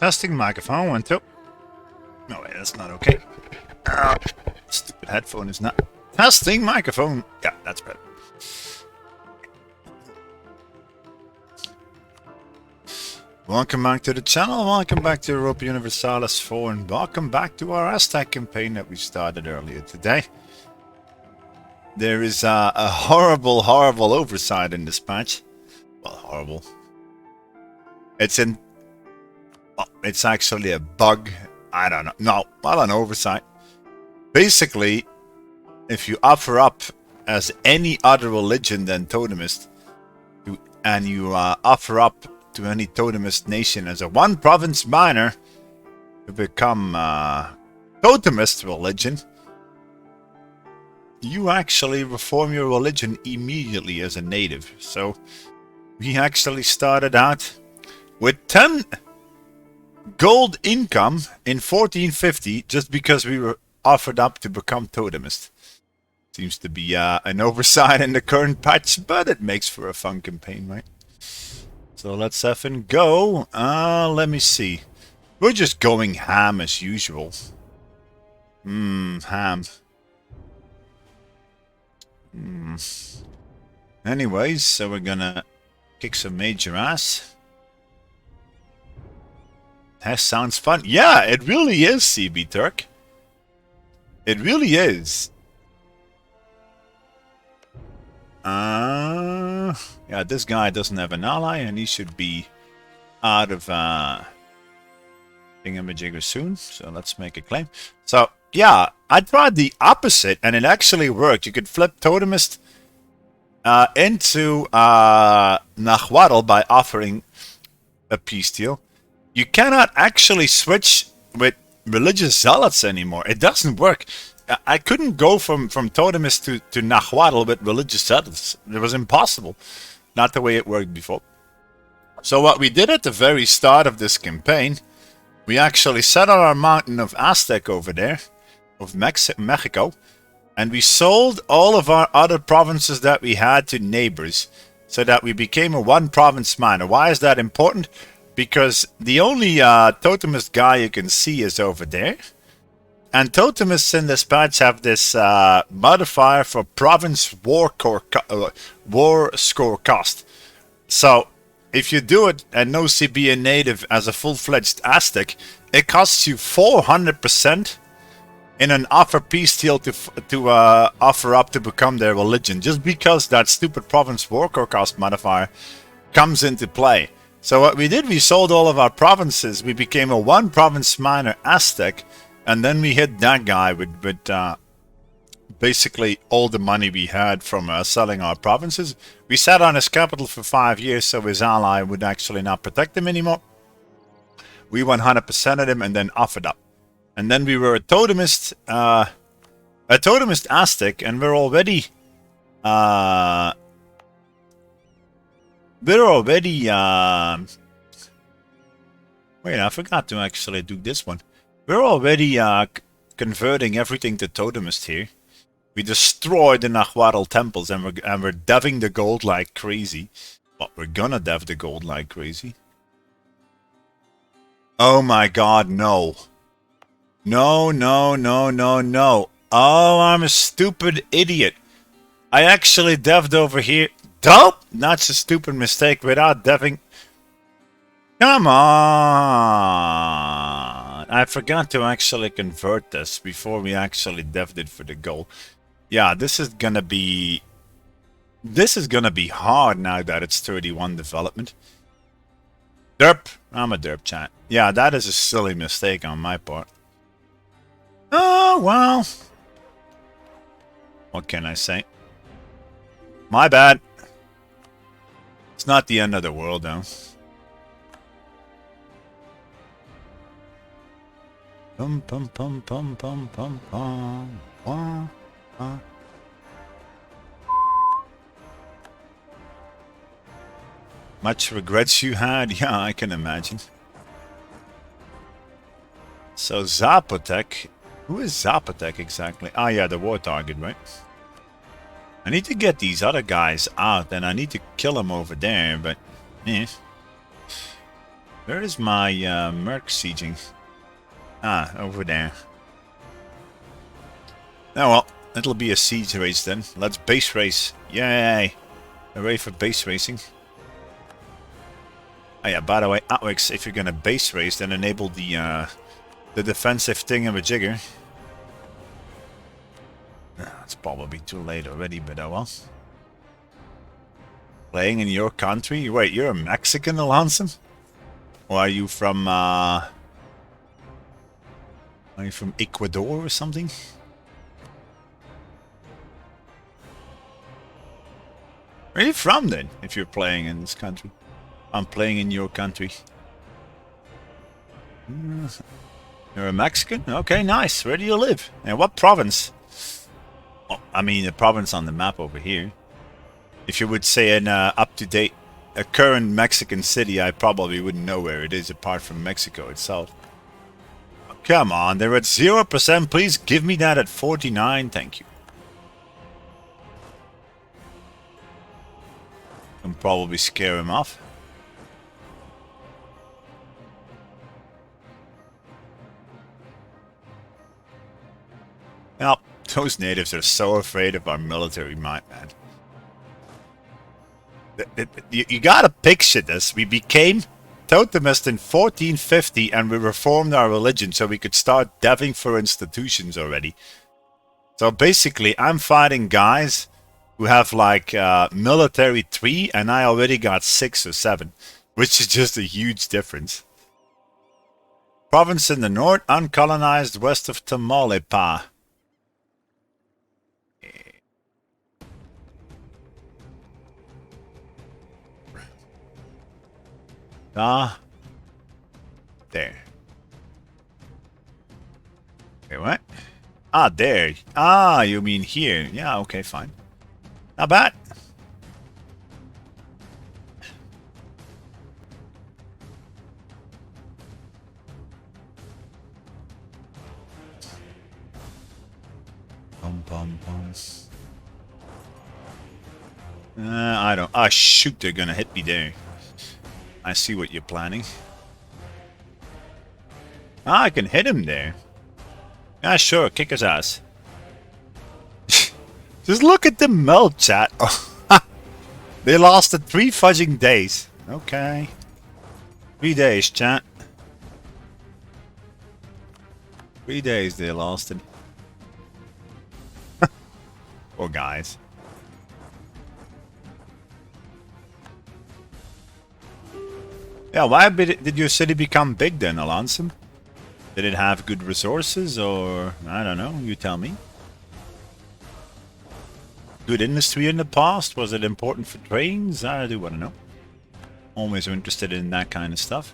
Testing microphone, 1, 2. No, wait, that's not okay. Stupid headphone is not. Testing microphone. Yeah, that's better. Welcome back to the channel, welcome back to Europa Universalis 4, and welcome back to our Aztec campaign that we started earlier today. There is a horrible oversight in this patch. Well, horrible. It's actually a bug. I don't know. No, not an oversight. Basically, if you offer up as any other religion than Totemist, and you offer up to any Totemist nation as a one province minor to become Totemist religion, you actually reform your religion immediately as a native. So we actually started out with 10 gold income in 1450 just because we were offered up to become Totemist. Seems to be an oversight in the current patch, but it makes for a fun campaign, right? So let's effing go. Let me see. We're just going ham as usual. Ham. Anyways, so we're gonna kick some major ass. That sounds fun. Yeah, it really is, CB Turk. It really is. Yeah, this guy doesn't have an ally, and he should be out of thingamajigger soon. So let's make a claim. So yeah, I tried the opposite, and it actually worked. You could flip Totemist into Nahuatl by offering a peace deal. You cannot actually switch with religious zealots anymore. It doesn't work. I couldn't go from Totemist to Nahuatl with religious zealots. It was impossible. Not the way it worked before. So what we did at the very start of this campaign, we actually set on our mountain of Aztec over there, of Mexico, and we sold all of our other provinces that we had to neighbors, so that we became a one province minor. Why is that important? Because the only Totemist guy you can see is over there. And Totemists in this patch have this modifier for province war score cost. So if you do it and no CB a native as a full-fledged Aztec, it costs you 400% in an offer peace deal to offer up to become their religion, just because that stupid province war cost modifier comes into play. So what we did, we sold all of our provinces. We became a one province minor Aztec. And then we hit that guy with basically all the money we had from selling our provinces. We sat on his capital for 5 years, so his ally would actually not protect him anymore. We 100%ed him and then offered up. And then we were a Totemist Aztec, and we're already wait, I forgot to actually do this one. We're already converting everything to Totemist here. We destroyed the Nahuatl temples, and we're deving the gold like crazy. But we're gonna dev the gold like crazy. Oh my god, no. No. Oh, I'm a stupid idiot. I actually deved over here. Nope! That's a stupid mistake without deving. Come on! I forgot to actually convert this before we actually deved it for the goal. Yeah, this is gonna be hard now that it's 31 development. Derp! I'm a derp, chat. Yeah, that is a silly mistake on my part. Oh, well. What can I say? My bad. It's not the end of the world, though. Pum pum pum pum pum pum pum. Wah, wah. Much regrets you had? Yeah, I can imagine. So Zapotec. Who is Zapotec exactly? Ah, yeah, the war target, right? I need to get these other guys out, and I need to kill them over there, but eh. Where is my merc sieging? Ah, over there. Oh well, it'll be a siege race then. Let's base race. Yay! Hooray for base racing. Oh yeah, by the way, Atwix, if you're gonna base race, then enable the defensive thingamajigger. It's probably too late already, but oh well. Playing in your country? Wait, you're a Mexican, Alonso? Or are you from Ecuador or something? Where are you from then, if you're playing in this country? I'm playing in your country. You're a Mexican? Okay, nice. Where do you live? And what province? Oh, I mean, the province on the map over here. If you would say an up-to-date, a current Mexican city, I probably wouldn't know where it is apart from Mexico itself. Oh, come on, they're at 0%. Please give me that at 49. Thank you. Can probably scare him off. Well, those natives are so afraid of our military might, man. You gotta picture this. We became Totemist in 1450 and we reformed our religion so we could start deving for institutions already. So basically, I'm fighting guys who have like military 3 and I already got 6 or 7, which is just a huge difference. Province in the north, uncolonized west of Tamaulipas. Ah, there. Wait, what? Ah, there. Ah, you mean here. Yeah, okay, fine. Not bad. Bum, bum, bum. I don't... Ah, shoot, they're gonna hit me there. I see what you're planning. Ah, I can hit him there. Yeah, sure, kick his ass. Just look at the melt, chat. They lasted 3 fudging days. Okay. 3 days, chat. 3 days they lasted. Poor guys. Yeah, why did your city become big then, Alonso? Did it have good resources or... I don't know, you tell me. Good industry in the past? Was it important for trains? I do want to know. Always interested in that kind of stuff.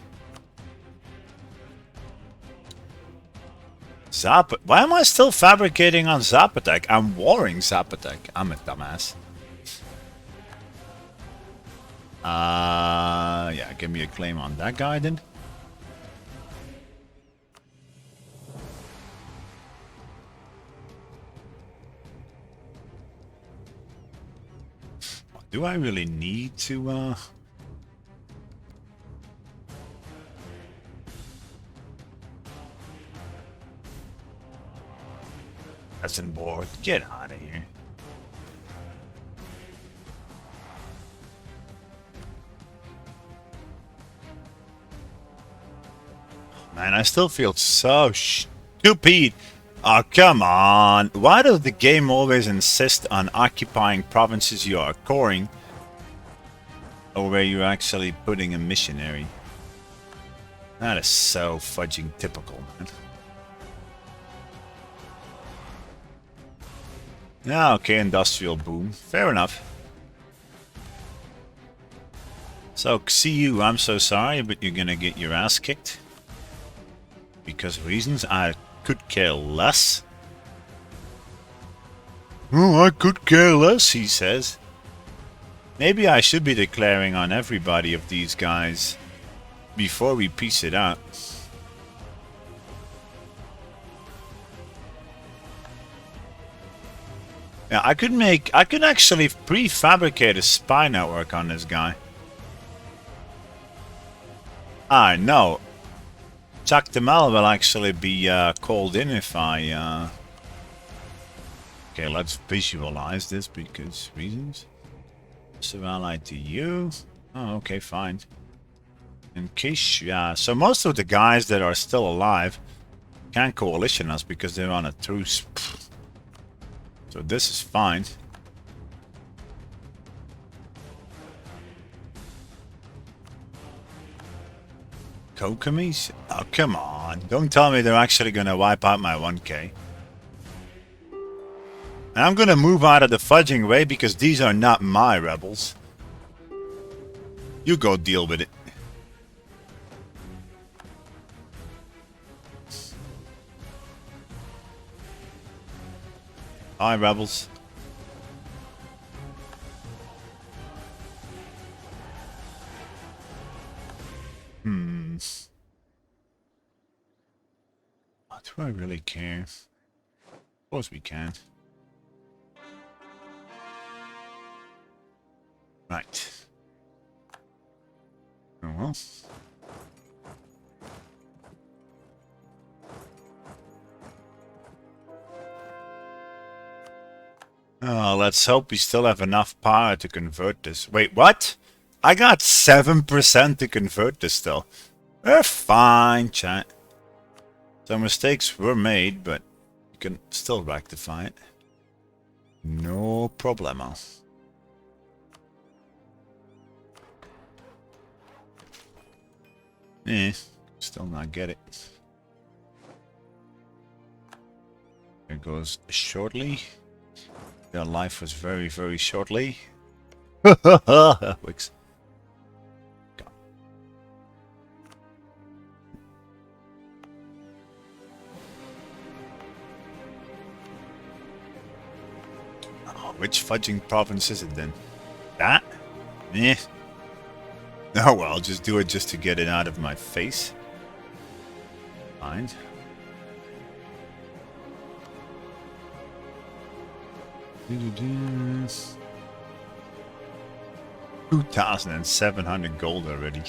Why am I still fabricating on Zapotec? I'm warring Zapotec. I'm a dumbass. Yeah, give me a claim on that guy then. Do I really need to, Peasant board, get out of here. Man, I still feel so stupid. Oh, come on. Why does the game always insist on occupying provinces you are coring or where you're actually putting a missionary? That is so fudging typical, man. Yeah, okay, industrial boom. Fair enough. So, see you, I'm so sorry, but you're gonna get your ass kicked. Because of reasons I could care less. Oh, I could care less, he says. Maybe I should be declaring on everybody of these guys before we piece it out. Yeah, I could actually prefabricate a spy network on this guy. Ah, no. Totemist will actually be called in if I... Okay, let's visualize this because reasons. So allied to you. Oh, okay, fine. In case, yeah. So most of the guys that are still alive can't coalition us because they're on a truce. So this is fine. Kokomis? Oh, come on. Don't tell me they're actually gonna wipe out my 1k. And I'm gonna move out of the fudging way because these are not my rebels. You go deal with it. Hi, rebels. Do I really care? Of course we can. Right. Oh well. Oh, let's hope we still have enough power to convert this. Wait, what? I got 7% to convert this still. We're fine, chat. Some mistakes were made, but you can still rectify it. No problemo. Still not get it. There goes shortly. Their life was very, very shortly. Wix. Oh, which fudging province is it then? That? Eh. Oh well, I'll just do it just to get it out of my face. Fine. $2,700 gold already.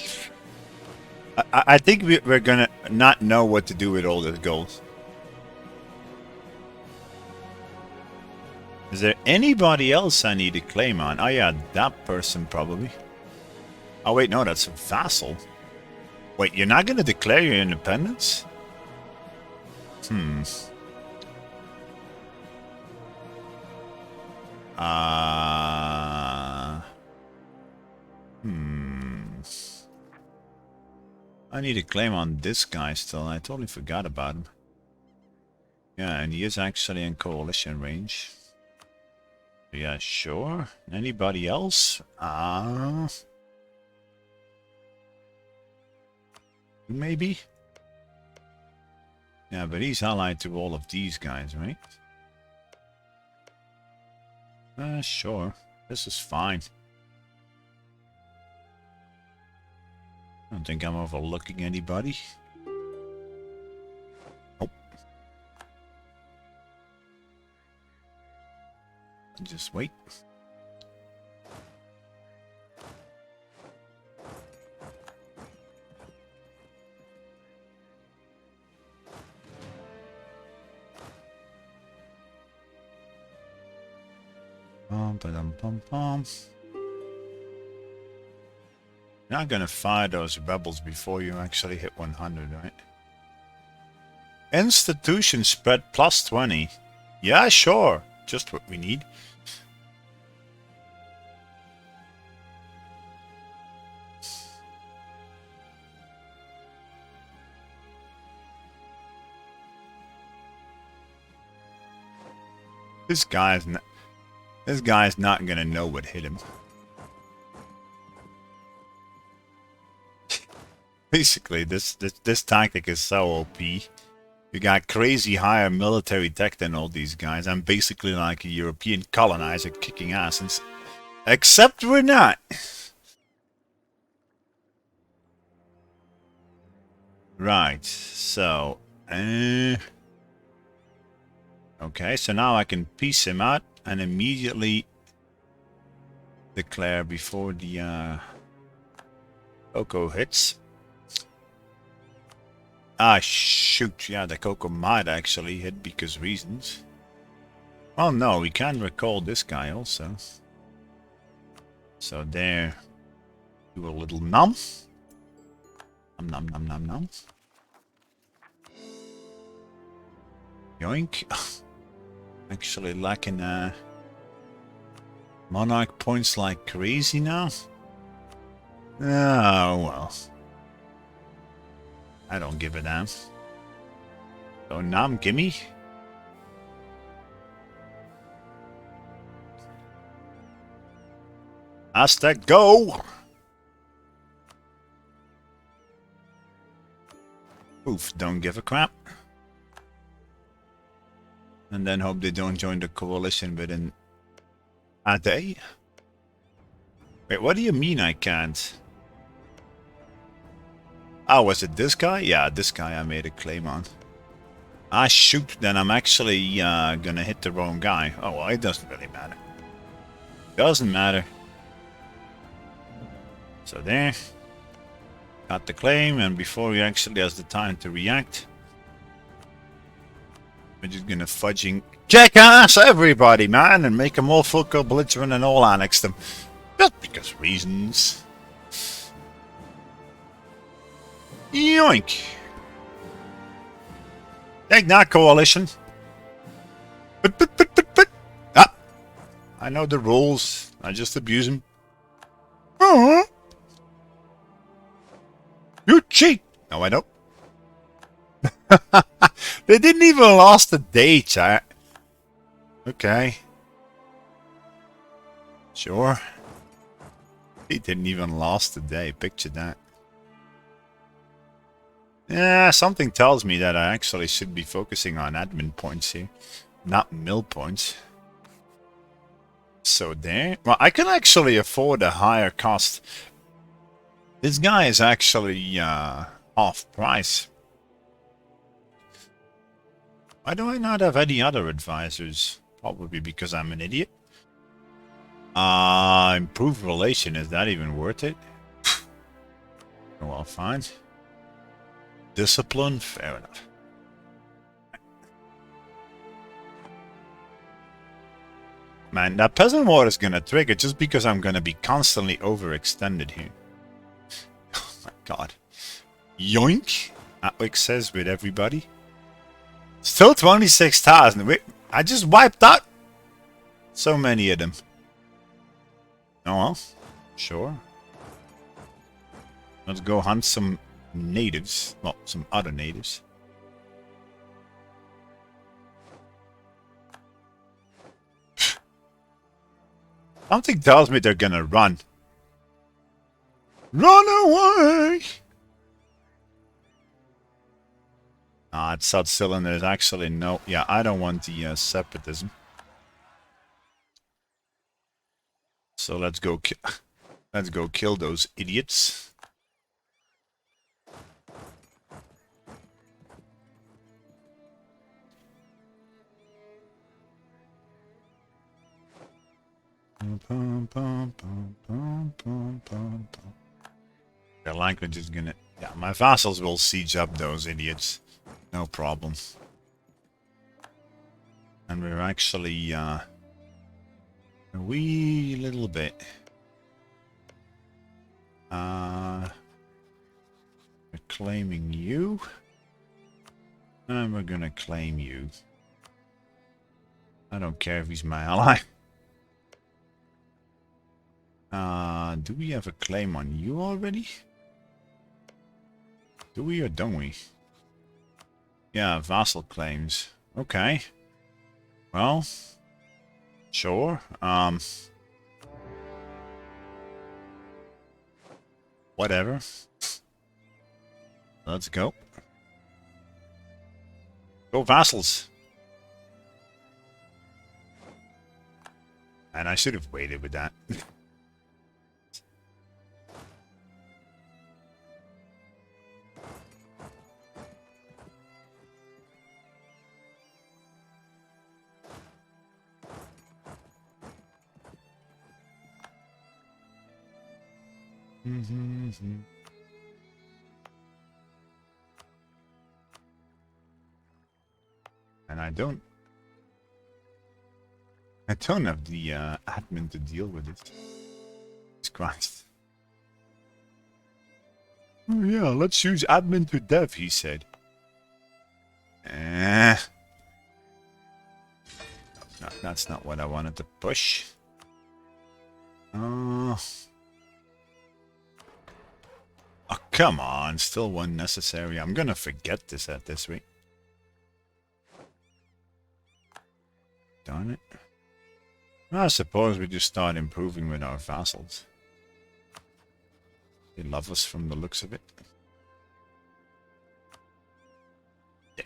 I think we're gonna not know what to do with all this gold. Is there anybody else I need to claim on? Oh yeah, that person probably. Oh wait, no, that's a vassal. Wait, you're not gonna declare your independence? I need to claim on this guy still. I totally forgot about him. Yeah, and he is actually in coalition range. Yeah, sure. Anybody else? Maybe? Yeah, but he's allied to all of these guys, right? Sure. This is fine. I don't think I'm overlooking anybody. Nope. Just wait. Not gonna fire those rebels before you actually hit 100, right? Institution spread plus 20. Yeah, sure. Just what we need. This guy's not gonna know what hit him. Basically, this tactic is so OP. You got crazy higher military tech than all these guys. I'm basically like a European colonizer kicking ass, except we're not. Right. So, okay. So now I can piece him out and immediately declare before the Coco hits. Ah, shoot. Yeah, the cocoa might actually hit because reasons. Oh no, we can recall this guy also. So there. Do a little num. Num num num num. Yoink. Actually lacking monarch points like crazy now. Oh well. I don't give a damn. So num, gimme. Aztec, go! Oof, don't give a crap. And then hope they don't join the coalition within a day. Wait, what do you mean I can't? Oh, was it this guy? Yeah, this guy I made a claim on. Ah, shoot, then I'm actually gonna hit the wrong guy. Oh, well, it doesn't really matter. Doesn't matter. So there. Got the claim, and before he actually has the time to react, we're just gonna fudging jackass everybody, man, and make them all full belligerent and all annex them. Just because reasons. Yoink! Take that, coalition. But. Ah! I know the rules. I just abuse them. Oh! You cheat! No, I don't. They didn't even last a day, chat. Okay. Sure. They didn't even last a day. Picture that. Yeah, something tells me that I actually should be focusing on admin points here, not mill points. So there. Well, I can actually afford a higher cost. This guy is actually half price. Why do I not have any other advisors? Probably because I'm an idiot. Improved relation, is that even worth it? Well, fine. Discipline, fair enough. Man, that peasant war is gonna trigger just because I'm gonna be constantly overextended here. Oh my god. Yoink! Atwick says with everybody. Still 26,000. Wait, I just wiped out so many of them. Oh well, sure. Let's go hunt some natives. Well, some other natives. Something tells me they're gonna run. Run away! Ah, it's South Cylinder. Actually, no. Yeah, I don't want the separatism. So let's go kill those idiots. Their language is gonna... Yeah, my vassals will siege up those idiots. No problem. And we're actually, a wee little bit. We're claiming you. And we're gonna claim you. I don't care if he's my ally. Do we have a claim on you already? Do we or don't we? Yeah, vassal claims. Okay. Well, sure. Whatever. Let's go. Go vassals. And I should have waited with that. I don't have the admin to deal with it. Jesus Christ. Oh yeah, let's use admin to dev, he said. No, that's not what I wanted to push. Oh, come on. Still one necessary. I'm gonna forget this at this rate. Darn it. I suppose we just start improving with our vassals. They love us from the looks of it. There.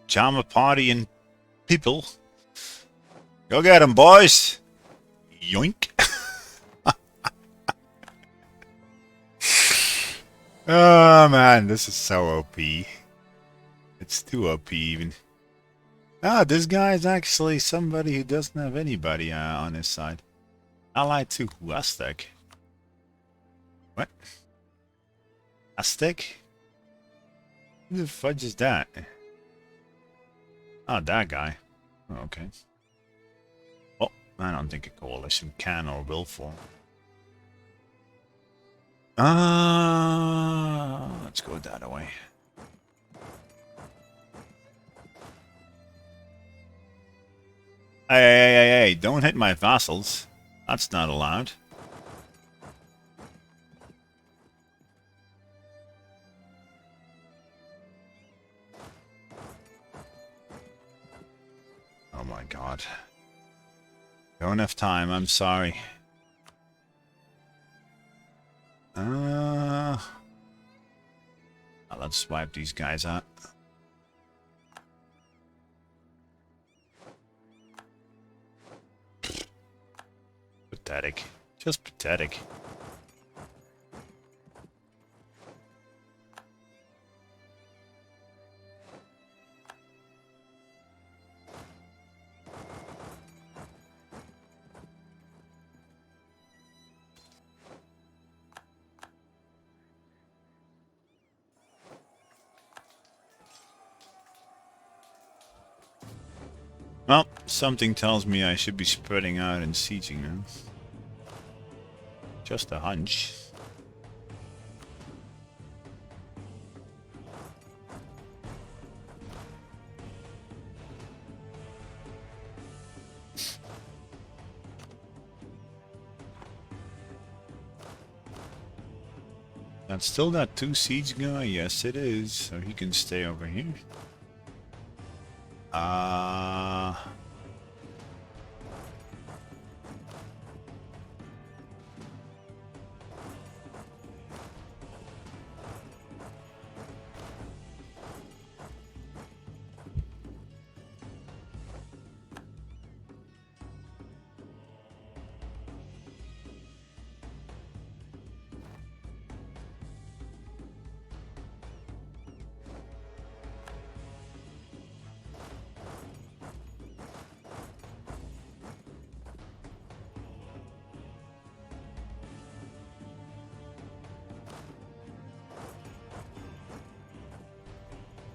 Jama party and people. Go get 'em, boys. Yoink. Oh man, this is so OP. It's too OP even. Ah, this guy is actually somebody who doesn't have anybody on his side. Allied to Aztec. What? Aztec? Who the fudge is that? Oh, that guy. Oh, okay. Well, I don't think a coalition can or will form. Let's go that way. Hey, don't hit my vassals. That's not allowed. Oh my god. Don't have time, I'm sorry. Let's wipe these guys out. Pathetic. Just pathetic. Well, something tells me I should be spreading out and sieging now. Just a hunch. That's still that 2 siege guy? Yes, it is. So he can stay over here.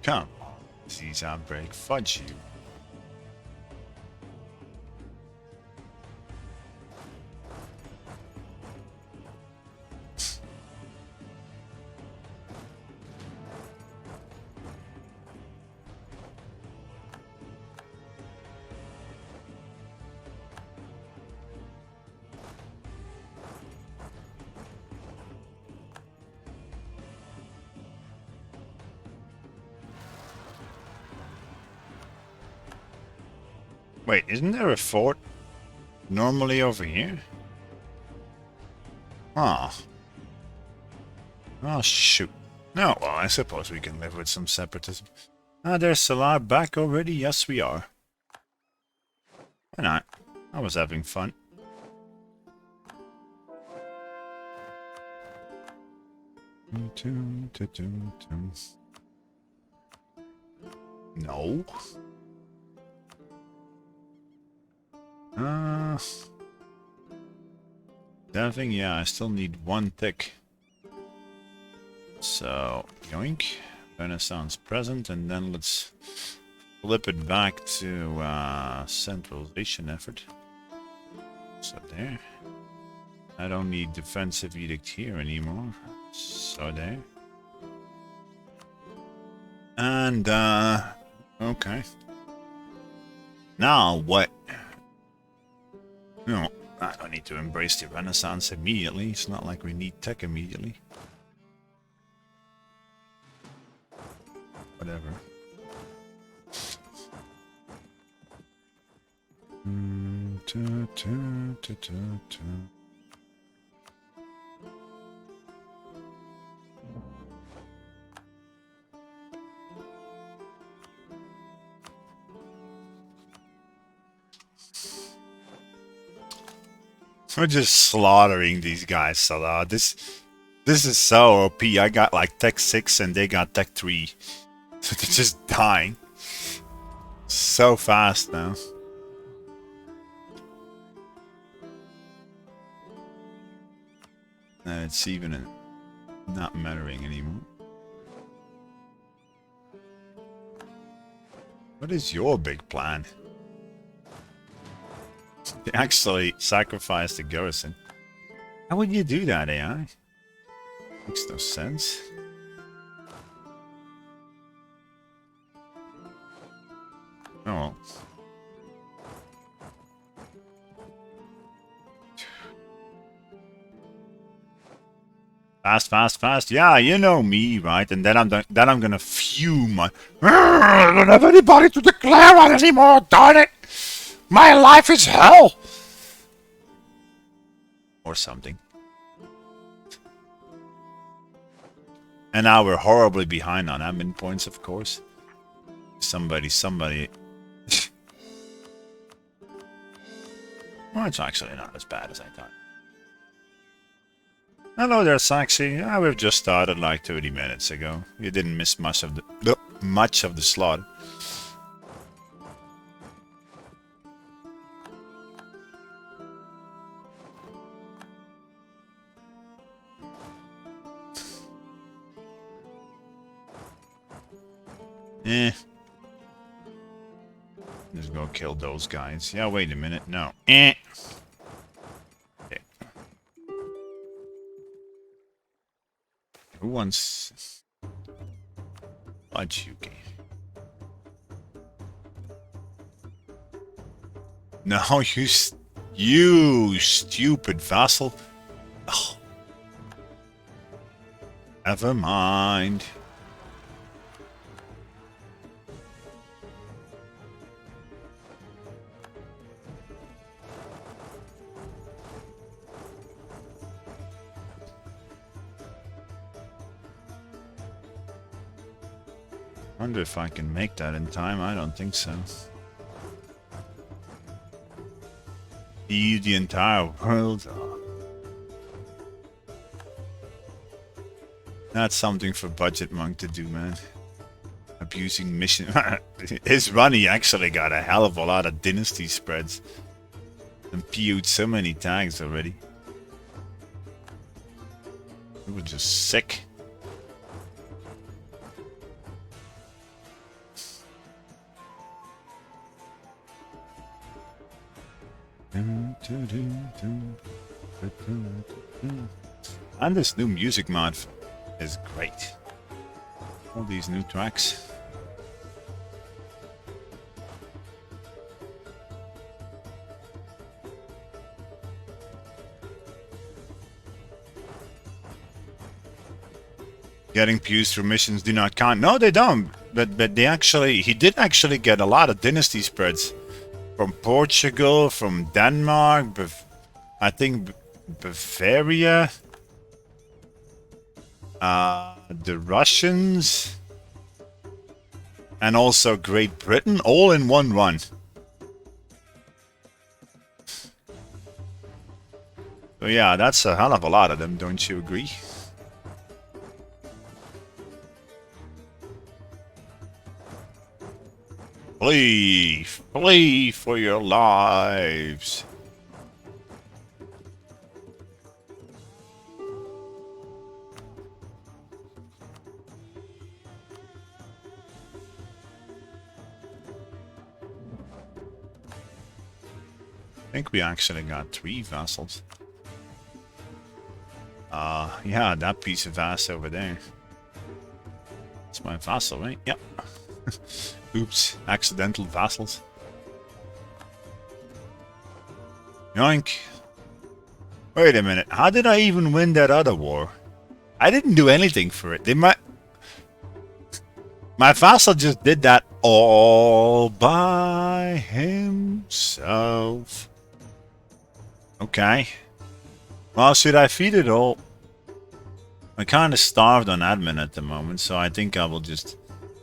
Come on, disease outbreak, fudge you. Wait, isn't there a fort normally over here? Ah. Oh, shoot. No, well, I suppose we can live with some separatism. Ah, there's Salah back already? Yes, we are. Why not? I was having fun. No. That thing, yeah, I still need one tick. So, yoink. Renaissance present, and then let's flip it back to centralization effort. So there. I don't need defensive edict here anymore. So there. And, okay. Now, what? No, I don't need to embrace the Renaissance immediately. It's not like we need tech immediately. Whatever. We're just slaughtering these guys, Salah. This is so OP. I got like Tech 6 and they got Tech 3. So they're just dying. So fast now. And it's even not mattering anymore. What is your big plan? They actually sacrificed the garrison. How would you do that, AI? Makes no sense. Oh well. Fast, fast, fast. Yeah, you know me, right? And then I'm gonna fume. I don't have anybody to declare on anymore. Darn it! My life is hell. Or something. And now we're horribly behind on admin points, of course. Somebody. Well, it's actually not as bad as I thought. Hello there, Saxy. We've just started like 30 minutes ago. You didn't miss much of the slaughter. Just go kill those guys. Yeah, wait a minute. No. Okay. Who wants... Fudge-Yuki? No, you stupid vassal. Oh. Never mind. Wonder if I can make that in time. I don't think so. Feed the entire world. Oh. That's something for Budget Monk to do, man. Abusing mission. His runny actually got a hell of a lot of dynasty spreads. And PO'd so many tags already. It was just sick. And this new music mod is great. All these new tracks. Getting pews for missions do not count. No, they don't. But they actually, he did actually get a lot of dynasty spreads from Portugal, from Denmark, I think Bavaria, the Russians, and also Great Britain, all in one run. So yeah, that's a hell of a lot of them, don't you agree? Flee! Flee for your lives! I think we actually got 3 vassals. Yeah, that piece of ass over there. It's my vassal, right? Yep. Oops, accidental vassals. Yoink. Wait a minute, how did I even win that other war? I didn't do anything for it. My vassal just did that all by himself. Okay. Well, should I feed it all? I'm kind of starved on admin at the moment, so I think I will just...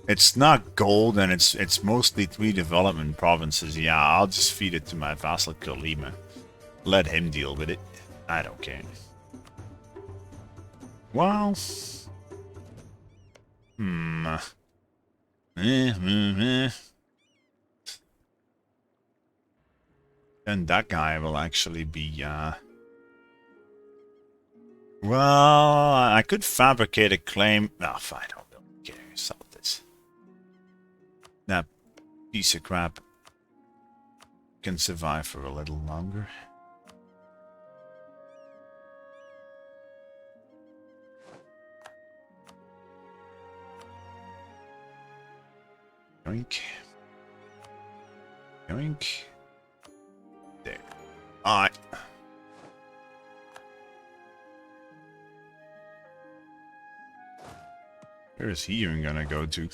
It's not gold, and it's mostly 3 development provinces. Yeah, I'll just feed it to my vassal Kolima. Let him deal with it. I don't care. Well... Then that guy will actually be, Well, I could fabricate a claim. No, fine, I don't care. Sell this. That piece of crap can survive for a little longer. Yoink. Yoink. There. Alright. Where is he even gonna go to?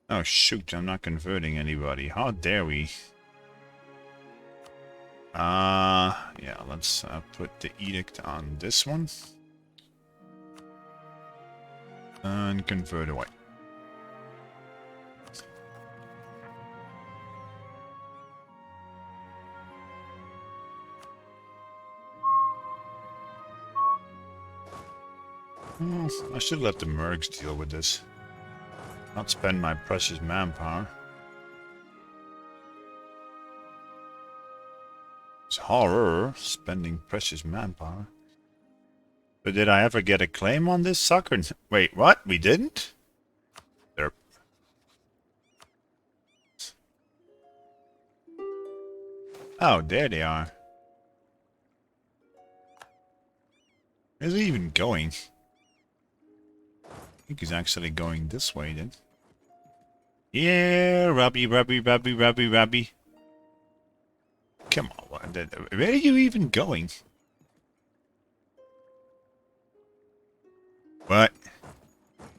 Oh shoot, I'm not converting anybody. How dare we? Yeah, let's put the edict on this one. And convert away. I should let the mercs deal with this. Not spend my precious manpower. It's horror, spending precious manpower. But did I ever get a claim on this sucker? Wait, what? We didn't? There. Oh, there they are. Where's he even going? I think he's actually going this way then. Yeah, Robbie. Come on, where are you even going? What?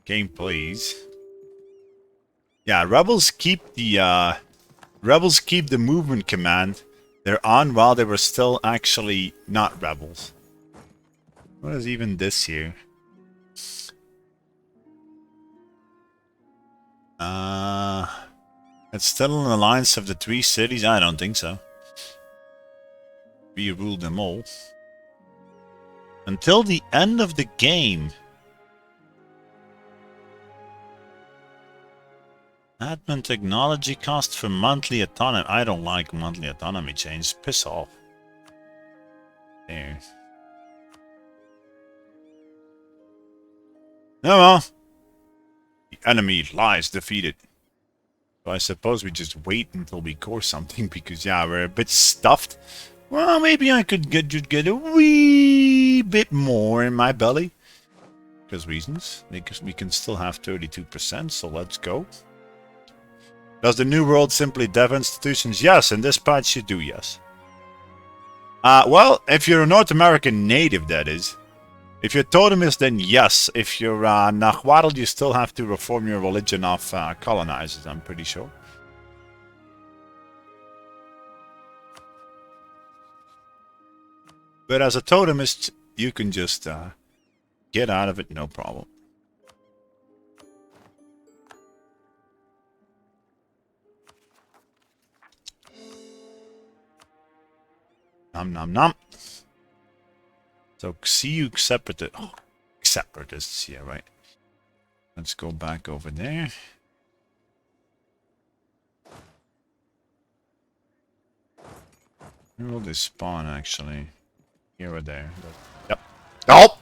Game, please. Yeah, rebels keep the movement command. They're on while they were still actually not rebels. What is even this here? It's still an alliance of the 3 cities? I don't think so. We ruled them all. Until the end of the game. Admin technology cost for monthly autonomy. I don't like monthly autonomy change. Piss off. There. Oh well. The enemy lies defeated. So I suppose we just wait until we core something because yeah, we're a bit stuffed. Well, maybe I could get a wee bit more in my belly. Because reasons. Because we can still have 32%, so let's go. Does the New World simply dev institutions? Yes, in this patch you do, yes. Well, if you're a North American native, that is. If you're Totemist, then yes. If you're Nahuatl, you still have to reform your religion of colonizers, I'm pretty sure. But as a Totemist, you can just get out of it, no problem. Nom nom nom. So see you separatists, yeah, right. Let's go back over there. Where will they spawn, actually? Here or there? Yep. Nope!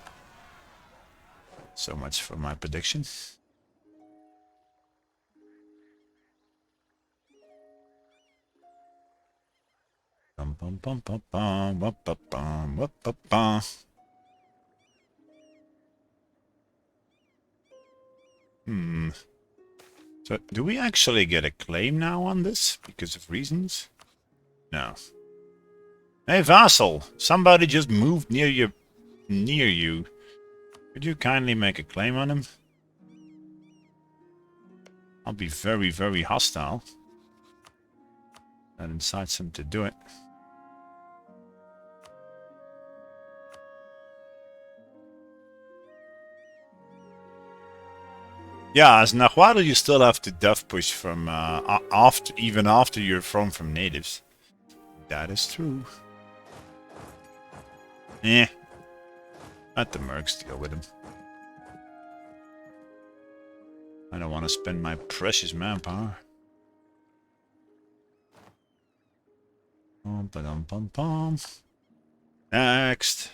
So much for my prediction. Bum bum bum bum bum bum bum bum bum bum. So, do we actually get a claim now on this because of reasons? No. Hey, vassal! Somebody just moved near you. Could you kindly make a claim on him? I'll be very, very hostile. That incites him to do it. Yeah, as Nahuatl, you still have to death push from even after you're from natives. That is true. Eh. Let the mercs deal with him. I don't want to spend my precious manpower. Bum. Next.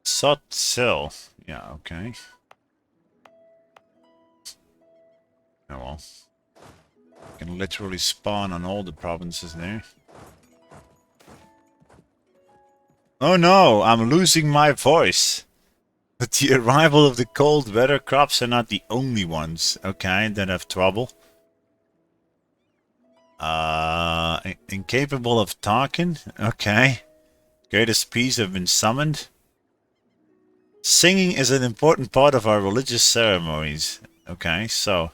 Sotsil. Yeah, okay. Oh well. You can literally spawn on all the provinces there. Oh no, I'm losing my voice. With the arrival of the cold weather, crops are not the only ones, okay, that have trouble. Incapable of talking, okay. Greatest peace have been summoned. Singing is an important part of our religious ceremonies. Okay, so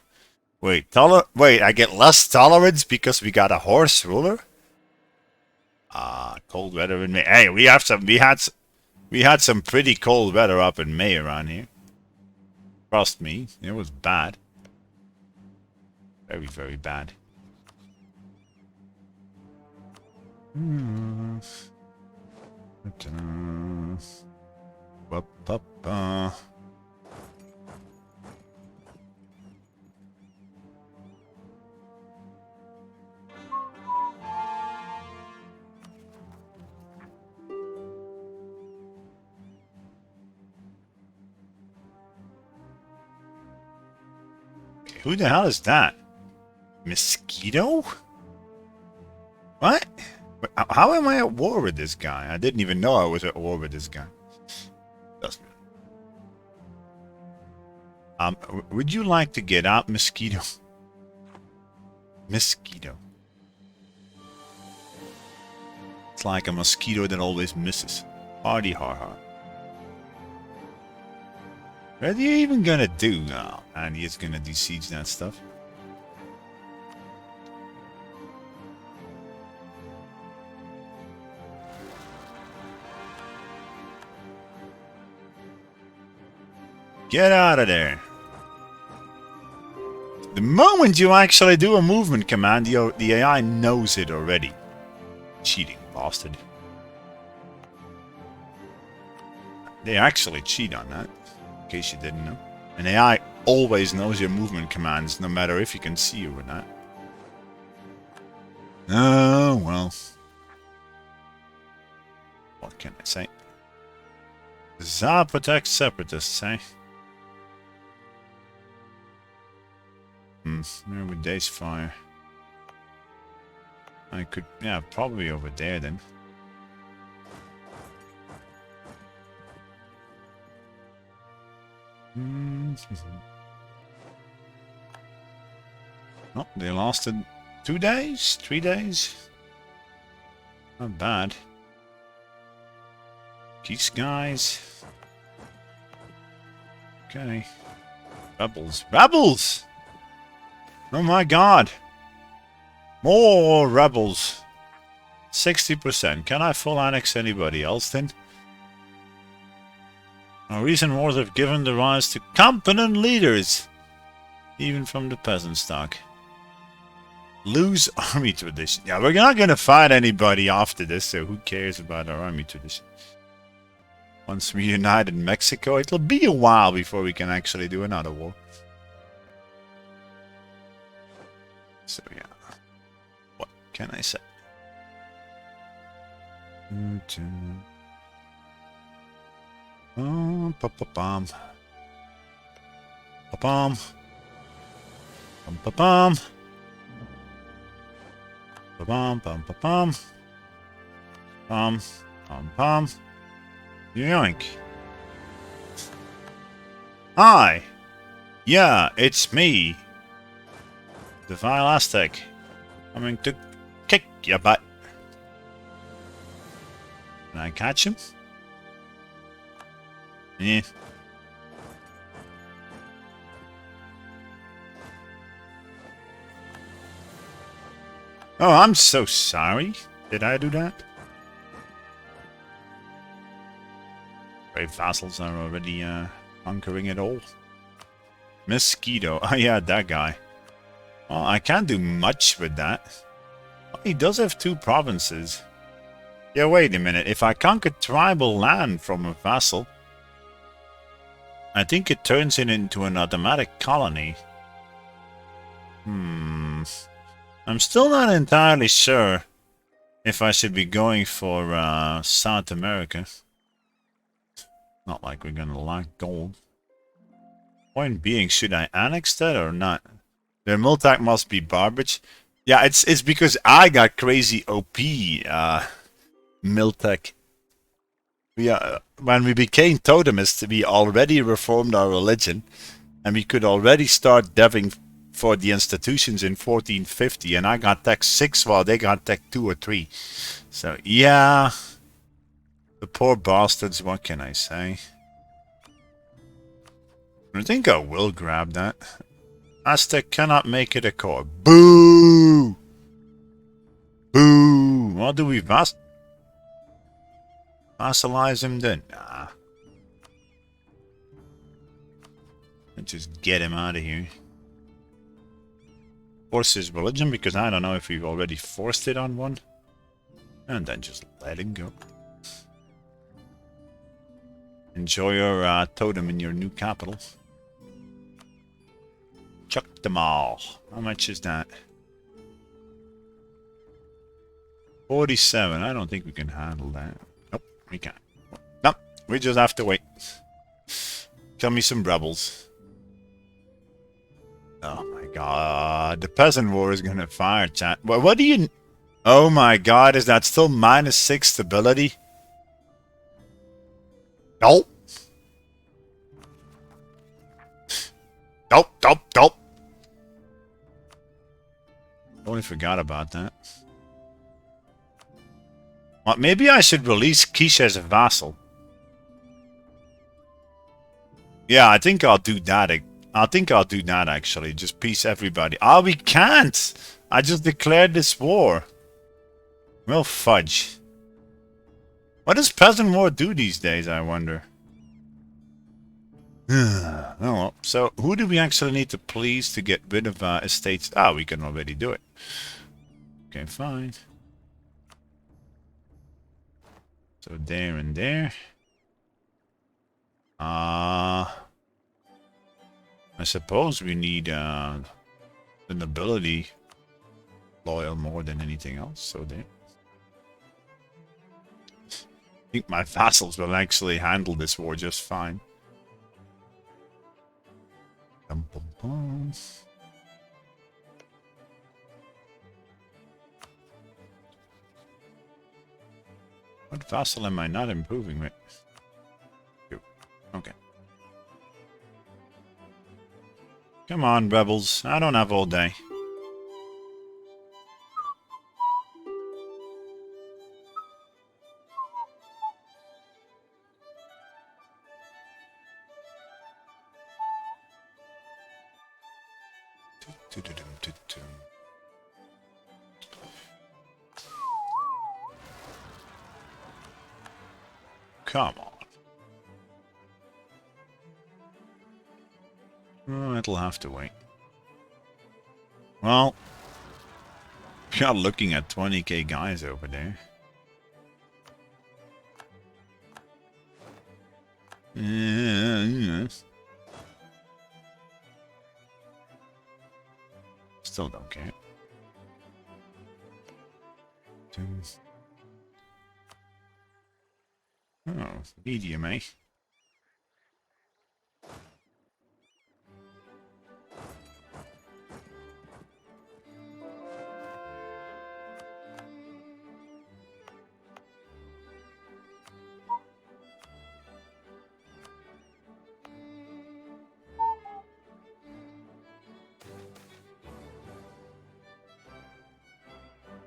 wait, I get less tolerance because we got a horse ruler? Cold weather in May. Hey, we had some pretty cold weather up in May around here. Trust me, it was bad. Very, very bad. Who the hell is that? Mosquito? What? How am I at war with this guy? I didn't even know I was at war with this guy. Would you like to get out, Mosquito? Mosquito. It's like a mosquito that always misses. Hardy har har. What are you even gonna do? Oh, and he is gonna besiege that stuff. Get out of there. The moment you actually do a movement command, the AI knows it already. Cheating bastard. They actually cheat on that, in case you didn't know. An AI always knows your movement commands, no matter if you can see you or not. Oh, well. What can I say? Za protects separatists, eh? Where would days fire? I could, yeah, probably over there then. Oh, they lasted 2 days? 3 days? Not bad. These guys. Okay. Rebels. Rebels! Oh my god. More rebels. 60%. Can I full annex anybody else then? Our recent wars have given the rise to competent leaders. Even from the peasant stock. Lose army tradition. Yeah, we're not gonna fight anybody after this, so who cares about our army tradition? Once we unite in Mexico, it'll be a while before we can actually do another war. So yeah. What can I say? Pa-pa-pam. Pa-pam. Pum-pa-pam. Pa-pam, pum-pa-pam. Pum, pum-pam. Yoink. Hi. Yeah, it's me. The vile Aztec. Coming to kick your butt. Can I catch him? Yeah. Oh, I'm so sorry. Did I do that? Brave vassals are already conquering it all. Mosquito. Oh yeah, that guy. Well, I can't do much with that. Well, he does have 2 provinces. Yeah, wait a minute. If I conquer tribal land from a vassal, I think it turns it into an automatic colony. I'm still not entirely sure if I should be going for South America. Not like we're gonna lack gold. Point being, should I annex that or not? Their Multac must be garbage. Yeah, it's because I got crazy OP Miltech. When we became Totemists, we already reformed our religion, and we could already start deving for the institutions in 1450, and I got Tech 6 while they got Tech 2 or 3. So, yeah. The poor bastards, what can I say? I think I will grab that. Aztec cannot make it a core. Boo! Boo! What do we vassalize him then? Nah. Let's just get him out of here. Force his religion, because I don't know if we've already forced it on one. And then just let him go. Enjoy your totem in your new capital. Chuck them all. How much is that? 47. I don't think we can handle that. Nope, we can't. Nope, we just have to wait. Tell me some rebels. Oh my god. The peasant war is gonna fire, chat. What do you... Oh my god, is that still -6 stability? Nope. Nope. Totally forgot about that. Well, maybe I should release Quiche as a vassal. Yeah, I think I'll do that. I think I'll do that actually. Just peace everybody. Ah, we can't! I just declared this war. Well, fudge. What does peasant war do these days, I wonder? Oh well. So, who do we actually need to please to get rid of estates? Ah, we can already do it. Okay, fine. So there and there. I suppose we need the nobility loyal more than anything else. So there. I think my vassals will actually handle this war just fine. Bum, bum, bum. What vassal am I not improving with? Okay. Come on, rebels. I don't have all day. Come on. Oh, it'll have to wait. Well, we are looking at 20k guys over there. Yes. Still don't care. Oh, medium, eh?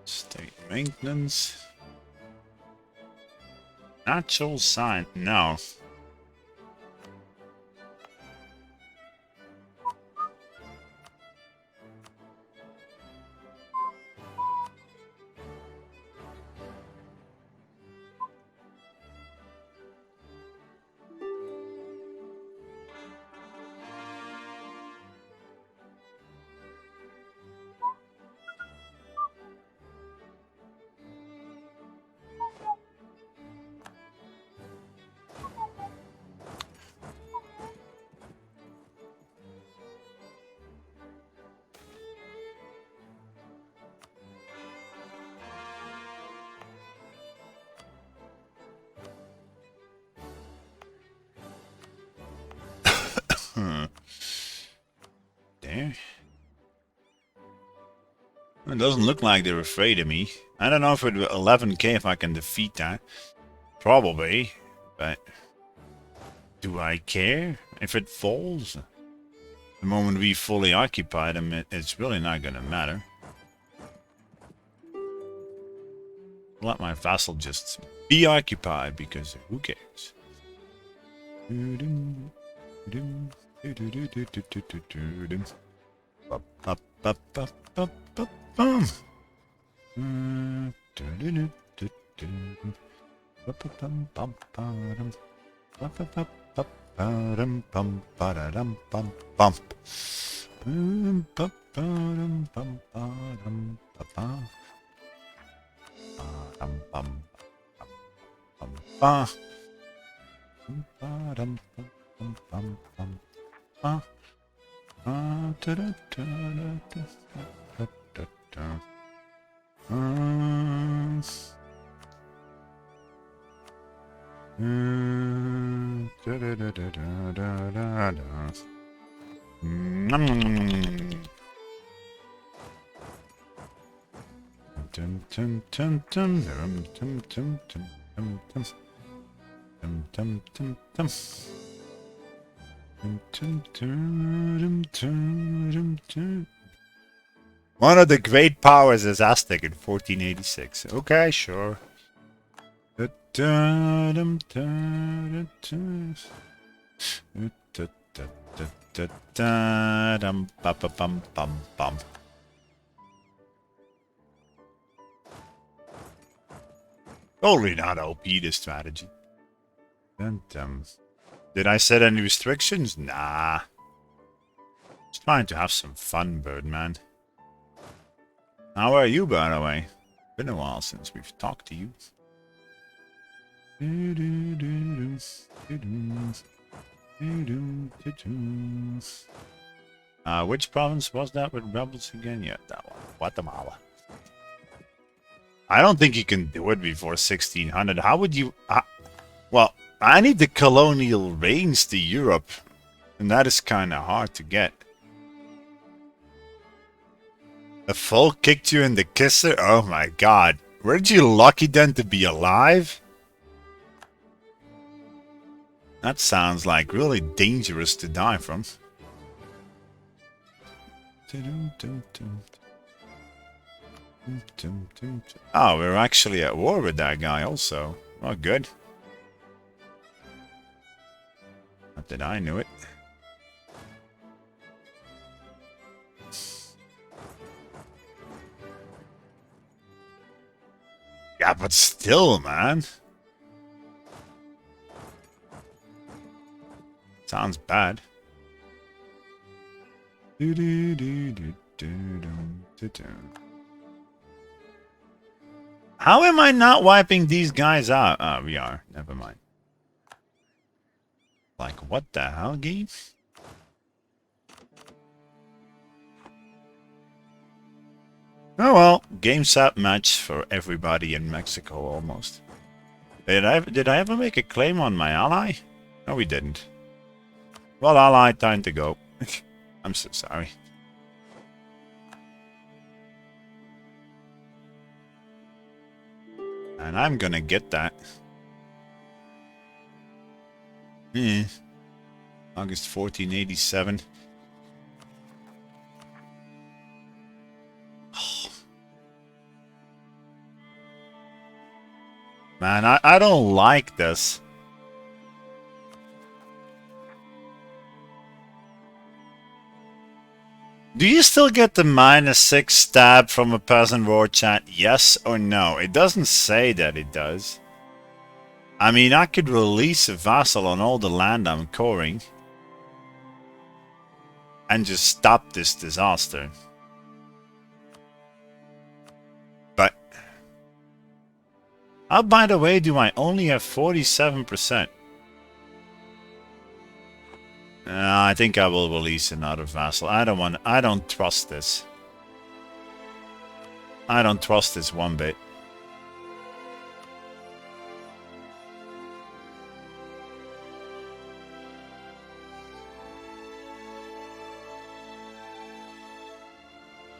State maintenance. Natural sign. No. There. It doesn't look like they're afraid of me. I don't know if with 11k if I can defeat that. Probably, but do I care if it falls? The moment we fully occupy them, it's really not gonna matter. Let my vassal just be occupied because who cares? One of the great powers is Aztec in 1486. Okay, sure. Totally not OP, this strategy. Did I set any restrictions? Nah. Just trying to have some fun, Birdman. How are you, by the way? Been a while since we've talked to you. Which province was that with rebels again? Yeah, that one. Guatemala. I don't think you can do it before 1600. How would you... well, I need the colonial reigns to Europe. And that is kind of hard to get. A foal kicked you in the kisser? Oh my god. Weren't you lucky then to be alive? That sounds like really dangerous to die from. Oh, we're actually at war with that guy also. Oh, good. Not that I knew it. Yeah, but still, man. Sounds bad. How am I not wiping these guys out? Ah, we are. Never mind. Like, what the hell, game? Oh well, game set match for everybody in Mexico almost. Did I ever make a claim on my ally? No, we didn't. Well, ally, time to go. I'm so sorry. And I'm gonna get that. August 1487. Man, I don't like this. Do you still get the -6 stab from a peasant war chat? Yes or no? It doesn't say that it does. I mean, I could release a vassal on all the land I'm coring and just stop this disaster. But how, by the way, do I only have 47%? I think I will release another vassal. I don't trust this. I don't trust this one bit.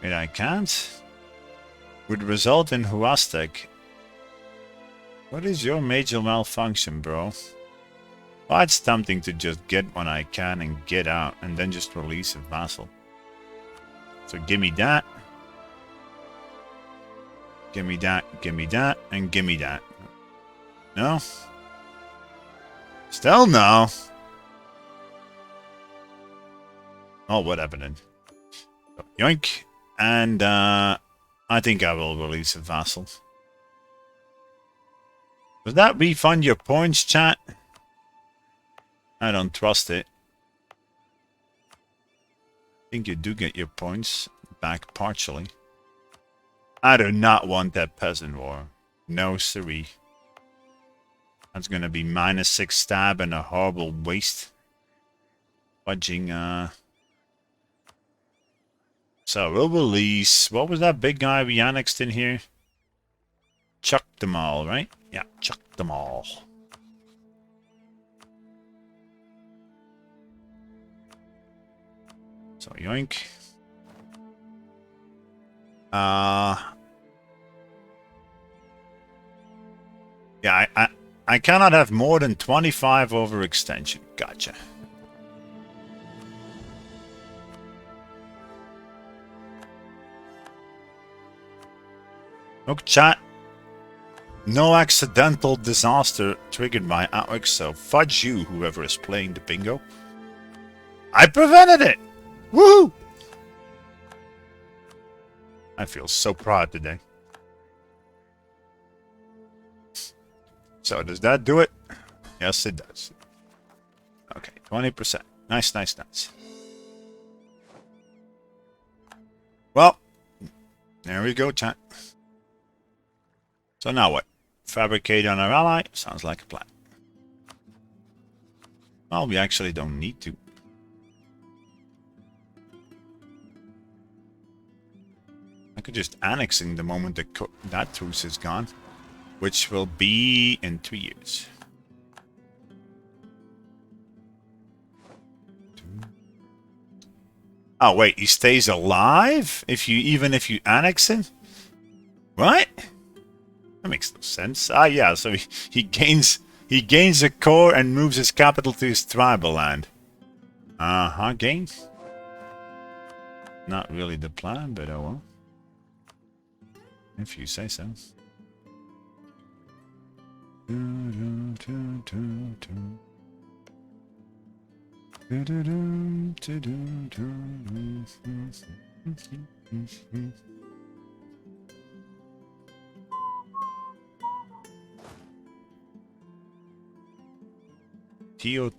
Wait, I can't? Would result in Aztec. What is your major malfunction, bro? Well, it's tempting to just get what I can and get out, and then just release a vassal. So give me that. Give me that, and give me that. No? Still no. Oh, whatever then. So, yoink. And I think I will release a vassal. Does that refund your points, chat? I don't trust it. I think you do get your points back partially. I do not want that peasant war. No siree. That's gonna be -6 stab and a horrible waste. Fudging, So we'll release... What was that big guy we annexed in here? Chuck them all, right? Yeah, chuck them all. So yoink. Yeah, I cannot have more than 25 overextension. Gotcha. Look, chat. No accidental disaster triggered by Outwick, so fudge you, whoever is playing the bingo. I prevented it! Woohoo! I feel so proud today. So does that do it? Yes, it does. Okay, 20%. Nice, nice, nice. Well, there we go, chat. So now what? Fabricate on our ally? Sounds like a plan. Well, we actually don't need to. I could just annex in the moment that truce is gone. Which will be in 3 years. Oh wait, he stays alive even if you annex him? What? That makes no sense. Ah yeah, so he gains a core and moves his capital to his tribal land. Gain. Not really the plan, but oh well. If you say so. Teo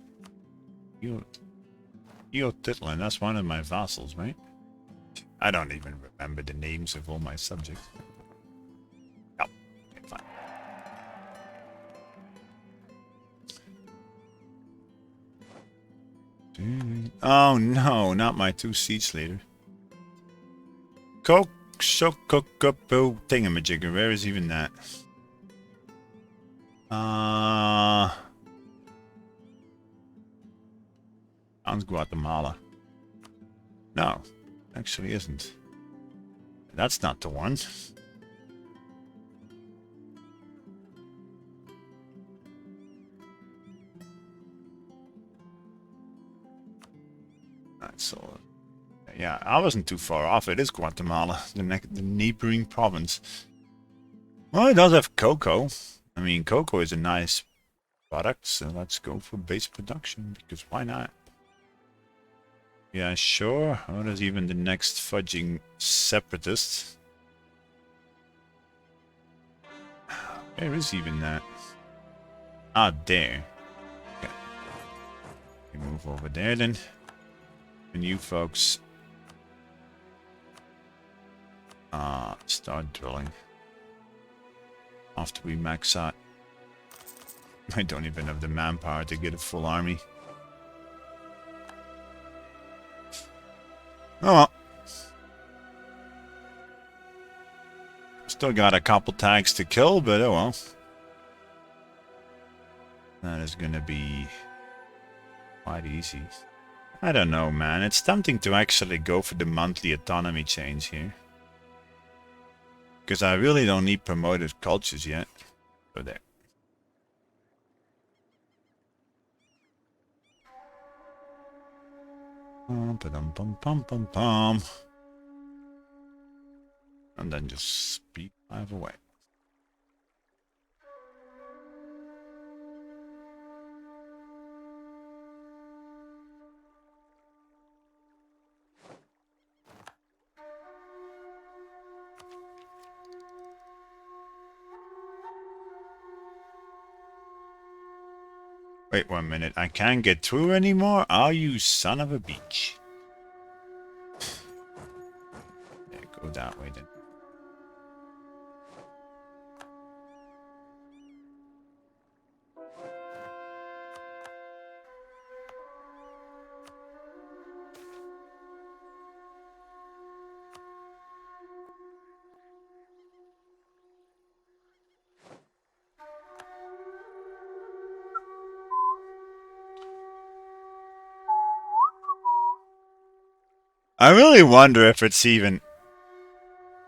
Titlin, that's one of my vassals, right? I don't even remember the names of all my subjects. Oh, okay, fine. Oh no, not my 2 siege leader. Shokokopo thingamajigger, where is even that? Sounds Guatemala. No, actually isn't. That's not the one. So, yeah, I wasn't too far off. It is Guatemala, the neighboring province. Well, it does have cocoa. I mean, cocoa is a nice product, so let's go for base production, because why not? Yeah, sure. What is even the next fudging separatist? Where is even that? Ah, there. Okay. We move over there then. And you folks start drilling. After we max out. I don't even have the manpower to get a full army. Oh well. Still got a couple tags to kill, but oh well. That is gonna be quite easy. I don't know, man. It's tempting to actually go for the monthly autonomy change here. Because I really don't need promoted cultures yet. So there. Pum. And then just speed 5 away. Wait 1 minute, I can't get through anymore? Are you son of a bitch? Yeah, go that way then. I really wonder if it's even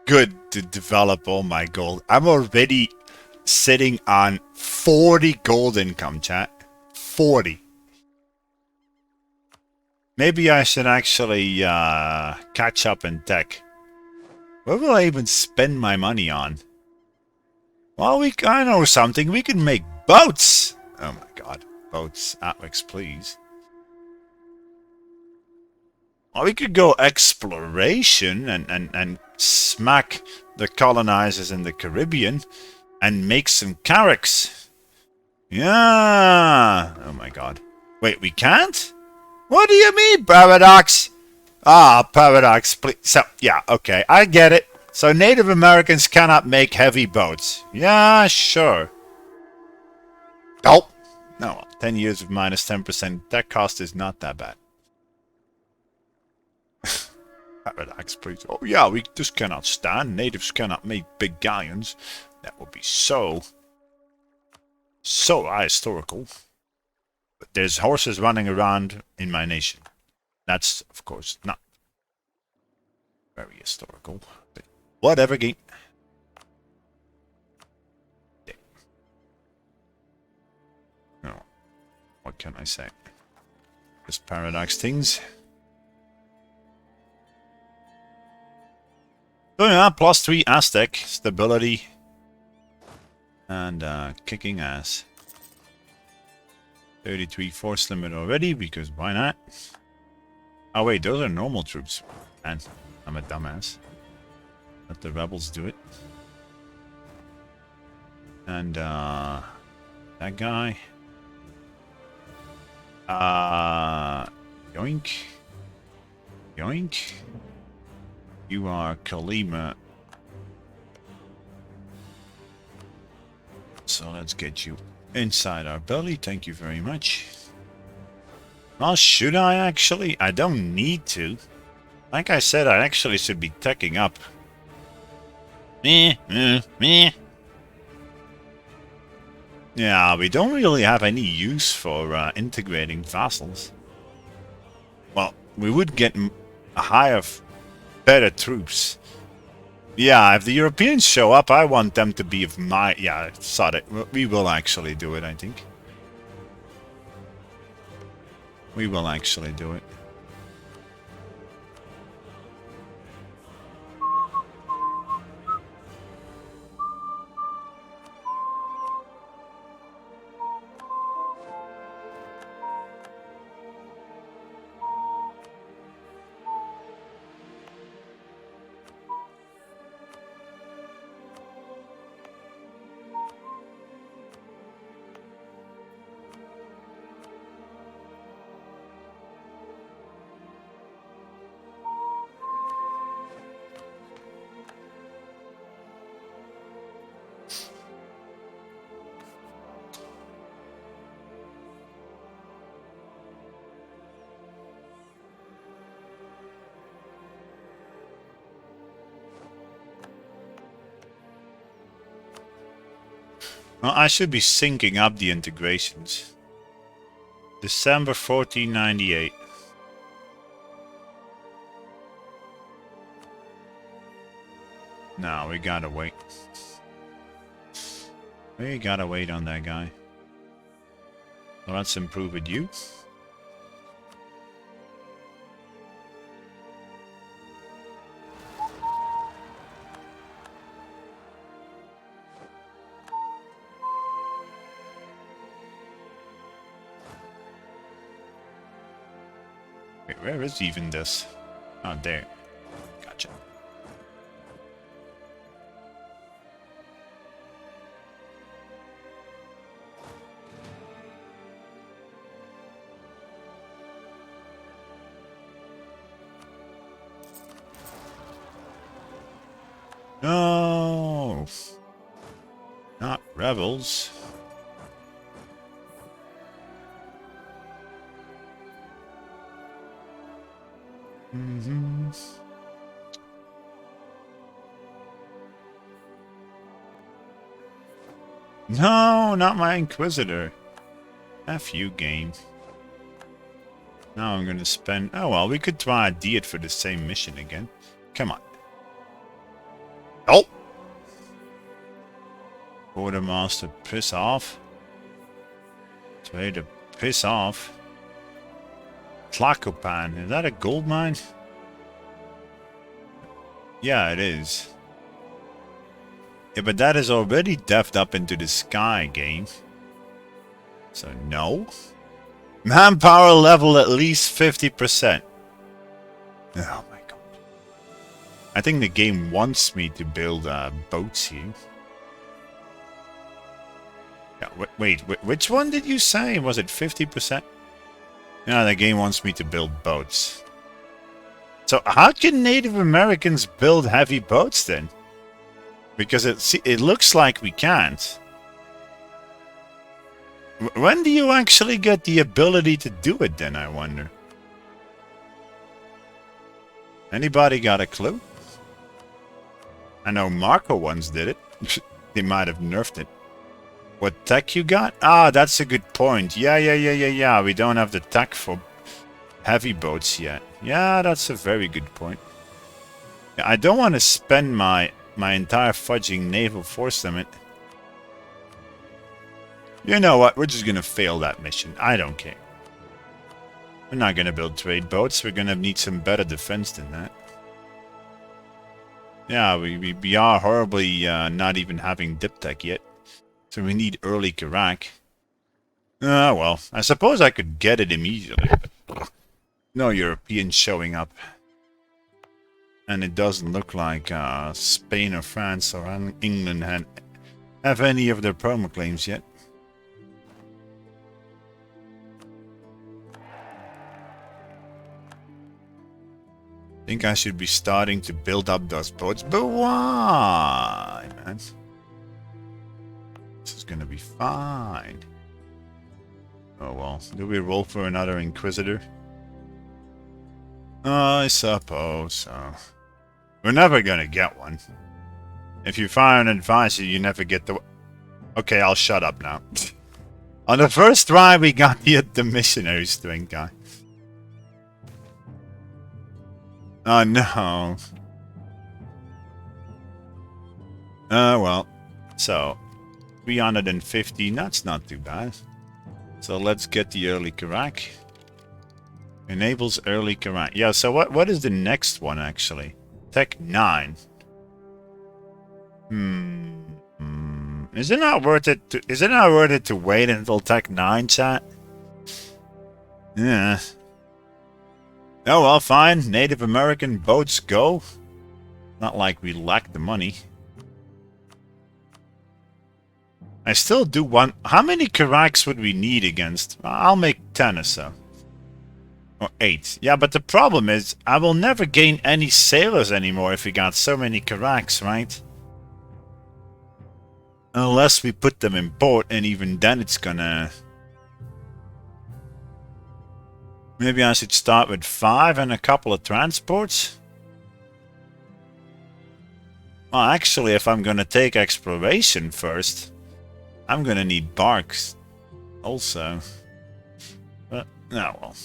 good to develop all my gold. I'm already sitting on 40 gold income, chat. 40. Maybe I should actually catch up in tech. What will I even spend my money on? Well, I know something. We can make boats. Oh my god. Boats. Atwix, please. Well, we could go exploration and smack the colonizers in the Caribbean and make some carracks. Yeah. Oh my god. Wait, we can't? What do you mean, Paradox? Ah, Paradox, please. So, yeah, okay, I get it. So Native Americans cannot make heavy boats. Yeah, sure. Oh. No, 10 years of minus 10%. That cost is not that bad. Paradox, please. Oh yeah, we just cannot stand. Natives cannot make big galleons. That would be so ahistorical. But there's horses running around in my nation. That's, of course, not very historical. But whatever, game. No. What can I say? Just Paradox things. So yeah, +3 Aztec, stability, and kicking ass. 33 force limit already, because why not? Oh wait, those are normal troops. And I'm a dumbass. Let the rebels do it. And, that guy. Yoink. Yoink. You are Kalima. So let's get you inside our belly. Thank you very much. Well, should I actually? I don't need to. Like I said, I actually should be teching up. Meh. Yeah, we don't really have any use for integrating vassals. Well, we would get a higher, better troops. Yeah, if the Europeans show up, I want them to be of my... Yeah, sod it. We will actually do it, I think. We will actually do it. Well, I should be syncing up the integrations. December 1498. No, we gotta wait. We gotta wait on that guy. Well, let's improve it, you. Wait, where is even this? Oh, there. Gotcha. No! Not rebels. No, not my Inquisitor. F you, game. Now I'm gonna spend... Oh well, we could try a Diet for the same mission again. Come on. Oh! Quartermaster, piss off. Trader, piss off. Tlacopan, is that a gold mine? Yeah, it is. Yeah, but that is already devved up into the sky, game. So, no. Manpower level at least 50%. Oh my god. I think the game wants me to build boats here. Yeah, wait, which one did you say? Was it 50%? Yeah, the game wants me to build boats. So how can Native Americans build heavy boats then? Because it looks like we can't. When do you actually get the ability to do it then, I wonder? Anybody got a clue? I know Marco once did it. They might have nerfed it. What tech you got? Ah, that's a good point. Yeah. We don't have the tech for heavy boats yet. Yeah, that's a very good point. Yeah, I don't want to spend my entire fudging naval force limit. You know what? We're just gonna fail that mission. I don't care. We're not gonna build trade boats. We're gonna need some better defense than that. Yeah, we are horribly not even having dip tech yet. So we need early Karak. Well, I suppose I could get it immediately. No Europeans showing up. And it doesn't look like Spain or France or England have any of their perma claims yet. I think I should be starting to build up those boats, but why, man? This is gonna be fine. Oh well, do we roll for another Inquisitor? I suppose so. We're never gonna get one. If you fire an advisor, you never get the... Okay, I'll shut up now. On the first try, we got the missionary string guy. Oh no. Well. So, 350, that's not too bad. So let's get the early Karak. Enables early Karak. Yeah, so what is the next one actually? Tech 9. Is it not worth it to wait until Tech 9, chat? Yeah. Oh well, fine. Native American boats go. Not like we lack the money. I still do want... How many Karaks would we need against? I'll make 10 or so. Or 8. Yeah, but the problem is, I will never gain any sailors anymore if we got so many Karaks, right? Unless we put them in port, and even then it's gonna... Maybe I should start with 5 and a couple of transports? Well, actually, if I'm gonna take exploration first, I'm gonna need barks also. But, no, well.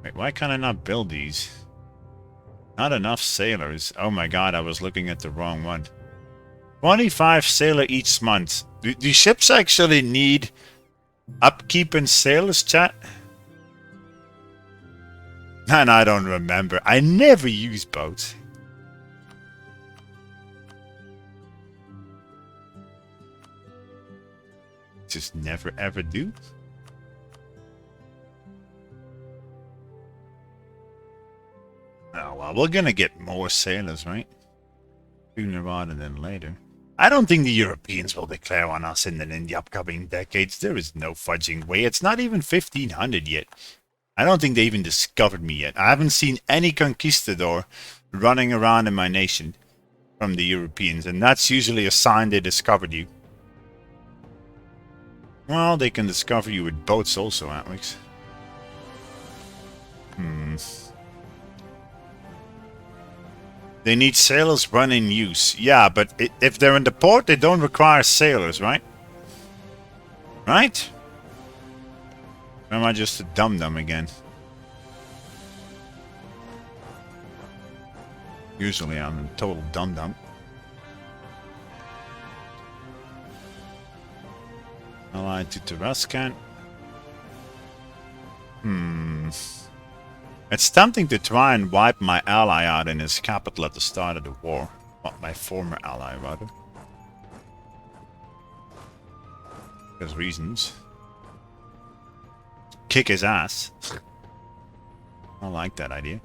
Wait, why can't I not build these? Not enough sailors. Oh my god, I was looking at the wrong one. 25 sailor each month. Do ships actually need upkeep and sailors, chat? And I don't remember. I never use boats. Just never ever do. Oh well, we're gonna get more sailors, right? Sooner rather than later. I don't think the Europeans will declare on us in the upcoming decades. There is no fudging way. It's not even 1500 yet. I don't think they even discovered me yet. I haven't seen any conquistador running around in my nation from the Europeans, and that's usually a sign they discovered you. Well, they can discover you with boats also, Atwix. They need sailors when in use. Yeah, but if they're in the port, they don't require sailors, right? Right? Or am I just a dum-dum again? Usually I'm a total dum-dum. Allied to Terrascan. It's tempting to try and wipe my ally out in his capital at the start of the war. Well, my former ally, rather. Because reasons. Kick his ass. I like that idea.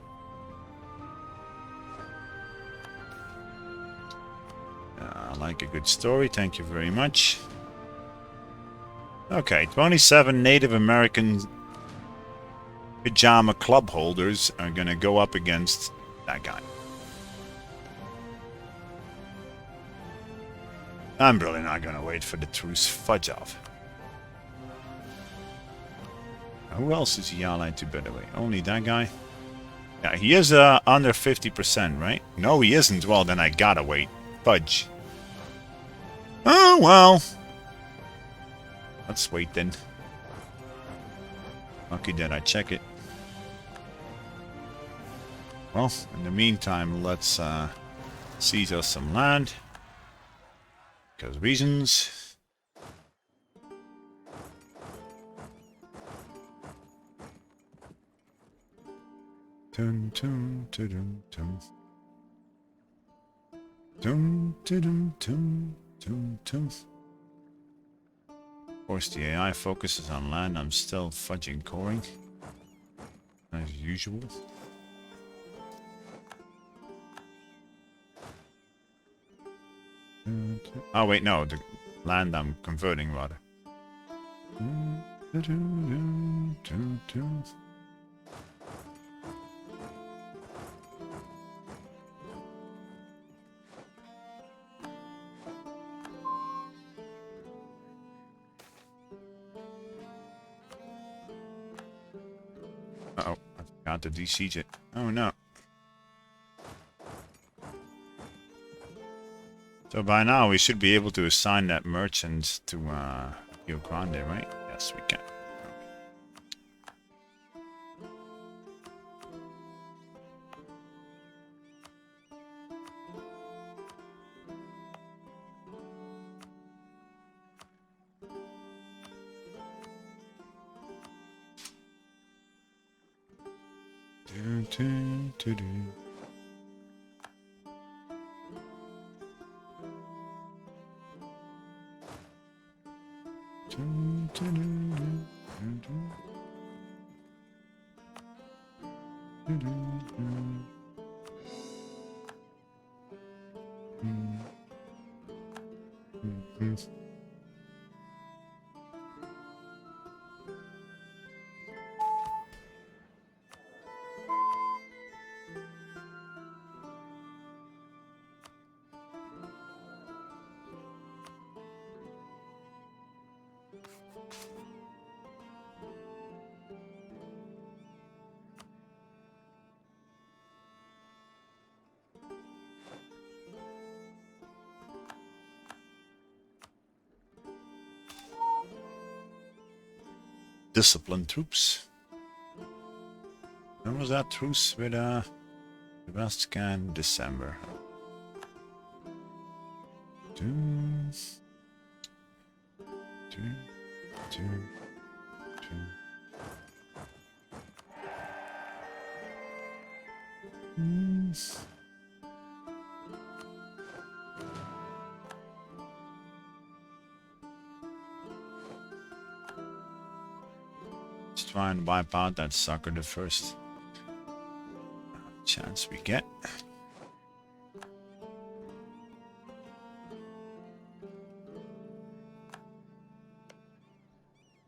I like a good story, thank you very much. Okay, 27 Native American pajama club holders are gonna go up against that guy. I'm really not gonna wait for the truce fudge off. Who else is he allied to, by the way? Only that guy? Yeah, he is under 50%, right? No, he isn't. Well, then I gotta wait. Fudge. Oh, well. Let's wait then. Lucky that I check it. Well, in the meantime, let's seize us some land. Because reasons. Dun, dun, dun, dun, dun. Dun, dun, dun, dun, dun, dun. Of course, the AI focuses on land. I'm still fudging coring. As usual. Oh wait, no, the land I'm converting rather. Uh-oh, I forgot to de-siege it. Oh no. So by now we should be able to assign that merchant to Rio Grande, right? Yes, we can. Disciplined troops. When was that truce with Sebastian? December. Two, two, two, two. Let's try and wipe out that sucker the first chance we get.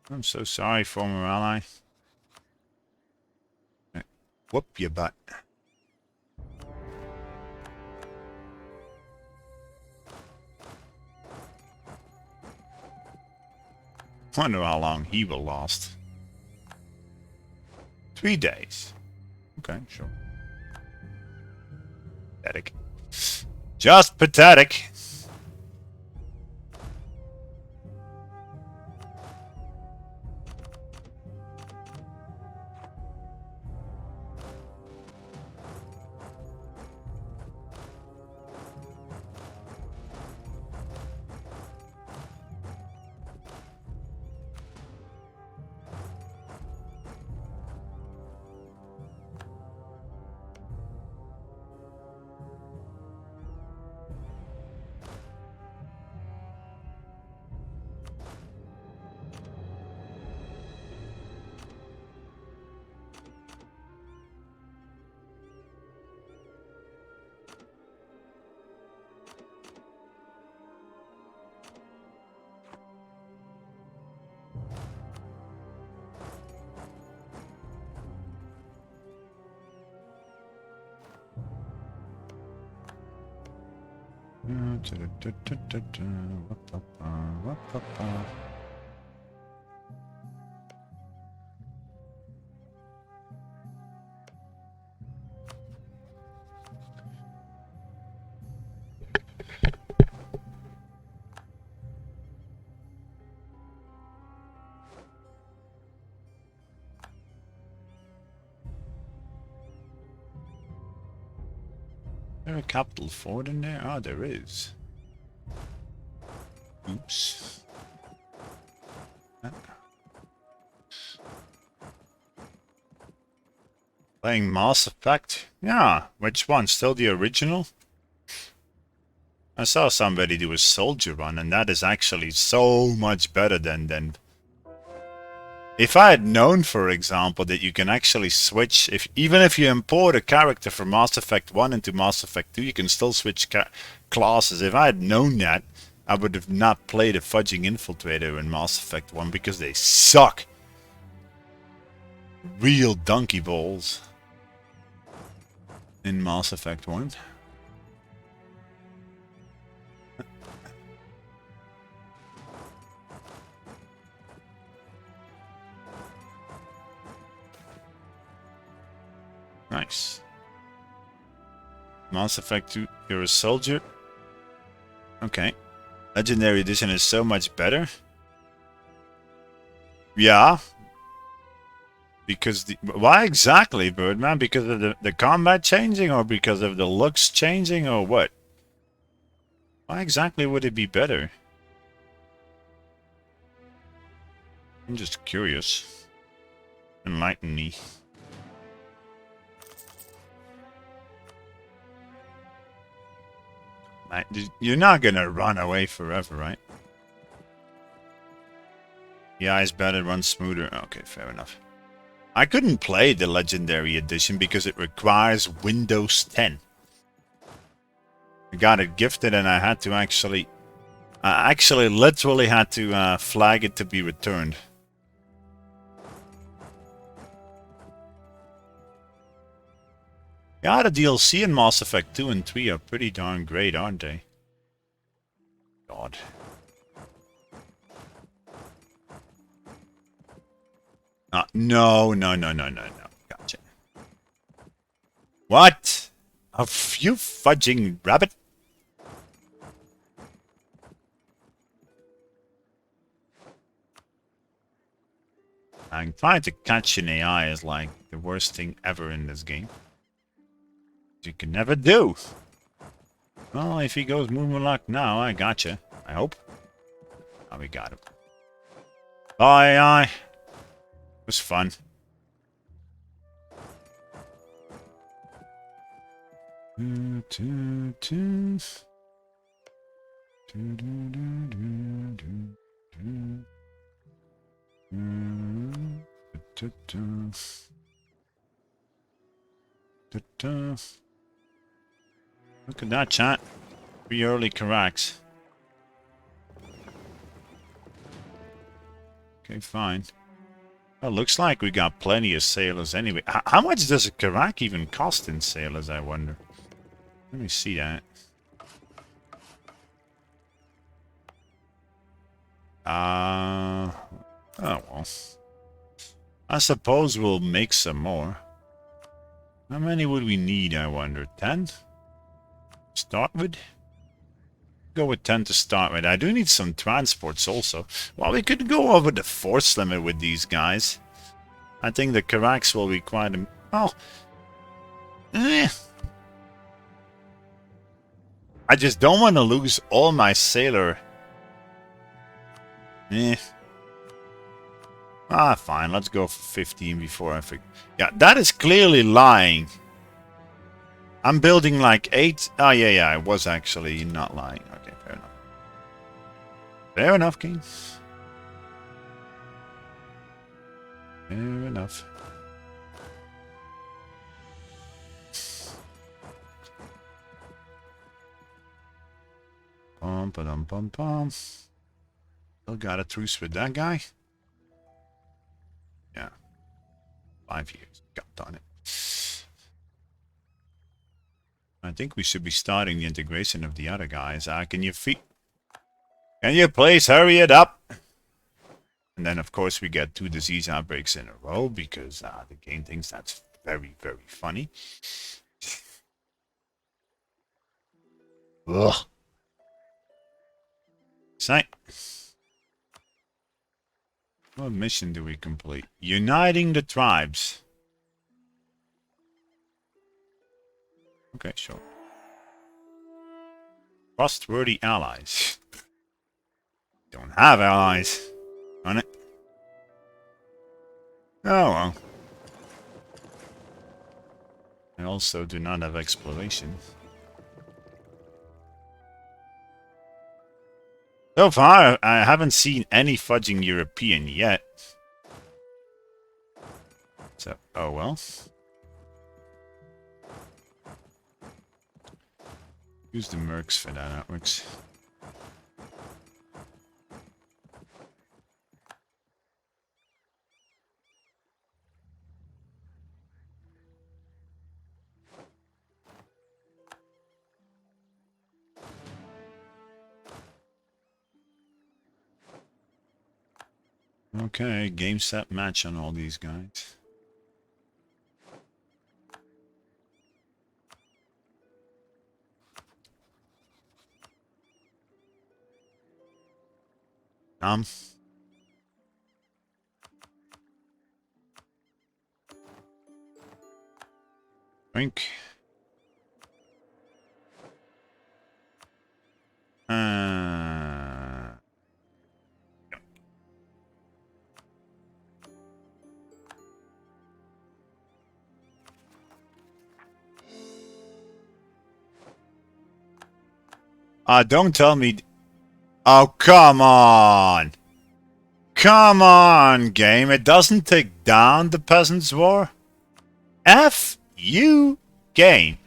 I'm so sorry, former ally. Whoop your butt. Wonder how long he will last. 3 days. Okay, sure. Pathetic. Just pathetic. Is there a capital fort in there? Ah, there is. Oops. Playing Mass Effect? Yeah, which one? Still the original? I saw somebody do a soldier run, and that is actually so much better than If I had known, for example, that you can actually switch, even if you import a character from Mass Effect 1 into Mass Effect 2, you can still switch classes. If I had known that, I would have not played a fudging infiltrator in Mass Effect 1 because they suck. Real donkey balls in Mass Effect 1. Nice. Mass Effect 2, you're a soldier. Okay. Legendary Edition is so much better. Yeah. Because why exactly, Birdman? Because of the combat changing, or because of the looks changing, or what? Why exactly would it be better? I'm just curious. Enlighten me. You're not gonna run away forever, right? The eyes better, run smoother. Okay, fair enough. I couldn't play the Legendary Edition because it requires Windows 10. I got it gifted and I had to actually... I actually literally had to flag it to be returned. Yeah, the DLC in Mass Effect 2 and 3 are pretty darn great, aren't they? God. No. Gotcha. What? A few fudging rabbit? I'm trying to catch an AI is like the worst thing ever in this game. You can never do. Well, if he goes Moonlock now, I gotcha. I hope. Oh, we got him. Bye, AI. It was fun. Look at that, chat. 3 early Karax. Okay, fine. Well, looks like we got plenty of sailors anyway. How much does a Karak even cost in sailors, I wonder? Let me see that. Oh well. I suppose we'll make some more. How many would we need, I wonder? 10? Start with? Go with 10 to start with. I do need some transports also. Well, we could go over the force limit with these guys. I think the Karaks will be quite... Oh. I just don't want to lose all my sailor. Fine. Let's go for 15 before I forget. Yeah, that is clearly lying. I'm building like 8. Oh, yeah, I was actually not lying. Okay, fair enough. Fair enough, King. Fair enough. Pum. Still got a truce with that guy? Yeah. 5 years. God darn it. I think we should be starting the integration of the other guys. Can you please hurry it up? And then, of course, we get 2 disease outbreaks in a row because the game thinks that's very, very funny. Ugh. Sight. What mission do we complete? Uniting the tribes. Okay, sure. Trustworthy allies. Don't have allies. On it. Oh well. I also do not have exploration. So far, I haven't seen any fudging European yet. So, oh well. Use the mercs for that artworks. Okay, game set match on all these guys. Drink. Don't tell me. Oh, come on. Come on, game. It doesn't take down the Peasants' War? F you, game.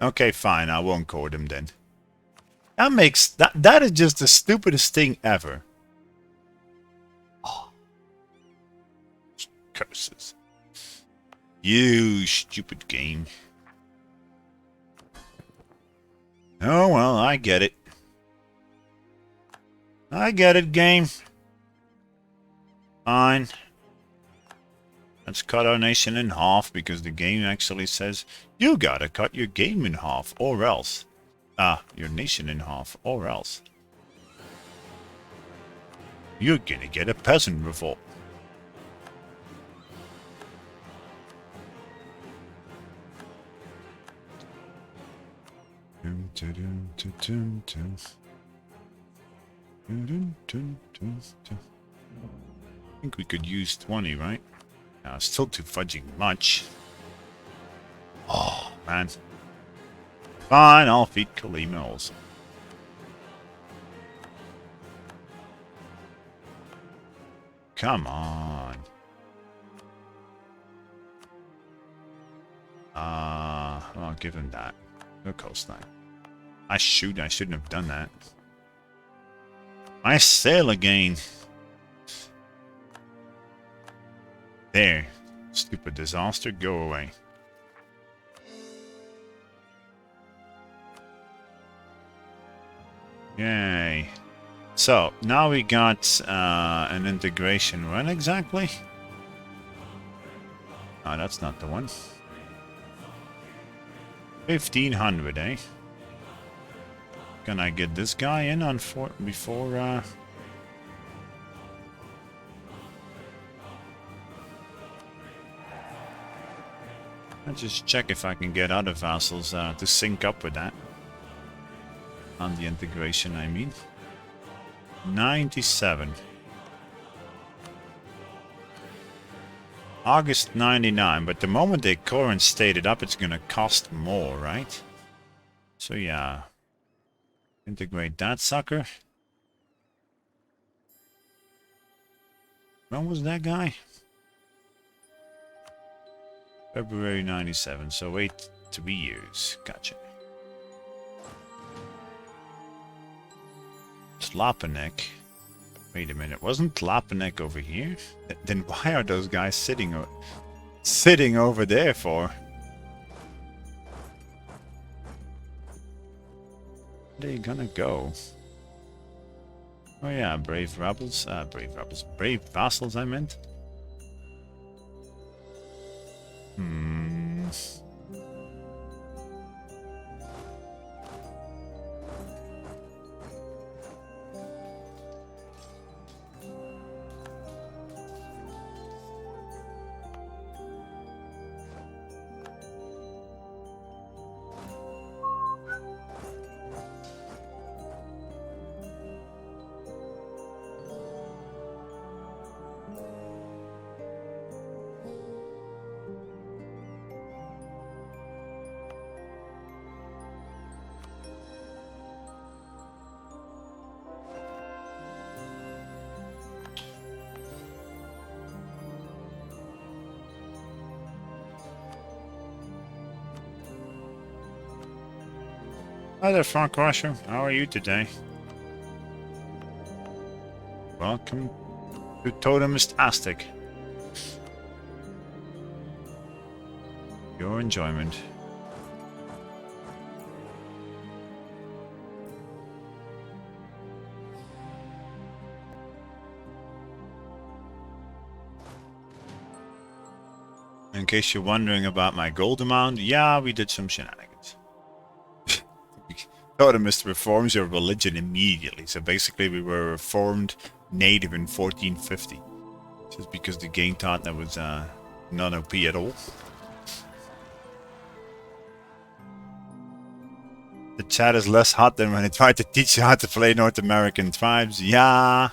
Okay, fine. I won't court him then. That is just the stupidest thing ever. Oh. Curses. You stupid game. Oh well, I get it. I get it, game. Fine. Let's cut our nation in half because the game actually says you gotta cut your game in half or else. Your nation in half or else. You're gonna get a peasant revolt. I think we could use 20, right? Still too fudging much. Oh, man. Fine, I'll feed Kalima also. Come on. I'll give him that. No coastline. I shouldn't have done that. I sail again. There. Stupid disaster, go away. Yay. So, now we got an integration run exactly. Oh, that's not the one. 1500, eh? Can I get this guy in on before Let's just check if I can get other vassals to sync up with that. On the integration, I mean. 97. August 99, but the moment they current state it up, it's gonna cost more, right? So yeah. Integrate that sucker. When was that guy? February 97, so wait 3 years. Gotcha. Tlapanek. Wait a minute, wasn't Tlapanek over here? Then why are those guys sitting over there for? Where are they gonna go? Oh yeah, brave vassals I meant. Hi there, Frank Rusher. How are you today? Welcome to Totemist Aztec. Your enjoyment. In case you're wondering about my gold amount, yeah, we did some shenanigans. Totemist reforms your religion immediately. So basically we were reformed native in 1450. Just because the game thought that was not OP at all. The chat is less hot than when I tried to teach you how to play North American tribes. Yeah.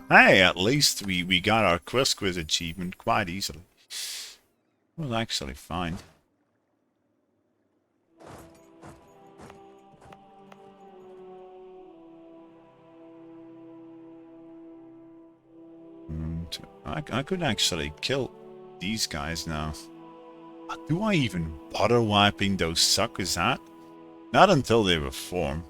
Hey, at least we got our quiz achievement quite easily. It was actually fine. I could actually kill these guys now. Do I even bother wiping those suckers out? Not until they reform.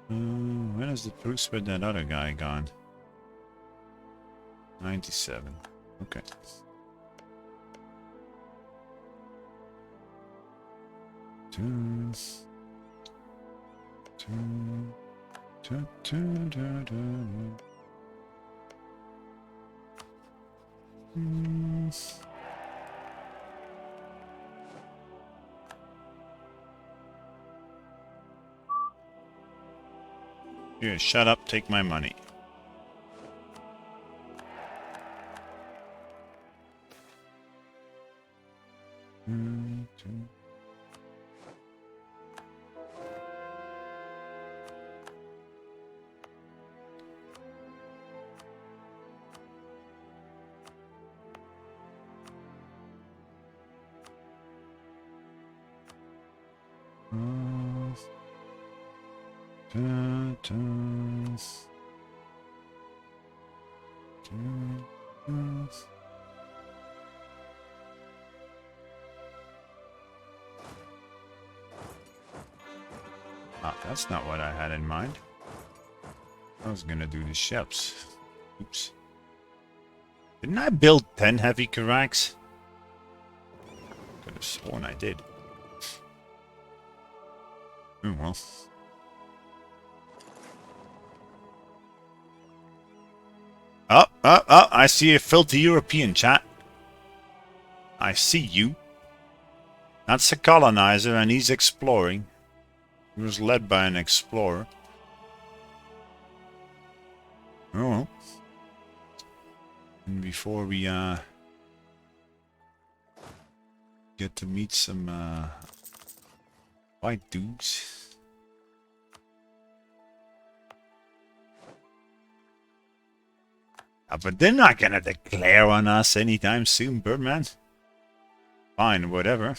When is the truce with that other guy gone? 97. Okay. Here, shut up, take my money. Ah, that's not what I had in mind. I was gonna do the ships. Oops. Didn't I build 10 heavy Karaks? Could have sworn I did. Oh well. Oh, I see a filthy European, chat. I see you. That's a colonizer and he's exploring. He was led by an explorer. Oh well. And before we get to meet some white dudes. But they're not gonna declare on us anytime soon, Birdman. Fine, whatever.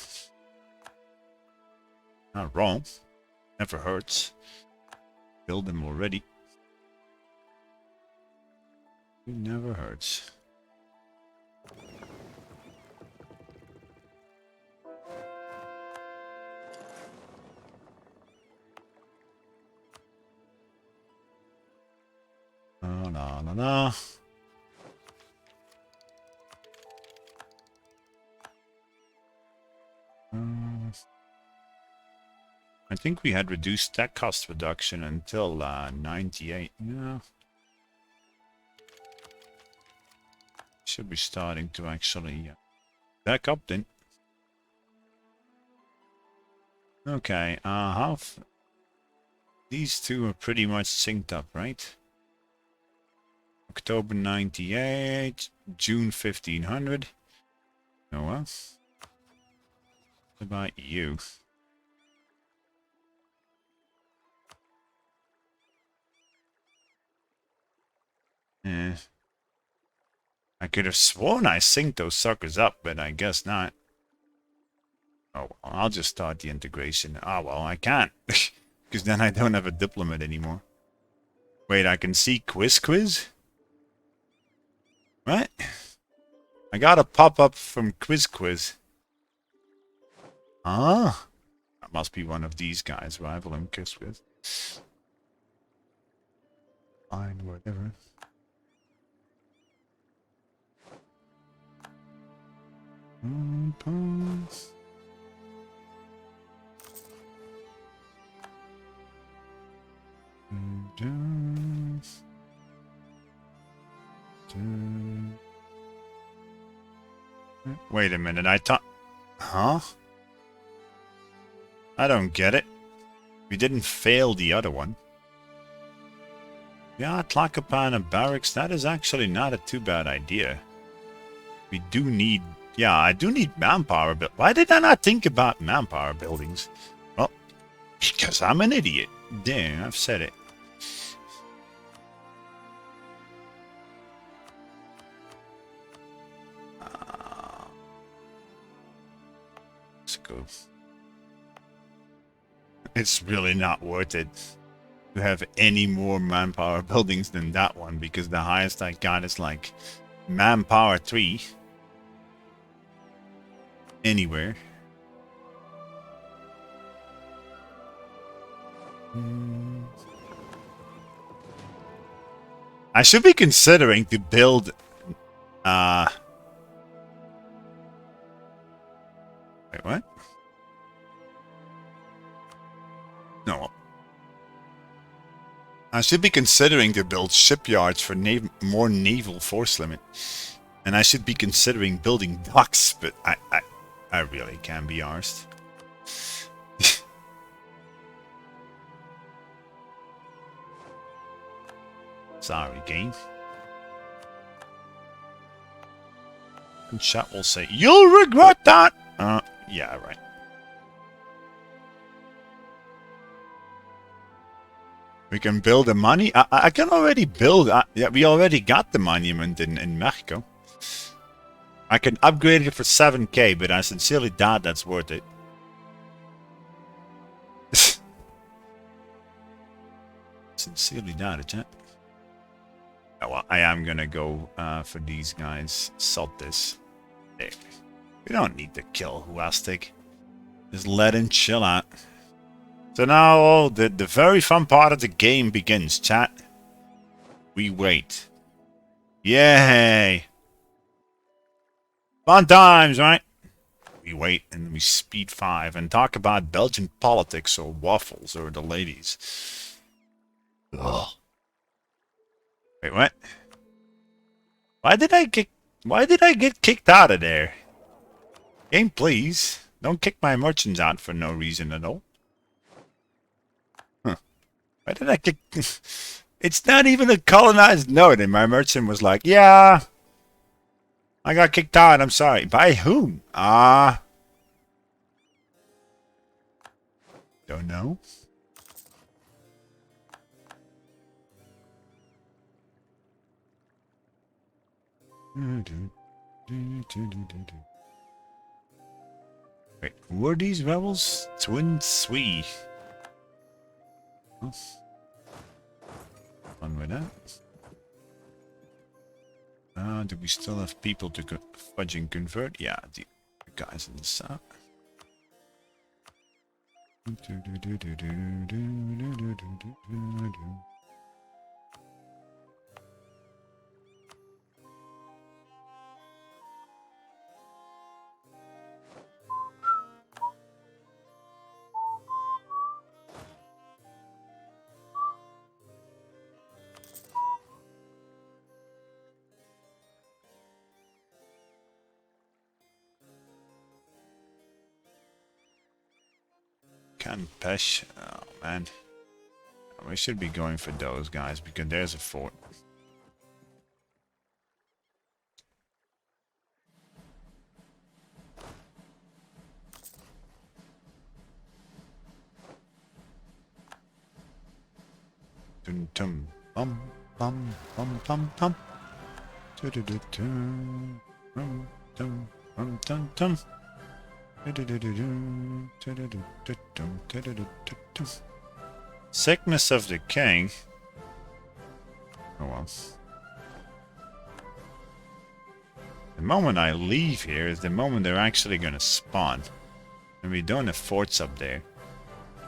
Not wrong. Never hurts. Build them already. It never hurts. La la la la. I think we had reduced tech cost reduction until 98. Yeah. Should be starting to actually back up then. Okay, these two are pretty much synced up, right? October 98, June 1500. Oh well. What about you? Eh. I could have sworn I synced those suckers up, but I guess not. Oh, well, I'll just start the integration. Ah, well, I can't. Because then I don't have a diplomat anymore. Wait, I can see quiz? Right? I got a pop-up from quiz. Ah, that must be one of these guys, rival and quiz. Fine, whatever. Wait a minute, Huh? I don't get it. We didn't fail the other one. Yeah, Tlacopan and barracks, that is actually not a too bad idea. We do need... Yeah, I do need manpower, but why did I not think about manpower buildings? Well, because I'm an idiot. There, I've said it. Let's go. It's really not worth it to have any more manpower buildings than that one, because the highest I got is like manpower 3. Anywhere. I should be considering to build wait, what? No. I should be considering to build shipyards for more naval force limit. And I should be considering building docks, but I really can't be arsed. Sorry, game. And chat will say, "You'll regret that!" Yeah, right. We can build a money. I can already build. Yeah, we already got the monument in Mexico. I can upgrade it for 7k, but I sincerely doubt that's worth it. Sincerely doubt it, chat. Oh, well, I am gonna go for these guys. Salt this. There. We don't need to kill Aztec. Just let him chill out. So now the very fun part of the game begins, chat. We wait. Yay! Fun times, right? We wait and we speed 5 and talk about Belgian politics or waffles or the ladies. Ugh. Wait, what? Why did I get kicked out of there? Game, please. Don't kick my merchants out for no reason at all. Huh. Why did I kick... It's not even a colonized node, and my merchant was like, yeah, I got kicked out, I'm sorry. By whom? Don't know. Wait, who are these rebels? Twin Sui. Huh? Fun with that. Do we still have people to fudge and convert? Yeah, the guys in the south. Campeche. Oh man. We should be going for those guys because there's a fort. Dum tum bum bum bum bum bum. Do do do do. Rum dum rum dum dum. Sickness of the king. Oh well. The moment I leave here is the moment they're actually gonna spawn. And we don't have forts up there.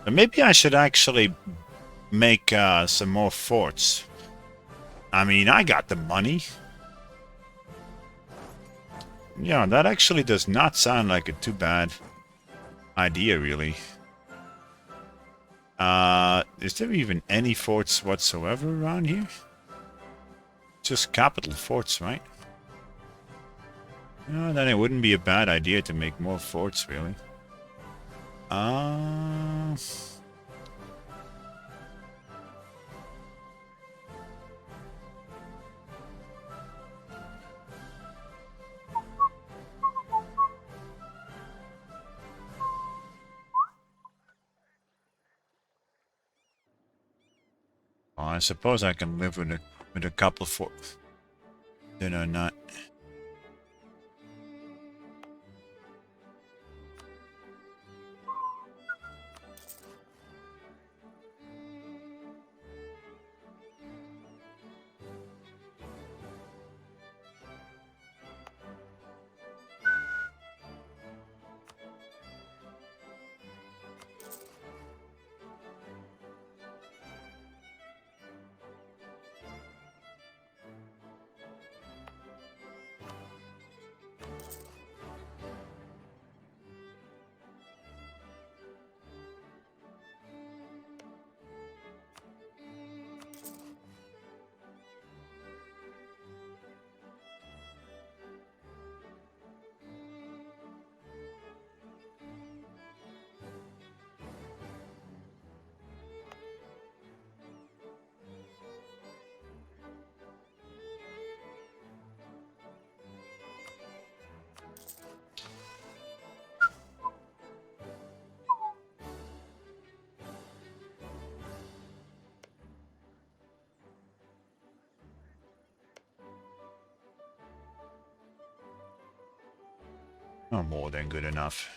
But maybe I should actually make some more forts. I mean, I got the money. Yeah, that actually does not sound like a too bad idea, really. Is there even any forts whatsoever around here? Just capital forts, right? No, then it wouldn't be a bad idea to make more forts, really. I suppose I can live with a couple of forts. Then or not. Oh, more than good enough.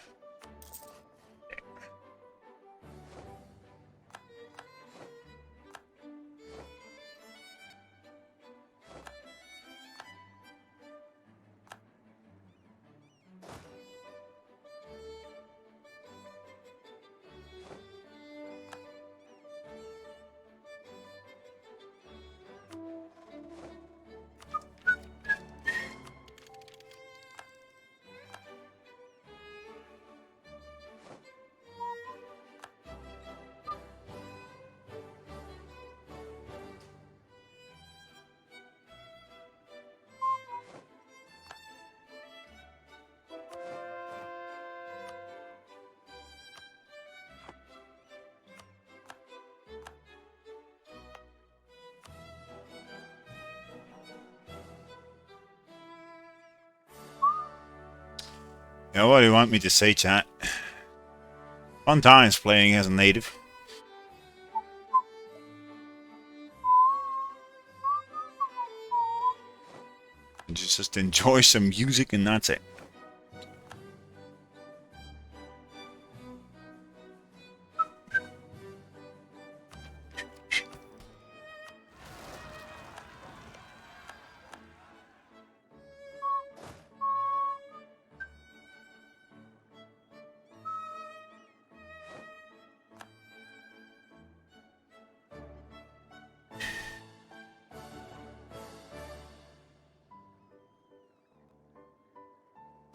Yeah, what do you want me to say, chat? Fun times playing as a native. And just enjoy some music and that's it.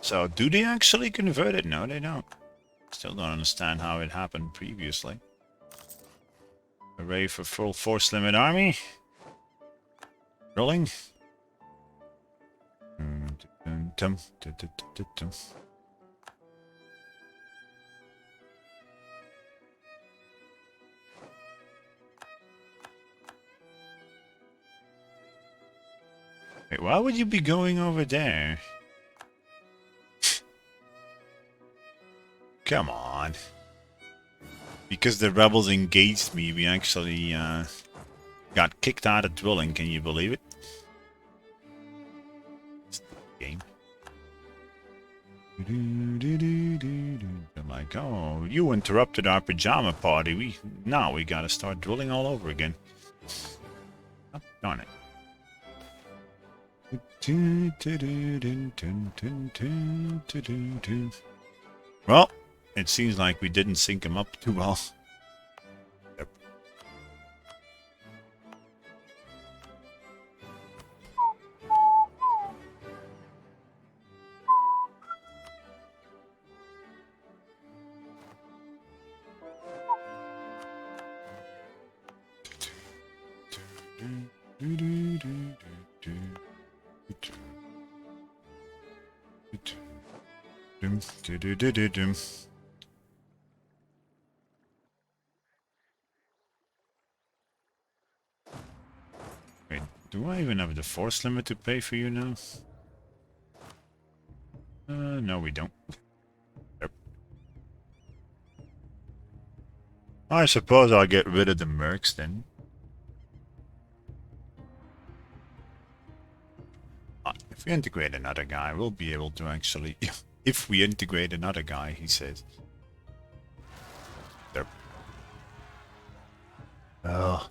So, do they actually convert it? No, they don't. Still don't understand how it happened previously. Array for full force limit army. Rolling. Wait, why would you be going over there? Come on. Because the rebels engaged me, we actually got kicked out of dwelling. Can you believe it? Game. I'm like, oh, you interrupted our pajama party. Now we gotta start drilling all over again. Oh, darn it. Well, it seems like we didn't sync him up too well. Yep. Wait, do I even have the force limit to pay for you now? No, we don't. Yep. I suppose I'll get rid of the mercs then. If we integrate another guy, we'll be able to actually... If we integrate another guy, he says. Yep. Oh.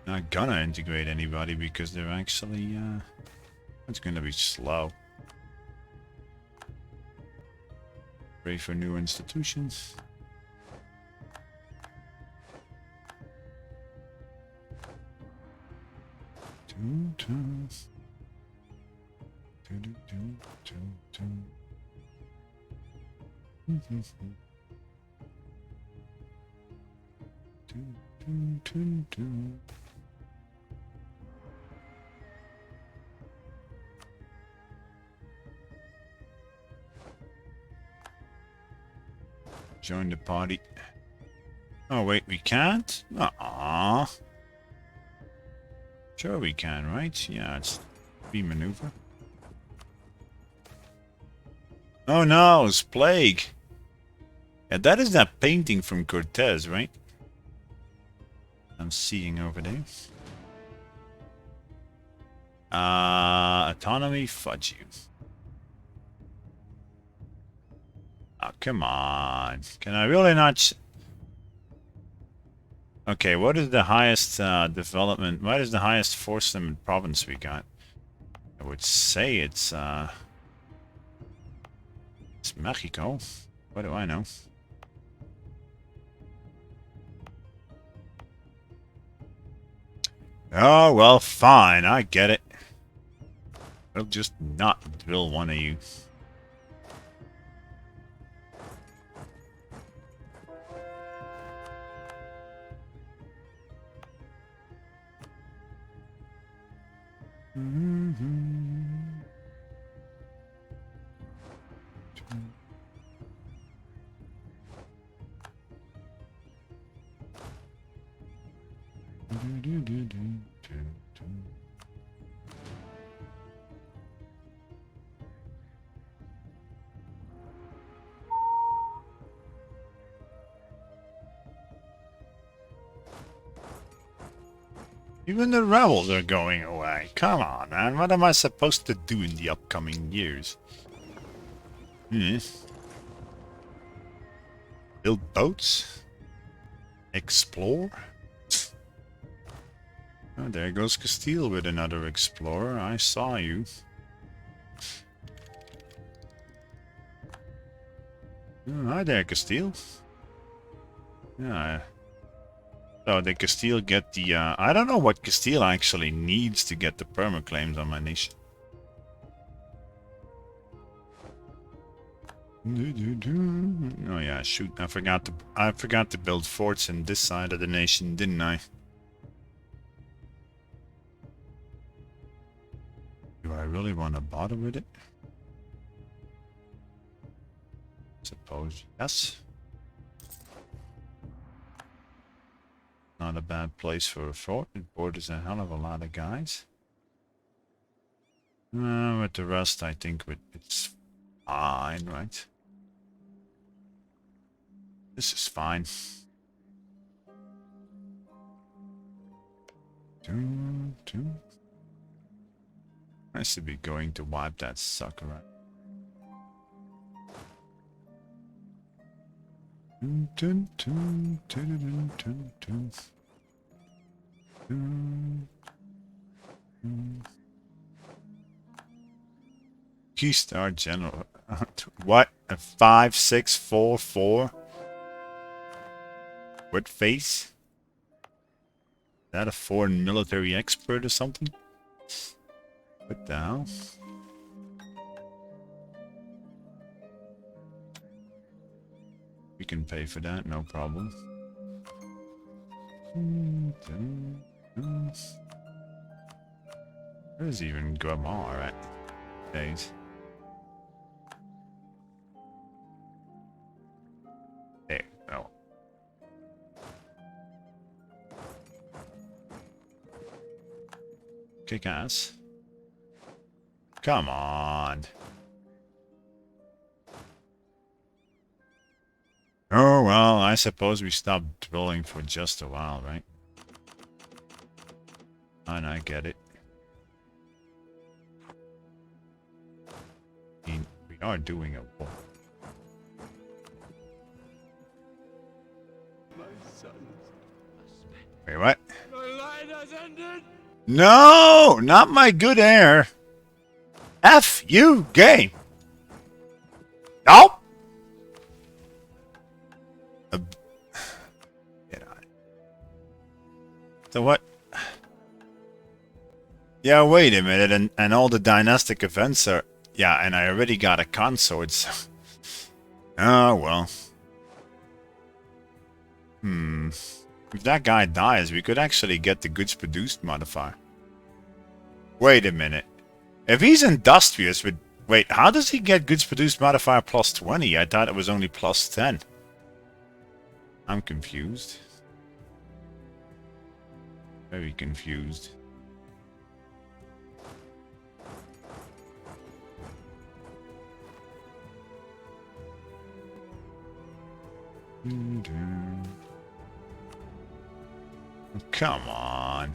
Not gonna integrate anybody because they're actually... it's gonna be slow. Pray for new institutions. Join the party. Oh wait, we can't? Aww. Sure we can, right? Yeah, it's free maneuver. Oh no, it's plague. Yeah, that is that painting from Cortez, right? I'm seeing over there. Autonomy, fudge you. Oh, come on. Can I really not... Okay, what is the highest development... What is the highest force limit province we got? I would say it's Mexico. What do I know? Oh, well, fine. I get it. We'll just not drill one of you. Even the rebels are going away. Come on, man. What am I supposed to do in the upcoming years? Build boats? Explore? Oh, there goes Castile with another explorer. I saw you. Oh, hi there, Castile. Yeah. So did Castile get the... I don't know what Castile actually needs to get the permaclaims on my nation. Oh yeah, shoot! I forgot to build forts in this side of the nation, didn't I? Do I really want to bother with it? Suppose yes. Not a bad place for a fort. It borders a hell of a lot of guys. With the rest, I think it's fine, right? This is fine. Nice to be going to wipe that sucker out. Keystar General. What? A 5644? What face? Is that a foreign military expert or something? What the hell? We can pay for that, no problem. Where's even Grandma at? Days. There, oh. Kick ass. Come on. Oh, well, I suppose we stopped drilling for just a while, right? And I get it. I mean, we are doing a war. Wait, what? My line has ended! No! Not my good air! F you, game! Nope! Get on. So what? Yeah, wait a minute, and all the dynastic events are... Yeah, and I already got a consort, so... Oh, well. If that guy dies, we could actually get the goods produced modifier. Wait a minute. If he's industrious with... Wait, how does he get goods produced modifier plus 20? I thought it was only plus 10. I'm confused. Very confused. Come on.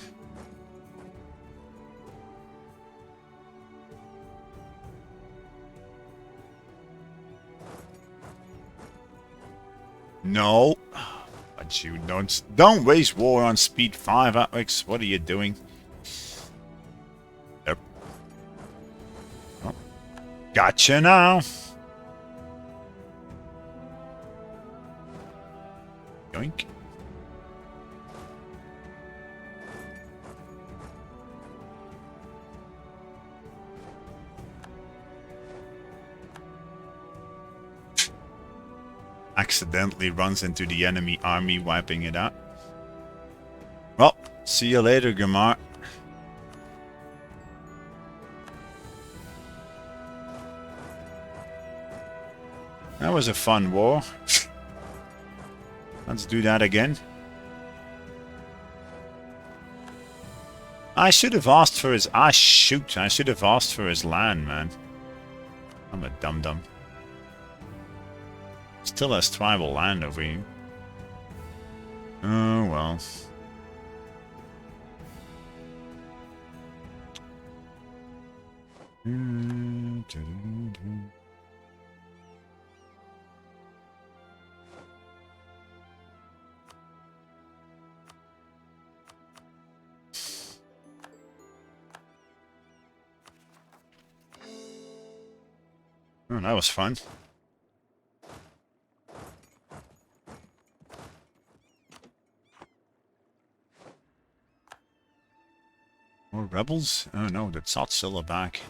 No. But you don't waste war on speed 5, Alex. What are you doing? Yep. Oh. Gotcha now. Yoink. Accidentally runs into the enemy army, wiping it out. Well, see you later, Gamar. That was a fun war. Let's do that again. I should have asked for his... Ah, shoot. I should have asked for his land, man. I'm a dum-dum. Still has tribal land over you. Oh, well. Oh, that was fun. More rebels? Oh no, the Tsotsil are back.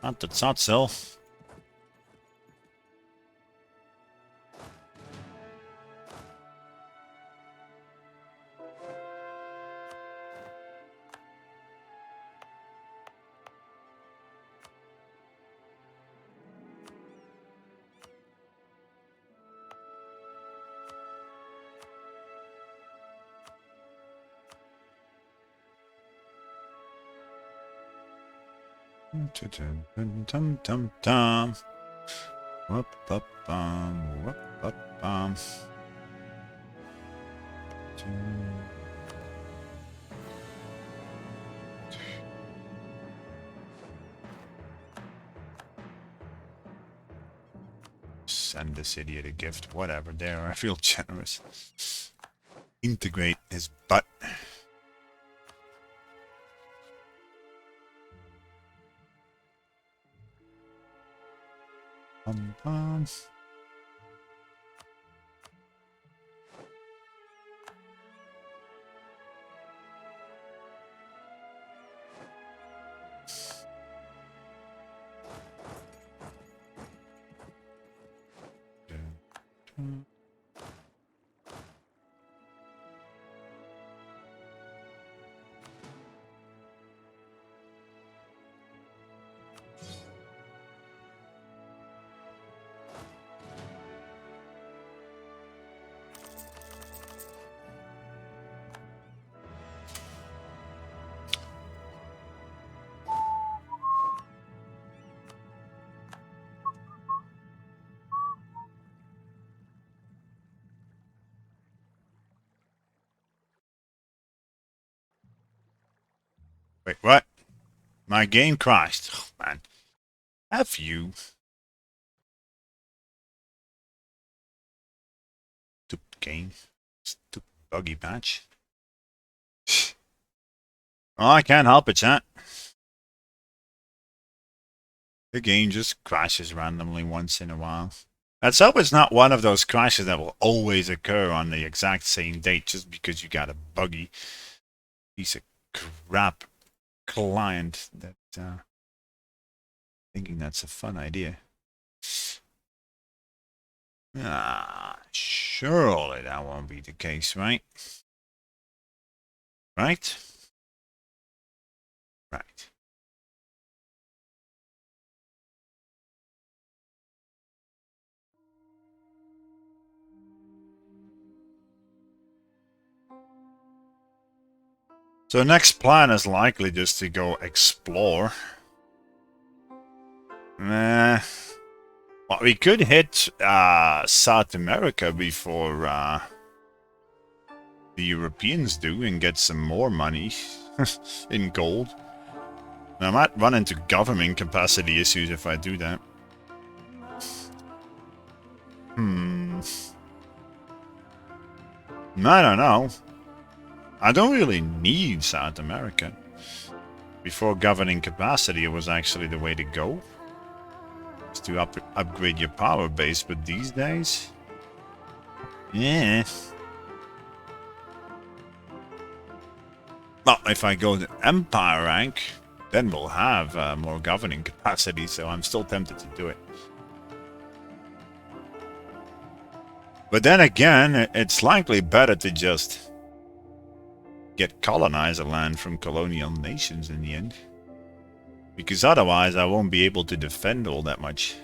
Not the Tsotsil. Tum tum tum. Whoop up whoop up Send this idiot a gift, whatever. There, I feel generous. Integrate his butt. Bum, bum. Wait, what? My game crashed. Oh, man. F you. Stupid game. Stupid buggy patch. Oh, I can't help it, chat. The game just crashes randomly once in a while. Let's hope it's not one of those crashes that will always occur on the exact same date just because you got a buggy piece of crap client that thinking that's a fun idea. Surely that won't be the case, right? Right? Right. So next plan is likely just to go explore. Well, we could hit South America before the Europeans do and get some more money in gold. And I might run into government capacity issues if I do that. I don't know. I don't really need South America. Before governing capacity, it was actually the way to go. Is to upgrade your power base, but these days? Yeah. Well, if I go to Empire rank, then we'll have more governing capacity, so I'm still tempted to do it. But then again, it's likely better to just get colonizer land from colonial nations in the end. Because otherwise I won't be able to defend all that much.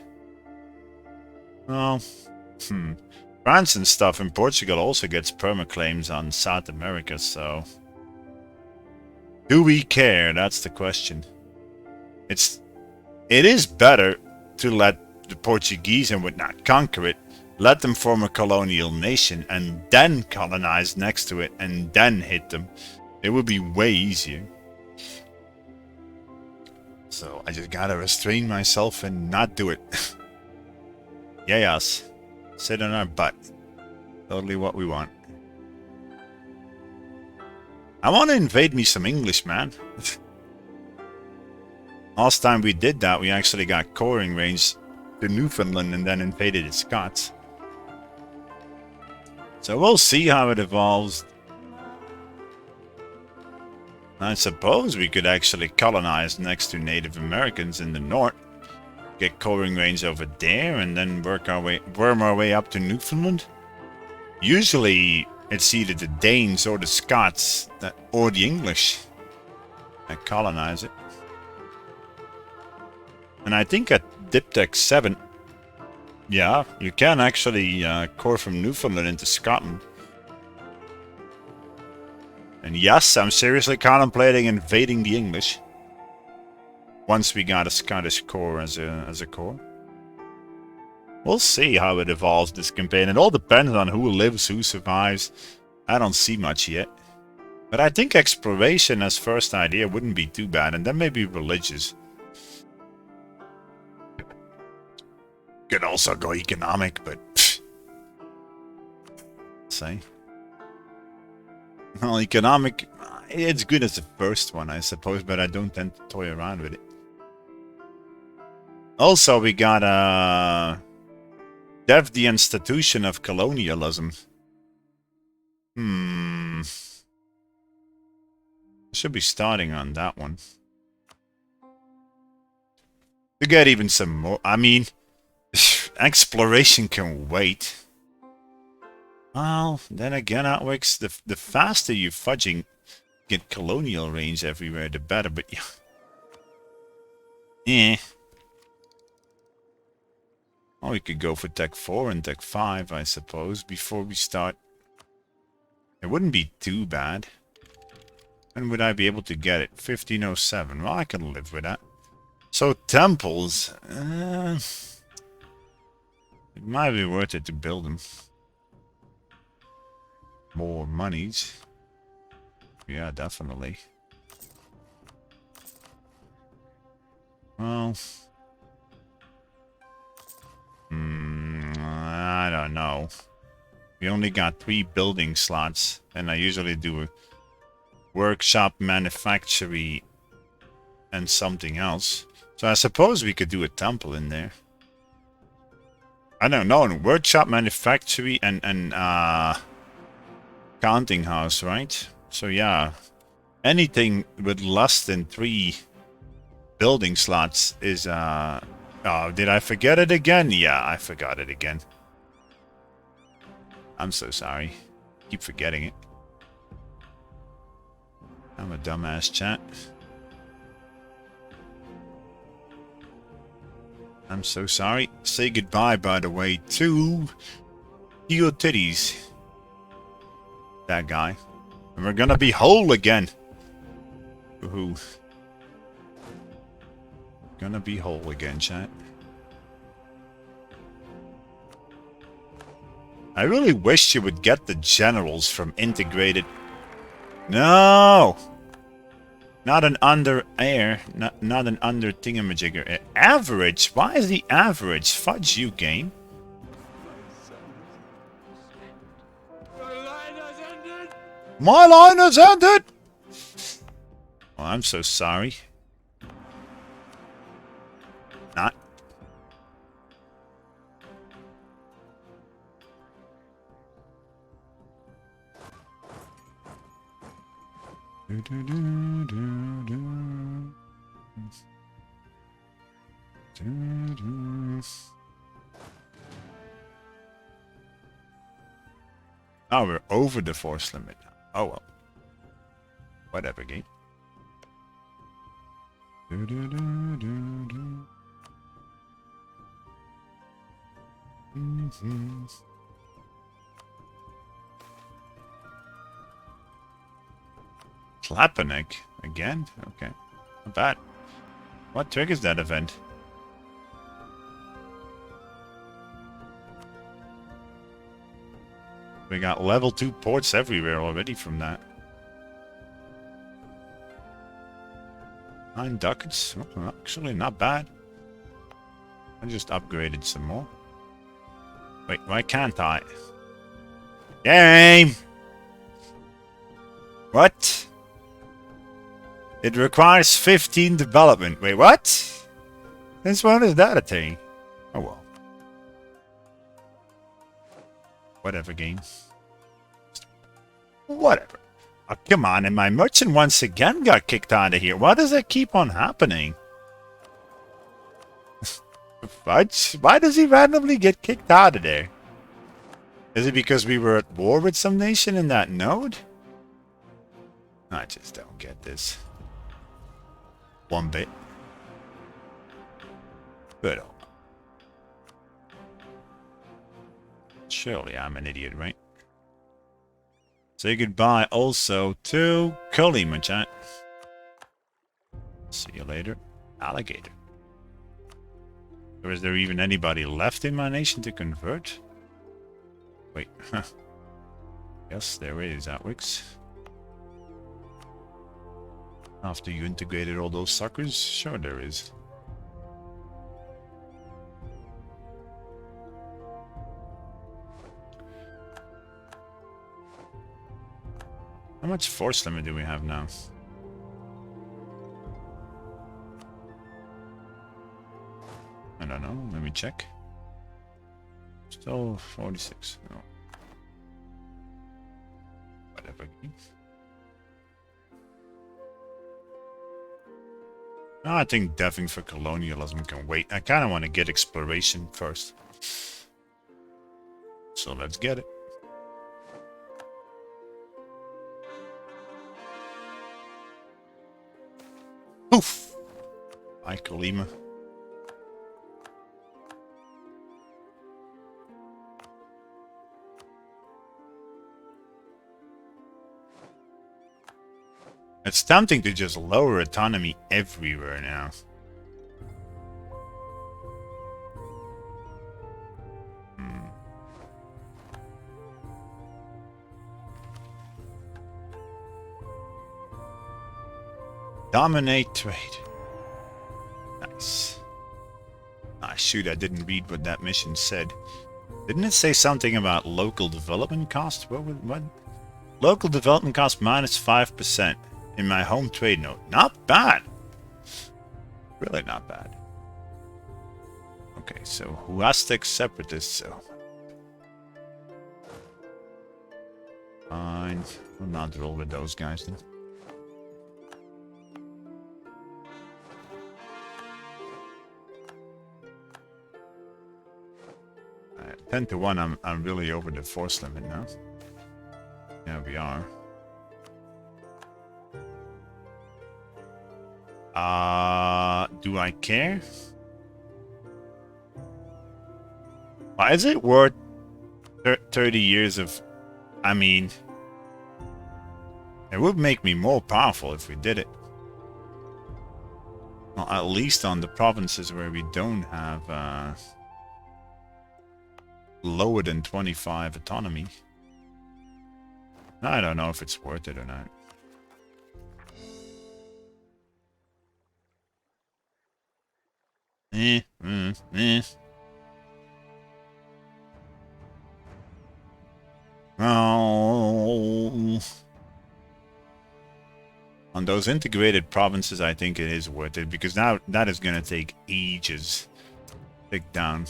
Well, France and stuff in Portugal also gets permaclaims on South America, so... Do we care? That's the question. It is better to let the Portuguese and whatnot conquer it, let them form a colonial nation, and then colonize next to it, and then hit them. It would be way easier. So I just gotta restrain myself and not do it. Yeah, us. Sit on our butt. Totally what we want. I want to invade me some English, man. Last time we did that, we actually got coring range to Newfoundland and then invaded the Scots. So we'll see how it evolves. I suppose we could actually colonize next to Native Americans in the north, get coring range over there, and then worm our way up to Newfoundland. Usually, it's either the Danes or the Scots or the English that colonize it. And I think at Diptech 7, yeah, you can actually core from Newfoundland into Scotland. And yes, I'm seriously contemplating invading the English. Once we got a Scottish core as a core. We'll see how it evolves this campaign. It all depends on who lives, who survives. I don't see much yet. But I think exploration as first idea wouldn't be too bad, and then maybe religious. Could also go economic, but... Say. Well, economic... It's good as the first one, I suppose, but I don't tend to toy around with it. Also, we got Dev the institution of colonialism. Should be starting on that one. To get even some more. I mean, exploration can wait. Well, then again, Outworks, the faster you fudging get colonial range everywhere, the better. But yeah. Oh, we could go for Tech 4 and Tech 5, I suppose, before we start. It wouldn't be too bad. When would I be able to get it? 1507. Well, I can live with that. So, temples. It might be worth it to build them. More monies. Yeah, definitely. Well... I don't know. We only got 3 building slots, and I usually do a workshop, manufactory, and something else. So I suppose we could do a temple in there. I don't know, workshop, manufactory, and counting house, right? So yeah, anything with less than 3 building slots is oh, did I forget it again? Yeah, I forgot it again. I'm so sorry. Keep forgetting it. I'm a dumbass, chat. I'm so sorry. Say goodbye, by the way, to your titties. That guy. And we're gonna be whole again. Woohoo. Gonna be whole again, chat. I really wish you would get the generals from integrated. No! Not an under air, not an under thingamajigger. Average? Why is the average? Fudge you, game. My line has ended! My line has ended! Oh, I'm so sorry. Not. Oh, we're over the force limit. Oh well. Whatever, game. Slapanek again? Okay. Not bad. What triggers that event? We got level 2 ports everywhere already from that. 9 ducats? Oh, actually, not bad. I just upgraded some more. Wait, why can't I? Game! What? It requires 15 development. Wait, what? Since when is that a thing? Oh well. Whatever, game. Whatever. Oh, come on, and my merchant once again got kicked out of here. Why does that keep on happening? Fudge? Why does he randomly get kicked out of there? Is it because we were at war with some nation in that node? I just don't get this. One bit. But oh. Surely I'm an idiot, right? Say goodbye also to Cully, my chat. See you later, alligator. Or is there even anybody left in my nation to convert? Wait, huh. Yes, there is, Outwix. After you integrated all those suckers? Sure there is. How much force limit do we have now? Let me check. Still 46. No. Whatever. No, I think deving for colonialism can wait. I kind of want to get exploration first. So let's get it. Poof! Hi, Kalima. It's tempting to just lower autonomy everywhere now. Dominate trade. Nice. Ah, shoot, I didn't read what that mission said. Didn't it say something about local development cost? What? Local development cost minus 5% in my home trade node. Not bad. Really not bad. Okay, so who Aztec separatists, so. Fine. We'll not roll with those guys then. 10-1, I'm really over the force limit now. Yeah, we are. Do I care? Is it worth 30 years of... I mean... It would make me more powerful if we did it. Well, at least on the provinces where we don't have... lower than 25 autonomy. I don't know if it's worth it or not. Oh. On those integrated provinces, I think it is worth it, because now that is going to take ages to take down.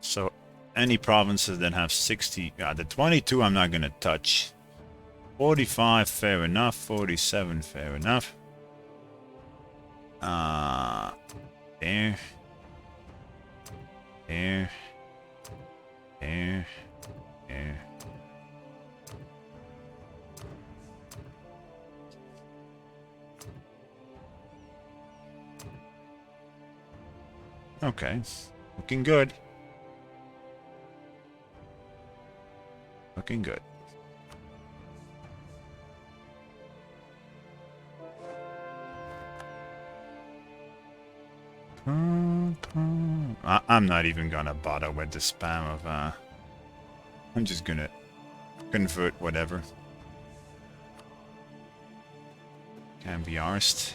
So any provinces that have 60, the 22 I'm not going to touch. 45, fair enough. 47, fair enough. There. There. There. There. Okay. Looking good. Looking good. I'm not even gonna bother with the spam of I'm just gonna convert whatever. Can be arsed.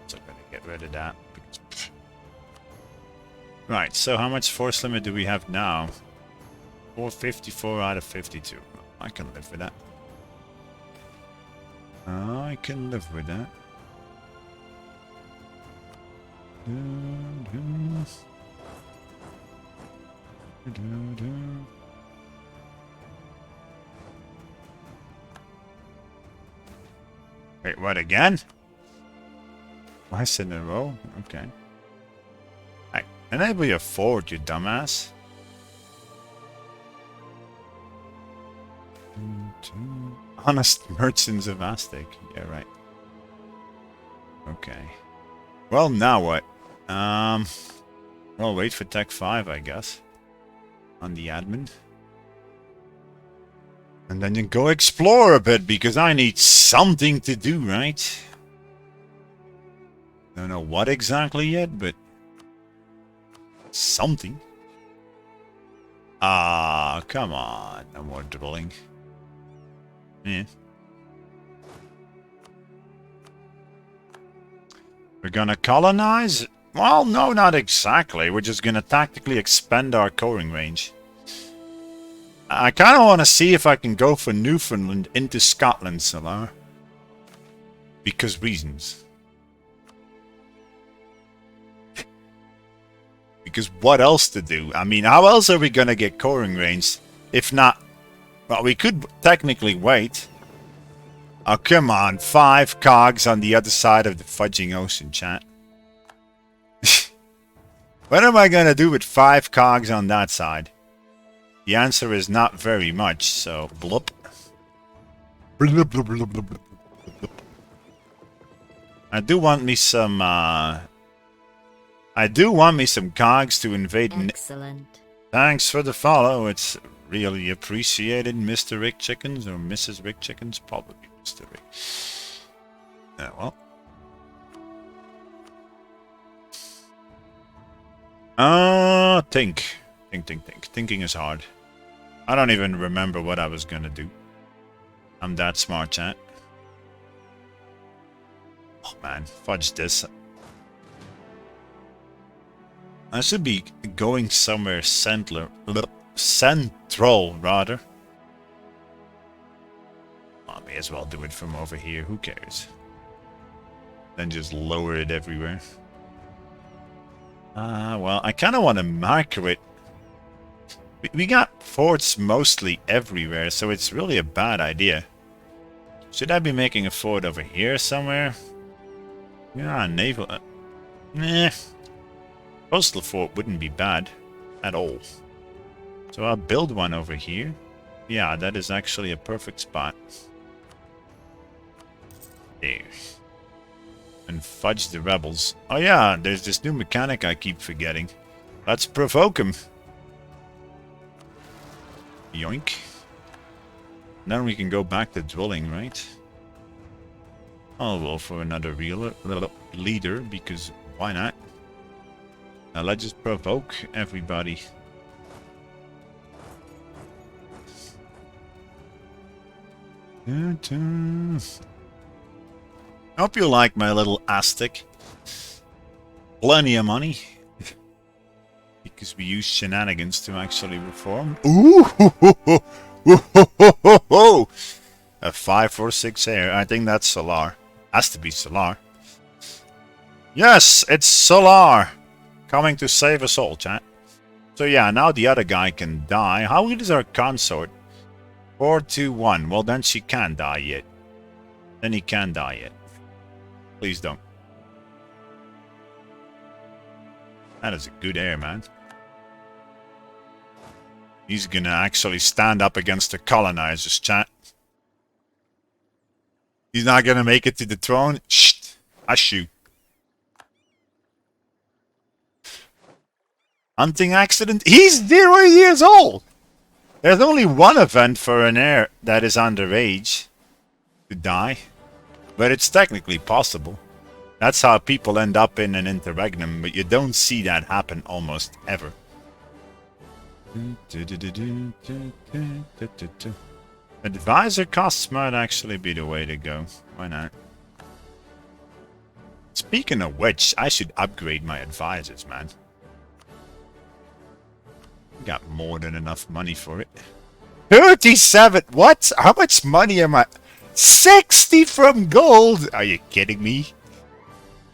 So I'm gonna get rid of that. Because, right, so how much force limit do we have now? 454 out of 52. I can live with that. I can live with that. Wait, what again? Twice in a row? Okay. Hey, enable your forward, you dumbass. Honest merchants of Aztec. Yeah, right. Okay. Well, now what? Well, wait for Tech 5, I guess. On the admin. And then you go explore a bit, because I need something to do, right? Don't know what exactly yet, but... something. Ah, come on. No more drilling. Yeah. We're gonna colonize? Well, no, not exactly. We're just gonna tactically expand our coring range. I kind of want to see if I can go for Newfoundland into Scotland, Solar. Because reasons. Because what else to do? I mean, how else are we gonna get coring range? If not... Well, we could technically wait. Oh, come on. 5 cogs on the other side of the fudging ocean, chat. What am I gonna do with 5 cogs on that side? The answer is not very much, so... Bloop. Bloop, bloop, bloop, bloop, bloop, bloop. I do want me some, I do want me some cogs to invade... Excellent. Thanks for the follow. It's really appreciated, Mr. Rick Chickens, or Mrs. Rick Chickens. Probably Mr. Rick. Well. Think. Think. Thinking is hard. I don't even remember what I was gonna do. I'm that smart, chat. Oh man, fudge this. I should be going somewhere central, rather. I may as well do it from over here, who cares? Then just lower it everywhere. Well, I kind of want to marker it. We got forts mostly everywhere, so it's really a bad idea. Should I be making a fort over here somewhere? Yeah, naval... nah. Coastal fort wouldn't be bad at all. So I'll build one over here. Yeah, that is actually a perfect spot. There. And fudge the rebels. Oh yeah, there's this new mechanic I keep forgetting. Let's provoke him. Yoink. Then we can go back to dwelling, right? I'll roll for another leader, because why not? Now let's just provoke everybody. Hope you like my little Aztec. Plenty of money. Because we use shenanigans to actually reform. Ooh! A 546 air. I think that's Solar. Has to be Solar. Yes, it's Solar! Coming to save us all, chat. So yeah, now the other guy can die. How good is our consort? 421. Well, then she can die yet. Then he can die yet. Please don't. That is a good air, man. He's gonna actually stand up against the colonizers, chat. He's not gonna make it to the throne. Shh! I shoot. Hunting accident? He's 0 years old! There's only one event for an heir that is underage to die. But it's technically possible. That's how people end up in an interregnum, but you don't see that happen almost ever. Advisor costs might actually be the way to go. Why not? Speaking of which, I should upgrade my advisors, man. Got more than enough money for it. 37! What? How much money am I... 60 from gold! Are you kidding me?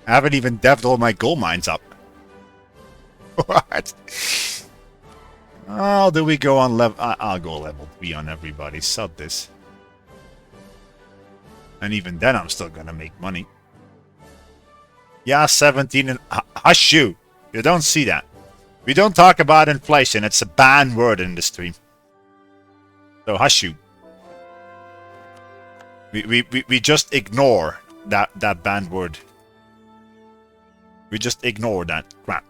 I haven't even devved all my gold mines up. What? Oh, do we go on level... I'll go level 3 on everybody. Sub this. And even then, I'm still gonna make money. Yeah, 17 and... Hush you! You don't see that. We don't talk about inflation. It's a banned word in the stream. So hush you. We just ignore that banned word. We just ignore that crap.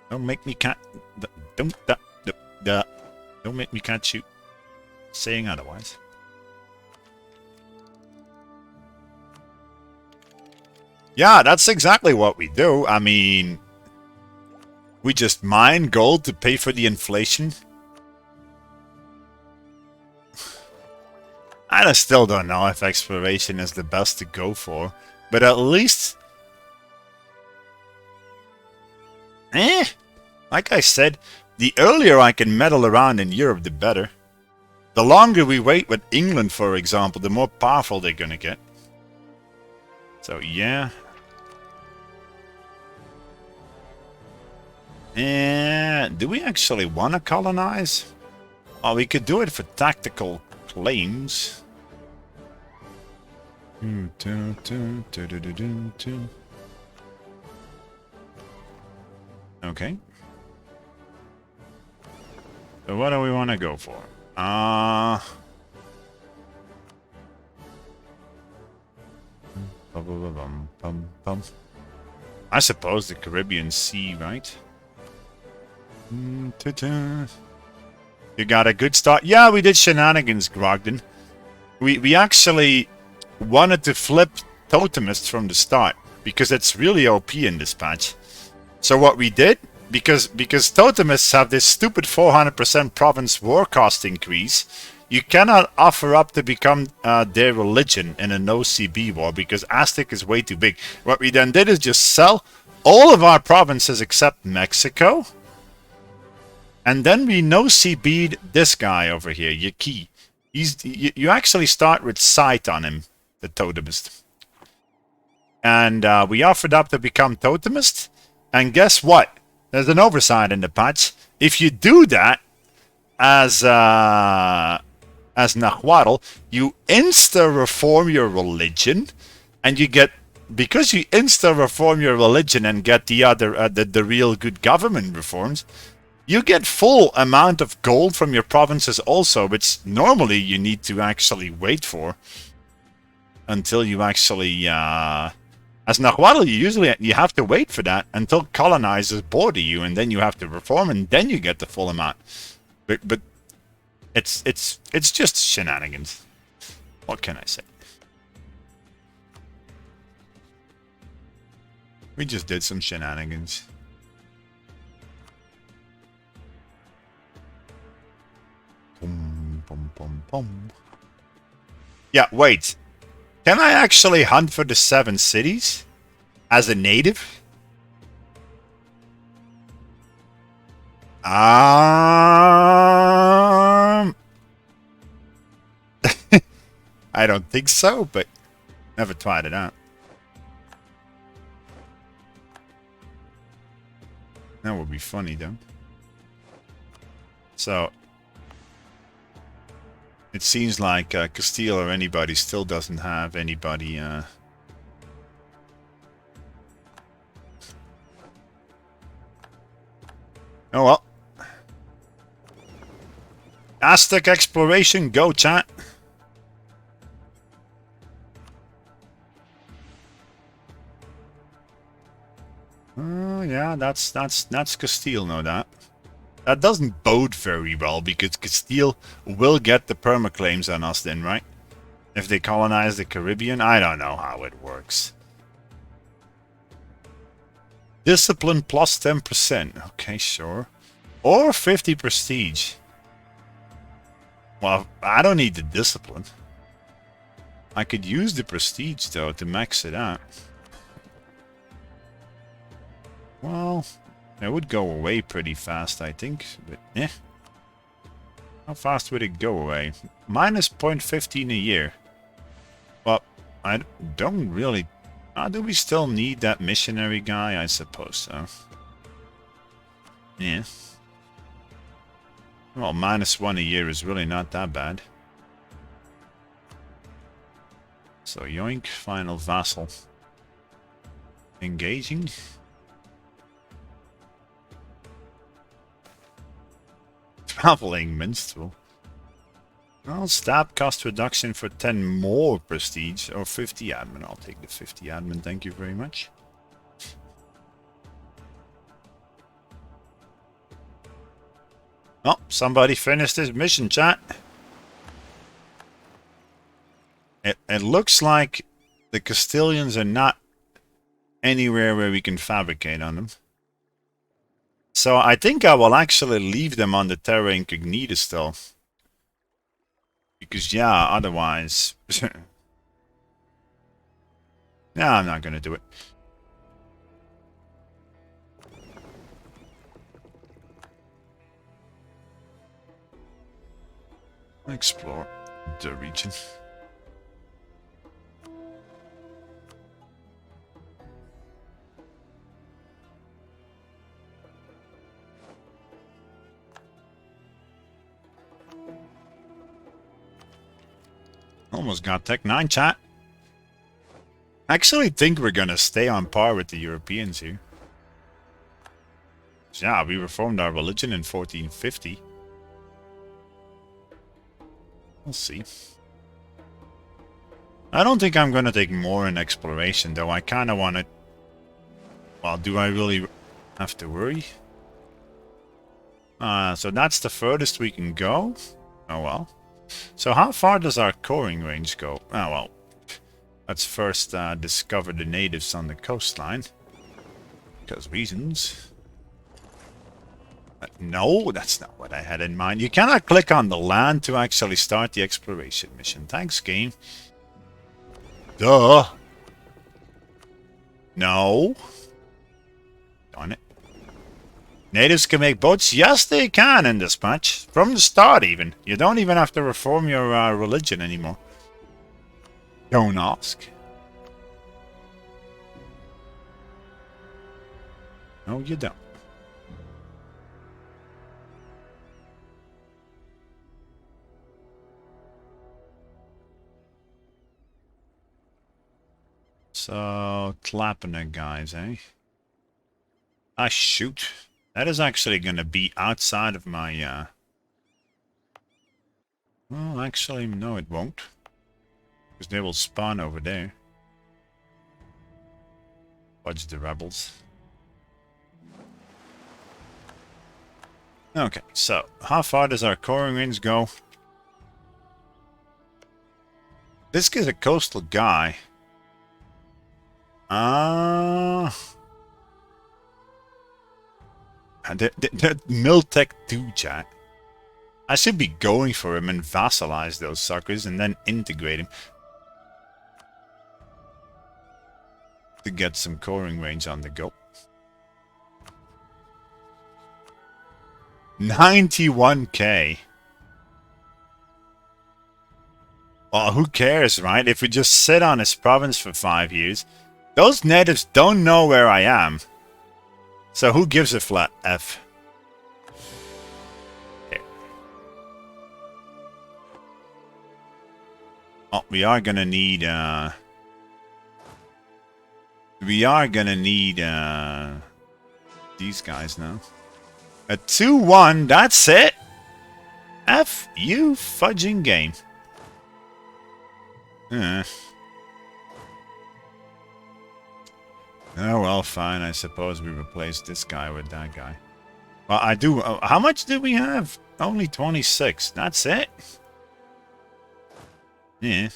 Don't make me can't. Don't make me can't shoot. Saying otherwise. Yeah, that's exactly what we do. I mean, we just mine gold to pay for the inflation. I still don't know if exploration is the best to go for, but at least... I Like I said, the earlier I can meddle around in Europe, the better. The longer we wait with England, for example, the more powerful they're gonna get. So, yeah. And do we actually want to colonize? Oh, we could do it for tactical claims. Okay. So what do we want to go for? I suppose the Caribbean Sea, right? You got a good start. Yeah, we did shenanigans, Grogden. We actually wanted to flip Totemist from the start because it's really OP in this patch. So what we did, because Totemists have this stupid 400% province war cost increase, you cannot offer up to become their religion in a no CB war because Aztec is way too big. What we then did is just sell all of our provinces except Mexico. And then we no CB'd this guy over here, Yaki. You actually start with sight on him, the Totemist. And we offered up to become Totemist. And guess what? There's an oversight in the patch. If you do that as Nahuatl, you insta-reform your religion. And you get... Because you insta-reform your religion and get the other the real good government reforms... You get full amount of gold from your provinces also, which normally you need to actually wait for until you actually, as Nahuatl, you have to wait for that until colonizers border you, and then you have to reform, and then you get the full amount. But it's just shenanigans. What can I say? We just did some shenanigans. Yeah, wait. Can I actually hunt for the 7 cities as a native? I don't think so, but never tried it out. That would be funny, though. So... It seems like Castile or anybody still doesn't have anybody... Oh well. Aztec exploration, go chat. Oh yeah, that's Castile, no doubt. That doesn't bode very well, because Castile will get the permaclaims on us then, right? If they colonize the Caribbean? I don't know how it works. Discipline plus 10%. Okay, sure. Or 50 prestige. Well, I don't need the discipline. I could use the prestige, though, to max it out. Well... It would go away pretty fast, I think, but eh. How fast would it go away? Minus 0.15 a year. Well, I don't really... do we still need that missionary guy? I suppose so. Yeah. Well, minus 1 a year is really not that bad. So, yoink, final vassal. Engaging. Traveling minstrel. Well, stab cost reduction for 10 more prestige, or 50 admin. I'll take the 50 admin, thank you very much. Oh, somebody finished his mission, chat. It looks like the Castilians are not anywhere where we can fabricate on them. So I think I will actually leave them on the Terra Incognita still. Because yeah, otherwise... No, I'm not gonna do it. Explore the region. Almost got Tech 9, chat. I actually think we're gonna stay on par with the Europeans here. Yeah, we reformed our religion in 1450. We'll see. I don't think I'm gonna take more in exploration, though. I kinda wanna... Well, do I really have to worry? So that's the furthest we can go? Oh well. So how far does our coring range go? Oh well. Let's first discover the natives on the coastline. Because reasons. No, that's not what I had in mind. You cannot click on the land to actually start the exploration mission. Thanks, game. Duh. No. Darn it. Natives can make boats? Yes, they can in this match. From the start, even. You don't even have to reform your religion anymore. Don't ask. No, you don't. So, Tlapena guys, eh? Ah, shoot. That is actually going to be outside of my, Well, actually, no, it won't. Because they will spawn over there. Watch the rebels. Okay, so, how far does our coring range go? This is a coastal guy. The Miltech 2 chat. I should be going for him and vassalize those suckers and then integrate him. To get some coring range on the go. 91k. Well, who cares, right? If we just sit on his province for 5 years, those natives don't know where I am. So who gives a flat F? There. Oh, we are gonna need these guys now. A 2-1, that's it. F you fudging game. Oh well, fine. I suppose we replace this guy with that guy. Well, I do. How much do we have? Only 26. That's it. Yeah.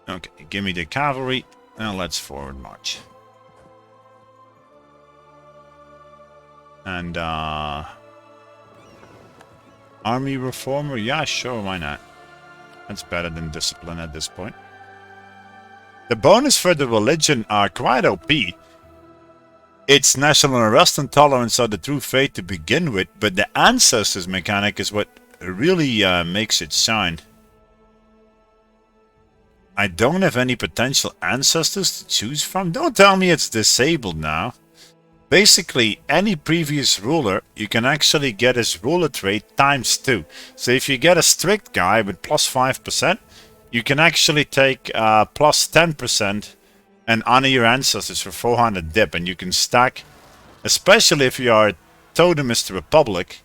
Okay, give me the cavalry. Now let's forward march. And army reformer? Yeah, sure, why not? That's better than discipline at this point. The bonus for the religion are quite OP. It's national unrest and tolerance are the true fate to begin with, but the ancestors mechanic is what really makes it shine. I don't have any potential ancestors to choose from. Don't tell me it's disabled now. Basically, any previous ruler, you can actually get his ruler trait ×2. So if you get a strict guy with plus 5%, you can actually take plus 10% and honor your ancestors for 400 dip. And you can stack, especially if you are Totemist Republic,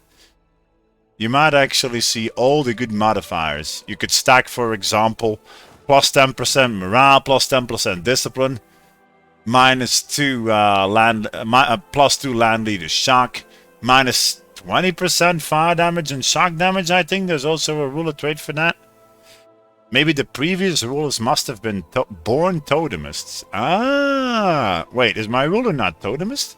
you might actually see all the good modifiers. You could stack, for example, plus 10% morale, plus 10% discipline, -2 plus 2 land leader shock, minus 20% fire damage and shock damage. I think there's also a ruler trait for that. Maybe the previous rulers must have been born totemists. Ah, wait, is my ruler not totemist?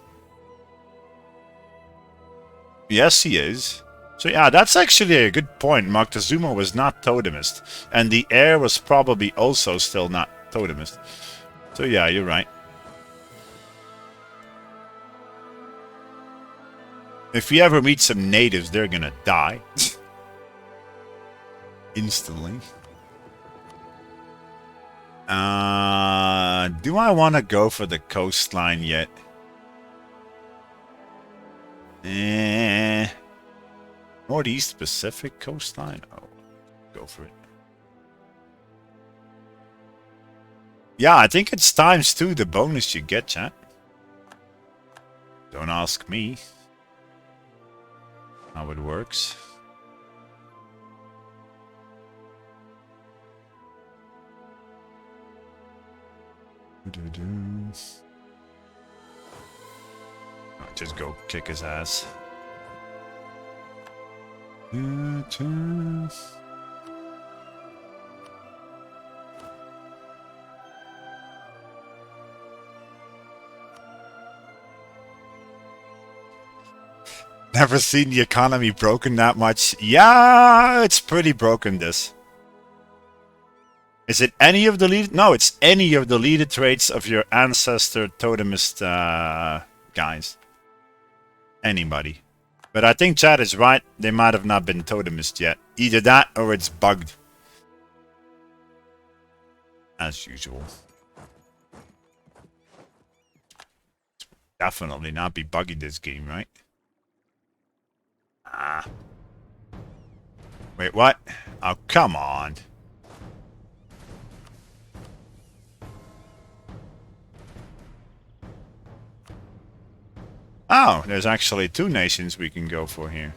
Yes, he is. So yeah, that's actually a good point. Moctezuma was not totemist, and the heir was probably also still not totemist. So yeah, you're right. If we ever meet some natives, they're gonna die. instantly. Do I want to go for the coastline yet? Northeast Pacific coastline? Oh, go for it. Yeah, I think it's ×2 the bonus you get, chat. Don't ask me how it works. I'll just go kick his ass. Never seen the economy broken that much. Yeah, it's pretty broken, this. Is it any of the lead? No, it's any of the leader traits of your ancestor Totemist guys. Anybody. But I think Chad is right. They might have not been Totemist yet. Either that or it's bugged. As usual. Definitely not be buggy this game, right? Ah. Wait, what? Oh, come on. Oh, there's actually 2 nations we can go for here.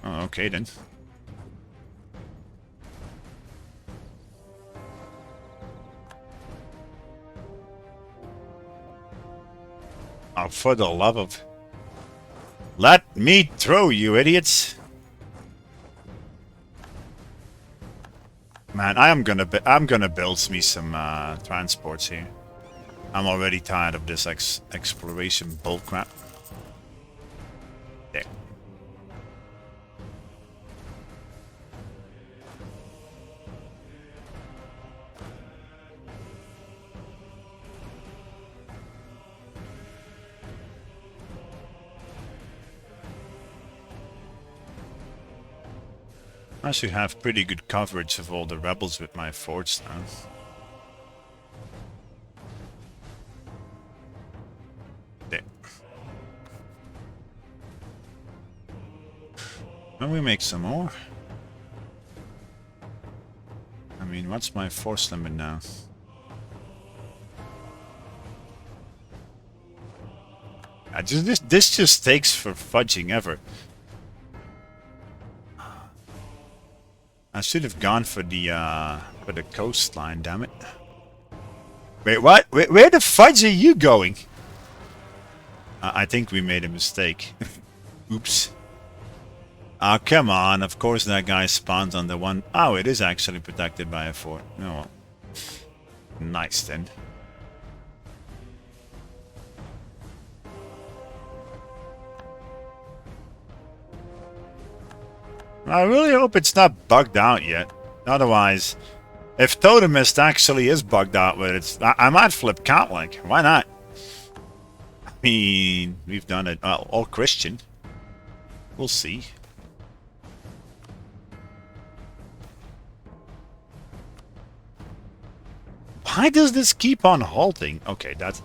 Oh, okay then. Oh, for the love of... Let me through, you idiots! Man, I'm gonna build me some transports here. I'm already tired of this exploration bullcrap. There. I should have pretty good coverage of all the rebels with my forts now. There. Then we make some more. I mean, what's my force limit now? This just takes for fudging ever. I should have gone for the coastline, damn it. Wait, what? Where the fudge are you going? I think we made a mistake. Oops. Oh, come on. Of course that guy spawns on the one... Oh, it is actually protected by a fort. Oh, well. Nice, then. I really hope it's not bugged out yet. Otherwise, if Totemist actually is bugged out with it, I might flip Catholic. Why not? I mean, we've done it. All Christian. We'll see. Why does this keep on halting? Okay, that's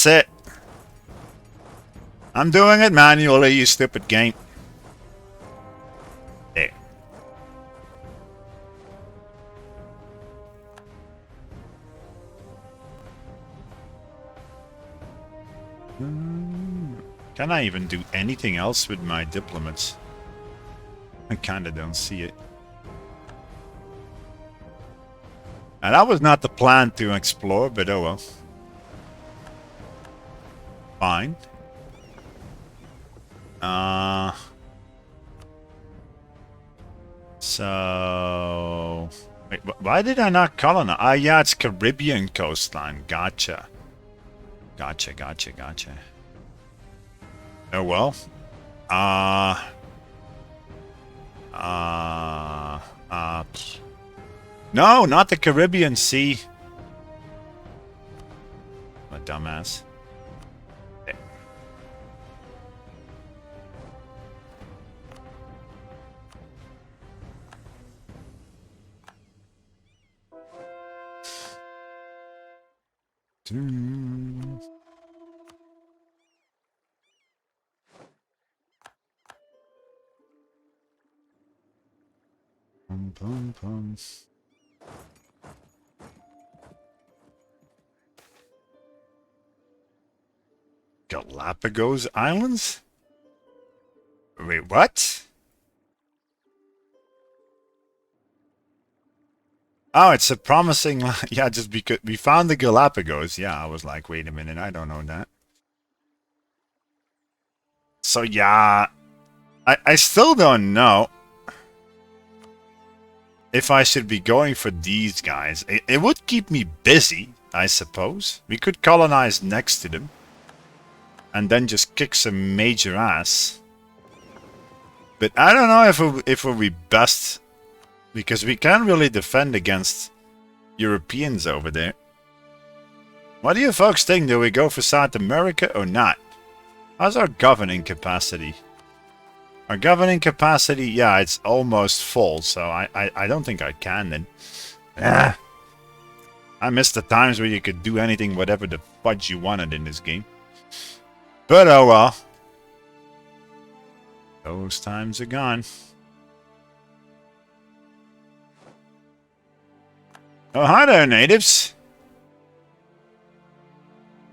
it. I'm doing it manually, you stupid game. There. Can I even do anything else with my diplomats? I kinda don't see it. And that was not the plan to explore, but oh well. Fine. So... Wait, why did I not colonize? Ah, yeah, it's Caribbean coastline. Gotcha. Gotcha. Oh well. No, not the Caribbean Sea. I'm a dumbass. There. Pum, pum, pum. Galapagos Islands? Wait, what? Oh, it's a promising. Yeah, just because we found the Galapagos. Yeah, I was like, wait a minute, I don't know that. So yeah, I still don't know if I should be going for these guys. It would keep me busy, I suppose. We could colonize next to them and then just kick some major ass. But I don't know if it would be best, because we can't really defend against Europeans over there. What do you folks think? Do we go for South America or not? How's our governing capacity? Our governing capacity, yeah, it's almost full, so I don't think I can then. Ah, I miss the times where you could do anything, whatever the fudge you wanted in this game. But oh well. Those times are gone. Oh, hi there, natives.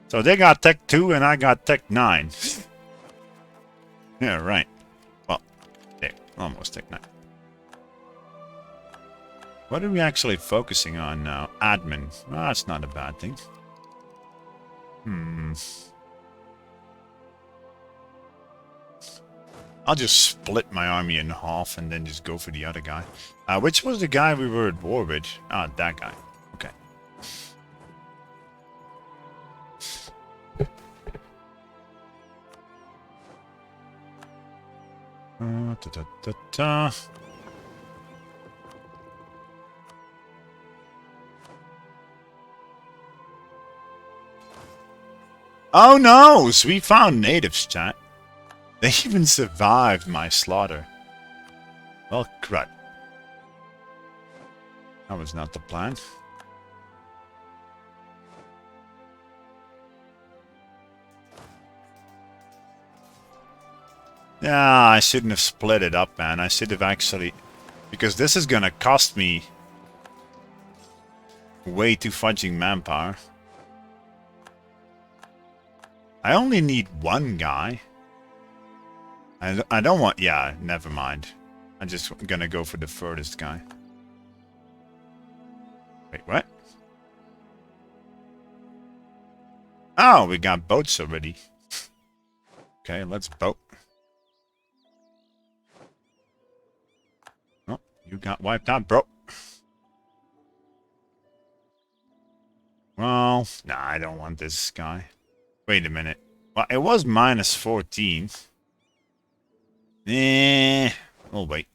So they got Tech 2 and I got Tech 9. Yeah, right. Well, there. Almost Tech 9. What are we actually focusing on now? Admin. Well, that's not a bad thing. I'll just split my army in half and then just go for the other guy. Which was the guy we were at war with? Ah, that guy. Okay. Oh no! So we found natives, chat. They even survived my slaughter. Well, crud. That was not the plan. Yeah, I shouldn't have split it up, man. I should have actually... Because this is gonna cost me way too fudging manpower. I only need one guy. I don't want... Yeah, never mind. I'm just gonna go for the furthest guy. Wait, what? Oh, we got boats already. Okay, let's boat. Oh, you got wiped out, bro. Well, nah, I don't want this guy. Wait a minute. Well, it was minus 14. Eh, we'll wait.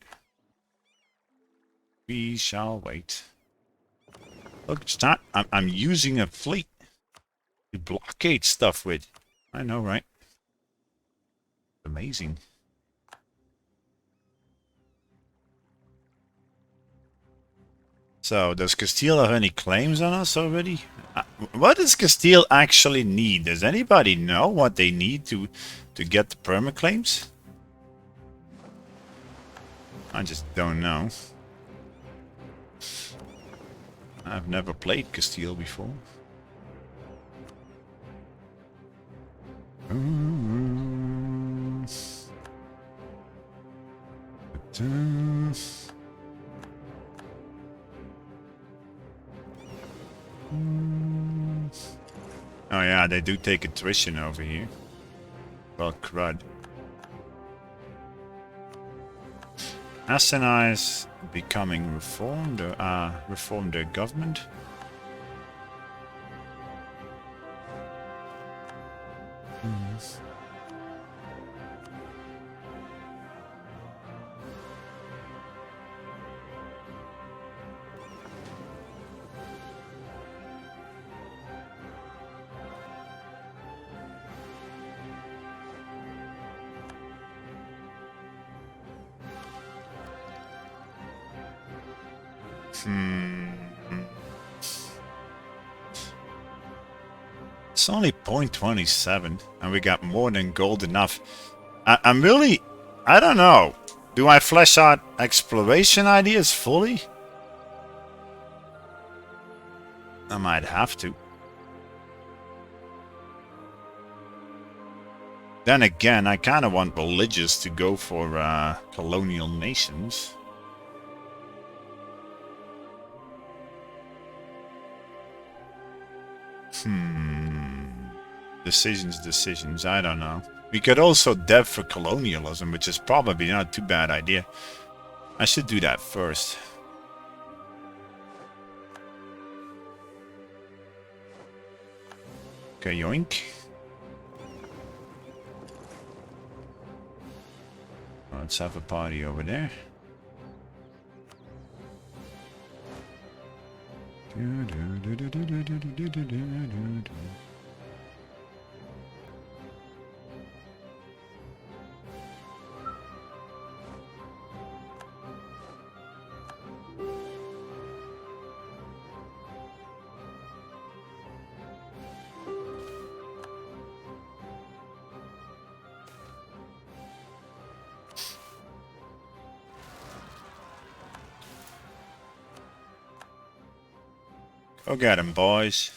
We shall wait. Look, it's not... I'm using a fleet to blockade stuff with. I know, right? Amazing. So, does Castile have any claims on us already? What does Castile actually need? Does anybody know what they need to get the permaclaims? I just don't know. I've never played Castile before. Oh yeah, they do take attrition over here. Well, crud. Asani's becoming reformed, or reform their government. It's only 0.27, and we got more than gold enough. I'm really... I don't know. Do I flesh out exploration ideas fully? I might have to. Then again, I kind of want religious to go for colonial nations. Decisions. I don't know. We could also dev for colonialism, which is probably not too bad idea. I should do that first. Okay, yoink. Let's have a party over there. Go get him, boys.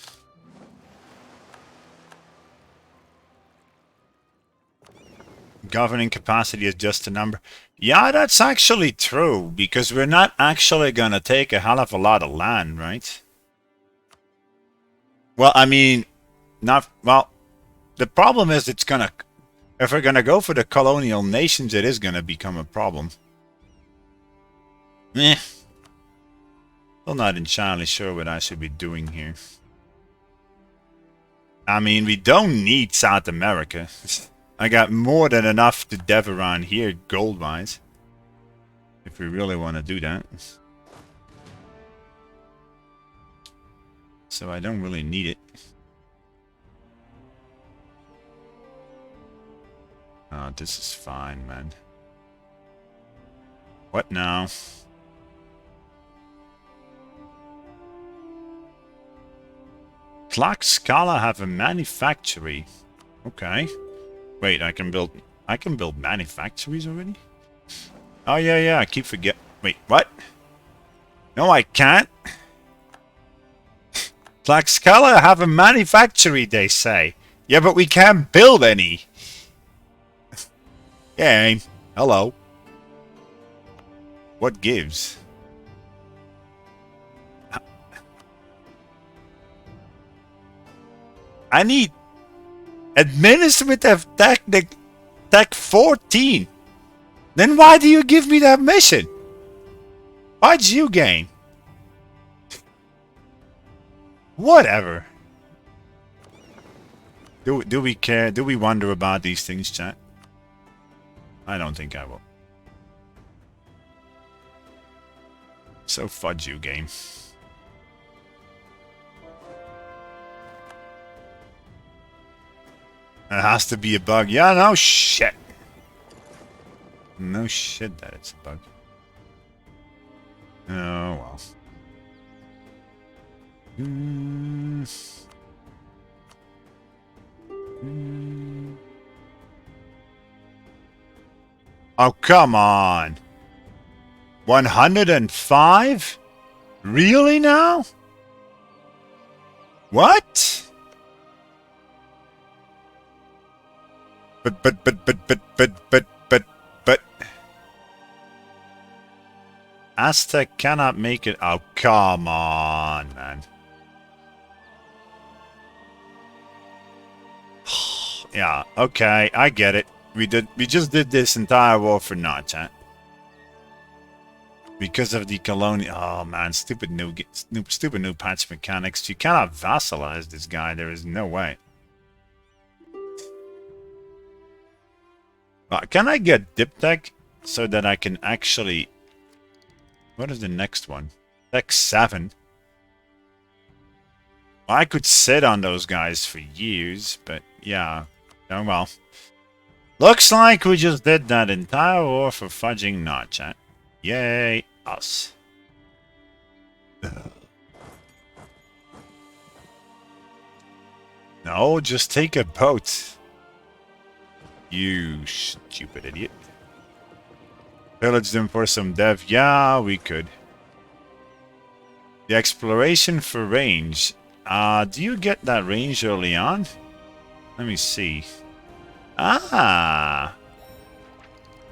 Governing capacity is just a number. Yeah, that's actually true, because we're not actually gonna take a hell of a lot of land, right? Well, I mean, not... Well, the problem is it's gonna... If we're gonna go for the colonial nations, it is gonna become a problem. Still not entirely sure what I should be doing here. I mean, we don't need South America. I got more than enough to dev around here, gold-wise. If we really want to do that. So I don't really need it. Oh, this is fine, man. What now? Tlaxcala have a manufactory. Okay. Wait, I can build manufactories already? Oh yeah, I keep forgetting. Wait, what? No, I can't. Tlaxcala have a manufactory, they say. Yeah, but we can't build any. Yeah, hello. What gives? I need administrative tech 14. Then why do you give me that mission? Why'd you gain? Whatever. Do we care? Do we wonder about these things, chat? I don't think I will. So fudge you, game. It has to be a bug. Yeah, no shit. No shit that it's a bug. Oh, well. Oh, come on. 105? Really now? What? But. Aztec cannot make it. Oh, come on, man. Yeah, okay, I get it. We just did this entire war for naught, chat. Because of the colonial... Oh, man, stupid new patch mechanics. You cannot vassalize this guy. There is no way. Can I get Diptech so that I can actually... What is the next one? Tech 7. Well, I could sit on those guys for years, but yeah. Oh well. Looks like we just did that entire war for fudging naught, chat. Yay, us. No, just take a boat. You stupid idiot. Pillage them for some dev. Yeah, we could. The exploration for range. Do you get that range early on? Let me see. Ah!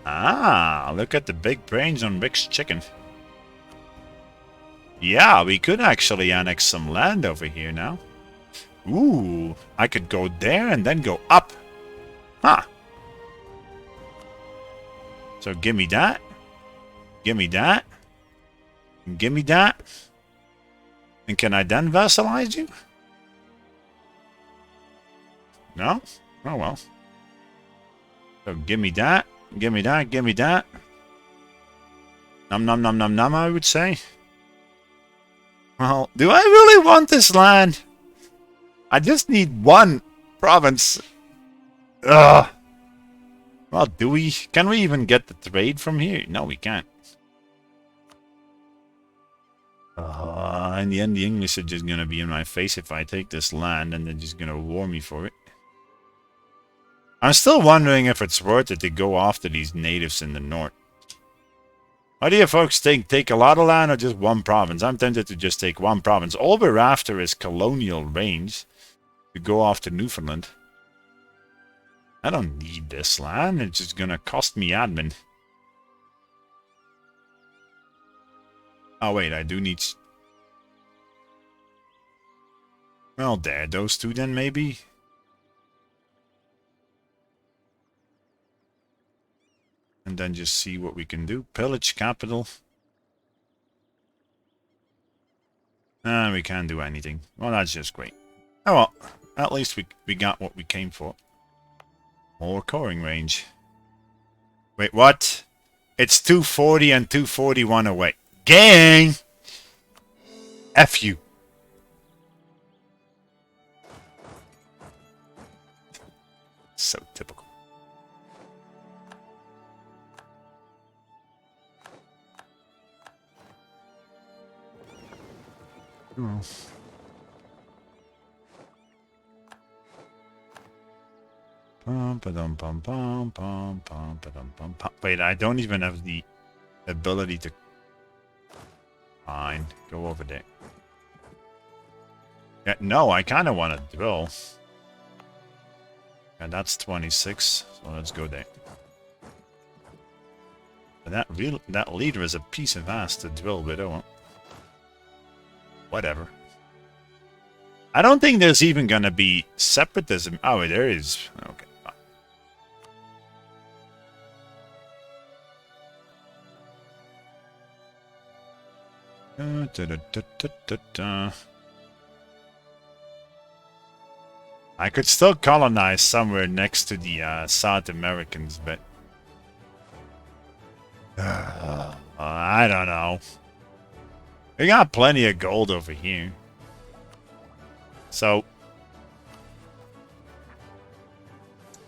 Ah, look at the big brains on Rick's chicken. Yeah, we could actually annex some land over here now. Ooh, I could go there and then go up. Huh. So give me that. Give me that. And give me that. And can I then vassalize you? No? Oh well. So give me that. Give me that. Give me that. Num num num num num, I would say. Well, do I really want this land? I just need one province. Ugh. Well, do we? Can we even get the trade from here? No, we can't. In the end, the English are just gonna be in my face if I take this land, and they're just gonna war me for it. I'm still wondering if it's worth it to go after these natives in the north. What do you folks think? Take a lot of land or just one province? I'm tempted to just take one province. All we're after is colonial range to go after Newfoundland. I don't need this land. It's just gonna cost me admin. Oh wait, I do need... Well, there, those two then maybe? And then just see what we can do. Pillage capital. We can't do anything. Well, that's just great. Oh well, at least we got what we came for. More coring range. Wait, what? It's 240 and 241 away. Gang! F you. So typical. Oh. Wait, I don't even have the ability to... Fine, go over there. Yeah, no, I kind of want to drill. And that's 26, so let's go there. But that leader is a piece of ass to drill with, oh well. Whatever. I don't think there's even gonna be separatism. Oh, there is. Okay, fine. I could still colonize somewhere next to the South Americans, but... I don't know. We got plenty of gold over here. So...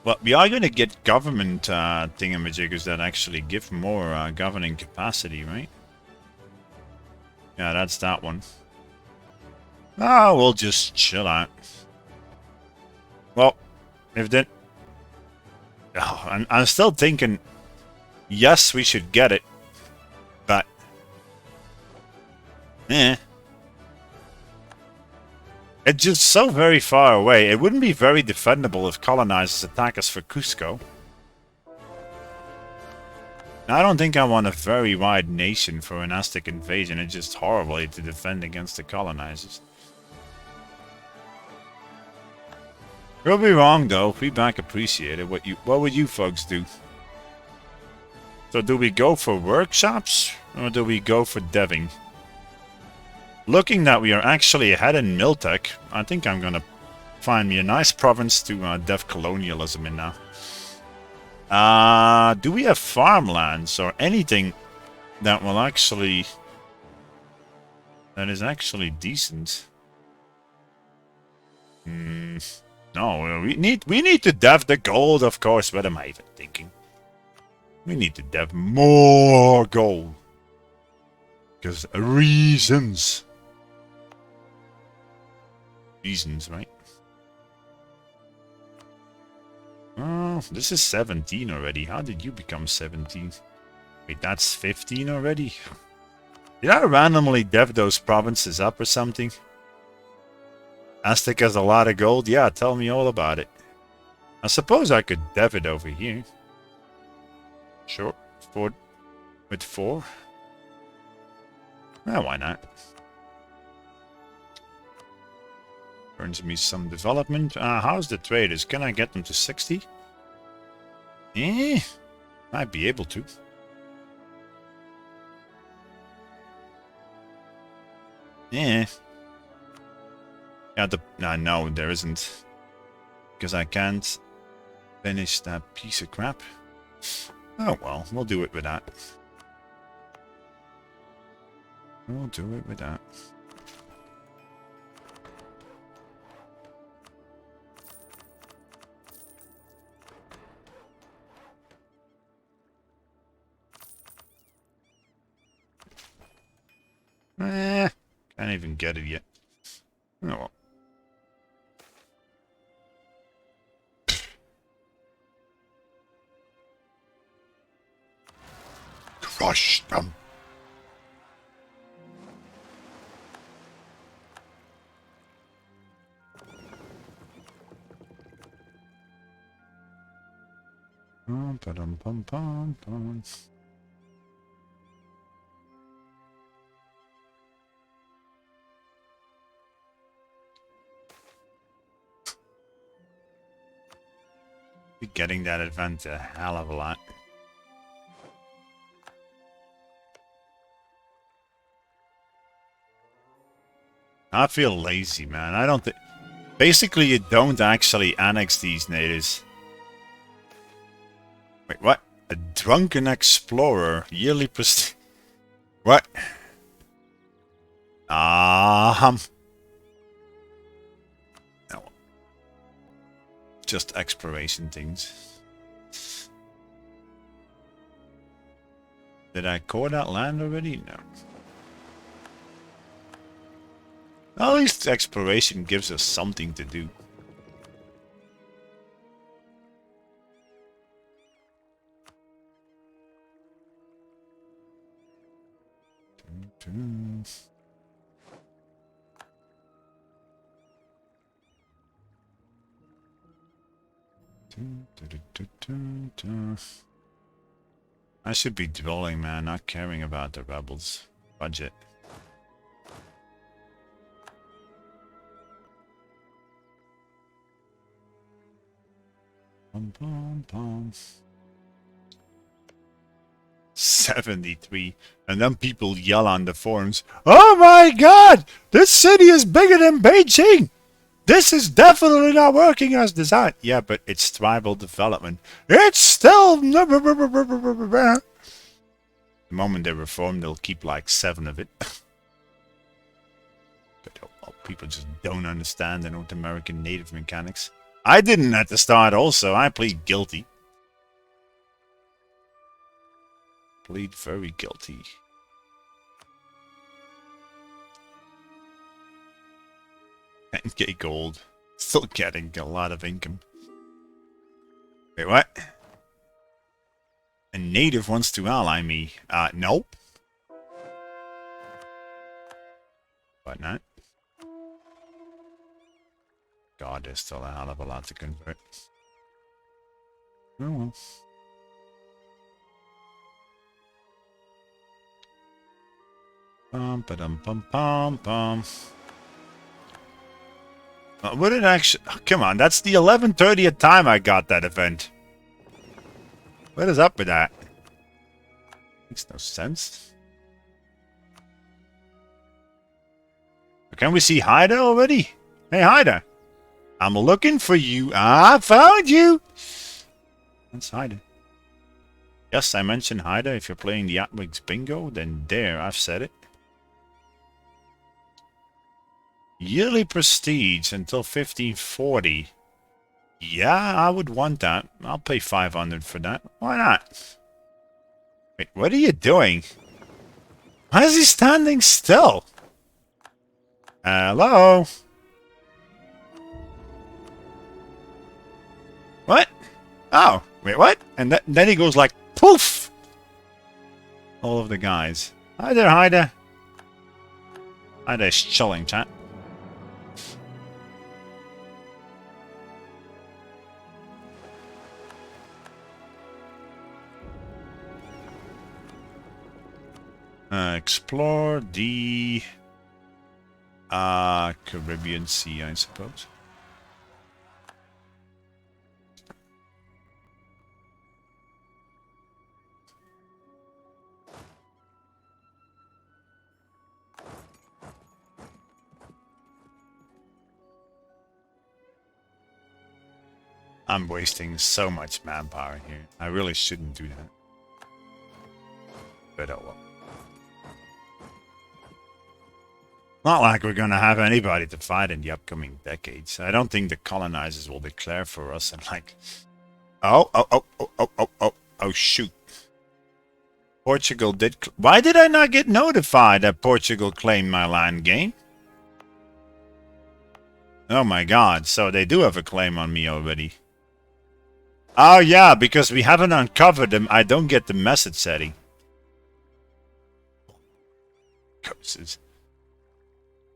Well, we are going to get government thingamajiggers that actually give more governing capacity, right? Yeah, that's that one. Oh, we'll just chill out. Well, if that... Oh, I'm still thinking, yes, we should get it, but... It's just so very far away. It wouldn't be very defendable if colonizers attack us for Cusco. I don't think I want a very wide nation for an Aztec invasion. It's just horrible to defend against the colonizers. Could be wrong though. Feedback appreciated. What would you folks do? So do we go for workshops or do we go for deving? Looking that we are actually ahead in Miltech, I think I'm gonna find me a nice province to dev colonialism in now. Do we have farmlands or anything that will actually... that is actually decent? No, we need to dev the gold, of course. What am I even thinking? We need to dev more gold. Because reasons. Reasons, right? Oh, this is 17 already. How did you become 17? Wait, that's 15 already? Did I randomly dev those provinces up or something? Aztec has a lot of gold? Yeah, tell me all about it. I suppose I could dev it over here. Sure. With 4? Yeah, why not? Earns me some development. How's the traders? Can I get them to 60? Might be able to. Yeah. No, there isn't. Because I can't finish that piece of crap. Oh well, we'll do it with that. We'll do it with that. Can't even get it yet. Oh well. Crush them. Be getting that event a hell of a lot. I feel lazy, man. I don't think... Basically, you don't actually annex these natives. Wait, what? A drunken explorer. Yearly prestige... What? No. Just exploration things. Did I core that land already? No. At least exploration gives us something to do. I should be dwelling, man, not caring about the rebels' budget. Bum, bum, bum. 73. And then people yell on the forums, "Oh my god! This city is bigger than Beijing! This is definitely not working as designed." Yeah, but it's tribal development. It's still... The moment they reform, they'll keep like 7 of it. But people just don't understand the North American native mechanics. I didn't at the start also. I plead guilty. Plead very guilty. $10k gold. Still getting a lot of income. Wait, what? A native wants to ally me. Nope. But not. God, there's still a hell of a lot to convert. Oh well. Bum. What did actually... Oh, come on, that's the 11:30th time I got that event. What is up with that? Makes no sense. Can we see Haida already? Hey, Haida. I'm looking for you. I found you. That's Haida. Yes, I mentioned Haida. If you're playing the Atwigs Bingo, then there, I've said it. Yearly prestige until 1540. Yeah, I would want that. I'll pay 500 for that. Why not? Wait, what are you doing? Why is he standing still? Hello? What? Oh, wait, what? And then he goes like, poof! All of the guys. Hi there, hi there. Hi there, chilling, chat. Explore the Caribbean Sea, I suppose. I'm wasting so much manpower here. I really shouldn't do that. But oh well. Not like we're gonna have anybody to fight in the upcoming decades. I don't think the colonizers will declare for us and like... Oh, shoot. Portugal did... Why did I not get notified that Portugal claimed my land, game? Oh my god, so they do have a claim on me already. Oh yeah, because we haven't uncovered them, I don't get the message setting. Curses.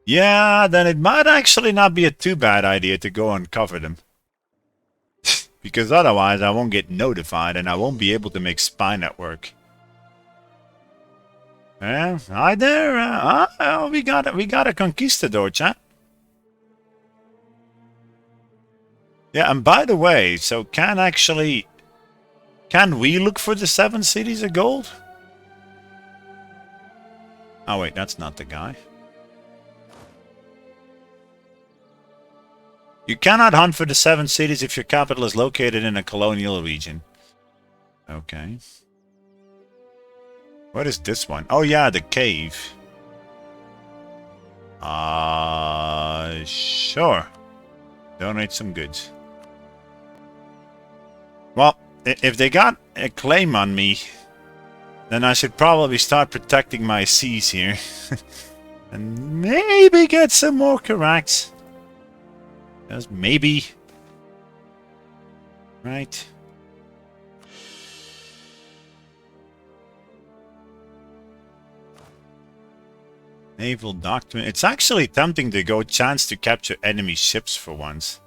Yeah, then it might actually not be a too bad idea to go uncover them. Because otherwise I won't get notified and I won't be able to make spy network. Yeah, hi there. We got a conquistador, chat. Yeah, and by the way, so can we look for the 7 cities of gold? Oh wait, that's not the guy. You cannot hunt for the 7 cities if your capital is located in a colonial region. Okay. What is this one? Oh yeah, the cave. Sure. Donate some goods. Well, if they got a claim on me, then I should probably start protecting my seas here. And maybe get some more corrects. Just maybe. Right. Naval doctrine. It's actually tempting to go chance to capture enemy ships for once.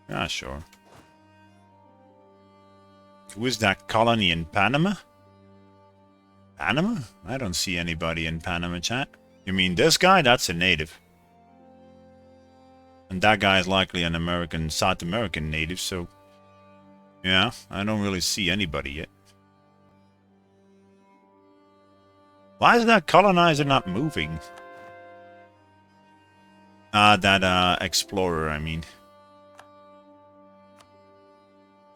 Ah, sure. Who is that colony in Panama? Panama? I don't see anybody in Panama, chat. You mean this guy? That's a native. And that guy is likely an American, South American native, so... Yeah, I don't really see anybody yet. Why is that colonizer not moving? That explorer, I mean.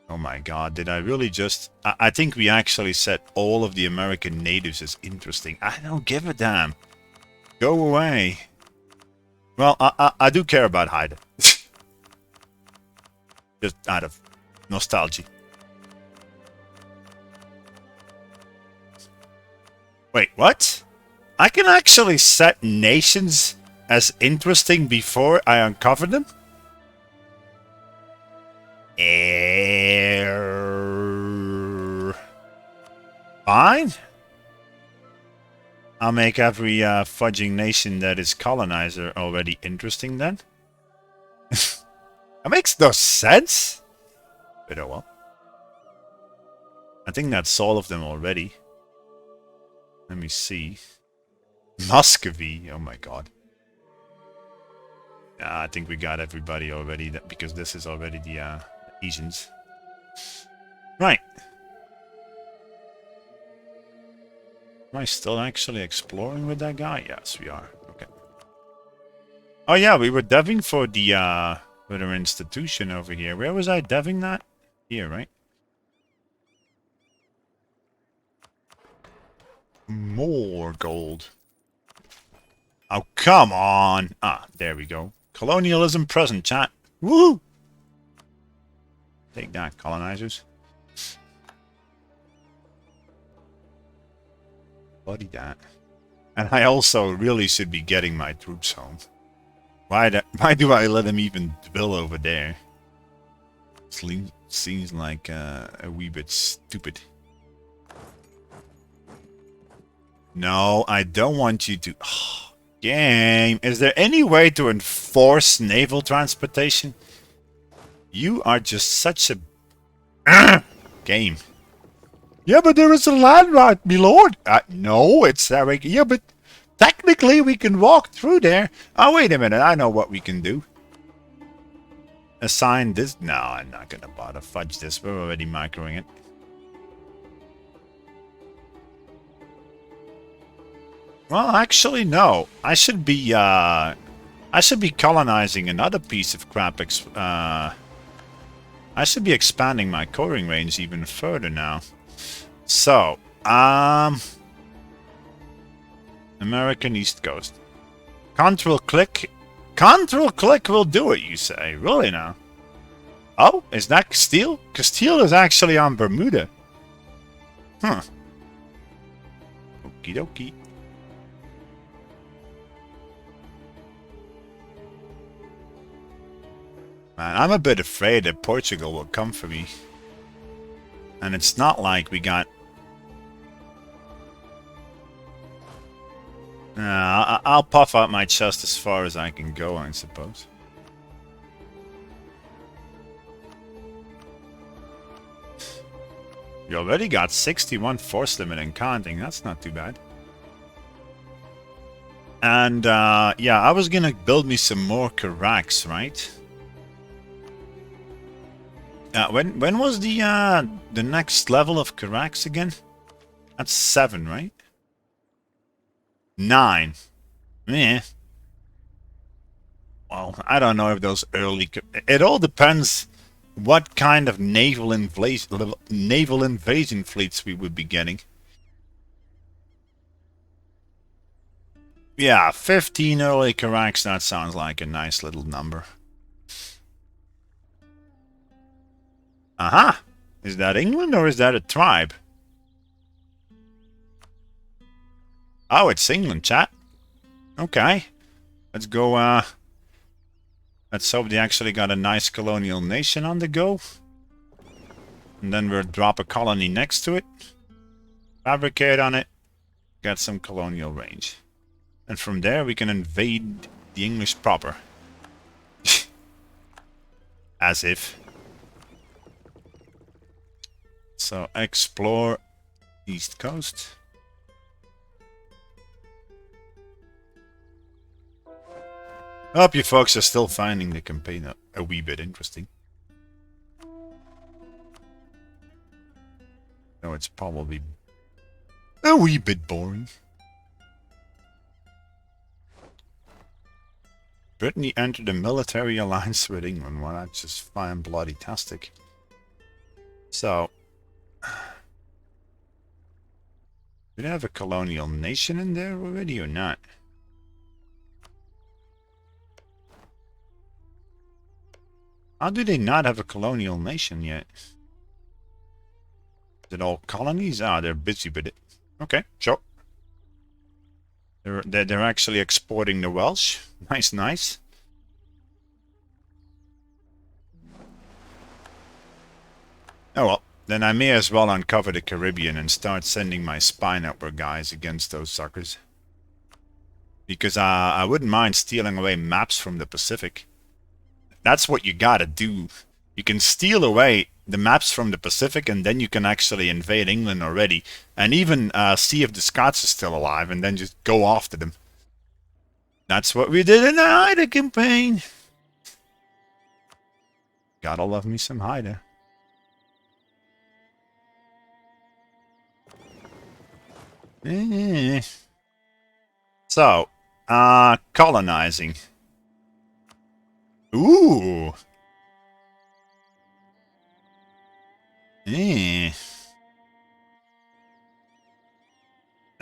Oh my god, did I really just... I think we actually set all of the American natives as interesting. I don't give a damn. Go away. Well, I do care about Haida. Just out of nostalgia. Wait, what? I can actually set nations as interesting before I uncover them? Fine. I'll make every fudging nation that is colonizer already interesting then. That makes no sense. But oh well. I think that's all of them already. Let me see. Muscovy. Oh my god. I think we got everybody already because this is already the Asians. Right. Am I still actually exploring with that guy? Yes, we are. Okay. Oh yeah, we were deving for the with our institution over here. Where was I deving that? Here, right? More gold. Oh, come on. Ah, there we go. Colonialism present, chat. Woo! Take that, colonizers. Bloody that. And I also really should be getting my troops home. Why do I let them even dwell over there? Seems like a wee bit stupid. No, I don't want you to... Oh, game, is there any way to enforce naval transportation? You are just such a... Game. Yeah, but there is a land right, my lord. No, it's that. Yeah, but technically we can walk through there. Oh, wait a minute. I know what we can do. Assign this. No, I'm not going to bother. Fudge this. We're already microing it. Well, actually, no. I should be colonizing another piece of crap. I should be expanding my coring range even further now. So, American East Coast. Control click will do it, you say? Really now? Oh, is that Castile? Castile is actually on Bermuda. Huh. Okie dokie. Man, I'm a bit afraid that Portugal will come for me. And it's not like we got... I'll puff out my chest as far as I can go, I suppose. You already got 61 force limit and counting. That's not too bad. And, yeah, I was gonna build me some more Carracks, right? When was the next level of Carracks again? That's 7, right? 9. Yeah. Well, I don't know if those early... It all depends what kind of naval invasion fleets we would be getting. Yeah, 15 early Carracks, that sounds like a nice little number. Aha! Is that England or is that a tribe? Oh, it's England, chat. Okay. Let's go, let's hope they actually got a nice colonial nation on the go. And then we'll drop a colony next to it. Fabricate on it. Get some colonial range. And from there we can invade the English proper. As if. So, explore East Coast. Hope you folks are still finding the campaign a wee bit interesting. No, it's probably a wee bit boring. Brittany entered a military alliance with England. Well, that's just fine bloody-tastic. So... Do they have a colonial nation in there already or not? How do they not have a colonial nation yet? Is it all colonies? Ah, they're busy with it. Okay, sure. They're actually exporting the Welsh. Nice, nice. Oh well. Then I may as well uncover the Caribbean and start sending my spine upper guys against those suckers. Because I wouldn't mind stealing away maps from the Pacific. That's what you gotta do. You can steal away the maps from the Pacific and then you can actually invade England already. And even see if the Scots are still alive and then just go after them. That's what we did in the Haida campaign. Gotta love me some Haida. So, colonizing. Ooh.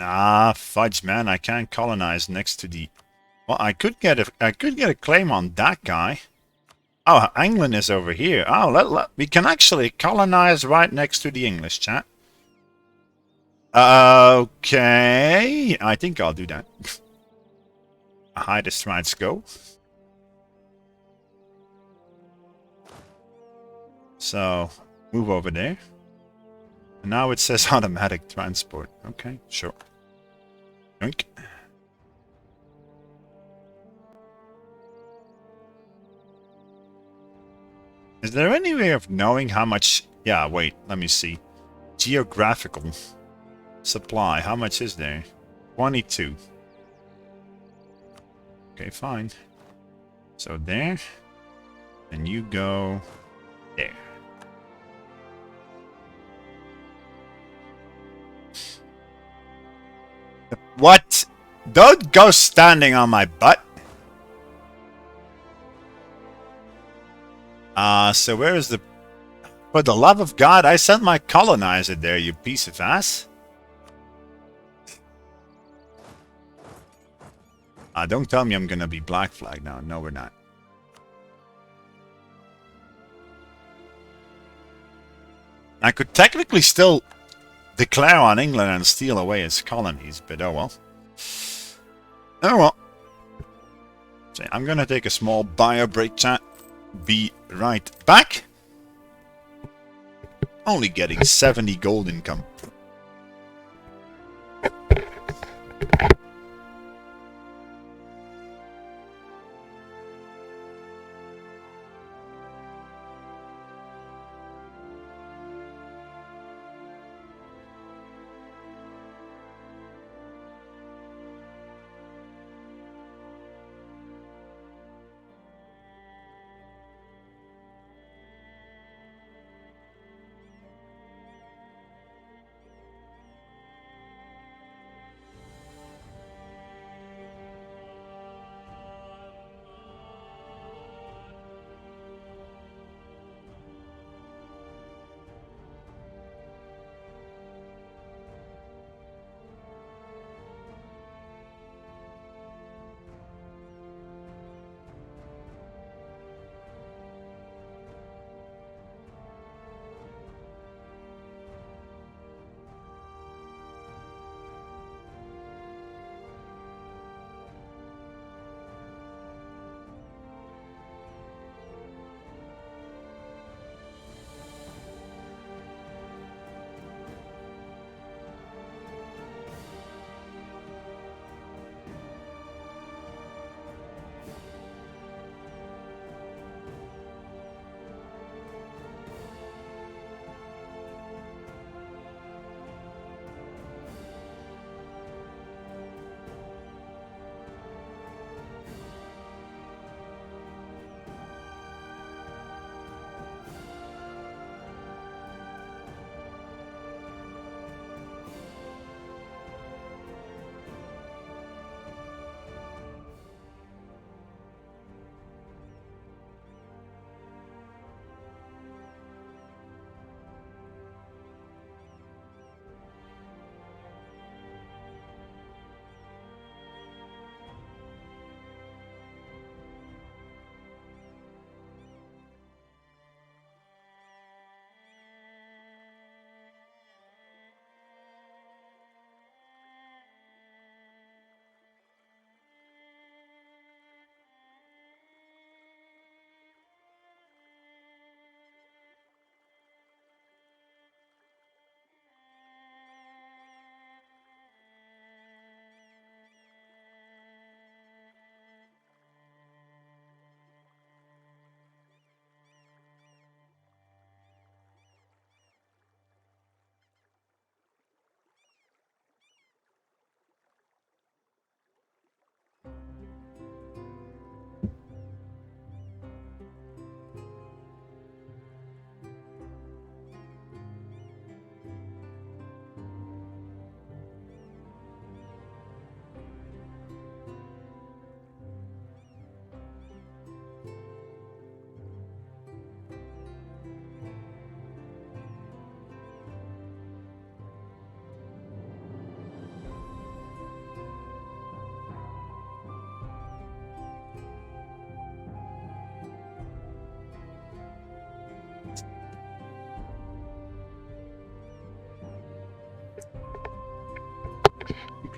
Ah, fudge, man! I can't colonize next to the. Well, I could get a claim on that guy. Oh, England is over here. Oh, we can actually colonize right next to the English, chat. Okay, I think I'll do that. Hide the strides go. So, move over there. And now it says automatic transport. Okay, sure. Yoink. Is there any way of knowing how much... Yeah, wait, let me see. Geographical supply. How much is there? 22. Okay, fine. So there. And you go there. What? Don't go standing on my butt. So where is the... For the love of God, I sent my colonizer there, you piece of ass. Don't tell me I'm gonna be black flag now. No, we're not. I could technically still declare on England and steal away its colonies, but oh well. Oh well. So I'm gonna take a small bio break, chat. Be right back. Only getting 70 gold income.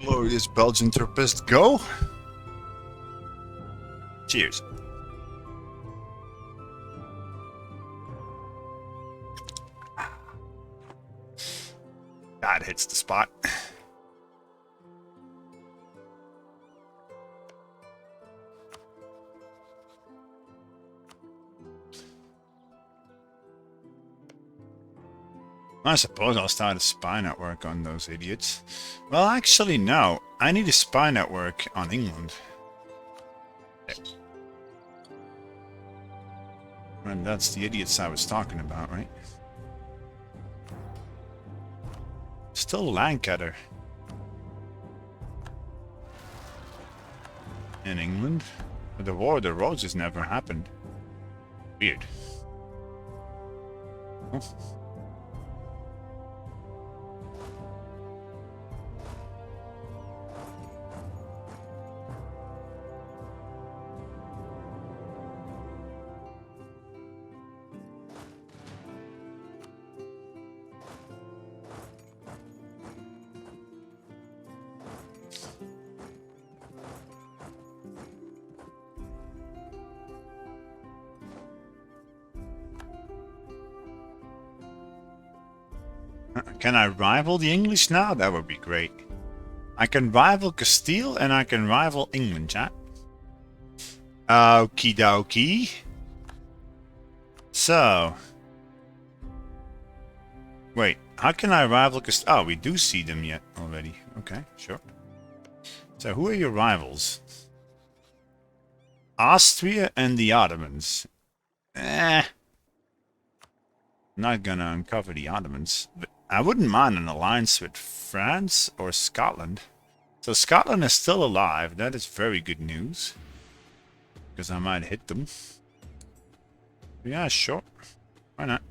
Glorious Belgian Totemist, go! Cheers. That hits the spot. I suppose I'll start a spy network on those idiots. Well, actually, no. I need a spy network on England. And that's the idiots I was talking about, right? Still Lancaster. In England. But the War of the Roses never happened. Weird. Oh. Can I rival the English now? That would be great. I can rival Castile and I can rival England, chat. Okie dokie. So. Wait, how can I rival Castile? Oh, we do see them yet already. Okay, sure. So who are your rivals? Austria and the Ottomans. Not gonna uncover the Ottomans. But I wouldn't mind an alliance with France or Scotland. So Scotland is still alive. That is very good news. Because I might hit them. Yeah, sure. Why not?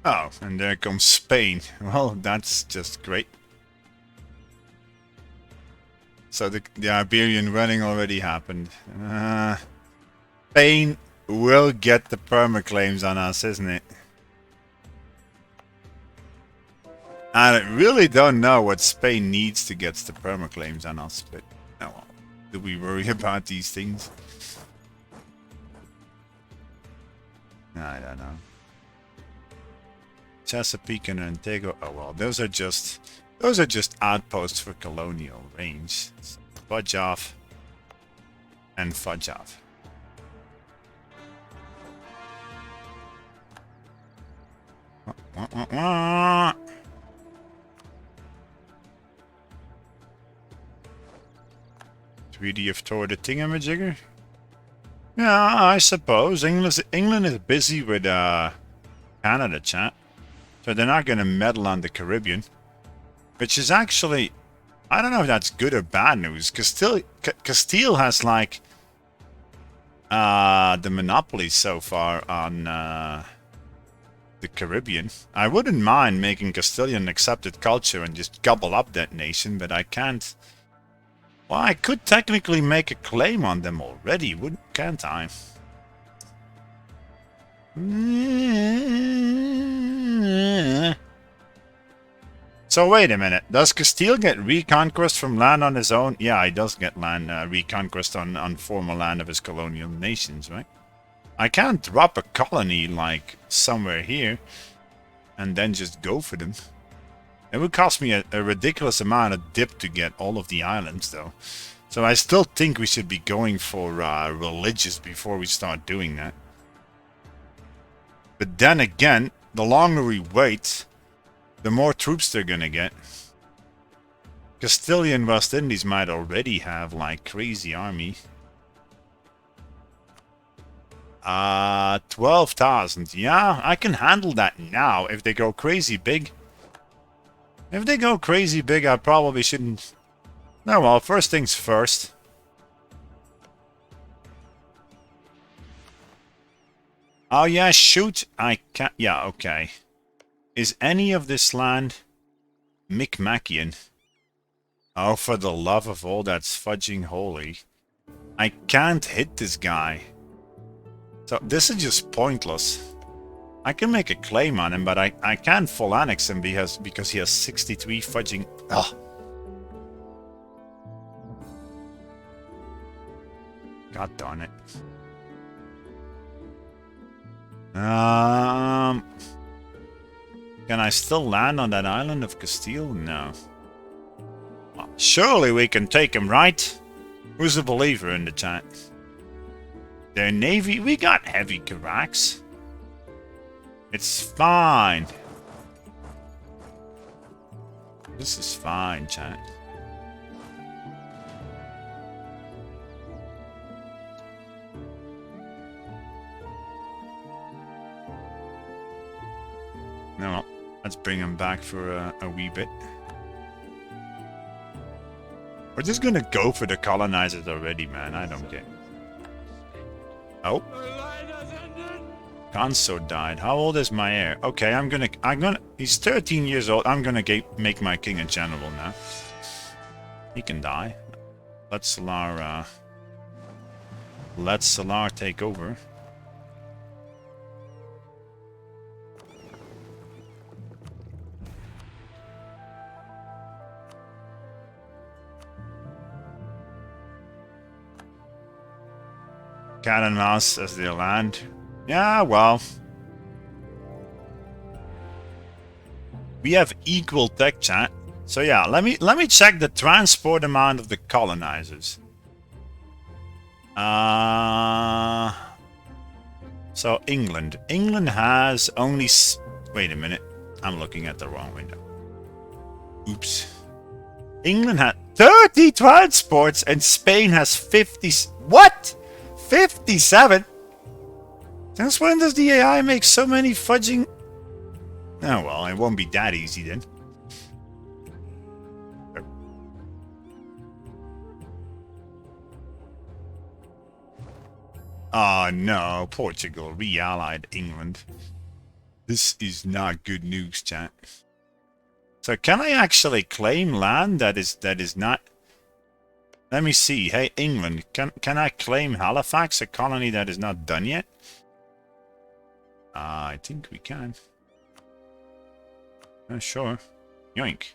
Oh, and there comes Spain. Well, that's just great. So the Iberian running already happened. Spain will get the permaclaims on us, isn't it? I really don't know what Spain needs to get the permaclaims on us, but oh well. Do we worry about these things? I don't know. Chesapeake and Antigua. Oh well, those are just outposts for colonial range. So fudge off and fudge off. Treaty of Tor the Thingamajigger? Yeah, I suppose. England is busy with Canada, chat. So they're not going to meddle on the Caribbean. Which is actually... I don't know if that's good or bad news. Castile has like... the monopoly so far on the Caribbean. I wouldn't mind making Castilian accepted culture and just gobble up that nation, but I can't... Well, I could technically make a claim on them already, can't I? So wait a minute, does Castile get reconquest from land on his own? Yeah, he does get land reconquest on former land of his colonial nations, right? I can't drop a colony like somewhere here and then just go for them. It would cost me a ridiculous amount of dip to get all of the islands, though. So I still think we should be going for religious before we start doing that. But then again, the longer we wait, the more troops they're gonna get. Castilian West Indies might already have, like, crazy army. 12,000. Yeah, I can handle that now if they go crazy big. If they go crazy big, I probably shouldn't... No, well, first things first. Oh, yeah, shoot. I can't... Yeah, okay. Is any of this land... Micmacian. Oh, for the love of all that's fudging holy. I can't hit this guy. So this is just pointless. I can make a claim on him, but I can't full annex him because he has 63 fudging. Ugh. God darn it. Can I still land on that island of Castile? No. Well, surely we can take him, right? Who's a believer in the chat? Their navy? We got heavy Carracks. It's fine. This is fine, chat. No, let's bring him back for a wee bit. We're just gonna go for the colonizers already, man. I don't get. Oh. Consort died. How old is my heir? Okay, I'm gonna. He's 13 years old. I'm gonna make my king a general now. He can die. Let Solar. Let Solar take over. Cat and mouse as their land. Yeah, well. We have equal tech, chat. So yeah, let me check the transport amount of the colonizers. So England. England has only... Wait a minute. I'm looking at the wrong window. Oops. England had 30 transports and Spain has 50... What? 57? Since when does the AI make so many fudging... Oh well, it won't be that easy then. Oh no, Portugal re-allied England. This is not good news, chat. So can I actually claim land that is not... Let me see. Hey, England, can I claim Halifax, a colony that is not done yet? I think we can. Sure. Yoink.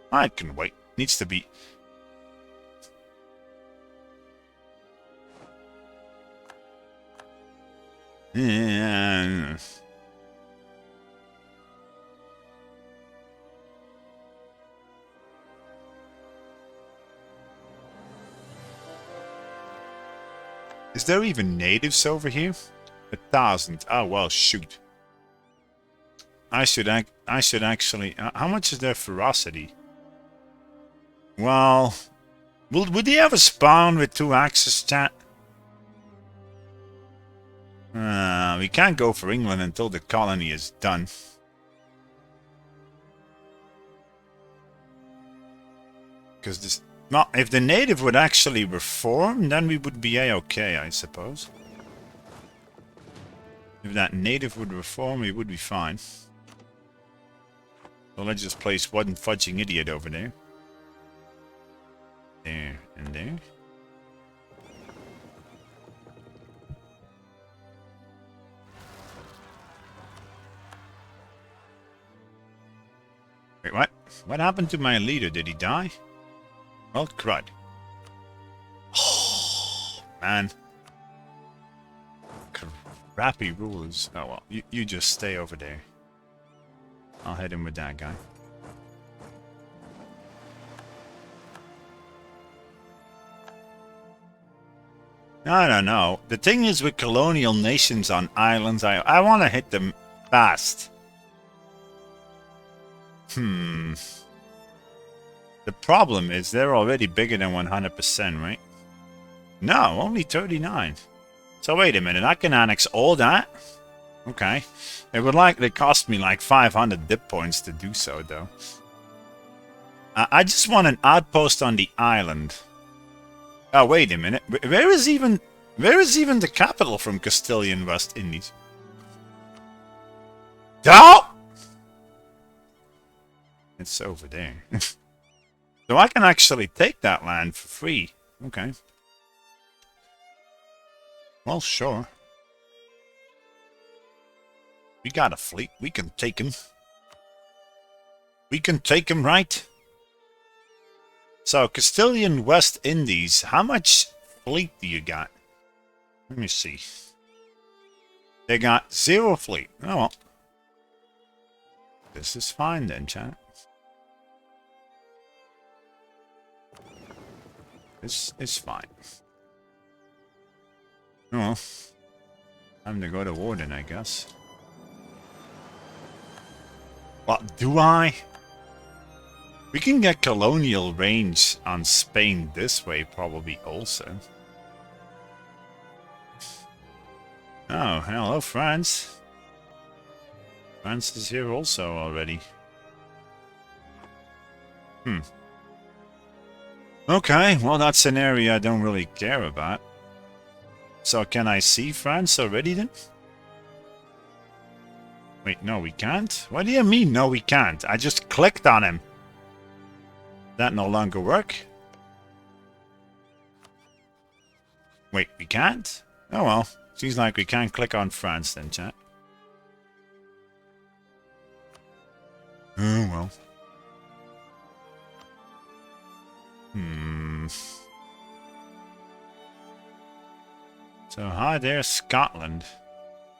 I can wait. Needs to be... Yeah. Is there even natives over here? 1,000. Oh well, shoot. I should actually. How much is their ferocity? Well, would they ever spawn with 2 axes, chat? We can't go for England until the colony is done. Because this... Well, if the native would actually reform, then we would be a-okay, I suppose. If that native would reform, we would be fine. So let's just place one fudging idiot over there. There and there. Wait, what? What happened to my leader? Did he die? Well, crud. Oh, man. Crappy rulers. Oh, well. You just stay over there. I'll head in with that guy. I don't know. The thing is with colonial nations on islands, I want to hit them fast. The problem is they're already bigger than 100%, right? No, only 39. So wait a minute, I can annex all that? Okay. It would likely cost me like 500 dip points to do so, though. I just want an outpost on the island. Oh, wait a minute. Where is even the capital from Castilian West Indies? Oh! It's over there. So I can actually take that land for free. Okay. Well, sure. We got a fleet. We can take him. We can take him, right? So, Castilian West Indies. How much fleet do you got? Let me see. They got 0 fleet. Oh, well. This is fine then, chat. This is fine. Oh, well. Time to go to war then, I guess. What, do I? We can get colonial range on Spain this way probably also. Oh, hello France. France is here also already. Okay, well that's an area I don't really care about. So can I see France already then? Wait, no we can't? What do you mean no we can't? I just clicked on him. That no longer work? Wait, we can't? Oh well, seems like we can't click on France then, chat. Oh well. So hi there, Scotland.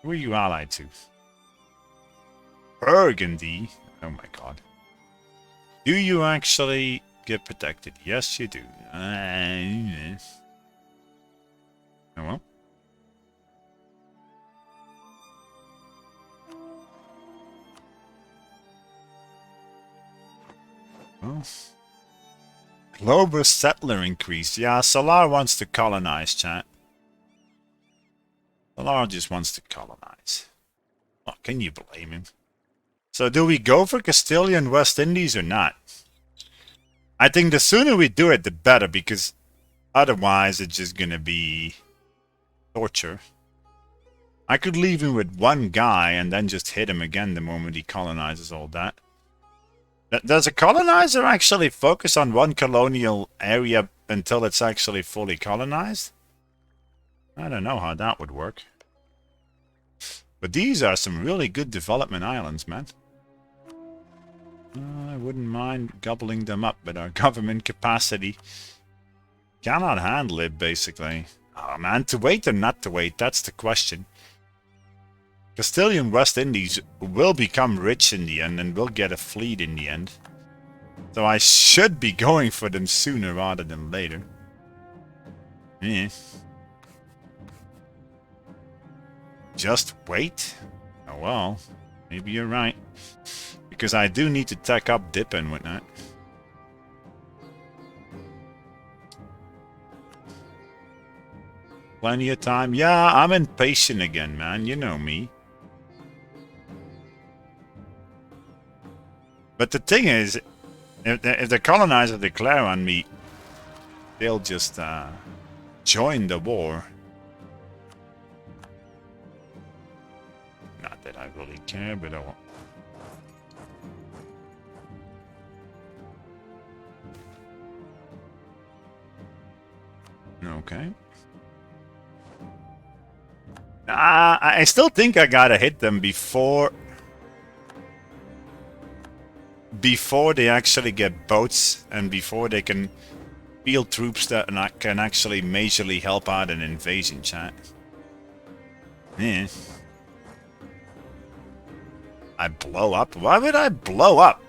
Who are you allied to? Burgundy? Oh my god. Do you actually get protected? Yes, you do. Oh well. Well. Global settler increase. Yeah, Solar wants to colonize, chat. Solar just wants to colonize. Oh, can you blame him? So do we go for Castilian West Indies or not? I think the sooner we do it, the better, because otherwise it's just gonna be torture. I could leave him with one guy and then just hit him again the moment he colonizes all that. Does a colonizer actually focus on one colonial area until it's actually fully colonized? I don't know how that would work. But these are some really good development islands, man. I wouldn't mind gobbling them up, but our government capacity cannot handle it, basically. Oh man, to wait or not to wait, that's the question. Castilian West Indies will become rich in the end and will get a fleet in the end. So I should be going for them sooner rather than later. Eh. Just wait? Oh well, maybe you're right. Because I do need to tech up dip and whatnot. Plenty of time. Yeah, I'm impatient again, man. You know me. But the thing is, if the colonizers declare on me, they'll just join the war. Not that I really care, but I won't. Okay. I still think I gotta hit them before they actually get boats and before they can field troops that can actually majorly help out an invasion, chat. Yeah. I blow up? Why would I blow up?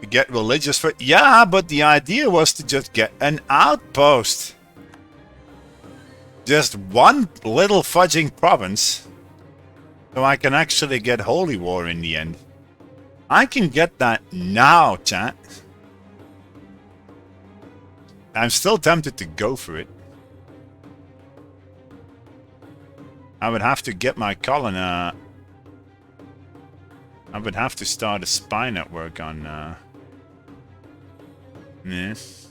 Get religious for... Yeah, but the idea was to just get an outpost. Just one little fudging province. So I can actually get holy war in the end. I can get that now, chat. I'm still tempted to go for it. I would have to get my colony... I would have to start a spy network on... Yes.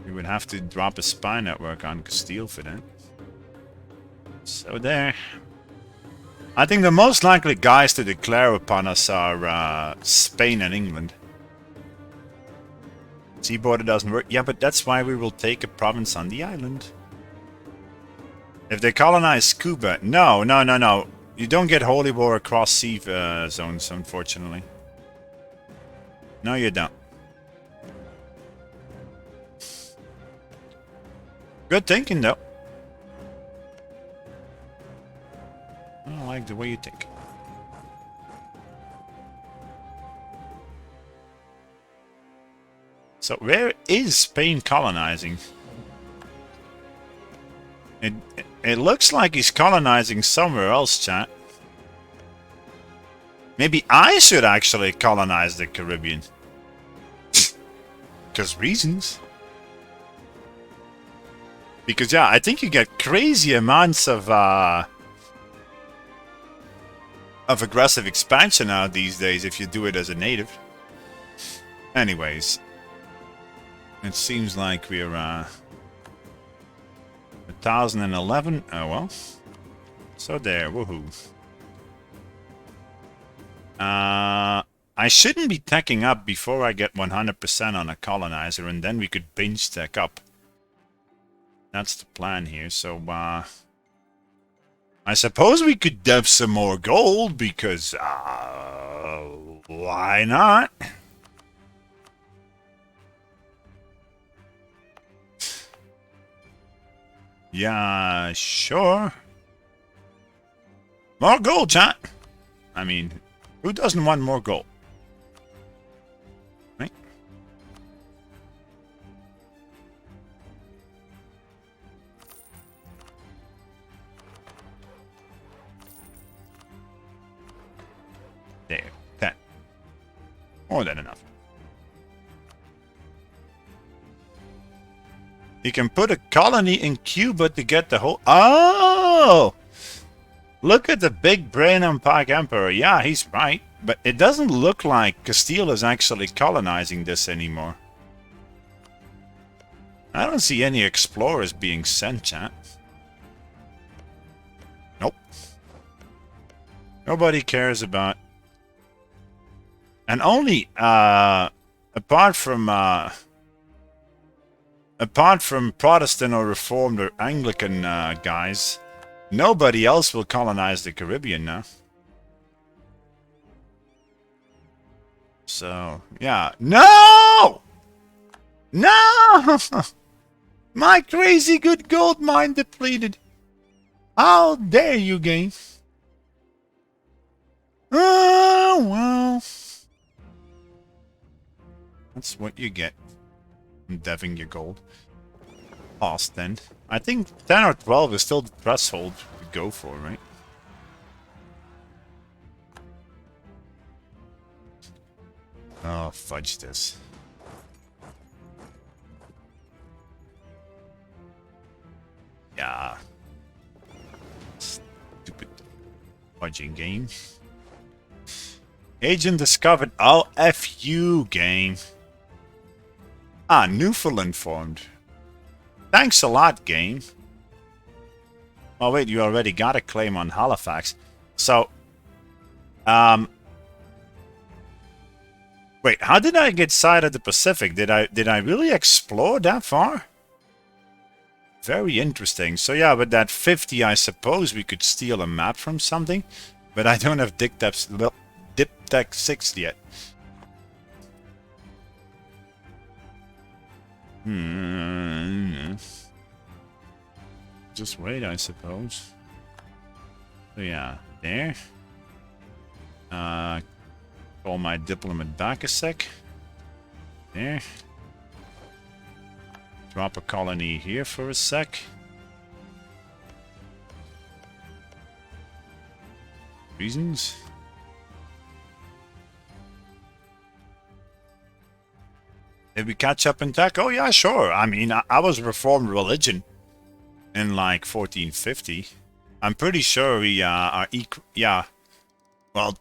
We would have to drop a spy network on Castile for that. So there. I think the most likely guys to declare upon us are Spain and England. Sea border doesn't work. Yeah, but that's why we will take a province on the island. If they colonize Cuba... No. You don't get holy war across sea zones, unfortunately. No, you don't. Good thinking, though. I like the way you think. So, where is Spain colonizing? It looks like he's colonizing somewhere else, chat. Maybe I should actually colonize the Caribbean. Because reasons. Because, yeah, I think you get crazy amounts of aggressive expansion out these days if you do it as a native. Anyways. It seems like we're 1011. Oh well. So there, woohoo. I shouldn't be teching up before I get 100% on a colonizer, and then we could binge tech up. That's the plan here. So I suppose we could dev some more gold because why not? Yeah, sure. More gold, chat. I mean, who doesn't want more gold? Right? There. 10. More than enough. You can put a colony in Cuba to get the whole... Oh! Look at the big brain on Pike Emperor. Yeah, he's right. But it doesn't look like Castile is actually colonizing this anymore. I don't see any explorers being sent, chat. Nope. Nobody cares about... And only, apart from Protestant or Reformed or Anglican guys, nobody else will colonize the Caribbean now. So, yeah. No! No! My crazy good gold mine depleted. How dare you, game? Oh, well. That's what you get. Deving your gold. Lost then. I think 10 or 12 is still the threshold to go for, right? Oh, fudge this. Yeah. Stupid fudging game. Agent discovered. Oh, F you, game. Ah, Newfoundland formed. Thanks a lot, game. Oh, wait, you already got a claim on Halifax. So, wait, how did I get side of the Pacific? Did I really explore that far? Very interesting. So yeah, with that 50, I suppose we could steal a map from something. But I don't have Diptech 6 yet. Just wait, I suppose. So yeah, there. Call my diplomat back a sec. There. Drop a colony here for a sec. Reasons? Did we catch up in tech? Oh yeah, sure. I mean, I was Reformed religion in like 1450. I'm pretty sure we are equal. Yeah. Well,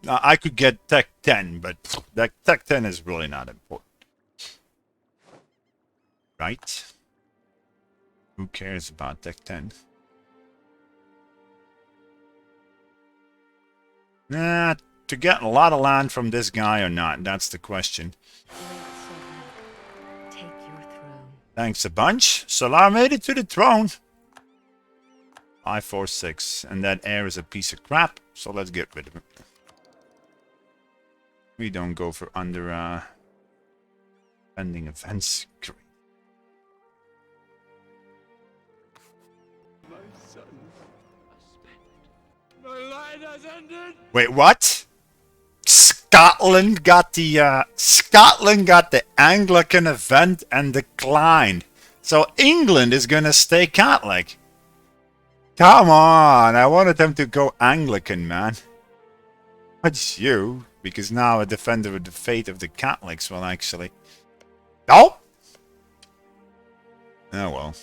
I could get tech 10, but that tech 10 is really not important. Right? Who cares about Deck 10? Nah, to get a lot of land from this guy or not, that's the question. Take your throne. Thanks a bunch. Solar made it to the throne. 5, 4, 6. And that heir is a piece of crap, so let's get rid of him. We don't go for under pending events. Great. My son. My line has ended. Wait, what? Scotland got the Anglican event and declined. So England is gonna stay Catholic. Come on, I wanted them to go Anglican, man. What's you? Because now a defender of the faith of the Catholics will actually... No! Oh well.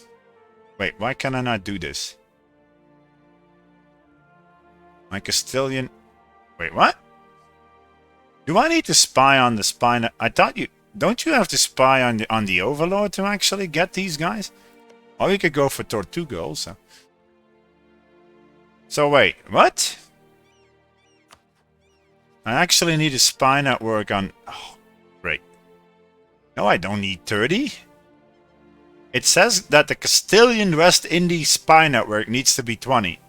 Wait, why can I not do this? My Castilian... Wait, what? Do I need to spy on the spy? I thought you... Don't you have to spy on the Overlord to actually get these guys? Or you could go for Tortuga also. So wait, what? I actually need a spy network on... Oh, great. No, I don't need 30. It says that the Castilian West Indies spy network needs to be 20.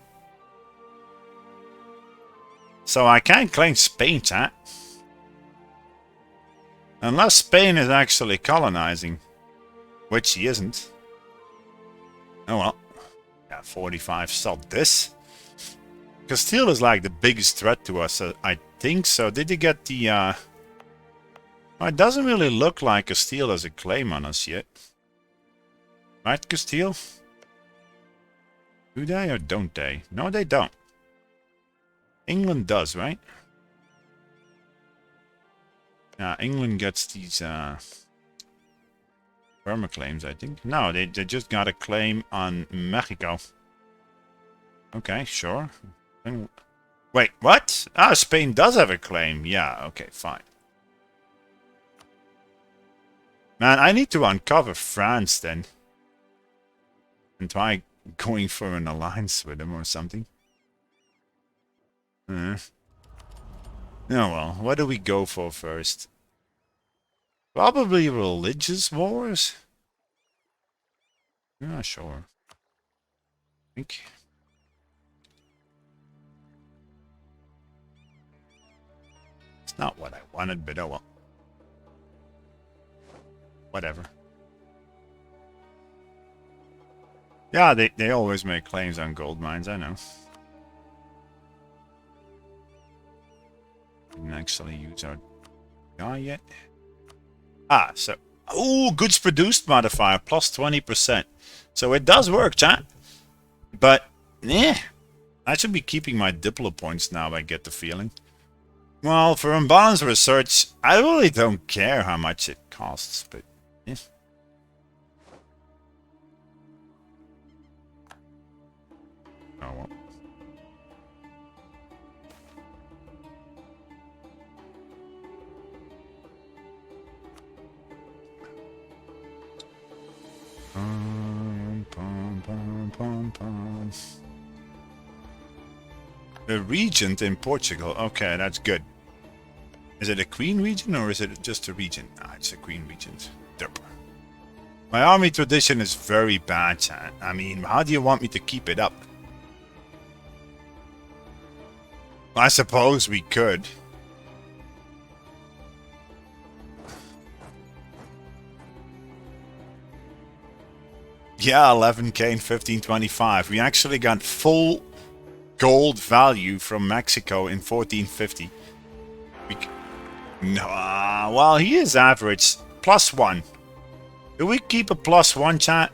So I can't claim Spain, chat. Unless Spain is actually colonizing. Which he isn't. Oh well. Yeah, 45 sold this. Castile is like the biggest threat to us, I think so. Did you get the... Well, it doesn't really look like Castile has a claim on us yet. Right, Castile? Do they or don't they? No, they don't. England does, right? Yeah, England gets these permaclaims, I think. No, they just got a claim on Mexico. Okay, sure. Wait, what? Ah, Spain does have a claim. Yeah, okay, fine. Man, I need to uncover France then. And try going for an alliance with them or something. Oh well, what do we go for first? Probably religious wars? Yeah, sure. I think. It's not what I wanted, but oh well. Whatever. Yeah, they always make claims on gold mines, I know. Didn't actually use our guy yet. Ah, so... Oh, goods produced modifier, plus 20%. So it does work, chat. But, eh. I should be keeping my Diplo points now, I get the feeling. Well, for unbalanced research, I really don't care how much it costs, but... Eh. Oh well. The regent in Portugal. Okay, that's good. Is it a queen region or is it just a region? Ah, it's a queen regent. Derp. My army tradition is very bad, chat. I mean, how do you want me to keep it up? I suppose we could. Yeah, 11k in 1525. We actually got full gold value from Mexico in 1450. No, well, he is average. +1. Do we keep a +1, chat?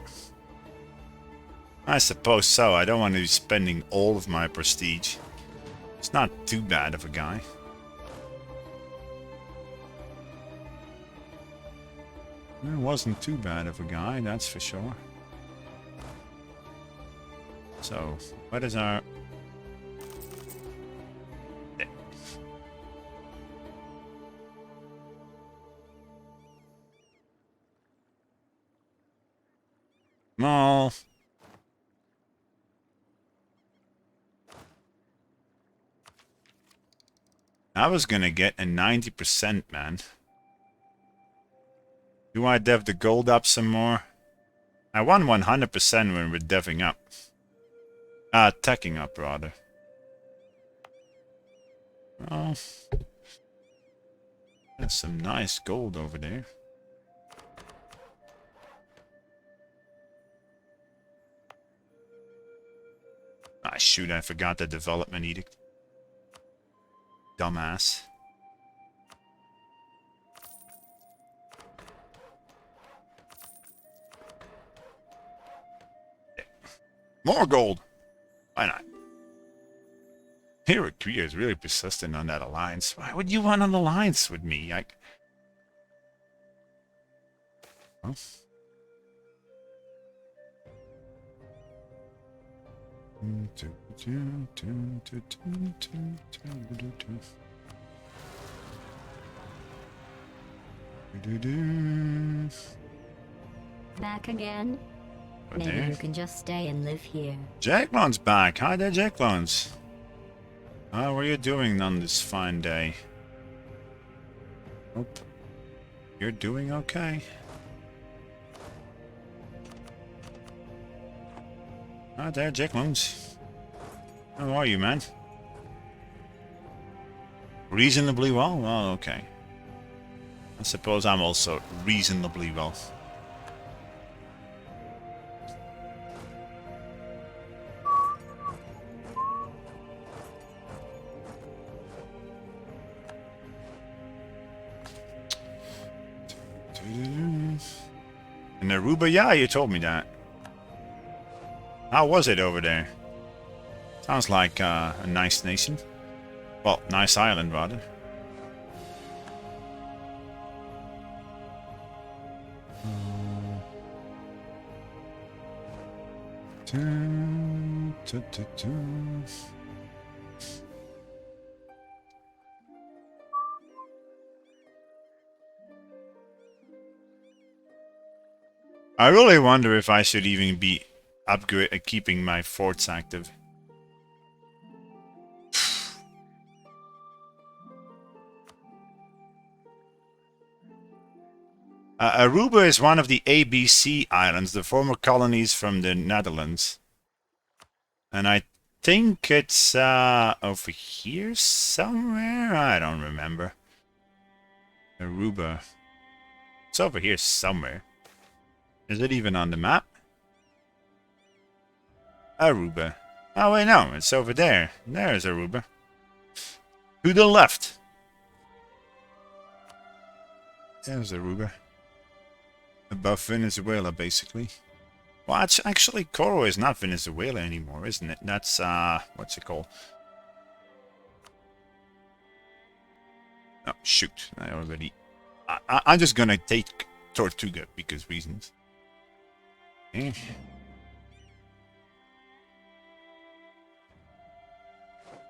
I suppose so. I don't want to be spending all of my prestige. It's not too bad of a guy. It wasn't too bad of a guy, that's for sure. So, what is our... I was gonna get a 90%, man. Do I dev the gold up some more? I won 100% when we're deving up. Teching up, rather. Oh. There's some nice gold over there. Ah, shoot, I forgot the development edict. Dumbass. More gold! Why not? Hero Korea is really persistent on that alliance. Why would you want an alliance with me? Well. Back again? Maybe There. you can just stay and live here. Jacklon's back. Hi there, Jacklons. How are you doing on this fine day? Hope you're doing okay. Hi there, Jacklons. How are you, man? Reasonably well? Well, okay. I suppose I'm also reasonably well. In Aruba, yeah, you told me that. How was it over there? Sounds like a nice nation. Well, nice island, rather. I really wonder if I should even be keeping my forts active. Aruba is one of the ABC islands, the former colonies from the Netherlands. And I think it's over here somewhere? I don't remember. Aruba. It's over here somewhere. Is it even on the map? Aruba. Oh wait, no, it's over there. There's Aruba. To the left. There's Aruba. Above Venezuela, basically. Well, it's actually, Coro is not Venezuela anymore, isn't it? That's, what's it called? Oh, shoot. I already... I'm just gonna take Tortuga, because reasons. Okay.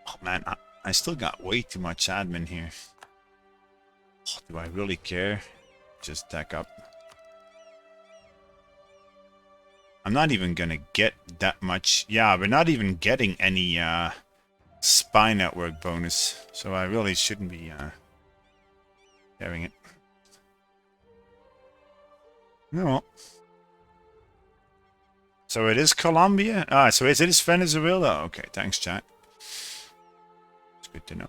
Oh, man, I still got way too much admin here. Oh, do I really care? Just tech up. I'm not even gonna get that much. Yeah, we're not even getting any spy network bonus, so I really shouldn't be having it. No. So it is Colombia? So it is Venezuela? Okay, thanks, chat. It's good to know.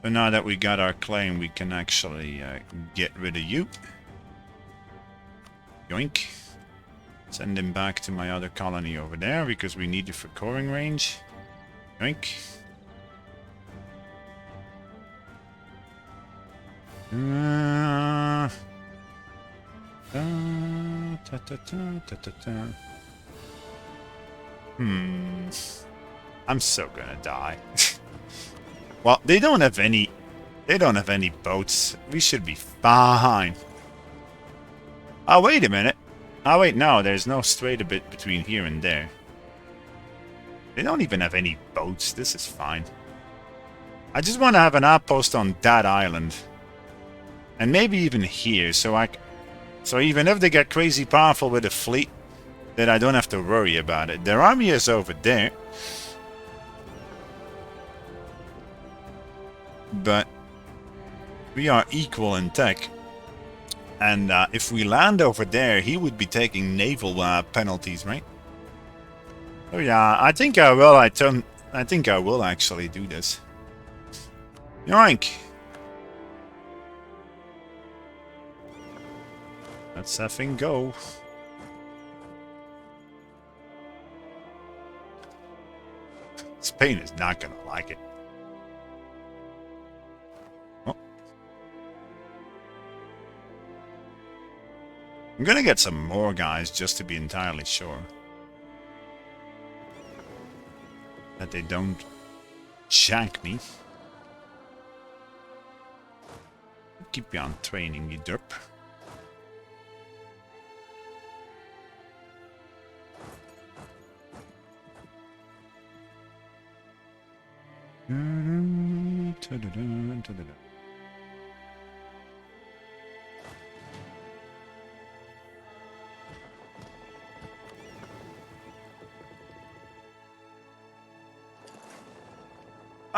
But now that we got our claim, we can actually get rid of you. Yoink. Send him back to my other colony over there because we need you for coring range. Yoink. I'm so gonna die. Well, they don't have any boats. We should be fine. Oh, wait a minute. Oh, wait, no, there's no strait a bit between here and there. They don't even have any boats. This is fine. I just want to have an outpost on that island. And maybe even here, so even if they get crazy powerful with a fleet, then I don't have to worry about it. Their army is over there. but we are equal in tech. And if we land over there, he would be taking naval penalties, right? Oh yeah, I think I will. I think I will actually do this. Yoink! Let's effing go. Spain is not gonna like it. Oh. I'm gonna get some more guys just to be entirely sure that they don't shank me. Keep you on training, you derp.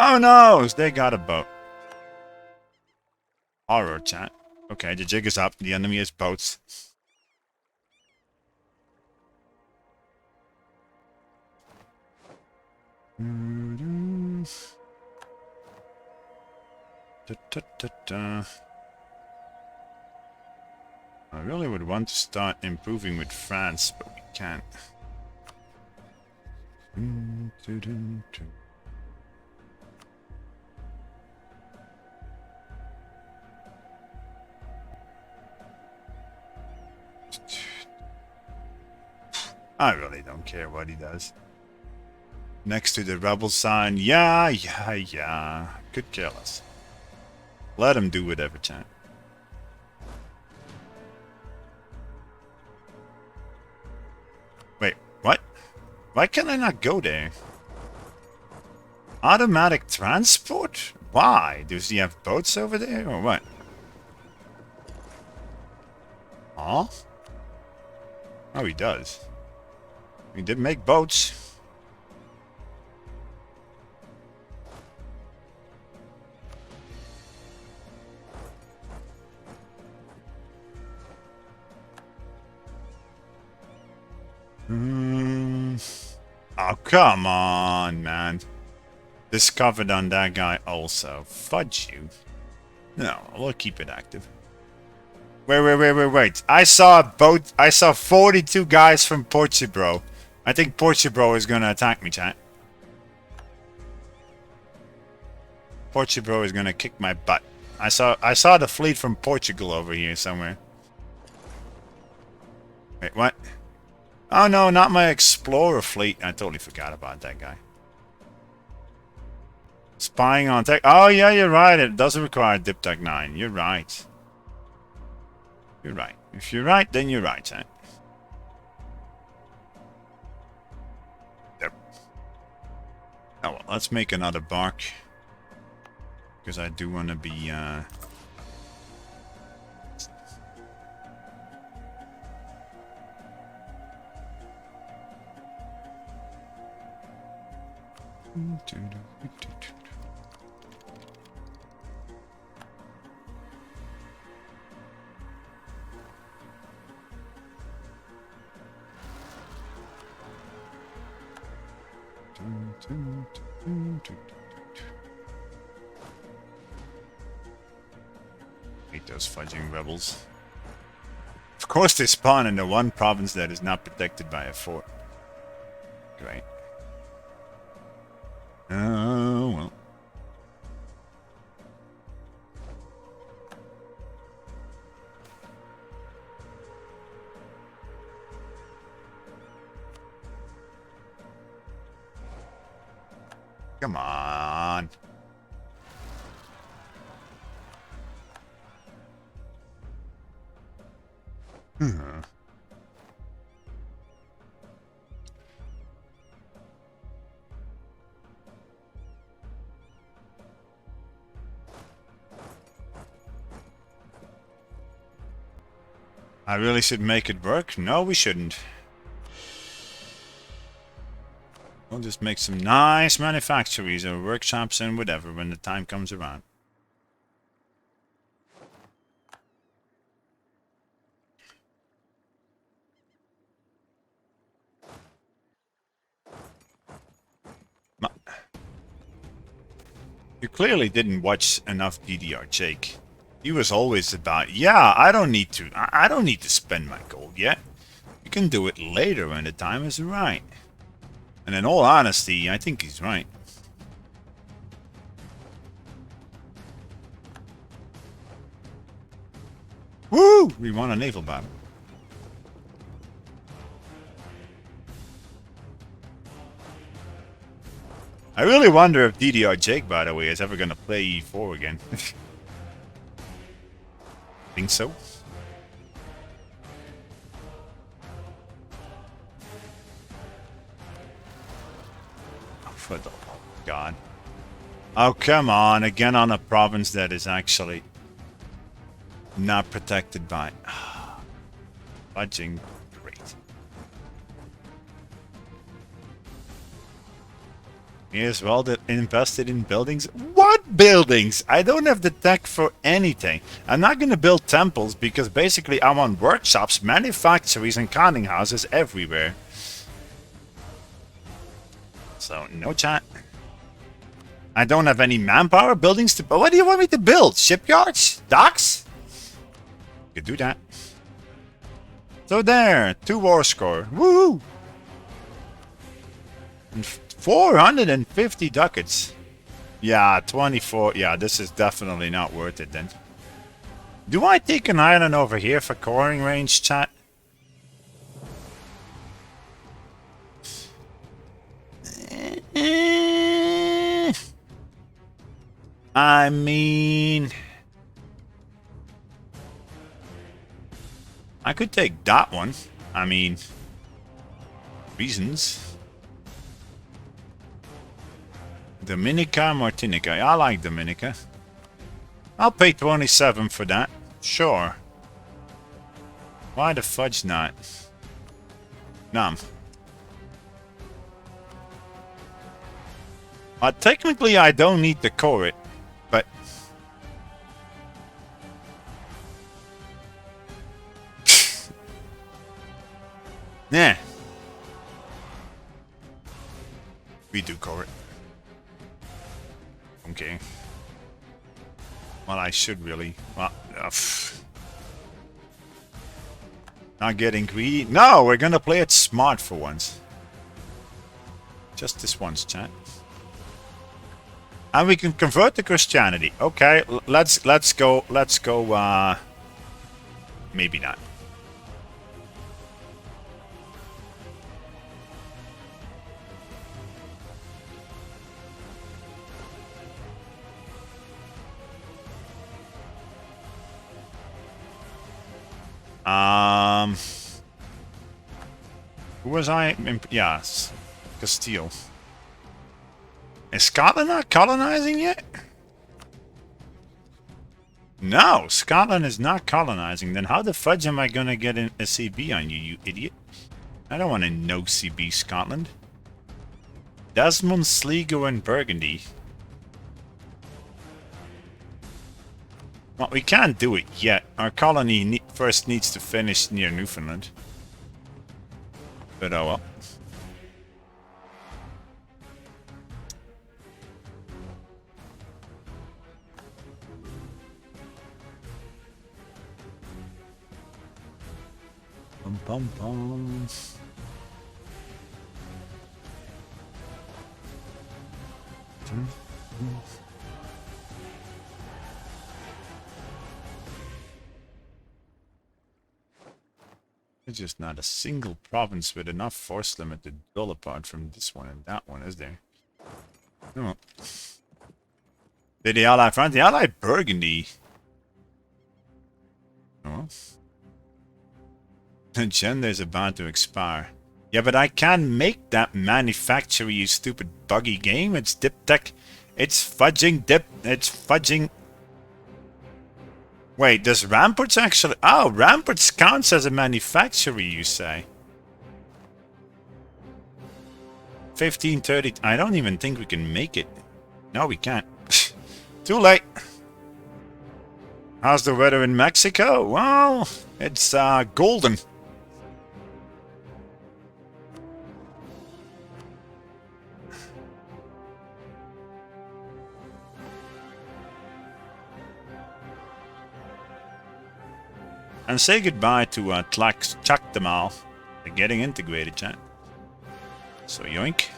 Oh no! They got a boat. Horror chat. Okay, the jig is up. The enemy has boats. I really would want to start improving with France, but we can't. I really don't care what he does. Next to the rebel sign, yeah. Could kill us. Let him do whatever, chat. Wait, what? Why can I not go there? Automatic transport? Why? Does he have boats over there or what? Huh? Oh, he does. He did make boats. Oh, come on, man. Discovered on that guy also. Fudge you. No, we'll keep it active. Wait. I saw a boat. I saw 42 guys from Portugal. I think Portugal is gonna attack me, chat. Portugal is gonna kick my butt. I saw the fleet from Portugal over here somewhere. Wait, what? Oh no, not my Explorer fleet. I totally forgot about that guy. Spying on tech. Oh yeah, you're right. It doesn't require Diptech 9. You're right. You're right. If you're right, then you're right, chat. Yep. Oh well, let's make another bark. Because I do want to be, hate those fudging rebels. Of course they spawn in the one province that is not protected by a fort. Great. Oh, well. Come on. I really should make it work? No, we shouldn't. We'll just make some nice manufactories or workshops and whatever when the time comes around. You clearly didn't watch enough DDR Jake. He was always about, yeah, I don't need to spend my gold yet. You can do it later when the time is right. And in all honesty, I think he's right. Woo! We won a naval battle. I really wonder if DDR Jake, by the way, is ever gonna play E4 again. Think so? Oh, for the God. Oh, come on. Again on a province that is actually not protected by... Fudging. Great. He is well invested in buildings. What buildings? I don't have the tech for anything. I'm not going to build temples because basically I want workshops, manufactories and counting houses everywhere. So, no chat. I don't have any manpower buildings to... What do you want me to build? Shipyards? Docks? You could do that. So there, 2 war score. Woohoo! And 450 ducats. Yeah, 24. Yeah, this is definitely not worth it then. Do I take an island over here for coring range, chat? I mean... I could take that one. I mean... Reasons. Dominica, Martinica. I like Dominica. I'll pay 27 for that. Sure. Why the fudge not? Nom. Technically I don't need to core it, but... Nah. We do core it. Okay. Well, I should really... Well, not getting greedy. No, we're gonna play it smart for once. Just this once, chat. And we can convert to Christianity. Okay, let's go. Maybe not. Who was I? Yes, Castile. Is Scotland not colonizing yet? No, Scotland is not colonizing. Then how the fudge am I gonna get a CB on you, you idiot? I don't want to no CB Scotland. Desmond, Sligo, and Burgundy. Well, we can't do it yet. Our colony first needs to finish near Newfoundland. But oh well. Bum bum bum. There's just not a single province with enough force limit to duel apart from this one and that one, is there? No. Did the ally France? The ally Burgundy. Oh. The gender is about to expire. Yeah, but I can't make that manufacture, you stupid buggy game. It's dip tech. It's fudging dip. It's fudging. Wait, does Ramparts actually... Oh, Ramparts counts as a manufacturer, you say? 1530... I don't even think we can make it. No, we can't. Too late. How's the weather in Mexico? Well, it's golden. And say goodbye to Chaktamal. They're getting integrated, chat. So yoink.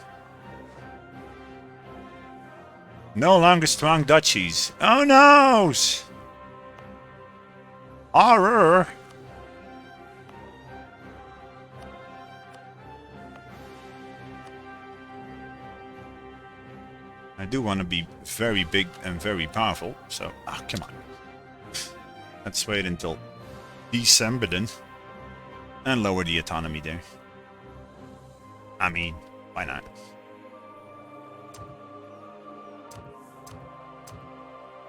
No longer strong duchies. Oh no! Horror! I do want to be very big and very powerful, so... Ah, come on. Let's wait until December then. And lower the autonomy there. I mean, why not?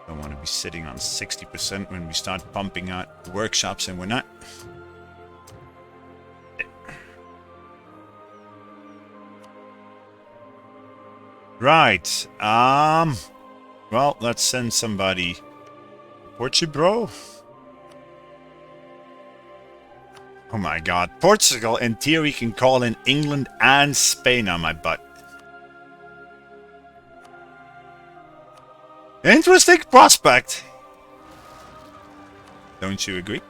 Don't want to be sitting on 60% when we start pumping out workshops and we're not. Right. Well, let's send somebody. Portugal? Oh my god. Portugal, in theory, can call in England and Spain on my butt. Interesting prospect. Don't you agree?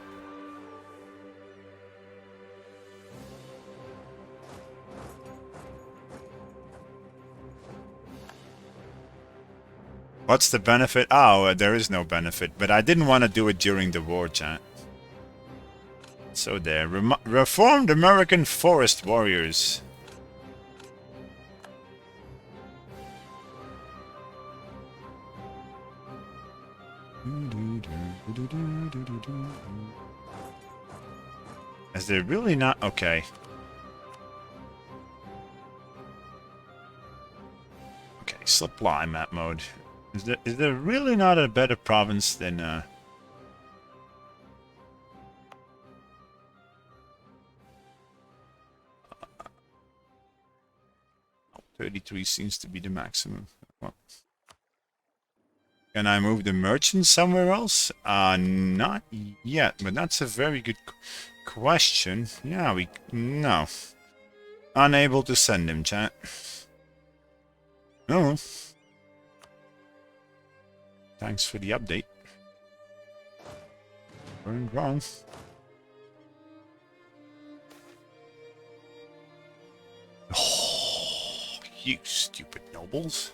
What's the benefit? Oh, there is no benefit. But I didn't want to do it during the war, chat. So there. Reformed American Forest Warriors. Is there really not? Okay. Okay, supply map mode. Is there really not a better province than 33 seems to be the maximum. Well, can I move the merchant somewhere else? Not yet, but that's a very good question. Yeah, no. Unable to send him, chat. No. Thanks for the update. Going wrong. Oh, you stupid nobles.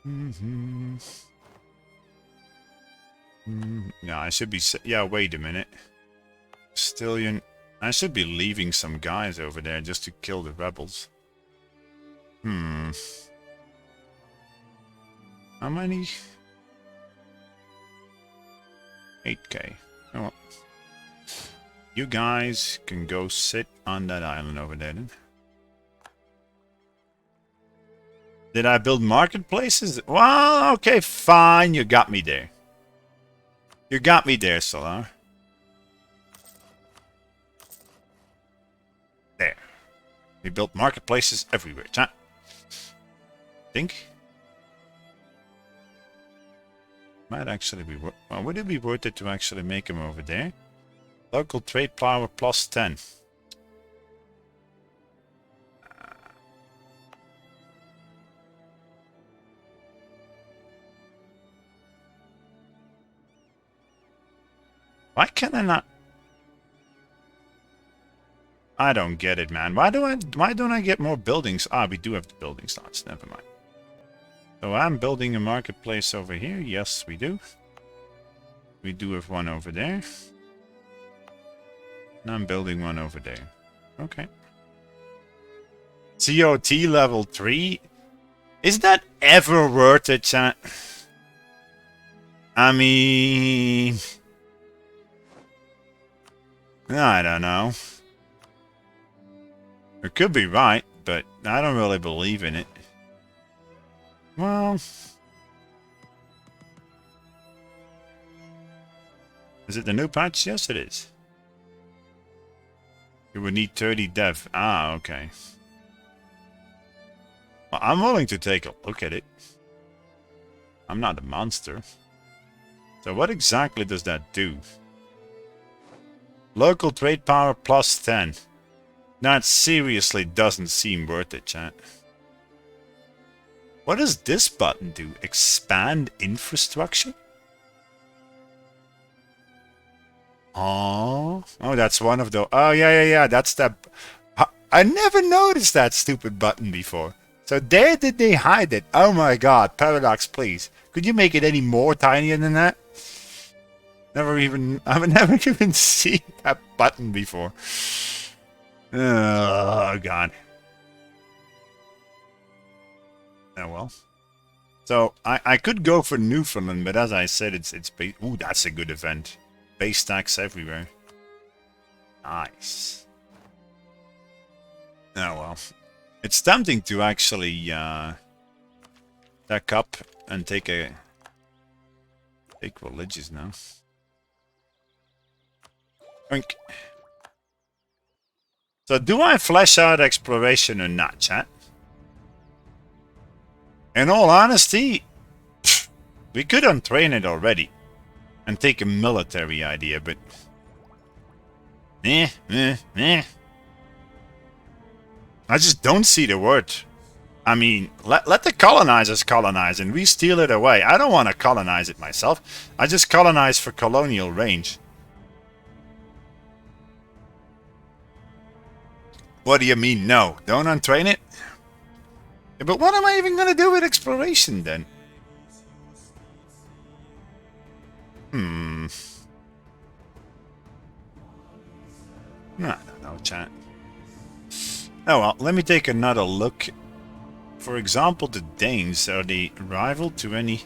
No, I should be... Yeah, wait a minute. Stillion... I should be leaving some guys over there just to kill the rebels. How many? 8k. Oh well. You guys can go sit on that island over there then. Did I build marketplaces? Well, okay, fine. You got me there. You got me there, Solar. There. We built marketplaces everywhere, chat. Think? Might actually be worth... Well, would it be worth it to actually make them over there? Local trade power plus 10. Why can I not... I don't get it, man. Why don't I get more buildings? Ah, we do have the building slots. Never mind. So I'm building a marketplace over here. Yes, we do. We do have one over there. And I'm building one over there. Okay. COT level 3? Is that ever worth it, chat? I mean... I don't know. It could be right, but I don't really believe in it. Well... Is it the new patch? Yes, it is. You would need 30 dev. Ah, okay. Well, I'm willing to take a look at it. I'm not a monster. So what exactly does that do? Local trade power plus 10. That seriously doesn't seem worth it, chat. What does this button do? Expand infrastructure? Oh, that's one of the. Oh, yeah. That's that. I never noticed that stupid button before. So there did they hide it? Oh my god, Paradox, please. Could you make it any more tinier than that? I've never even seen that button before. Oh god. Oh well. So I could go for Newfoundland, but as I said, it's ooh, that's a good event. Base stacks everywhere. Nice. Oh well. It's tempting to actually stack up and take religious now. Oink. So do I flesh out exploration or not, chat? In all honesty, we could untrain it already and take a military idea, but I just don't see the word. I mean, let the colonizers colonize and we steal it away. I don't want to colonize it myself. I just colonize for colonial range. What do you mean, no? Don't untrain it? Yeah, but what am I even going to do with exploration, then? I don't know, chat. Oh well, let me take another look. For example, the Danes, are they rival to any...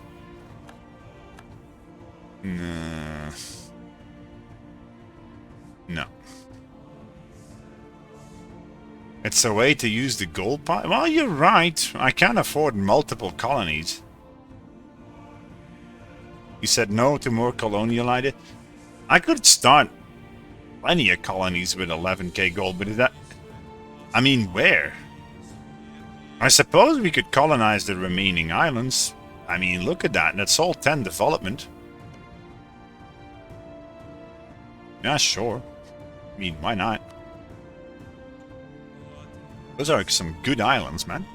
No. It's a way to use the gold pile? Well, you're right. I can't afford multiple colonies. You said no to more colonial idea? I could start plenty of colonies with 11k gold, but is that... I mean, where? I suppose we could colonize the remaining islands. I mean, look at that. That's all 10 development. Yeah, sure. I mean, why not? Those are some good islands, man.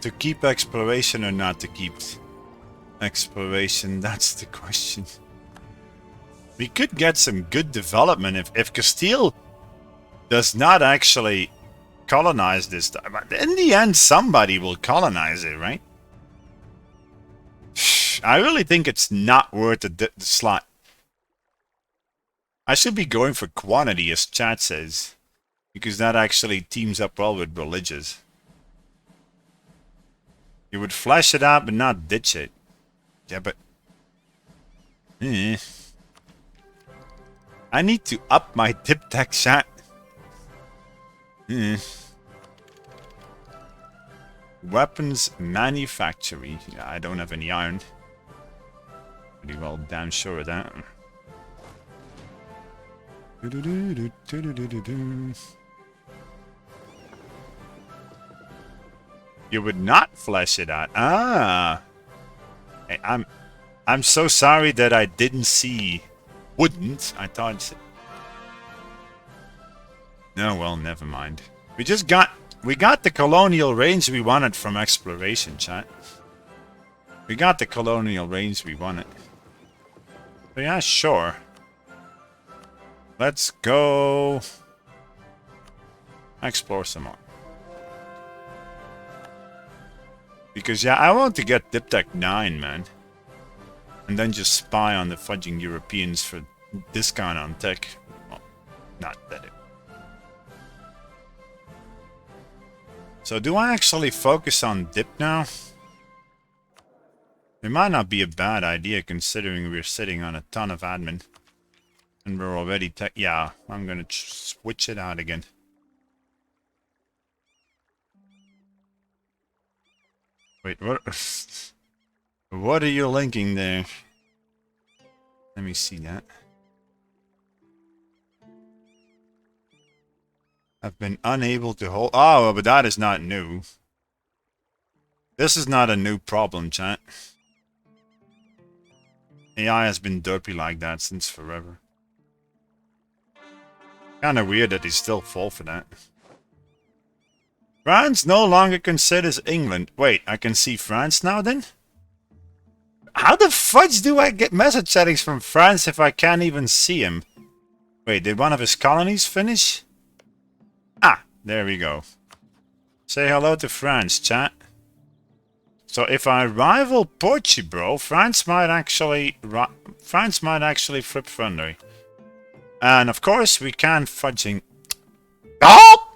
To keep exploration or not to keep exploration, that's the question. We could get some good development if Castile does not actually colonize this time. In the end, somebody will colonize it, right? I really think it's not worth the slot. I should be going for quantity, as chat says, because that actually teams up well with religious. You would flash it out, but not ditch it. Yeah, but... I need to up my tip tech chat. Weapons manufacturing. Yeah, I don't have any iron. Pretty well damn sure of that. You would not flesh it out. Ah. Hey, I'm so sorry that I didn't see. Wouldn't. I thought. No, well, never mind. We got the colonial range we wanted from exploration, chat. We got the colonial range we wanted. So yeah, sure. Let's go explore some more. Because yeah, I want to get Diptech 9, man. And then just spy on the fudging Europeans for discount on tech. Well, not that it. So do I actually focus on dip now? It might not be a bad idea considering we're sitting on a ton of admin. And we're already tech. Yeah, I'm gonna switch it out again. Wait, what? What are you linking there? Let me see that. I've been unable to hold... Oh, but that is not new. This is not a new problem, chat. AI has been derpy like that since forever. Kinda weird that they still fall for that. France no longer considers England. Wait, I can see France now then? How the fudge do I get message settings from France if I can't even see him? Wait, did one of his colonies finish? Ah, there we go. Say hello to France, chat. So if I rival Portugal, France might actually flip friendly. And of course we can't fudging. Oh!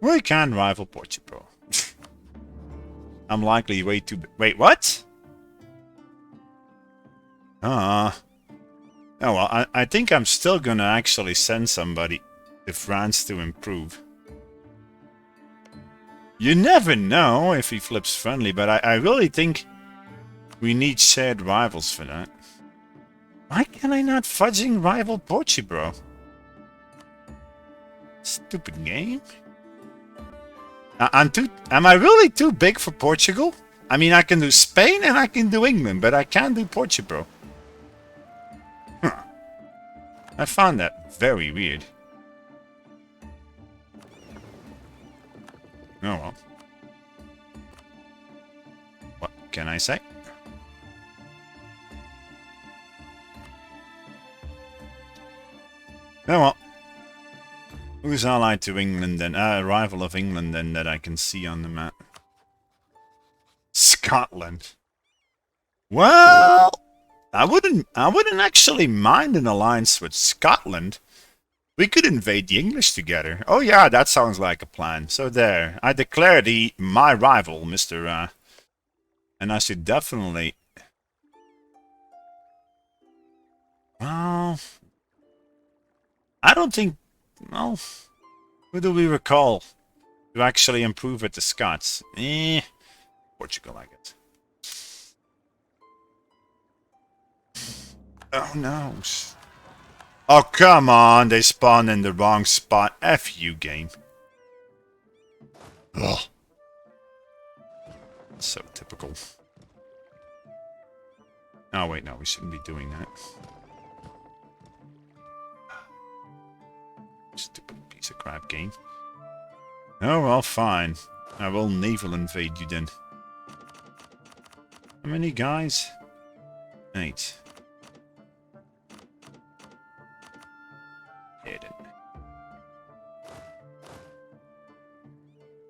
We can rival Portugal. I'm likely way too. Wait, what? Oh well, I think I'm still gonna actually send somebody to France to improve. You never know if he flips friendly, but I really think we need shared rivals for that. Why can I not fudging rival Portugal? Stupid game. Am I really too big for Portugal? I mean, I can do Spain and I can do England, but I can't do Portugal. Huh. I found that very weird. Oh well. What can I say? Oh well. Who's allied to England then? Rival of England then that I can see on the map. Scotland. Well, I wouldn't actually mind an alliance with Scotland. We could invade the English together. Oh yeah, that sounds like a plan. So there, I declare thee my rival, Mr. And I should definitely. Well, I don't think. Well, who do we recall to actually improve at the Scots? Portugal, I guess. Oh no. Oh, come on. They spawned in the wrong spot. F you, game. Ugh. So typical. Oh, wait, no. We shouldn't be doing that. Stupid piece of crap game. Oh, well, fine. I will naval invade you then. How many guys? 8.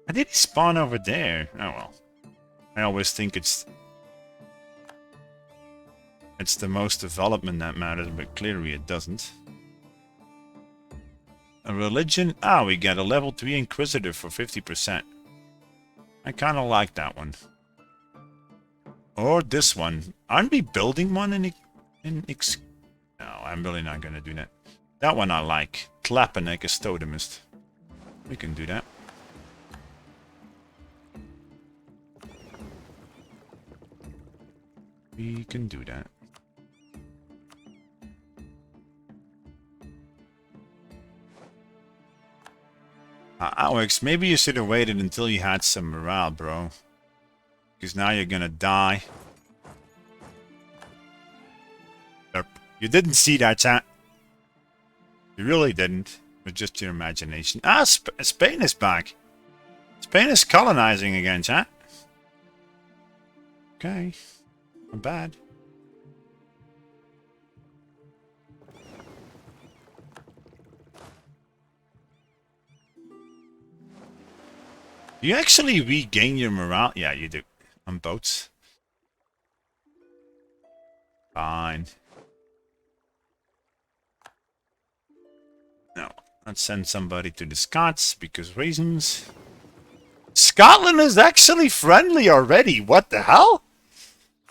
How did he spawn over there? Oh well. I always think it's the most development that matters, but clearly it doesn't. A religion? Ah, we get a level 3 Inquisitor for 50%. I kind of like that one. Or this one. Aren't we building one in No, I'm really not going to do that. That one I like. Clappeneck as Totemist. We can do that. We can do that. Alex, maybe you should have waited until you had some morale, bro. Because now you're gonna die. Yep. You didn't see that, chat. You really didn't. It was just your imagination. Ah, Spain is back. Spain is colonizing again, chat. Okay. Not bad. Do you actually regain your morale? Yeah, you do. On boats. Fine. No. Let's send somebody to the Scots because reasons. Scotland is actually friendly already. What the hell?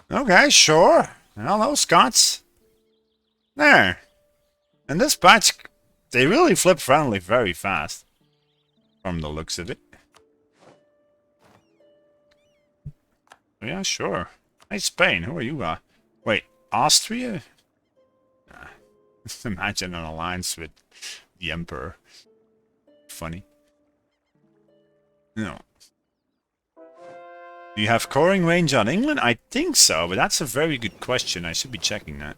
Okay, sure. Hello, Scots. There. And this patch, they really flip friendly very fast. From the looks of it. Yeah, sure. Hey, Spain, who are you? Wait, Austria? Just imagine an alliance with the Emperor. Funny. No. Do you have coring range on England? I think so, but that's a very good question. I should be checking that.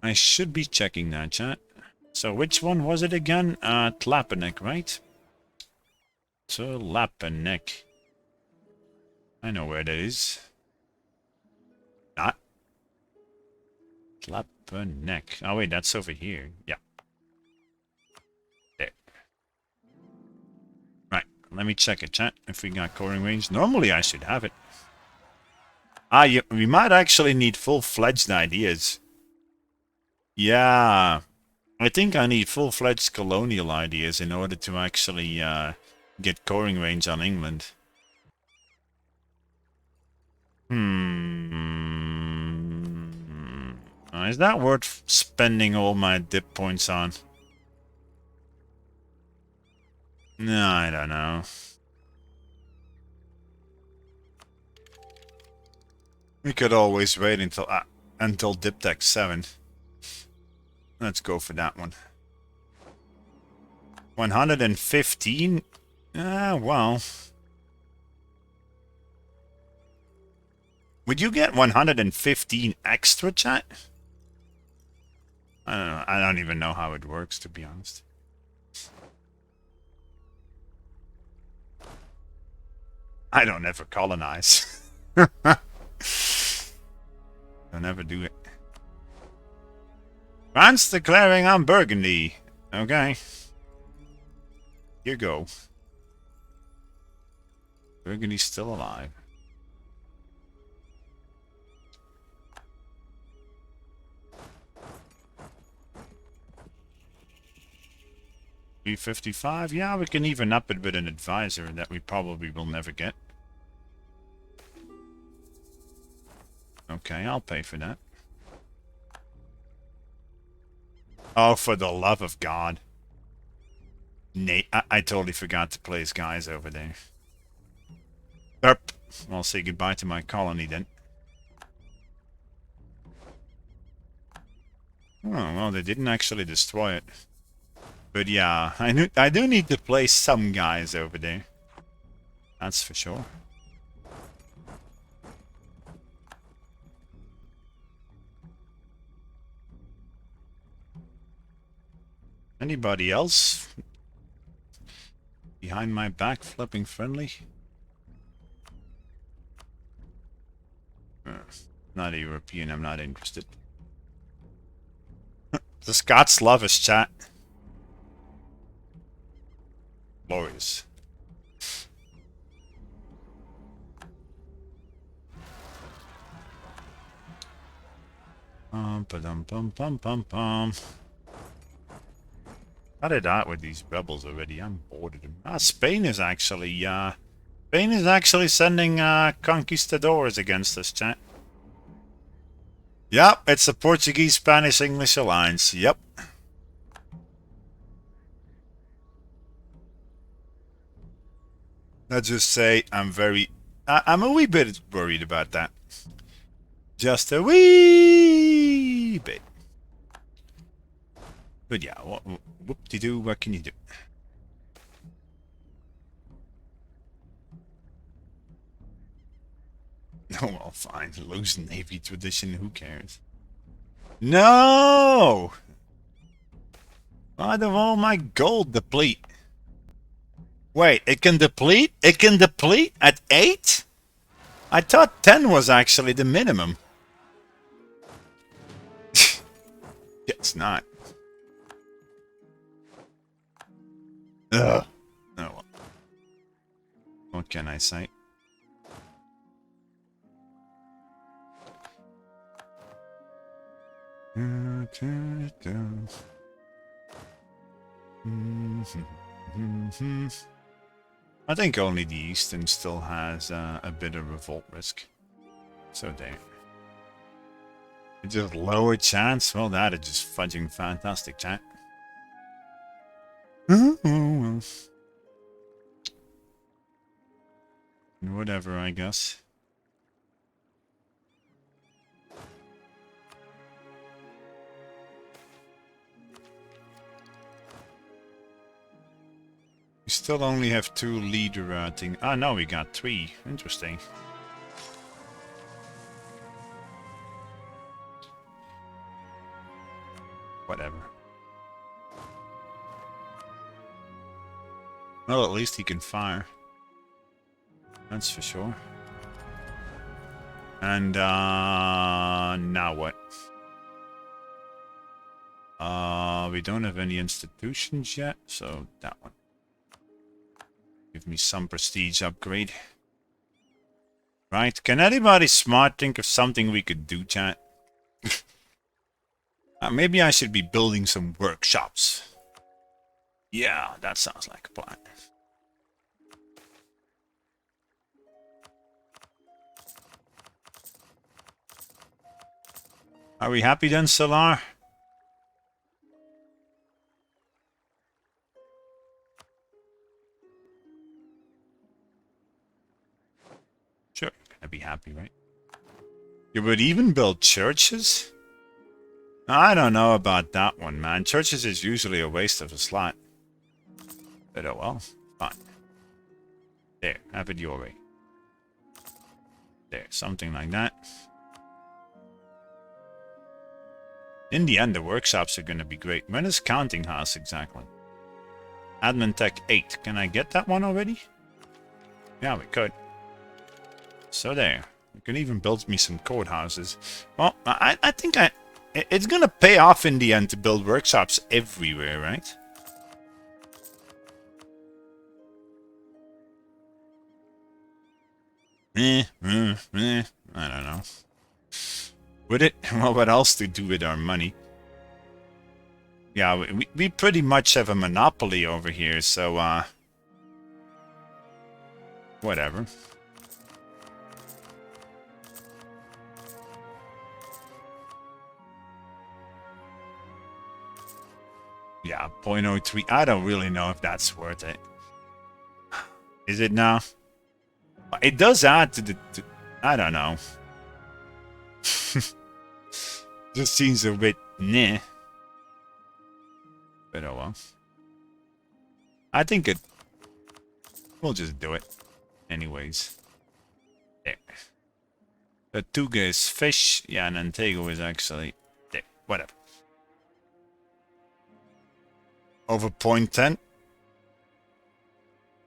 I should be checking that, chat. So which one was it again? Tlapanek, right? Tlapanek. I know where that is. Not. Tlapanek. Oh wait, that's over here. Yeah. There. Right. Let me check it, chat. If we got coring range. Normally I should have it. We might actually need full-fledged ideas. Yeah. I think I need full-fledged colonial ideas in order to actually get coring range on England. Is that worth spending all my dip points on? No, I don't know. We could always wait until dip deck 7. Let's go for that one. 115? Well. Would you get 115 extra, chat? I don't know. I don't even know how it works, to be honest. I don't ever colonize. Don't ever do it. France declaring on Burgundy. Okay. Here go. Burgundy's still alive. $355. Yeah, we can even up it with an advisor that we probably will never get. Okay, I'll pay for that. Oh, for the love of God. Nate, I totally forgot to place guys over there. Derp. I'll say goodbye to my colony then. Oh, well, they didn't actually destroy it. But yeah, I do need to place some guys over there. That's for sure. Anybody else? Behind my back, flipping friendly? Not a European, I'm not interested. The Scots love us, chat. Glorious. Pum. How did that with these rebels already? I'm bored of them. Spain is actually sending conquistadors against us, chat. Yep, it's the Portuguese-Spanish-English alliance. Yep. Let's just say I'm a wee bit worried about that. Just a wee bit. But yeah, whoop-de-doo, what can you do? Oh, well, fine. Lose Navy tradition, who cares? No! Why do all my gold deplete? Wait, it can deplete? It can deplete at 8? I thought 10 was actually the minimum. It's not. Ugh. Oh. What can I say? I think only the Eastern still has a bit of revolt risk. So there. Just lower chance? Well, that is just fudging fantastic, chat. Whatever, I guess. still only have 2 leader thing. Ah, no, we got 3. Interesting. Whatever. Well, at least he can fire. That's for sure. And, now what? We don't have any institutions yet, so that one. Give me some prestige upgrade. Right, can anybody smart think of something we could do, chat? Maybe I should be building some workshops. Yeah, that sounds like a plan. Are we happy then, Solar? Sure, gonna be happy, right? You would even build churches? I don't know about that one, man. Churches is usually a waste of a slot. But oh well, fine. There, have it your way. There, something like that. In the end, the workshops are gonna be great. When is Counting House exactly? Admin Tech 8. Can I get that one already? Yeah, we could. So there. You can even build me some courthouses. Well, I think it's gonna pay off in the end to build workshops everywhere, right? I don't know. Would it? Well, what else to do with our money? Yeah, we pretty much have a monopoly over here, so, whatever. Yeah, 0.03. I don't really know if that's worth it. Is it now? It does add to the... I don't know. Just seems a bit nah. But oh well. I think it... We'll just do it. Anyways. There. Tortuga is fish. Yeah, and Antego is actually... There. Whatever. Over 0.10.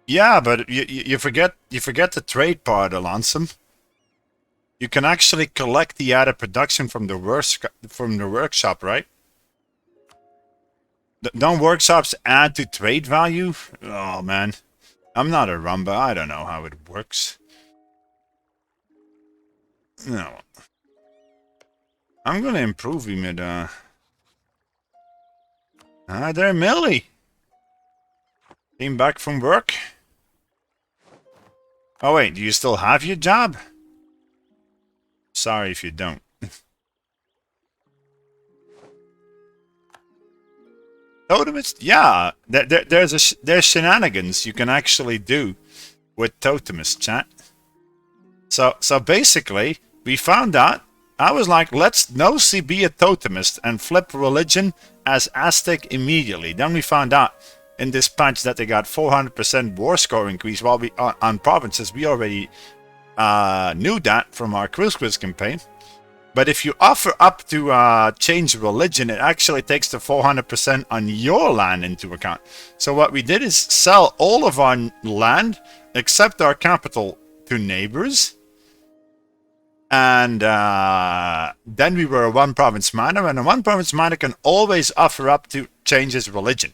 Yeah, but you forget the trade part, Alansum. You can actually collect the added production from the workshop, right? Don't workshops add to trade value? Oh man, I'm not a rumba. I don't know how it works. No, I'm gonna improve him at Hi there, Millie. Came back from work. Oh wait, do you still have your job? Sorry if you don't. Totemist? Yeah, there's shenanigans you can actually do with Totemist, chat. So basically, we found out. I was like, let's no-see be a Totemist and flip religion as Aztec immediately. Then we found out in this patch that they got 400% war score increase while we on provinces. We already knew that from our quiz campaign. But if you offer up to change religion, it actually takes the 400% on your land into account. So what we did is sell all of our land except our capital to neighbors. And then we were a one province miner, and a one province miner can always offer up to change his religion.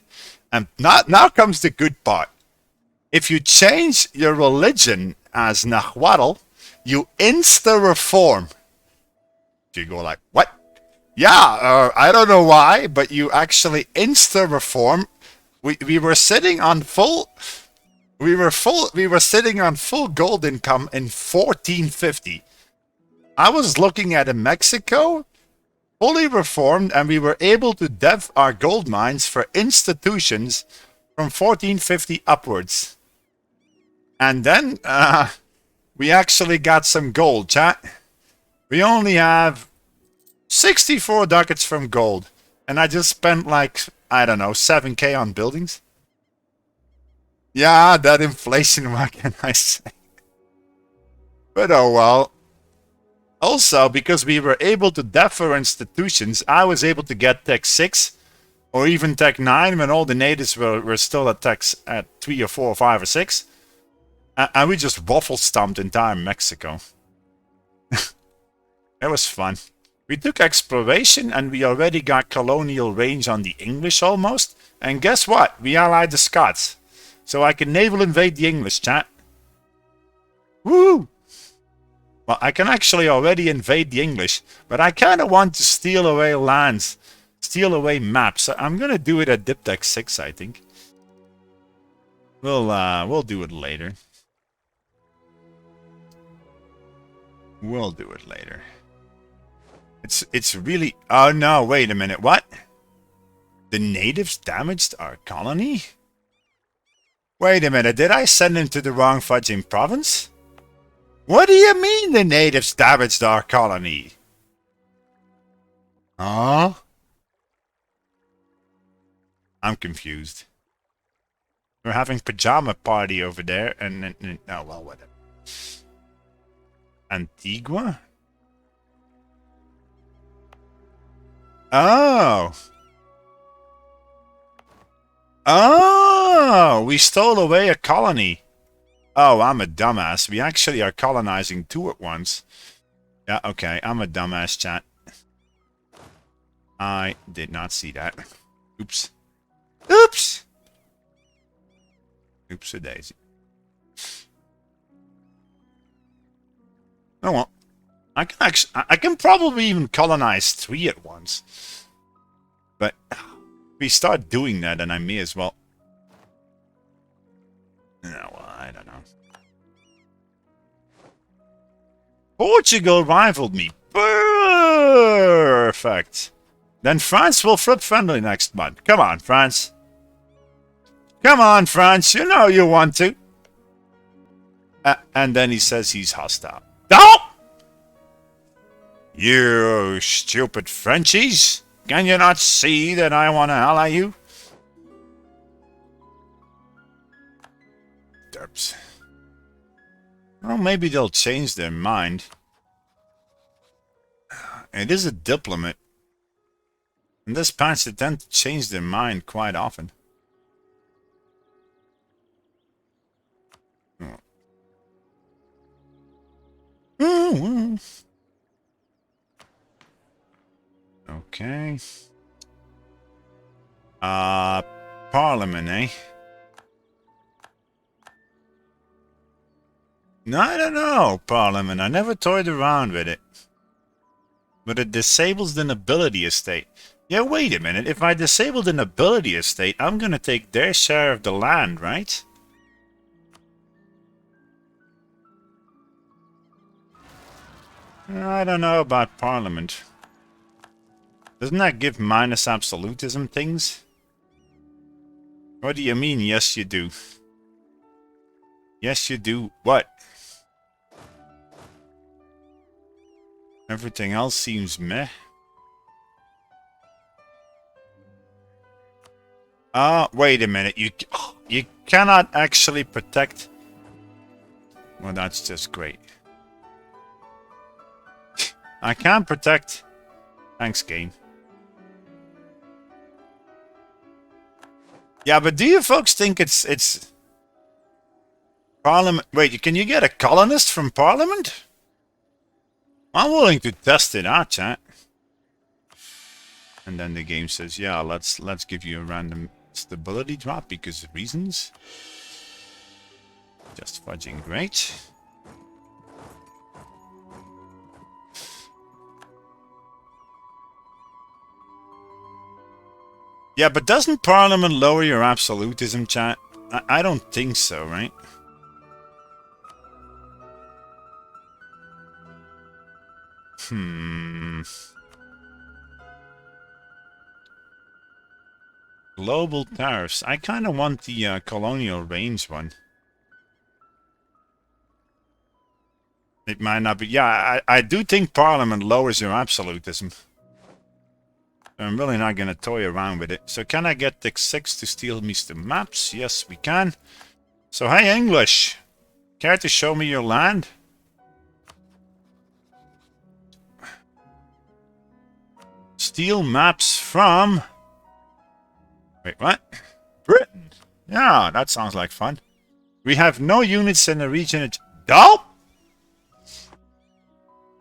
And now comes the good part. If you change your religion as Nahuatl, you insta-reform. You go like, what? Yeah, I don't know why, but you actually insta-reform. We were sitting on full... We were sitting on full gold income in 1450. I was looking at in Mexico, fully reformed, and we were able to dev our gold mines for institutions from 1450 upwards. And then we actually got some gold, chat. We only have 64 ducats from gold. And I just spent like, I don't know, 7k on buildings. Yeah, that inflation, what can I say? But oh well. Also, because we were able to defer institutions, I was able to get Tech 6 or even Tech 9 when all the natives were still at Tech at 3 or 4 or 5 or 6. And we just waffle stomped entire Mexico. It was fun. We took exploration and we already got colonial range on the English almost. And guess what? We allied the Scots. So I can naval invade the English, chat. Woo! Well, I can actually already invade the English, but I kind of want to steal away lands, steal away maps. So I'm gonna do it at Diptech 6, I think. We'll do it later. We'll do it later. It's really... Oh no, wait a minute, what? The natives damaged our colony? Wait a minute, did I send them to the wrong fudging province? What do you mean the natives damaged our colony? Huh? I'm confused. We're having pajama party over there and oh well, whatever. Antigua? Oh. Oh, we stole away a colony. Oh, I'm a dumbass. We actually are colonizing 2 at once. Yeah, okay. I'm a dumbass, chat. I did not see that. Oops. Oops! Oops-a-daisy. Oh well. I can probably even colonize 3 at once. But if we start doing that, then I may as well... No, well, I don't know. Portugal rivaled me. Perfect. Then France will flip friendly next month. Come on, France. Come on, France. You know you want to. And then he says he's hostile. No! You stupid Frenchies. Can you not see that I want to ally you? Derps. Well, maybe they'll change their mind. It is a diplomat. And this patch they tend to change their mind quite often. Okay. Parliament, eh? No, I don't know, Parliament. I never toyed around with it. But it disables the nobility estate. Yeah, wait a minute. If I disable the nobility estate, I'm gonna take their share of the land, right? I don't know about Parliament. Doesn't that give minus absolutism things? What do you mean, yes you do? Yes you do what? Everything else seems meh. Wait a minute. You cannot actually protect... Well, that's just great. I can't protect... Thanks, game. Yeah, but do you folks think it's... Parliament... Wait, can you get a colonist from Parliament? I'm willing to test it out, chat. And then the game says, yeah, let's give you a random stability drop because of reasons. Just fudging great. Yeah, but doesn't Parliament lower your absolutism, chat? I don't think so, right? Global tariffs. I kind of want the colonial range one. It might not be. Yeah, I do think Parliament lowers your absolutism. I'm really not going to toy around with it. So can I get Tech 6 to steal me some maps? Yes, we can. So hey English, care to show me your land? Steal maps from... Wait, what? Britain. Yeah, that sounds like fun. We have no units in the region. Nope!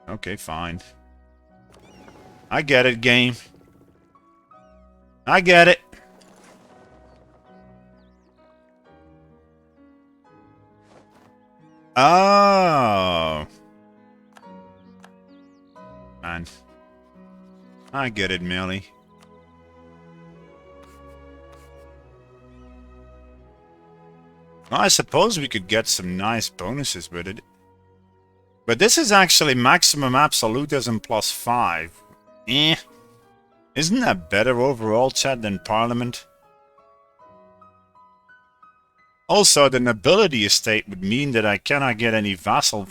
Okay, fine. I get it, game. I get it. Oh. Man. I get it, Millie. Well, I suppose we could get some nice bonuses with it. But this is actually maximum absolutism plus 5. Eh. Isn't that better overall, chat, than Parliament? Also, the nobility estate would mean that I cannot get any vassal...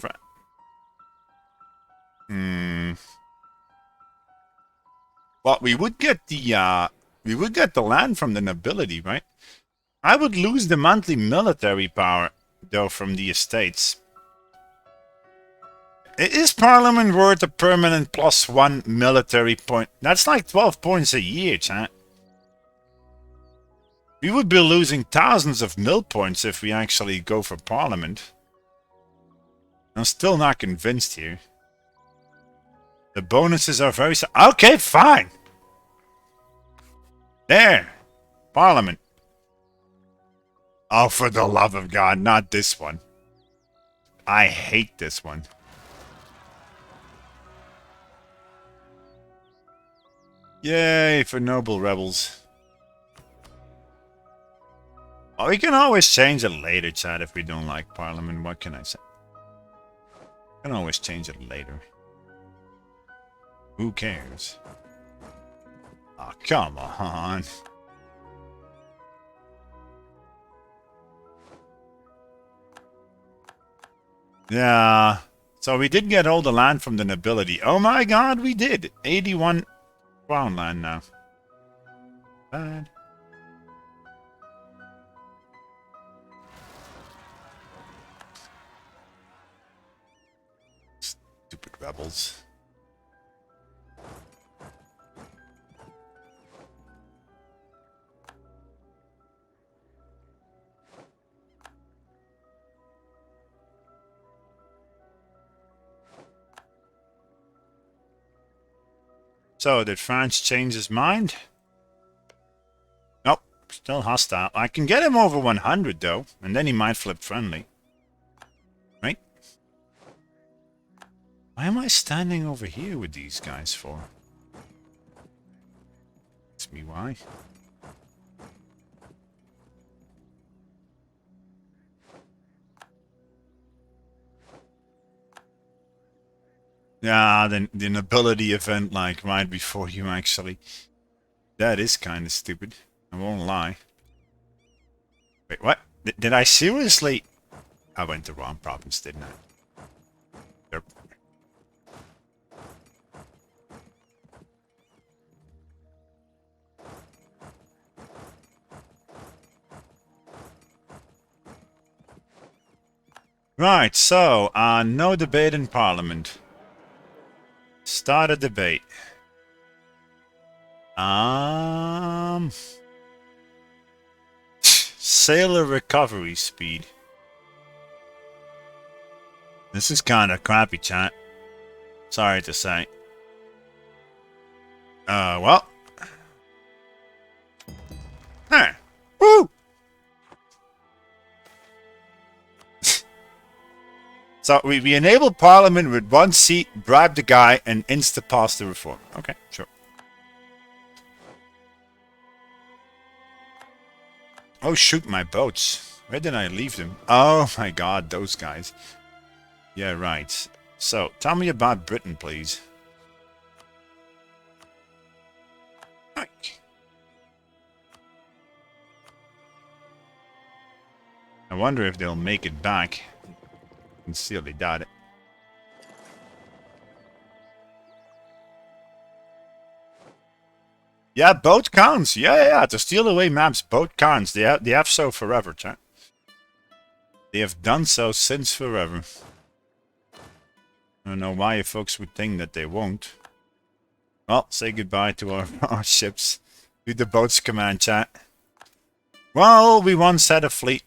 Well, we would get the land from the nobility, right? I would lose the monthly military power, though, from the estates. Is Parliament worth a permanent +1 military point? That's like 12 points a year, chat. We would be losing thousands of mil points if we actually go for Parliament. I'm still not convinced here. The bonuses are very... Okay, fine! There! Parliament. Oh, for the love of God, not this one. I hate this one. Yay for noble rebels. Oh, we can always change it later, chat, if we don't like Parliament. What can I say? We can always change it later. Who cares? Oh, come on. Yeah. So we did get all the land from the nobility. Oh my god, we did. 81 crown land now. Bad. Stupid rebels. So, did France change his mind? Nope, still hostile. I can get him over 100 though, and then he might flip friendly. Right? Why am I standing over here with these guys for? Ask me why. Yeah, the nobility event, like, right before you actually... That is kind of stupid. I won't lie. Wait, what? Did I seriously... I went the wrong province, didn't I? Yep. Right, so, no debate in Parliament. Start a debate. Sailor recovery speed. This is kind of crappy, chat. Sorry to say. Well. Huh. Woo! So we enable Parliament with 1 seat, bribe the guy, and insta-pass the reform. Okay, sure. Oh shoot, my boats. Where did I leave them? Oh my god, those guys. Yeah, right. So, tell me about Britain, please. Right. I wonder if they'll make it back. Sincerely doubt it. Yeah, boat counts. Yeah. To steal away maps, boat counts. They have so forever, chat. They have done so since forever. I don't know why you folks would think that they won't. Well, say goodbye to our ships. Do the boats command, chat. Well, we once had a fleet.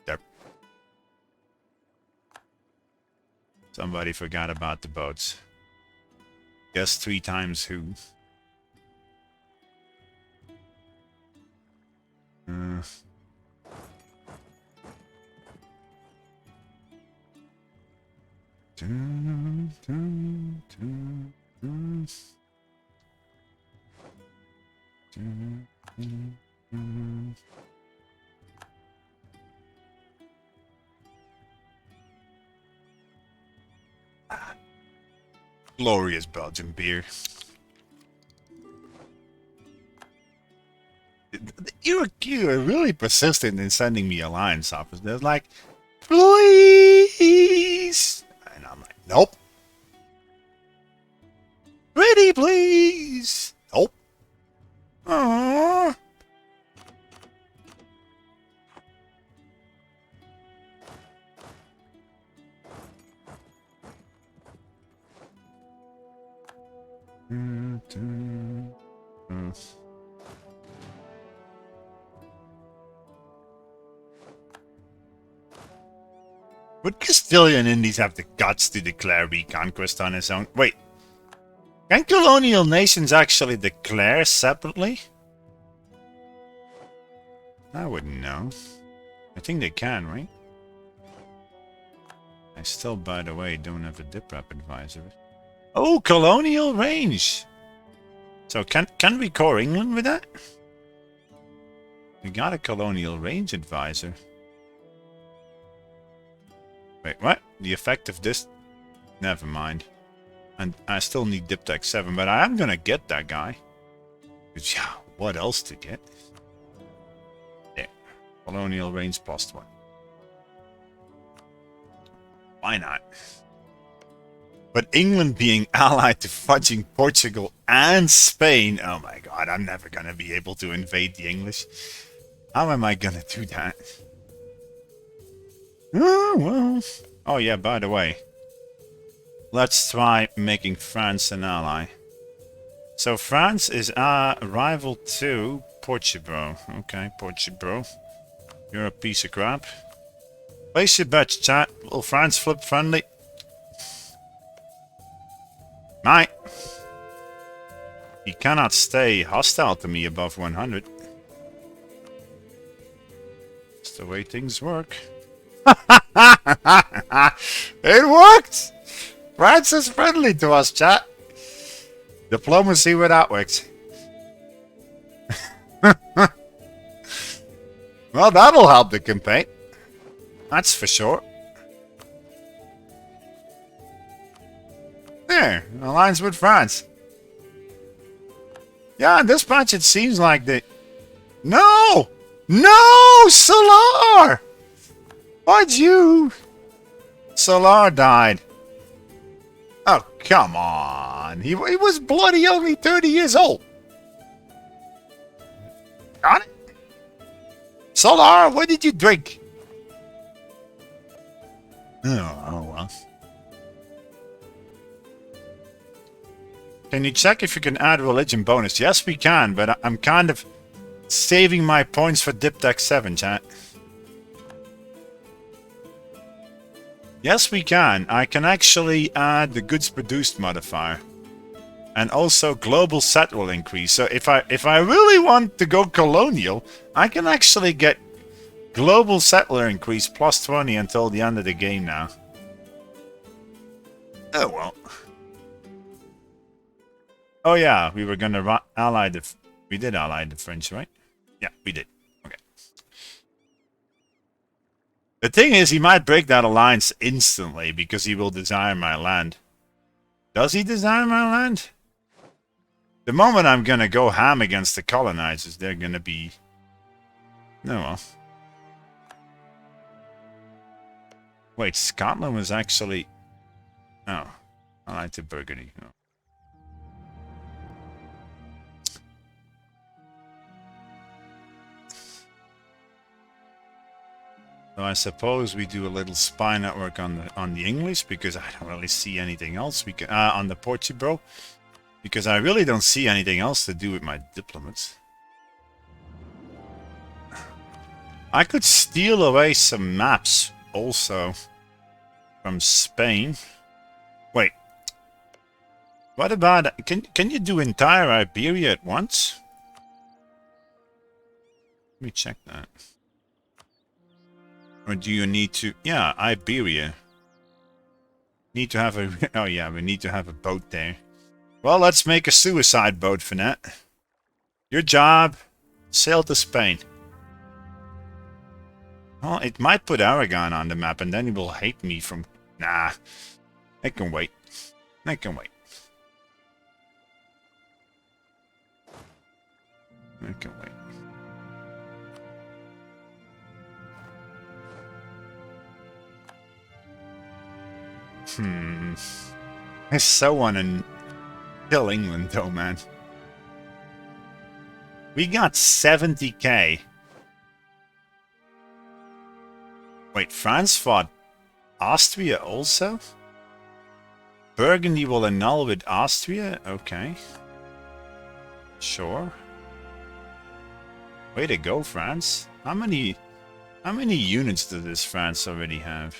There. Somebody forgot about the boats. Guess 3 times who. Glorious Belgian beer. You are really persistent in sending me alliance offers. They're like, please, and I'm like, nope. Pretty please. Nope. Aww. Would Castilian Indies have the guts to declare reconquest on its own? Wait. Can colonial nations actually declare separately? I wouldn't know. I think they can, right? I still, by the way, don't have a DIPRAP advisor. Oh, colonial range! So can we core England with that? We got a colonial range advisor. Wait, what? The effect of this? Never mind. And I still need Diptech 7, but I am gonna get that guy. Because, yeah, what else to get? There. Colonial range +1. Why not? But England being allied to fudging Portugal and Spain. Oh my god, I'm never gonna be able to invade the English. How am I gonna do that? Oh, well. Oh yeah, by the way. Let's try making France an ally. So France is a rival to Portugal. Okay, Portugal. You're a piece of crap. Place your bets, chat. Will France flip friendly? Might. He cannot stay hostile to me above 100. That's the way things work. It worked! France is friendly to us, chat. Diplomacy without works. Well, that'll help the campaign. That's for sure. There, alliance with France. Yeah, in this match it seems like they... No! No! Solar! Why'd you? Solar died. Oh, come on. He was bloody only 30 years old. Got it? Solar, what did you drink? Oh well. Can you check if you can add religion bonus? Yes, we can, but I'm kind of saving my points for Diptech 7, chat. Yes, we can. I can actually add the goods produced modifier. And also global settler increase. So if I really want to go colonial, I can actually get global settler increase +20 until the end of the game now. Oh well. Oh yeah, we were gonna ally the... We did ally the French, right? Yeah, we did. Okay. The thing is, he might break that alliance instantly because he will desire my land. Does he desire my land? The moment I'm gonna go ham against the colonizers, they're gonna be... No, well. Wait, Scotland was actually... Oh, allied to Burgundy. Oh. So I suppose we do a little spy network on the English, because I don't really see anything else we can on the Portugal, because I really don't see anything else to do with my diplomats. I could steal away some maps also from Spain. Wait. What about... Can you do entire Iberia at once? Let me check that. Or do you need to... Yeah, Iberia. Need to have a... Oh yeah, we need to have a boat there. Well, let's make a suicide boat for that. Your job, sail to Spain. Well, it might put Aragon on the map, and then he will hate me from... Nah, I can wait. I can wait. I can wait. I so want to kill England, though, man. We got 70k. Wait, France fought Austria also? Burgundy will annul with Austria? Okay. Sure. Way to go, France. How many units does this France already have?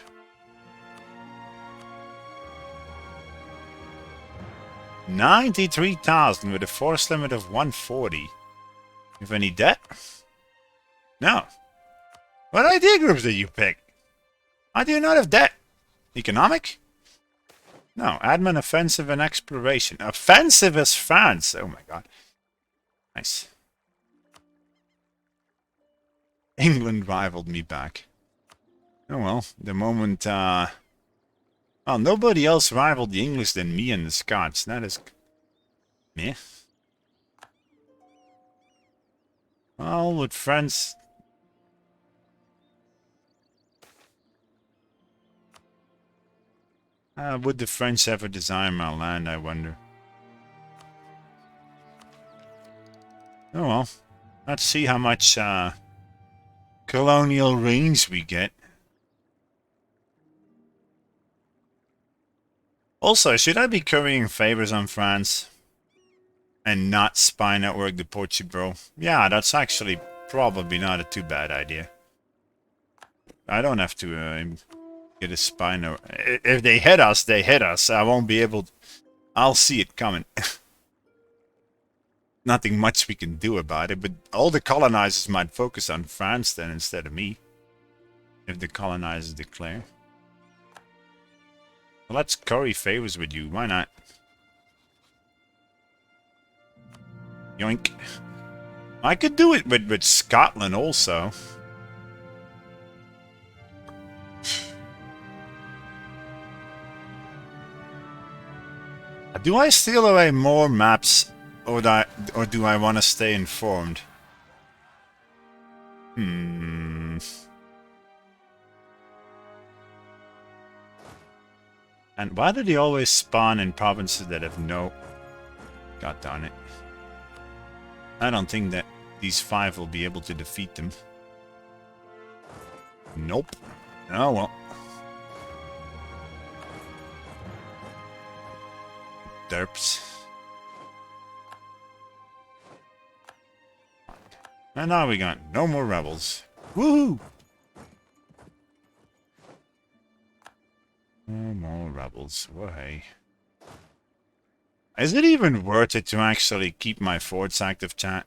$93,000 with a force limit of 140. You have any debt? No. What idea groups did you pick? How do you not have debt? Economic? No. Admin, offensive, and exploration. Offensive is France. Oh my god. Nice. England rivaled me back. Oh well. The moment, well, nobody else rivaled the English than me and the Scots. That is... meh. Well, with France... would the French ever desire my land, I wonder? Oh well. Let's see how much colonial range we get. Also, should I be currying favors on France? And not spy network the Portugal? Yeah, that's actually probably not a too bad idea. I don't have to get a spy network. If they hit us, they hit us. I won't be able to... I'll see it coming. Nothing much we can do about it, but all the colonizers might focus on France then instead of me. If the colonizers declare. Well, let's curry favors with you. Why not? Yoink. I could do it with Scotland also. Do I steal away more maps, or do I want to stay informed? And why do they always spawn in provinces that have no... God darn it. I don't think that these 5 will be able to defeat them. Nope. Oh well. Derps. And now we got no more rebels. Woohoo! No more rebels. Well, hey. Is it even worth it to actually keep my forts active, chat?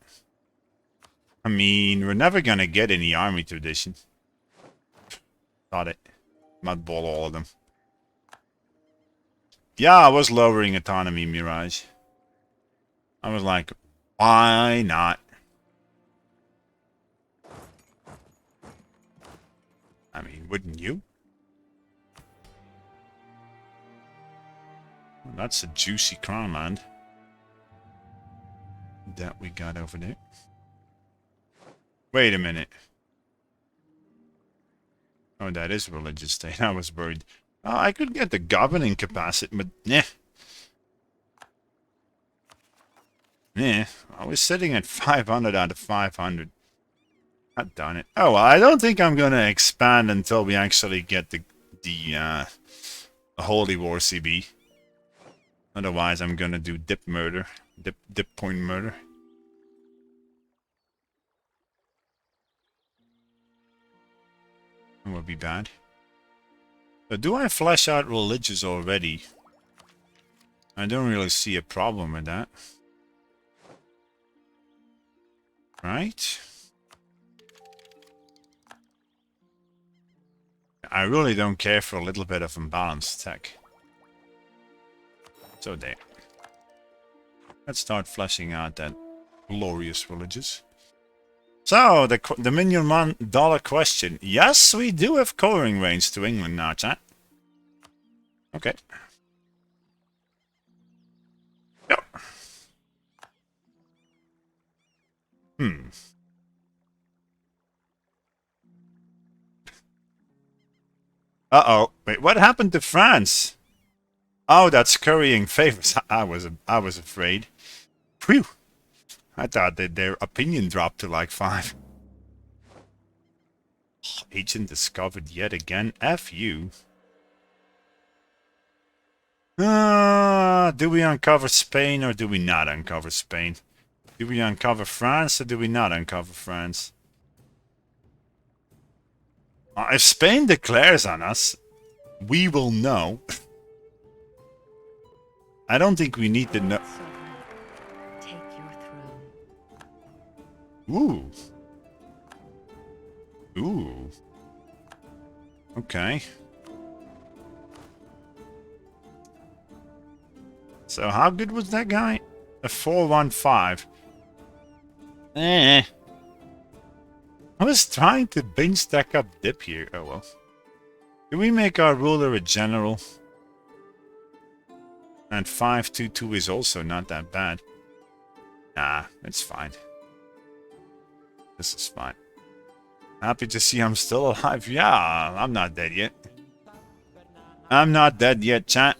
I mean, we're never gonna get any army tradition. Thought it. Mudball all of them. Yeah, I was lowering autonomy, Mirage. I was like, why not? I mean, wouldn't you? Well, that's a juicy crown land that we got over there. Wait a minute. Oh, that is religious state. I was worried. Oh, I could get the governing capacity, but nah. Nah, I was sitting at 500 out of 500. God darn it. Oh, well, I don't think I'm gonna expand until we actually get the Holy War CB. Otherwise, I'm gonna do dip murder. Dip point murder. That would be bad. But do I flesh out religious already? I don't really see a problem with that. Right? I really don't care for a little bit of imbalanced tech. So there. Let's start fleshing out that glorious religious. So, the $1,000,000 question. Yes, we do have coloring range to England now, chat. Okay. Yep. Uh-oh. Wait, what happened to France? Oh, that's currying favors. I was afraid. Phew. I thought that their opinion dropped to like 5. Agent discovered yet again. F you. Do we uncover Spain or do we not uncover Spain? Do we uncover France or do we not uncover France? If Spain declares on us, we will know. I don't think we need to know. Take your throne. Ooh. Ooh. Okay. So how good was that guy? A 415. I was trying to binge stack up dip here. Oh well. Can we make our ruler a general? And 522 is also not that bad. Nah, it's fine. This is fine. Happy to see I'm still alive. Yeah, I'm not dead yet. I'm not dead yet, chat.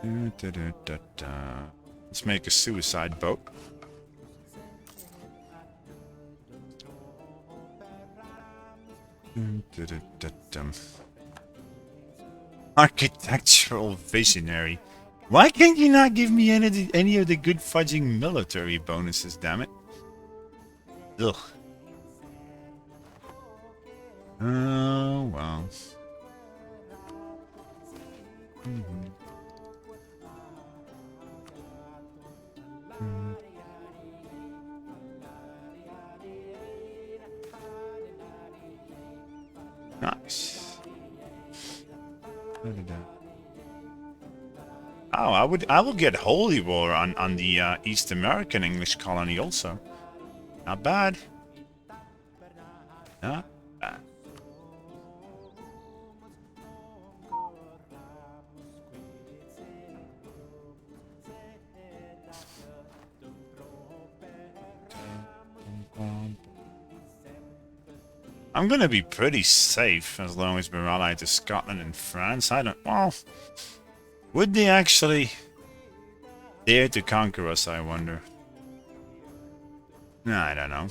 Let's make a suicide boat. Architectural visionary. Why can't you not give me any of the good fudging military bonuses, damn it? Ugh. Oh, well. Nice. Oh, I will get Holy War on the East American English colony also. Not bad. Not bad. I'm gonna be pretty safe as long as we're allied to Scotland and France. I don't... Well... Would they actually dare to conquer us, I wonder? Nah, I don't know.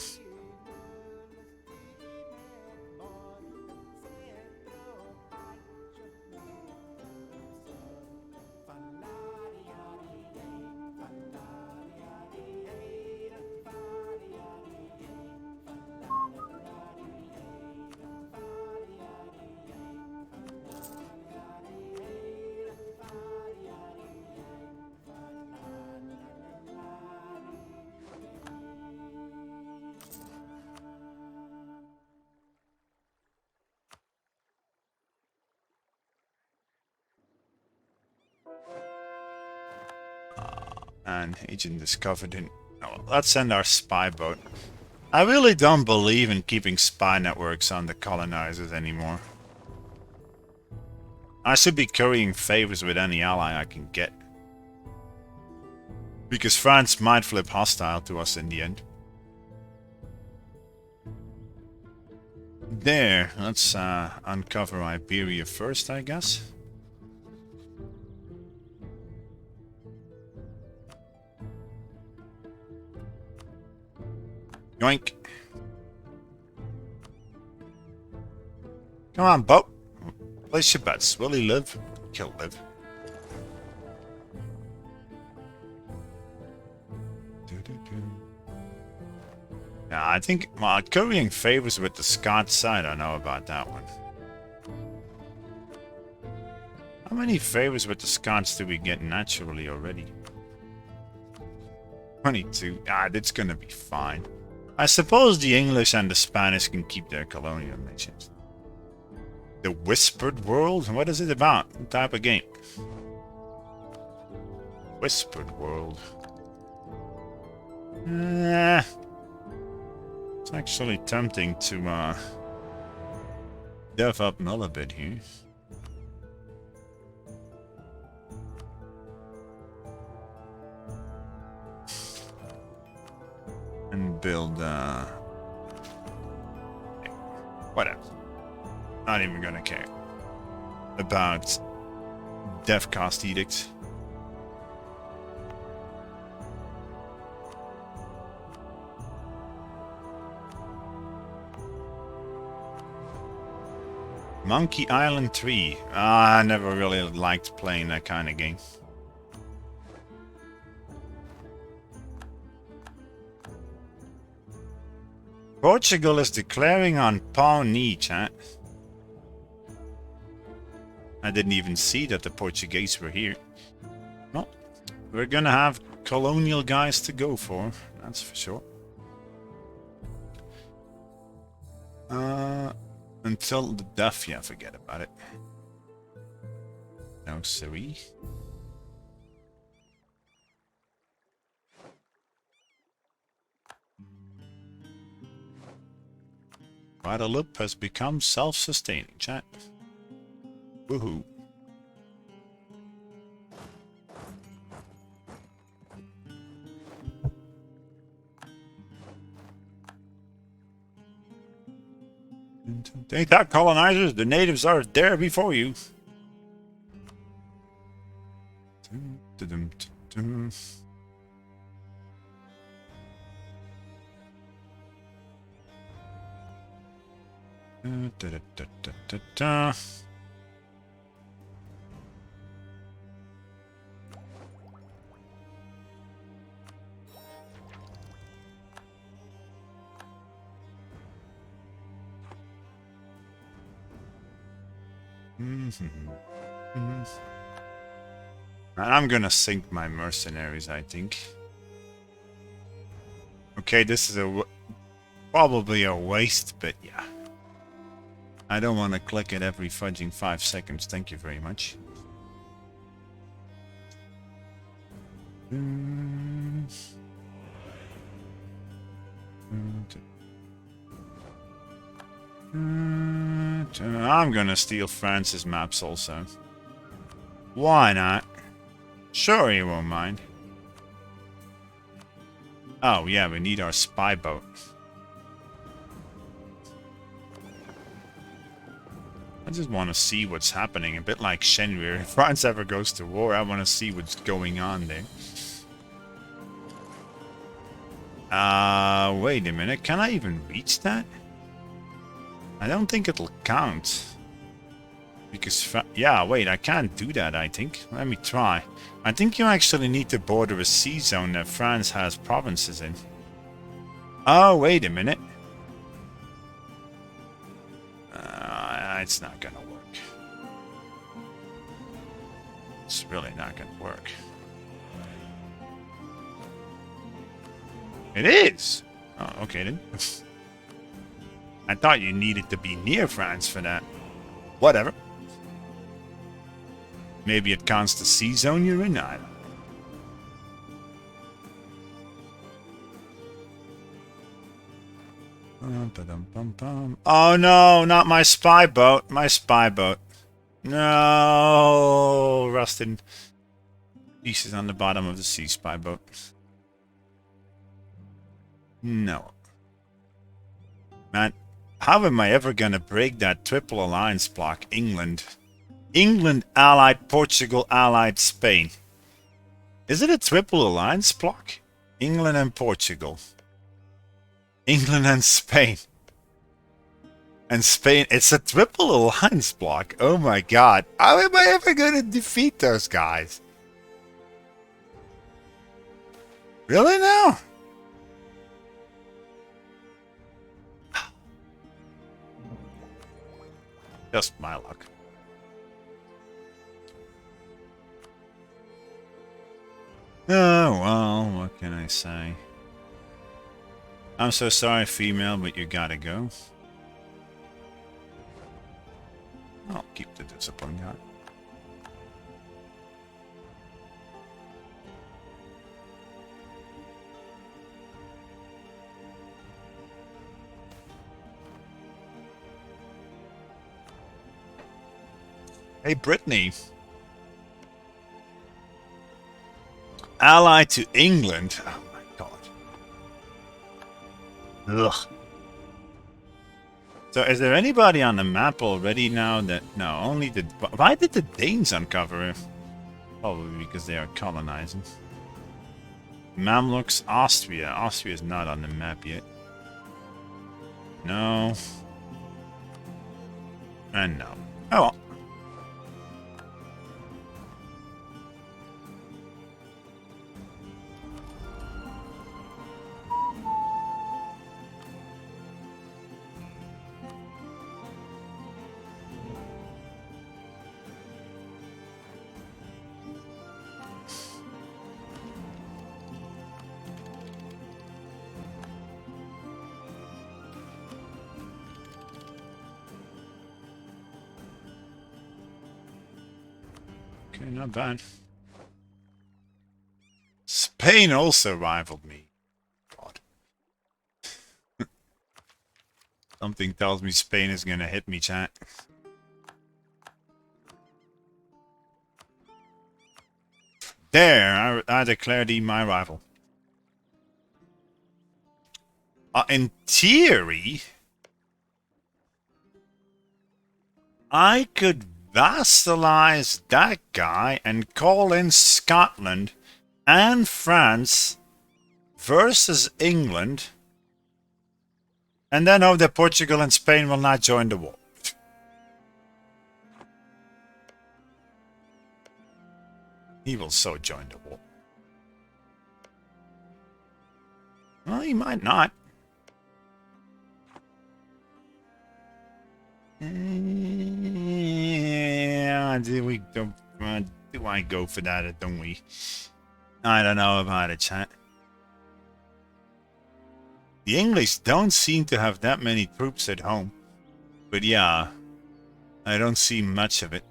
And agent discovered in... Oh, well, let's send our spy boat. I really don't believe in keeping spy networks on the colonizers anymore. I should be currying favors with any ally I can get. Because France might flip hostile to us in the end. There, let's uncover Iberia first, I guess. Yoink. Come on, boat. Place your bets. Will he live? He'll live. Yeah, I think, well, currying favors with the Scots side. I know about that one. How many favors with the Scots do we get naturally already? 22. Ah, that's gonna be fine. I suppose the English and the Spanish can keep their colonial nations. The Whispered World? What is it about? What type of game? Whispered World. It's actually tempting to dev up Null a bit here. And build whatever. Not even gonna care about dev cost edicts. Monkey Island 3. I never really liked playing that kind of game. Portugal is declaring on Pawnee, chat. I didn't even see that the Portuguese were here. Well, we're gonna have colonial guys to go for, that's for sure. Until the death, yeah, forget about it. No, sorry. Guadeloupe has become self-sustaining, chat. Woohoo. Ain't that colonizers? The natives are there before you. And I'm gonna sink my mercenaries, I think. Okay, this is probably a waste, but yeah. I don't want to click it every fudging 5 seconds. Thank you very much. I'm gonna steal France's maps also. Why not? Sure, he won't mind. Oh yeah, we need our spy boat. I just want to see what's happening, a bit like Shenrir. If France ever goes to war, I want to see what's going on there. Wait a minute, can I even reach that? I don't think it'll count. Because, yeah, wait, I can't do that, I think. Let me try. I think you actually need to border a sea zone that France has provinces in. Oh, wait a minute. It's not gonna work. It's really not gonna work. It is! Oh, okay then. I thought you needed to be near France for that. Whatever. Maybe it counts the sea zone you're in? I don't know. Oh no, not my spy boat. My spy boat. No, rusted pieces on the bottom of the sea spy boat. No. Man, how am I ever gonna break that triple alliance block? England. England allied Portugal allied Spain. Is it a triple alliance block? England and Portugal. England and Spain. And Spain, it's a triple alliance block. Oh my god. How am I ever going to defeat those guys? Really now? Just my luck. Oh, well, what can I say? I'm so sorry, female, but you gotta go. I'll keep the discipline guy. Hey, Brittany. Ally to England. Oh my god. Ugh. So is there anybody on the map already now that... No, only the... Why did the Danes uncover it? Probably because they are colonizing. Mamluks, Austria. Austria is not on the map yet. No. And no. Oh well. Okay, not bad. Spain also rivaled me. God. Something tells me Spain is gonna hit me, chat. There, I declare thee my rival. In theory, I could vassalize that guy and call in Scotland and France versus England, and then hope that Portugal and Spain will not join the war. He will so join the war. Well, he might not. Yeah, do I go for that or don't we? I don't know about it, chat. The English don't seem to have that many troops at home. But yeah, I don't see much of it.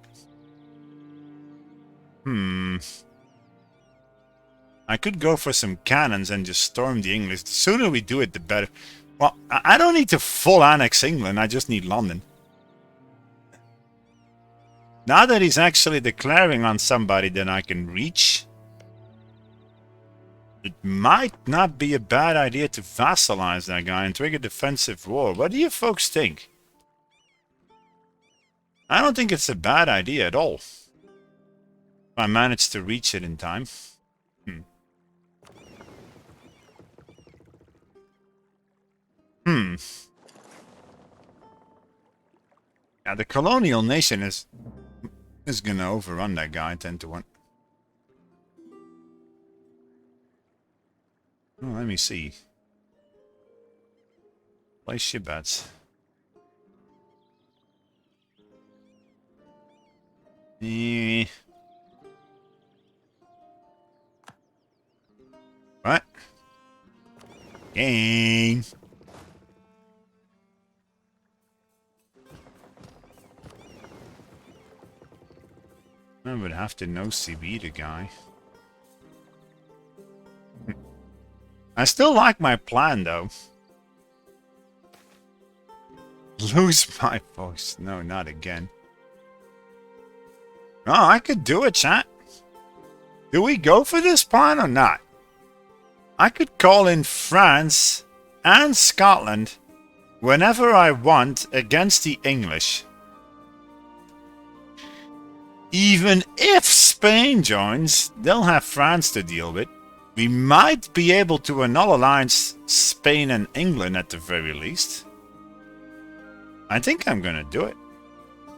I could go for some cannons and just storm the English. The sooner we do it, the better. Well, I don't need to full annex England. I just need London. Now that he's actually declaring on somebody that I can reach, it might not be a bad idea to vassalize that guy and trigger defensive war. What do you folks think? I don't think it's a bad idea at all. If I manage to reach it in time. Yeah, the colonial nation is gonna overrun that guy 10 to 1. Oh, let me see. Place your bets. What? Gang. I would have to know CB the guy. I still like my plan though. Lose my voice. No, not again. Oh, I could do it, chat. Do we go for this plan or not? I could call in France and Scotland whenever I want against the English. Even if Spain joins, they'll have France to deal with. We might be able to annul alliance Spain and England at the very least. I think I'm gonna do it.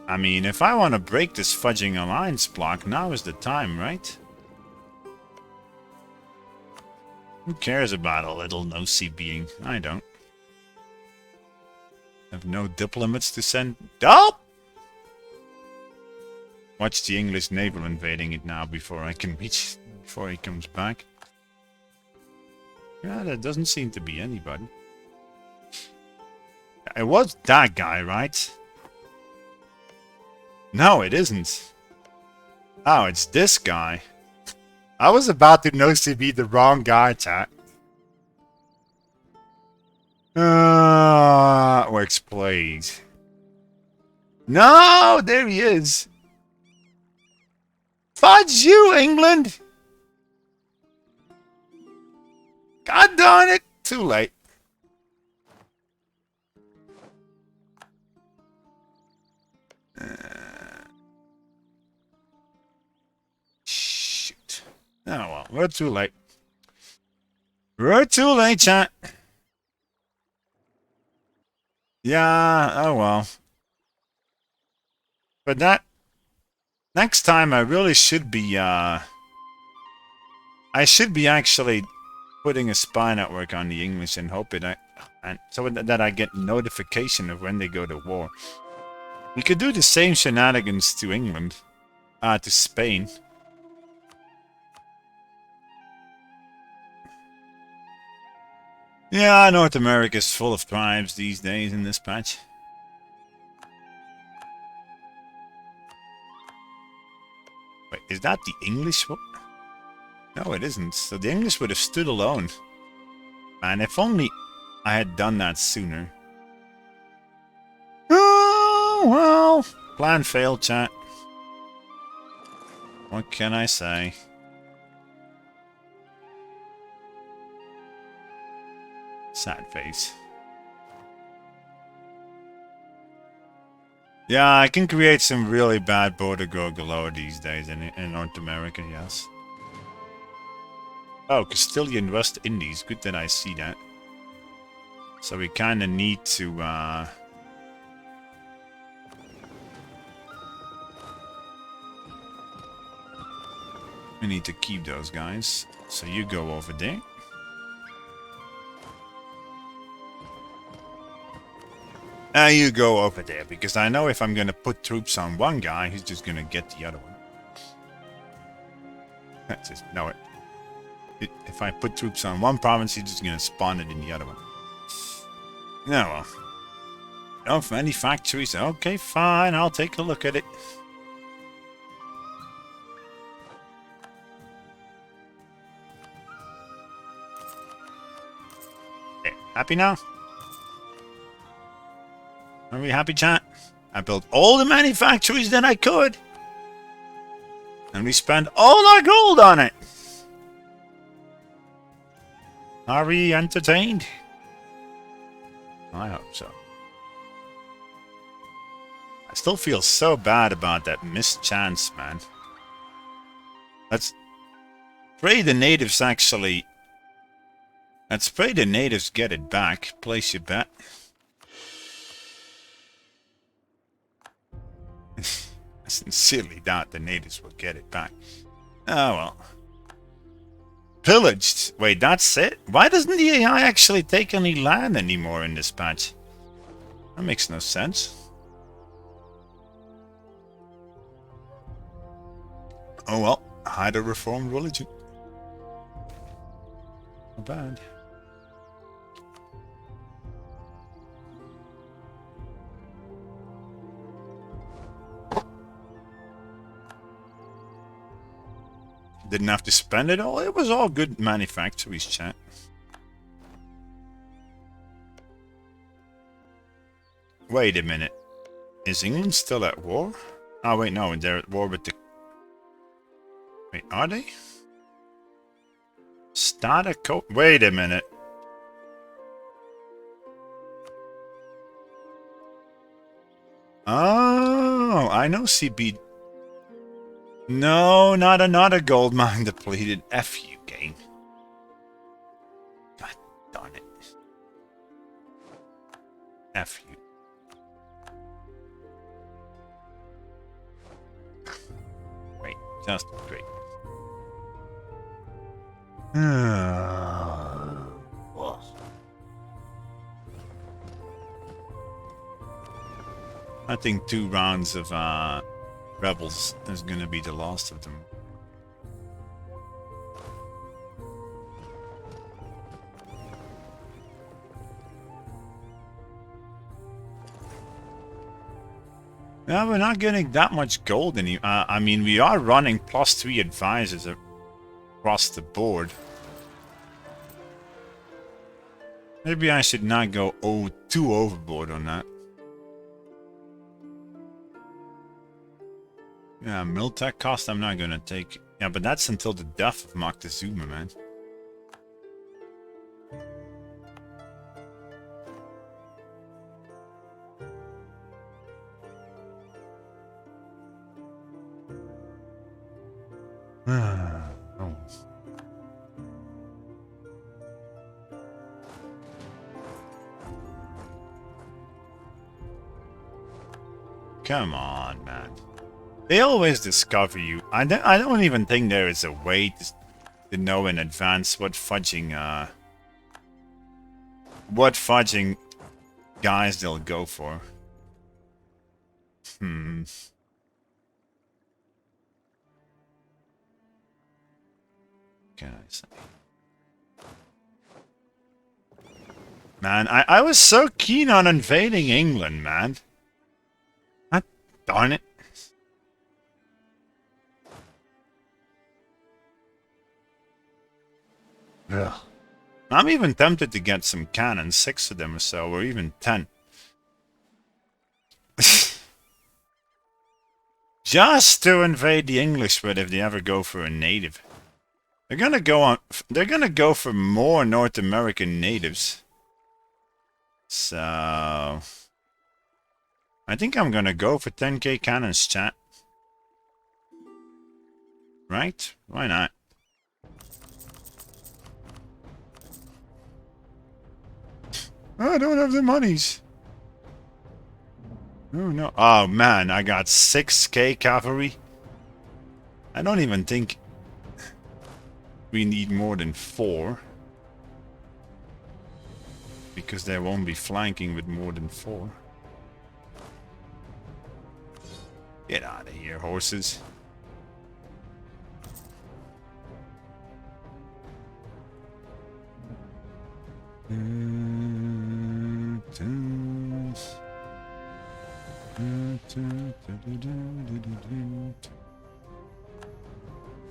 I mean, if I want to break this fudging alliance block, now is the time, right? Who cares about a little nosy being? I don't. Have no diplomats to send. Oh! Watch the English naval invading it now before I can reach, before he comes back. Yeah, there doesn't seem to be anybody. It was that guy, right? No, it isn't. Oh, it's this guy. I was about to nosy be the wrong guy, chat. Works, please. No, there he is. Fudge you, England! God darn it! Too late. Shoot. Oh well, we're too late. We're too late, chat. Yeah, oh well. But that... Next time I really should be, I should be actually putting a spy network on the English and hope it... and so that I get notification of when they go to war. We could do the same shenanigans to England. To Spain. Yeah, North America's full of tribes these days in this patch. Wait, is that the English one? No, it isn't. So the English would have stood alone. Man, if only I had done that sooner. Oh, well. Plan failed, chat. What can I say? Sad face. Yeah, I can create some really bad border galore these days in North America, yes. Oh, Castilian West Indies. Good that I see that. So we kind of need to, we need to keep those guys. So you go over there. Now you go over there, because I know if I'm going to put troops on one guy, he's just going to get the other one. That's just, no, if I put troops on one province, he's just going to spawn it in the other one. No, well. Oh, many factories. Okay, fine. I'll take a look at it. Okay, happy now? Are we happy, chat? I built all the manufactories that I could. And we spent all our gold on it. Are we entertained? I hope so. I still feel so bad about that missed chance, man. Let's pray the natives actually... Let's pray the natives get it back. Place your bet. I sincerely doubt the natives will get it back. Oh well. Pillaged. Wait, that's it? Why doesn't the AI actually take any land anymore in this patch? That makes no sense. Oh well, hide a reformed religion. Not bad. Didn't have to spend it all. It was all good manufactories, chat. Wait a minute. Is England still at war? Oh, wait, no. They're at war with the... Wait, are they? Start a co... Wait a minute. Oh, I know CB... No, not another gold mine depleted. F you, game. God darn it. F you. Great. Just great. I think 2 rounds of rebels is gonna be the last of them. Yeah, we're not getting that much gold anymore. I mean, we are running +3 advisors across the board. Maybe I should not go too overboard on that. Yeah, Miltech cost I'm not gonna take. Yeah, but that's until the death of Moctezuma, man. Oh. Come on, man. They always discover you. I don't even think there is a way to know in advance what fudging guys they'll go for. Can I say? Man, I was so keen on invading England, man. God darn it. Ugh. I'm even tempted to get some cannons, 6 of them or so, or even 10. Just to invade the English with if they ever go for a native. They're gonna go for more North American natives. So I think I'm gonna go for 10k cannons, chat. Right? Why not? I don't have the monies. Oh no. Oh man, I got 6k cavalry. I don't even think we need more than 4. Because they won't be flanking with more than 4. Get out of here, horses.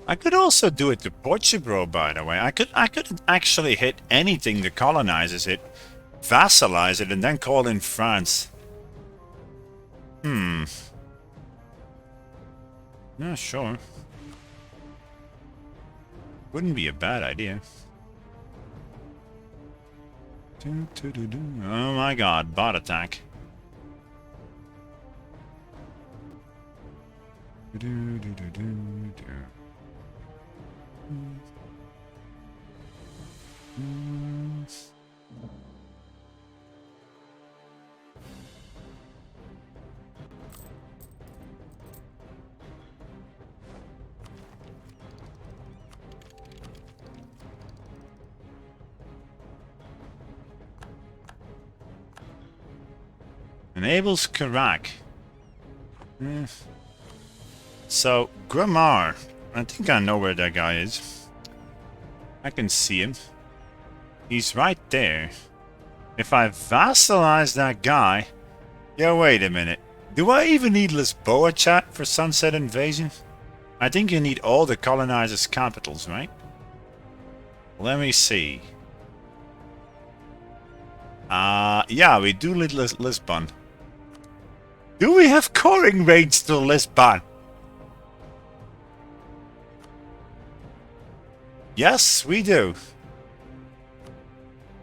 I could also do it to Portugal, by the way. I could actually hit anything that colonizes it, vassalize it, and then call in France. Yeah, sure. Wouldn't be a bad idea. Oh my god, bot attack. Enables Karak. So, Grimar. I think I know where that guy is. I can see him. He's right there. If I vassalize that guy... Yeah, wait a minute. Do I even need Lisboa, chat, for Sunset Invasion? I think you need all the colonizers' capitals, right? Let me see. Yeah, we do need Lisbon. Do we have coring range to Lisbon? Yes, we do.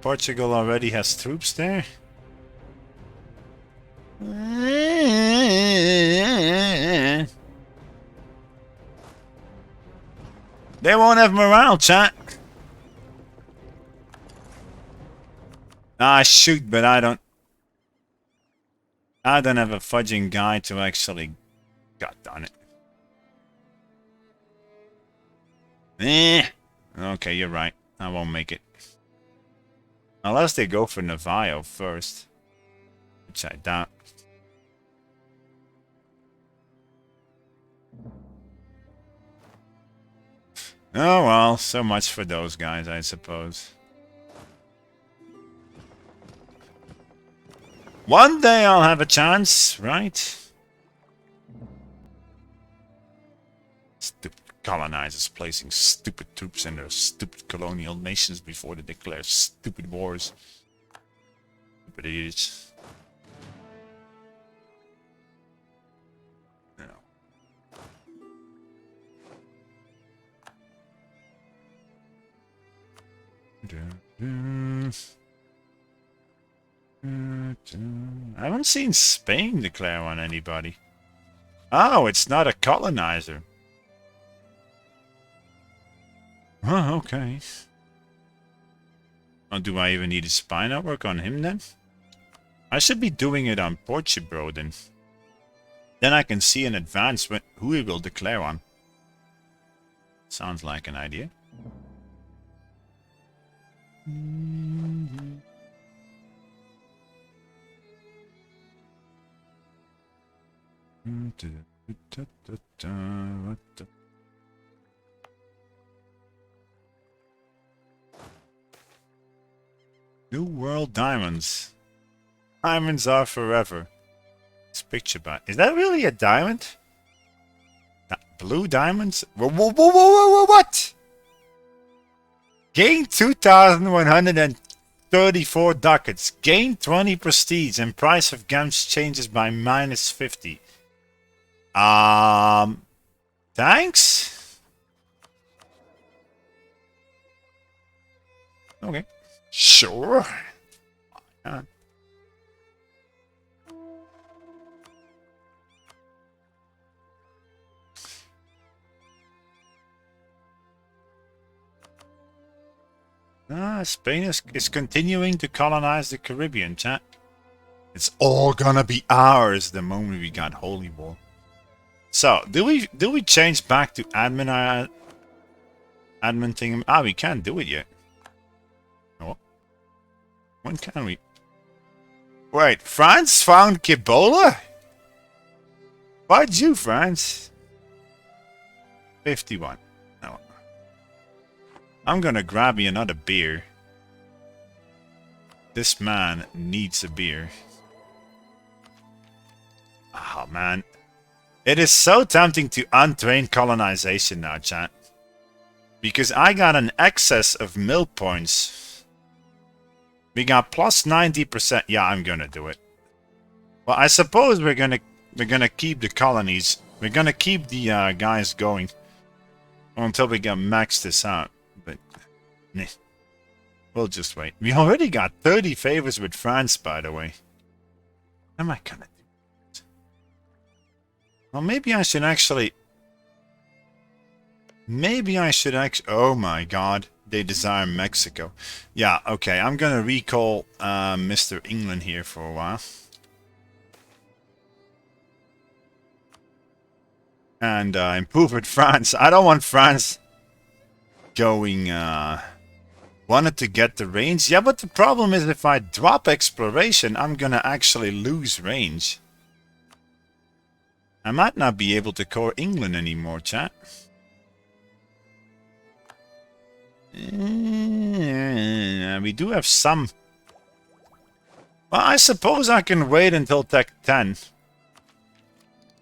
Portugal already has troops there. They won't have morale, chat. Ah, shoot, but I don't... I don't have a fudging guy to actually... God darn it. Okay, you're right. I won't make it. Unless they go for Navajo first. Which I doubt. Oh well, so much for those guys, I suppose. One day I'll have a chance, right? Stupid colonizers placing stupid troops in their stupid colonial nations before they declare stupid wars. Stupid idiots. No. I haven't seen Spain declare on anybody. Oh, it's not a colonizer. Oh, okay. Oh, do I even need a spy network on him then? I should be doing it on Portugal then. Then I can see in advance who he will declare on. Sounds like an idea. What the... New World Diamonds. Diamonds are forever. This picture by... Is that really a diamond? Blue diamonds? Whoa, what? Gain 2,134 ducats. Gain 20 prestige and price of gems changes by -50. Thanks? Okay. Sure. Why not? Spain is continuing to colonize the Caribbean, chat. It's all gonna be ours the moment we got Holy War. So, do we change back to admin thing? Ah, we can't do it yet. Oh. When can we? Wait, France found Kibola? Why'd you, France? 51. No. I'm gonna grab me another beer. This man needs a beer. Oh, man. It is so tempting to untrain colonization now, chat. Because I got an excess of mill points. We got plus 90%. Yeah, I'm gonna do it. Well, I suppose we're gonna keep the colonies. We're gonna keep the guys going until we can max this out. But nah, we'll just wait. We already got 30 favors with France, by the way. What am I gonna do? Well, maybe I should actually... Oh my god. They desire Mexico. Yeah, okay. I'm gonna recall Mr. England here for a while. And improve with France. I don't want France going... wanted to get the range. Yeah, but the problem is if I drop exploration, I'm gonna actually lose range. I might not be able to core England anymore, chat. We do have some. Well, I suppose I can wait until Tech 10.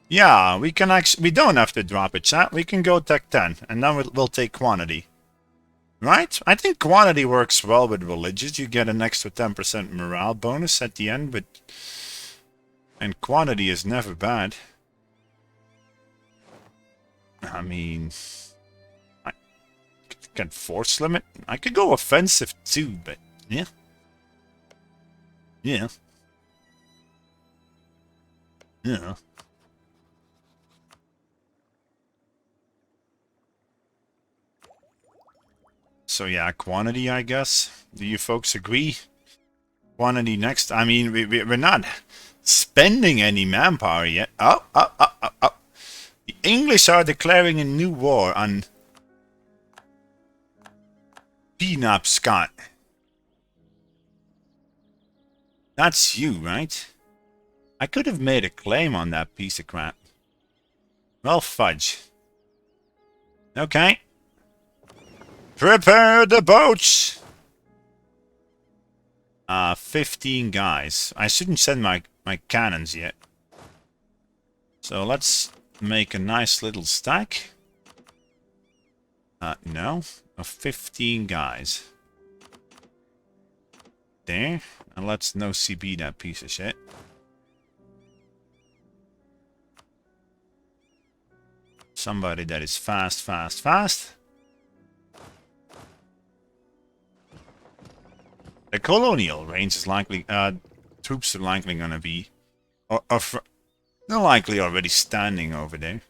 Yeah, we can actually. We don't have to drop it, chat. We can go Tech 10, and then we'll take quantity. Right? I think quantity works well with religious. You get an extra 10% morale bonus at the end, but... And quantity is never bad. I mean... I can force limit. I could go offensive too, but... Yeah. Yeah. Yeah. So yeah, quantity, I guess. Do you folks agree? Quantity next. I mean, we're not spending any manpower yet. Oh. The English are declaring a new war on Penobscot. That's you, right? I could have made a claim on that piece of crap. Well, fudge. Okay. Prepare the boats! 15 guys. I shouldn't send my cannons yet. So let's make a nice little stack. No. Of 15 guys. There. And let's no CB that piece of shit. Somebody that is fast. The colonial range is likely, troops are likely gonna be, they're likely already standing over there.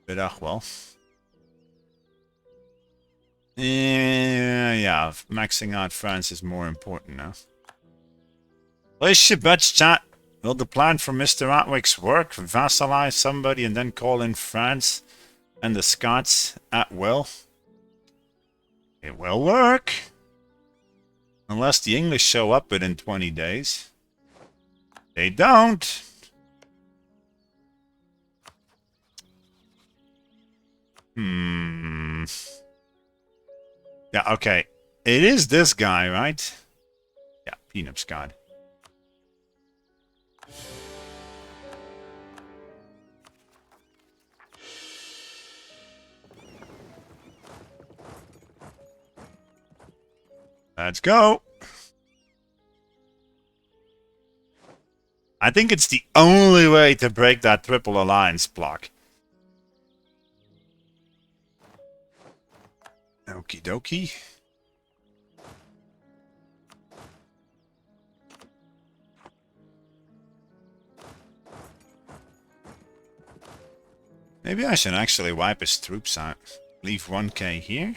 But well. Yeah, maxing out France is more important now. Place your bets, chat. Will the plan for Mr. Atwick's work? Vassalize somebody and then call in France and the Scots at will? It will work. Unless the English show up within 20 days. They don't. Yeah, okay. It is this guy, right? Yeah, Penobscot. Let's go. I think it's the only way to break that triple alliance block. Okie dokie. Maybe I should actually wipe his troops out. Leave 1k here.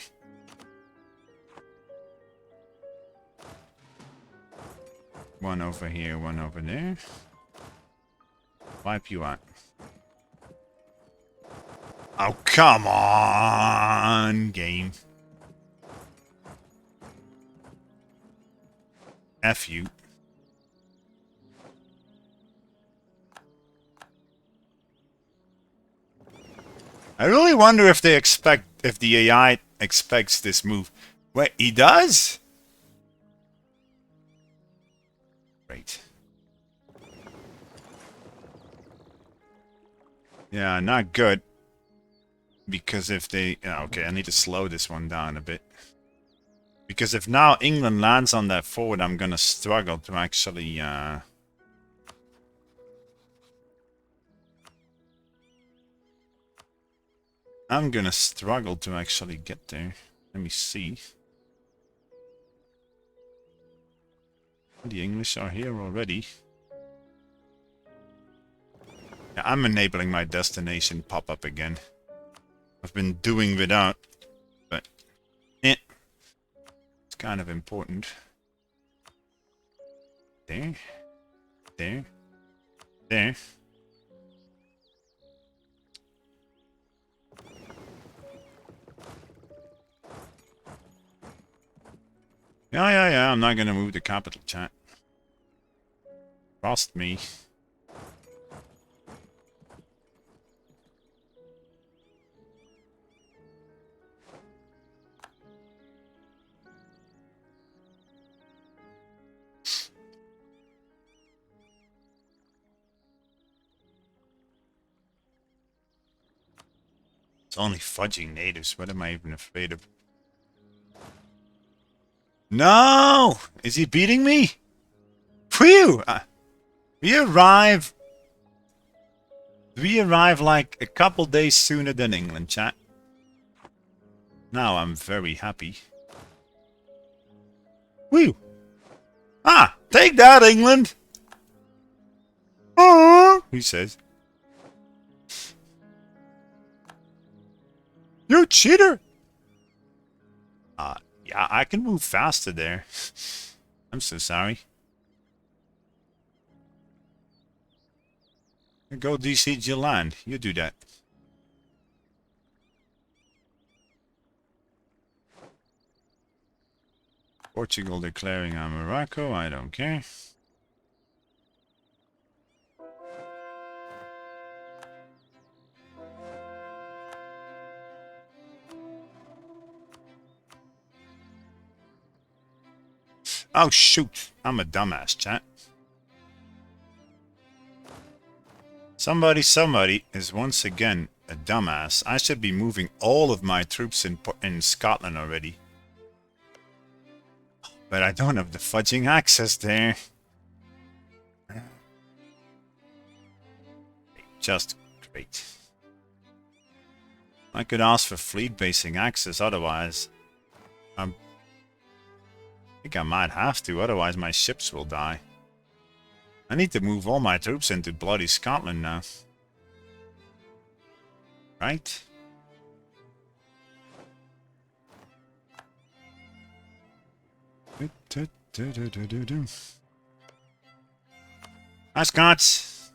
One over here, one over there. Wipe you out. Oh, come on, game. F you. I really wonder if they expect, if the AI expects this move. Wait, he does? Great. Yeah, not good. Because if they... okay, I need to slow this one down a bit. Because if now England lands on that forward, I'm gonna struggle to actually... I'm gonna struggle to actually get there. Let me see. The English are here already. Yeah, I'm enabling my destination pop-up again. I've been doing without, but it's kind of important. There. There. There. Yeah, I'm not gonna move the capital, chat. Trust me. It's only fudging natives. What am I even afraid of? No! Is he beating me? Phew! We arrive like a couple days sooner than England, chat. Now I'm very happy. Whew! Ah! Take that, England! Oh! He says. You cheater! Yeah, I can move faster there. I'm so sorry. Go besiege your land. You do that. Portugal declaring on Morocco. I don't care. Oh shoot, I'm a dumbass, chat. Somebody is once again a dumbass. I should be moving all of my troops in Scotland already. But I don't have the fudging access there. Just great. I could ask for fleet basing access, otherwise I think I might have to, otherwise my ships will die. I need to move all my troops into bloody Scotland now. Right? Hi, Scots!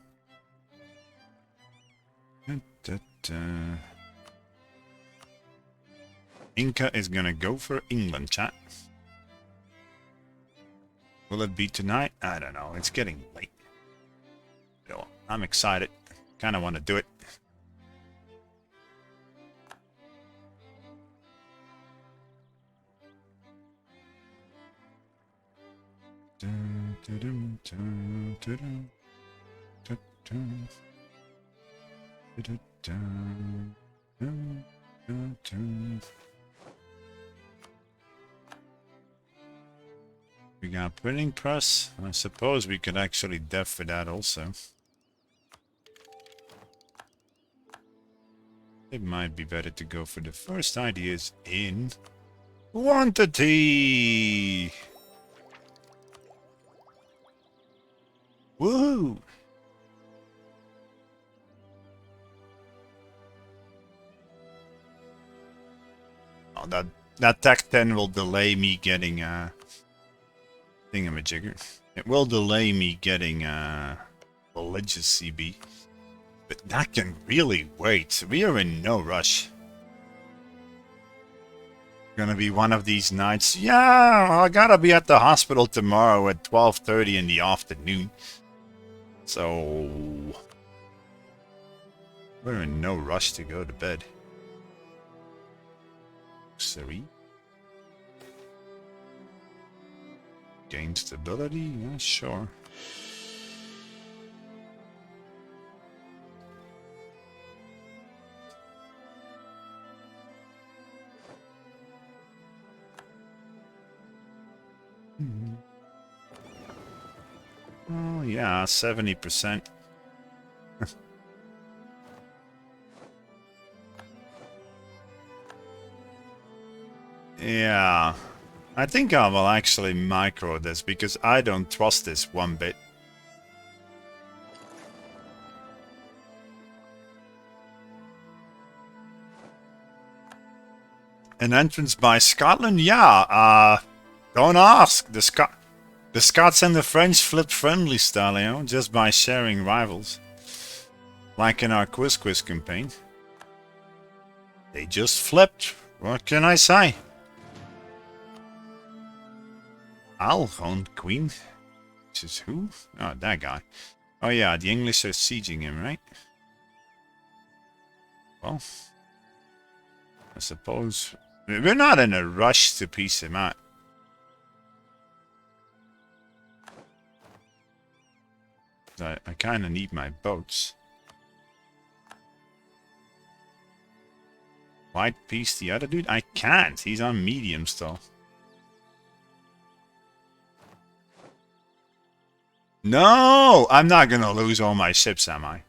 Inca is gonna go for England, chat. Will it be tonight? I don't know. It's getting late. So I'm excited. Kind of want to do it. We got printing press. I suppose we could actually dev for that also. It might be better to go for the first ideas in quantity. Woohoo! Oh, that Tech 10 will delay me getting thingamajigger. It will delay me getting religious CB. But that can really wait. We are in no rush. Gonna be one of these nights. Yeah, I gotta be at the hospital tomorrow at 12:30 in the afternoon. So we're in no rush to go to bed. Sorry. Gain stability? Yeah, sure. Oh yeah, 70%. Yeah, I think I will actually micro this because I don't trust this one bit. An entrance by Scotland? Yeah, don't ask. The Scots and the French flipped friendly style, you know, just by sharing rivals. Like in our Quiz campaign. They just flipped. What can I say? Algon Queen? Which is who? Oh, that guy. Oh yeah, the English are sieging him, right? Well, I suppose we're not in a rush to piece him out. I kind of need my boats. White piece the other dude? I can't. He's on medium still. No! I'm not gonna lose all my ships, am I?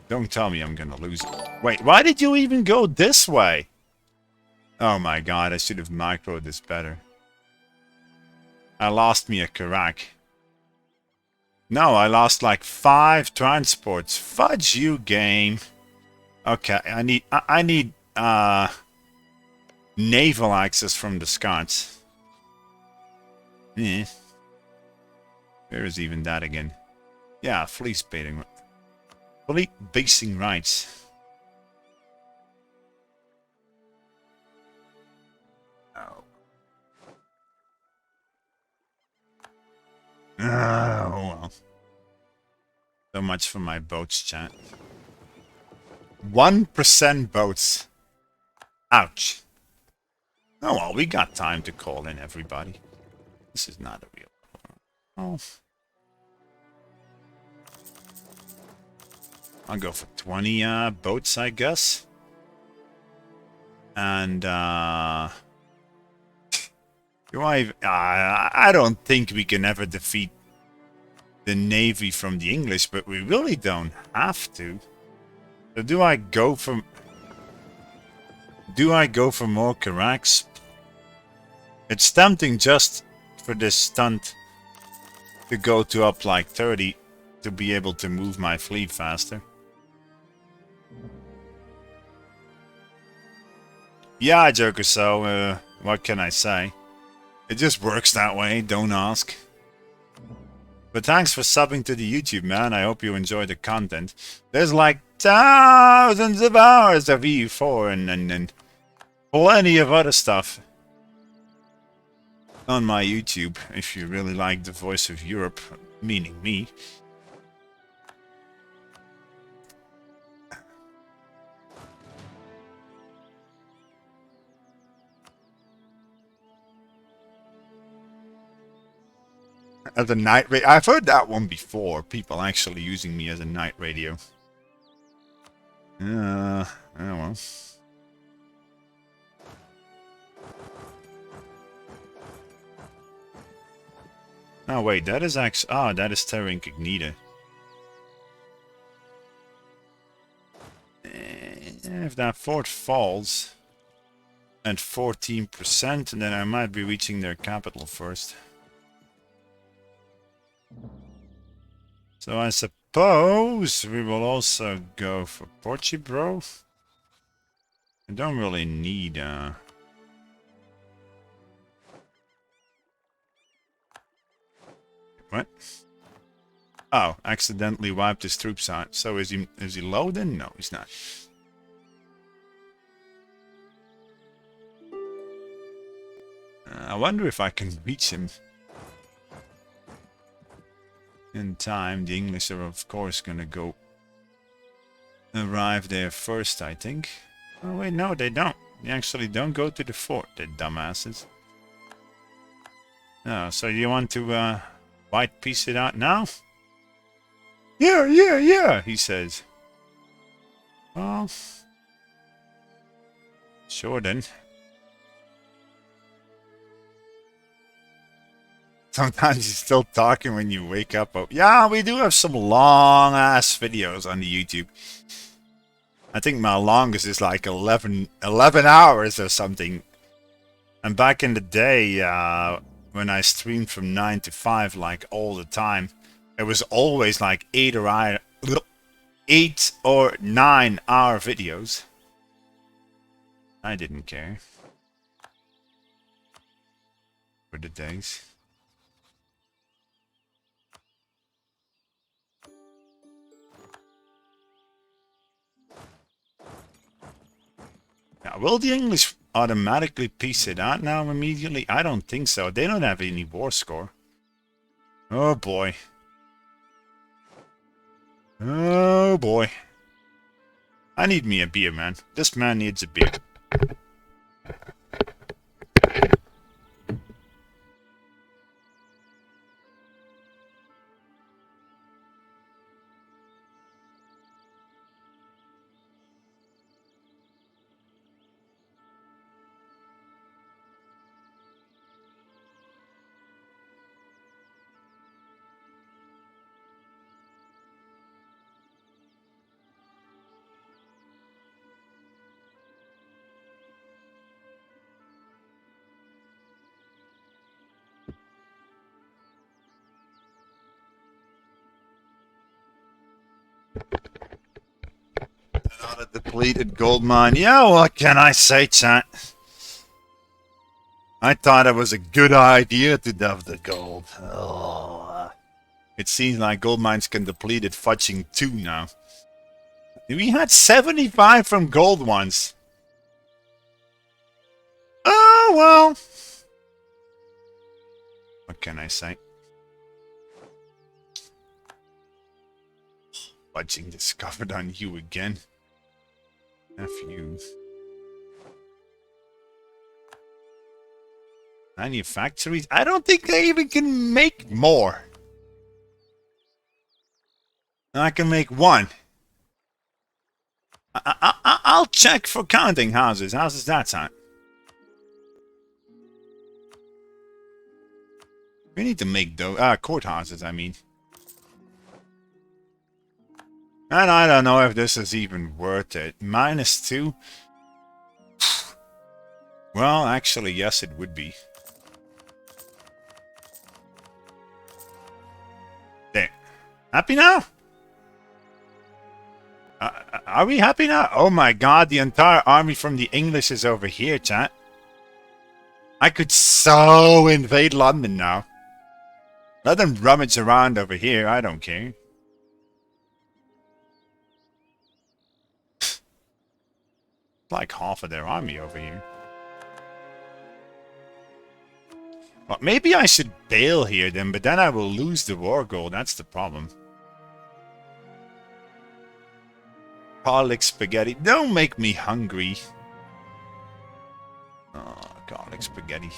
Don't tell me I'm gonna lose. Wait, why did you even go this way? Oh my god, I should have microed this better. I lost me a Karak. No, I lost like 5 transports. Fudge you, game. Okay, I need naval access from the Scots. Eh. Where is even that again? Yeah, fleece baiting. Complete basing rights. Oh. Oh well. So much for my boats, chat. 1% boats. Ouch. Oh well, we got time to call in everybody. This is not a real problem. Oh. I'll go for 20 boats, I guess. And I don't think we can ever defeat the Navy from the English, but we really don't have to. So do I go for more Carracks? It's tempting just for this stunt to go to up like 30 to be able to move my fleet faster. Yeah, Joker, so what can I say? It just works that way, don't ask. But thanks for subbing to the YouTube, man. I hope you enjoy the content. There's like thousands of hours of EU4 and plenty of other stuff on my YouTube, if you really like the voice of Europe, meaning me. As a night radio. I've heard that one before. People actually using me as a night radio. Oh well. Oh wait, that is actually... Ah, that is Terra Incognita. If that fort falls at 14%, then I might be reaching their capital first. So I suppose we will also go for Portugal. I don't really need what? Oh, accidentally wiped his troops out. So is he low then? No, he's not. I wonder if I can reach him in time. The English are of course gonna go arrive there first, I think. Oh wait, no, they don't. They actually don't go to the fort, they dumbasses. Oh, so you want to white piece it out now? Yeah, he says. Well, sure then. Sometimes you're still talking when you wake up. Oh, yeah, we do have some long-ass videos on the YouTube. I think my longest is like 11 hours or something. And back in the day, when I streamed from 9 to 5, like all the time, it was always like 8 or 9 hour videos. I didn't care for the days. Now, will the English automatically piece it out now immediately? I don't think so. They don't have any war score. Oh boy. Oh boy. I need me a beer, man. This man needs a beer. Not a depleted gold mine. Yeah, what can I say, chat? I thought it was a good idea to delve the gold. Oh, it seems like gold mines can deplete at fudging 2 now. We had 75 from gold ones. Oh, well. What can I say? Fudging discovered on you again. F you. Manufactories? I don't think they even can make more. I can make one. I'll check for counting houses. How's that sound? We need to make those courthouses, I mean. And I don't know if this is even worth it. -2? Well, actually, yes, it would be. There. Happy now? Are we happy now? Oh my god, the entire army from the English is over here, chat. I could so invade London now. Let them rummage around over here, I don't care. Like half of their army over here. Well, maybe I should bail here then, but then I will lose the war goal, that's the problem. Garlic spaghetti. Don't make me hungry. Oh, garlic spaghetti.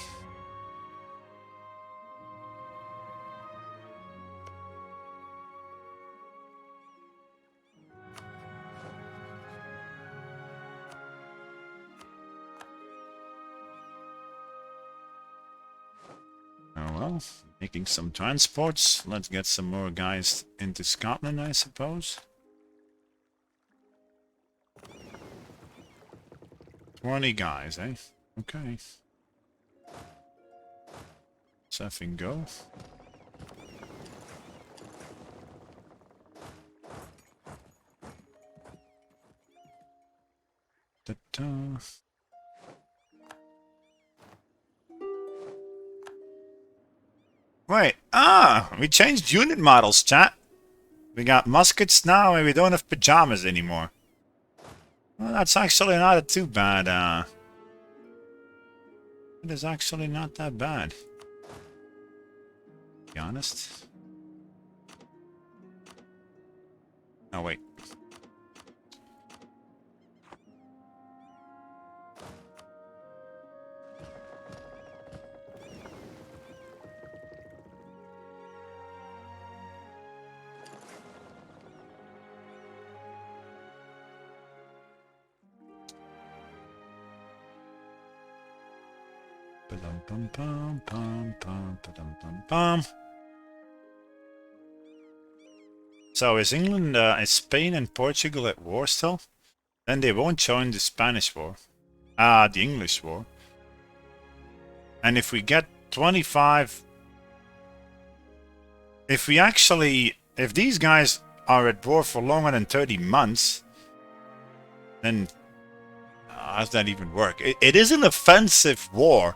Oh well, making some transports. Let's get some more guys into Scotland, I suppose. 20 guys, eh? Okay. Surfing go. Ta-ta. Wait, we changed unit models, chat. We got muskets now and we don't have pajamas anymore. Well, that's actually not too bad, it is actually not that bad. To be honest. Oh, wait. So is England, is Spain and Portugal at war still? Then they won't join the Spanish war. The English war. And if we get 25... If these guys are at war for longer than 30 months, then how does that even work? It is an offensive war.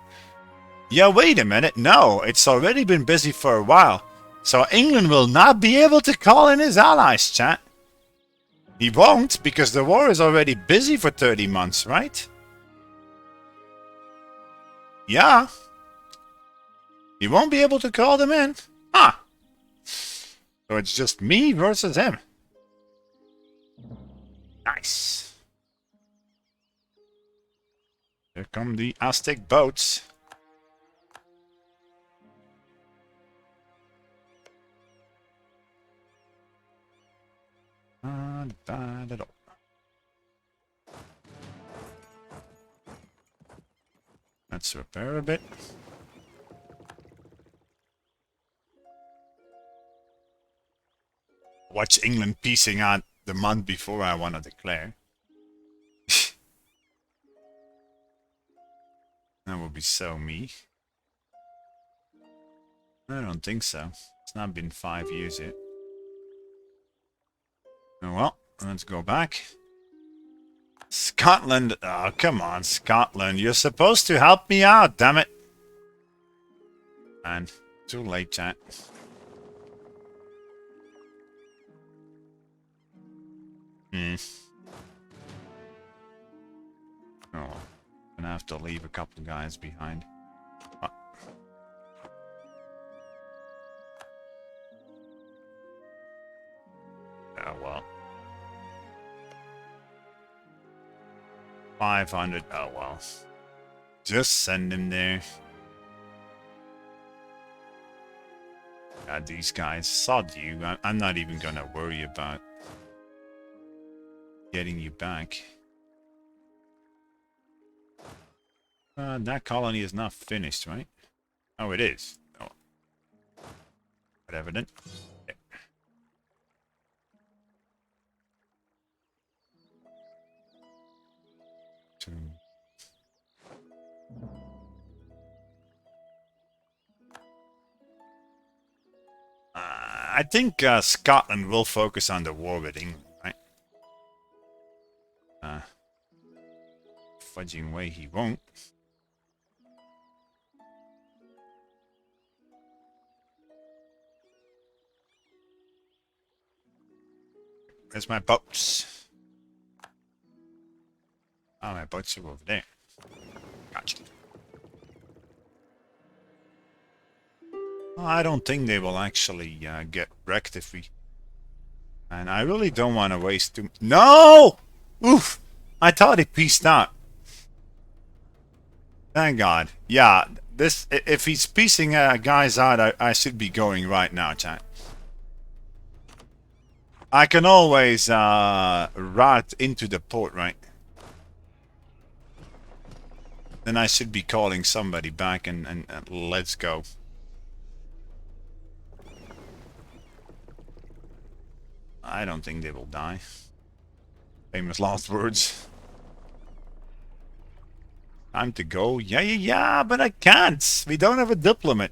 Yeah, wait a minute. No, it's already been busy for a while. So England will not be able to call in his allies, chat. He won't, because the war is already busy for 30 months, right? Yeah. He won't be able to call them in. Huh. So it's just me versus him. Nice. Here come the Aztec boats. Not bad at all. Let's repair a bit. Watch England piecing out the month before I want to declare. That would be so me. I don't think so. It's not been 5 years yet. Oh well, let's go back. Scotland. Oh, come on, Scotland. You're supposed to help me out, damn it. Man, too late, chat. to leave a couple guys behind. Oh. Oh well. 500. Oh well. Just send him there. God, these guys sod you. I'm not even gonna worry about getting you back. That colony is not finished, right? Oh, it is. Oh. Whatever then. Yeah. Two. I think Scotland will focus on the war with England, right? Fudging way he won't. Where's my boats? Oh, my boats are over there. Gotcha. Well, I don't think they will actually get wrecked if we... And I really don't want to waste too... No! Oof! I thought he pieced out. Thank God. Yeah, this... If he's piecing guys out, I should be going right now, chat. I can always route into the port, right? Then I should be calling somebody back and let's go. I don't think they will die. Famous last words. Time to go. Yeah, but I can't. We don't have a diplomat.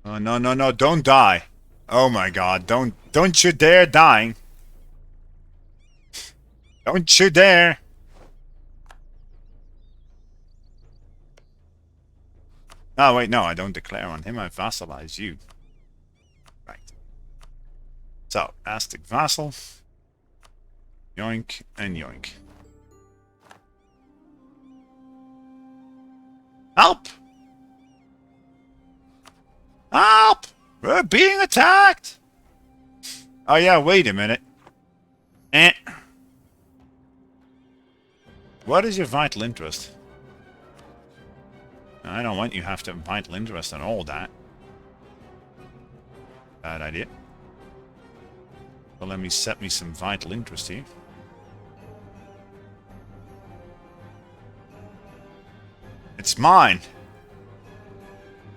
Oh, no, don't die. Oh my God, don't you dare dying. Don't you dare. Oh wait, no, I don't declare on him, I vassalize you. Right. So, Aztec vassal. Yoink and yoink. Help! Help! We're being attacked! Oh yeah, wait a minute. What is your vital interest? I don't want you to have to have vital interest in all that. Bad idea. Well, let me set me some vital interest here. It's mine.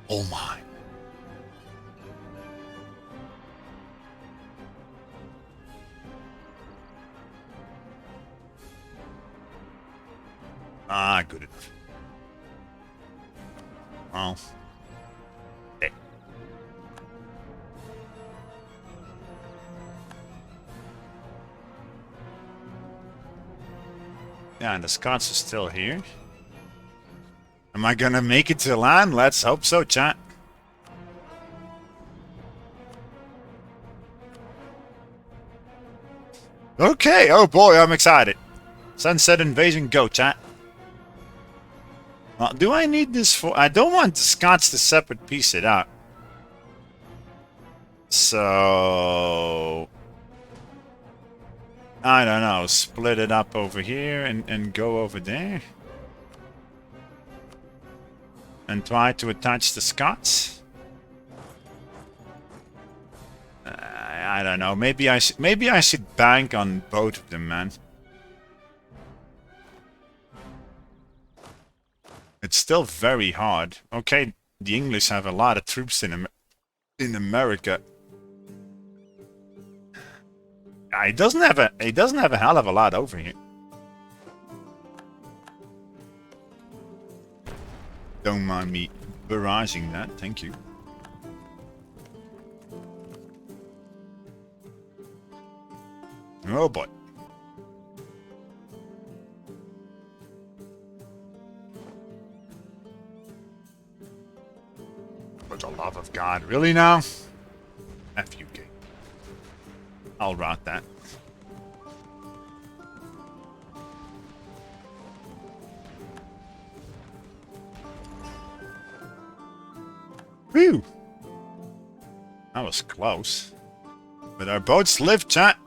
All mine. Ah, good enough. Well. Hey. Yeah, and the Scots are still here. Am I gonna make it to land? Let's hope so, chat. Okay, oh boy, I'm excited. Sunset invasion, go, chat. Well, do I need this for... I don't want the Scots to separate piece it out. So... I don't know, split it up over here and go over there. And try to attach the Scots. I don't know, maybe I should bank on both of them, man. It's still very hard. Okay, the English have a lot of troops in America. He doesn't have a hell of a lot over here. Don't mind me barraging that, thank you. Oh boy. For the love of God, really now? F you, game. I'll route that. Whew! That was close. But our boats live, chat.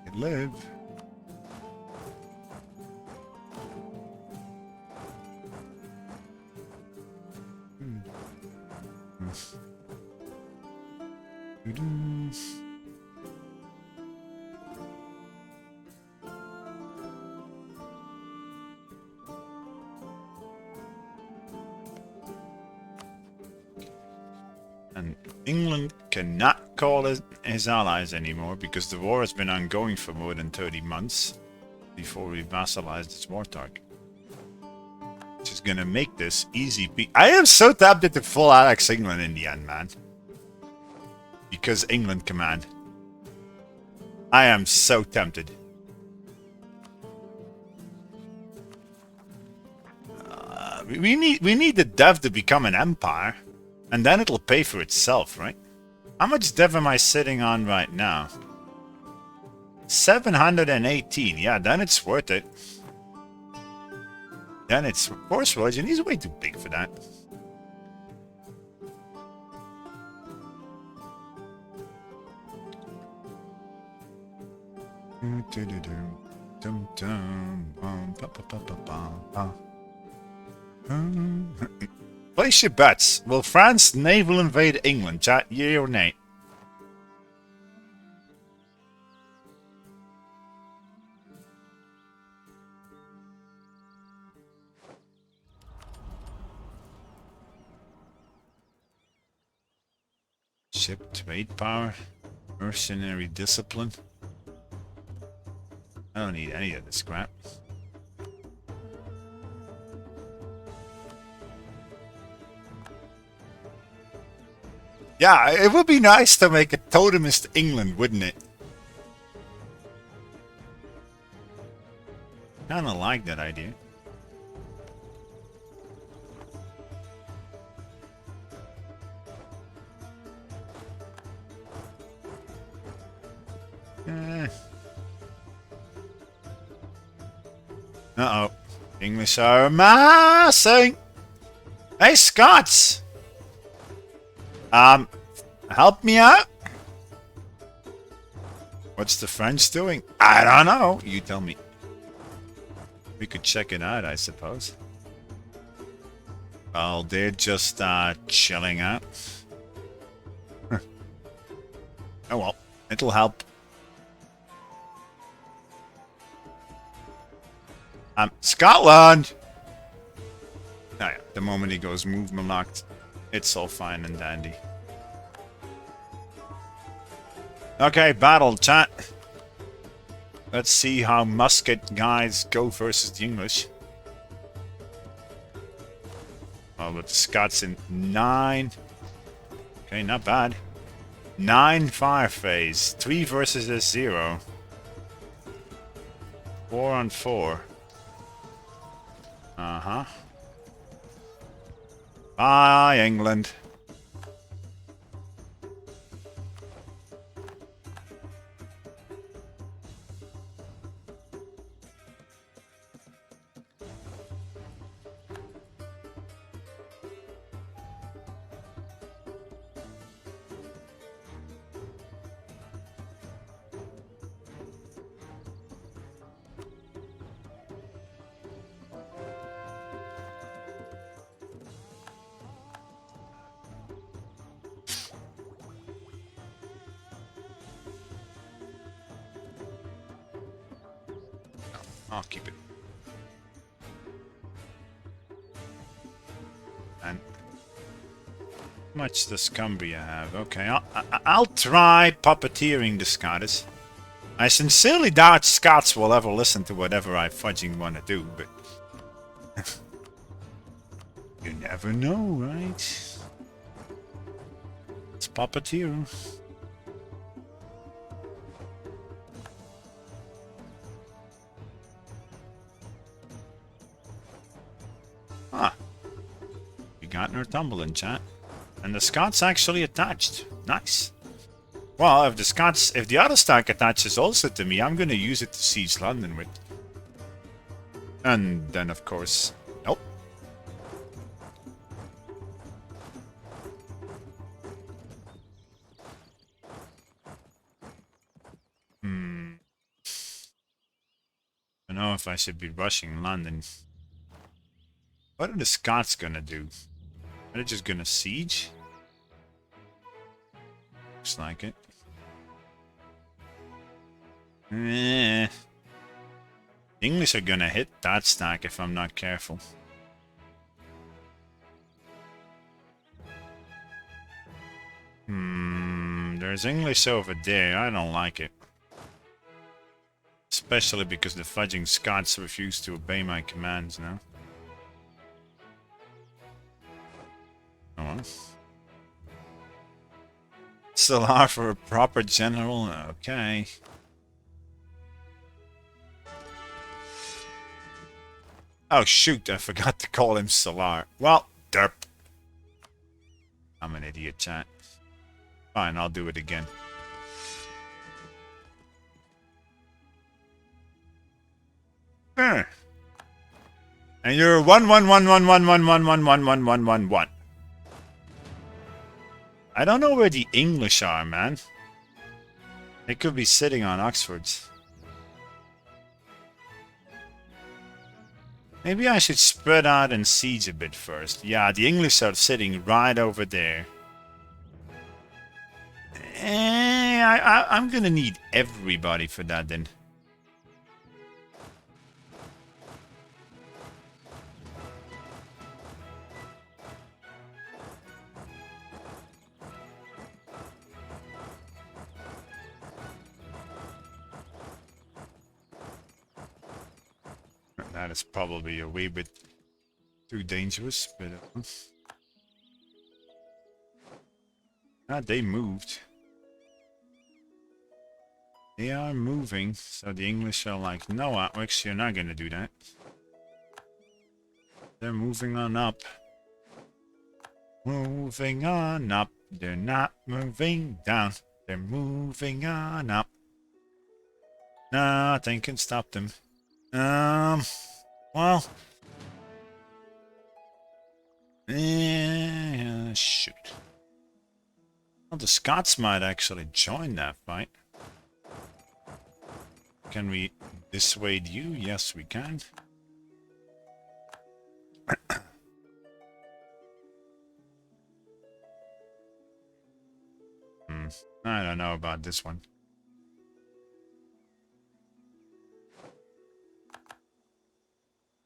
They live. And England cannot call his allies anymore because the war has been ongoing for more than 30 months before we vassalized its war target. Which is gonna make this easy. I am so tempted to full annex England in the end, man. Because England command. I am so tempted. We need the dev to become an empire, and then it'll pay for itself, right? How much dev am I sitting on right now? 718. Yeah, then it's worth it. Then it's force religion. He's way too big for that. Place your bets. Will France naval invade England? Chat, yea or nay? Ship trade power, mercenary discipline. I don't need any of this crap. Yeah, it would be nice to make a Totemist England, wouldn't it? Kinda like that idea. Uh-oh. English are amassing! Hey, Scots! Help me out? What's the French doing? I don't know. You tell me. We could check it out, I suppose. Well, they're just, chilling out. Oh well, it'll help. Scotland! Oh yeah, the moment he goes movement locked, it's all fine and dandy. Okay, battle, chat. Let's see how musket guys go versus the English. Oh, but the Scots in 9. Okay, not bad. 9 fire phase. 3 versus a 0. 4 on 4. Uh-huh. Bye, England. I'll keep it. And how much does Cumbria have? Okay, I'll try puppeteering the Scottish. I sincerely doubt Scots will ever listen to whatever I fudging want to do, but you never know, right? It's puppeteer. Huh. We got Northumberland, chat. And the Scots actually attached. Nice. Well, if the other stack attaches also to me, I'm gonna use it to siege London with. And then, of course, nope. I don't know if I should be rushing London. What are the Scots gonna do? Are they just gonna siege? Looks like it. English are gonna hit that stack if I'm not careful. There's English over there. I don't like it. Especially because the fudging Scots refuse to obey my commands now. Oh well. Salar for a proper general? Okay. Oh shoot, I forgot to call him Salar. Well, derp. I'm an idiot, chat. Fine, I'll do it again. And you're 11111111111. I don't know where the English are, man. They could be sitting on Oxfords. Maybe I should spread out and siege a bit first. Yeah, the English are sitting right over there. I'm gonna need everybody for that then. That is probably a wee bit too dangerous, but they moved. They are moving, so the English are like, no, Atwix, you're not gonna do that. They're moving on up. Moving on up. They're not moving down. They're moving on up. Nothing can stop them. Well. Shoot. Well, the Scots might actually join that fight. Can we dissuade you? Yes, we can. I don't know about this one.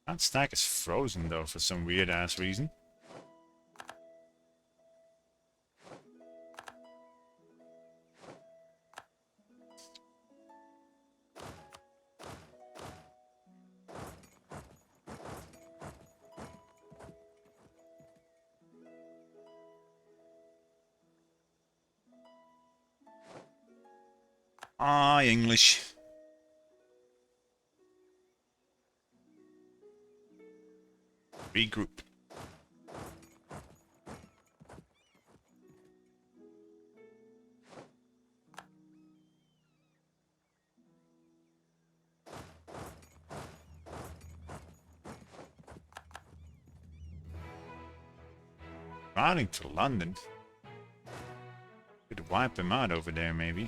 That stack is frozen though for some weird ass reason. Ah, English. Regroup. Riding to London. Could wipe him out over there, maybe.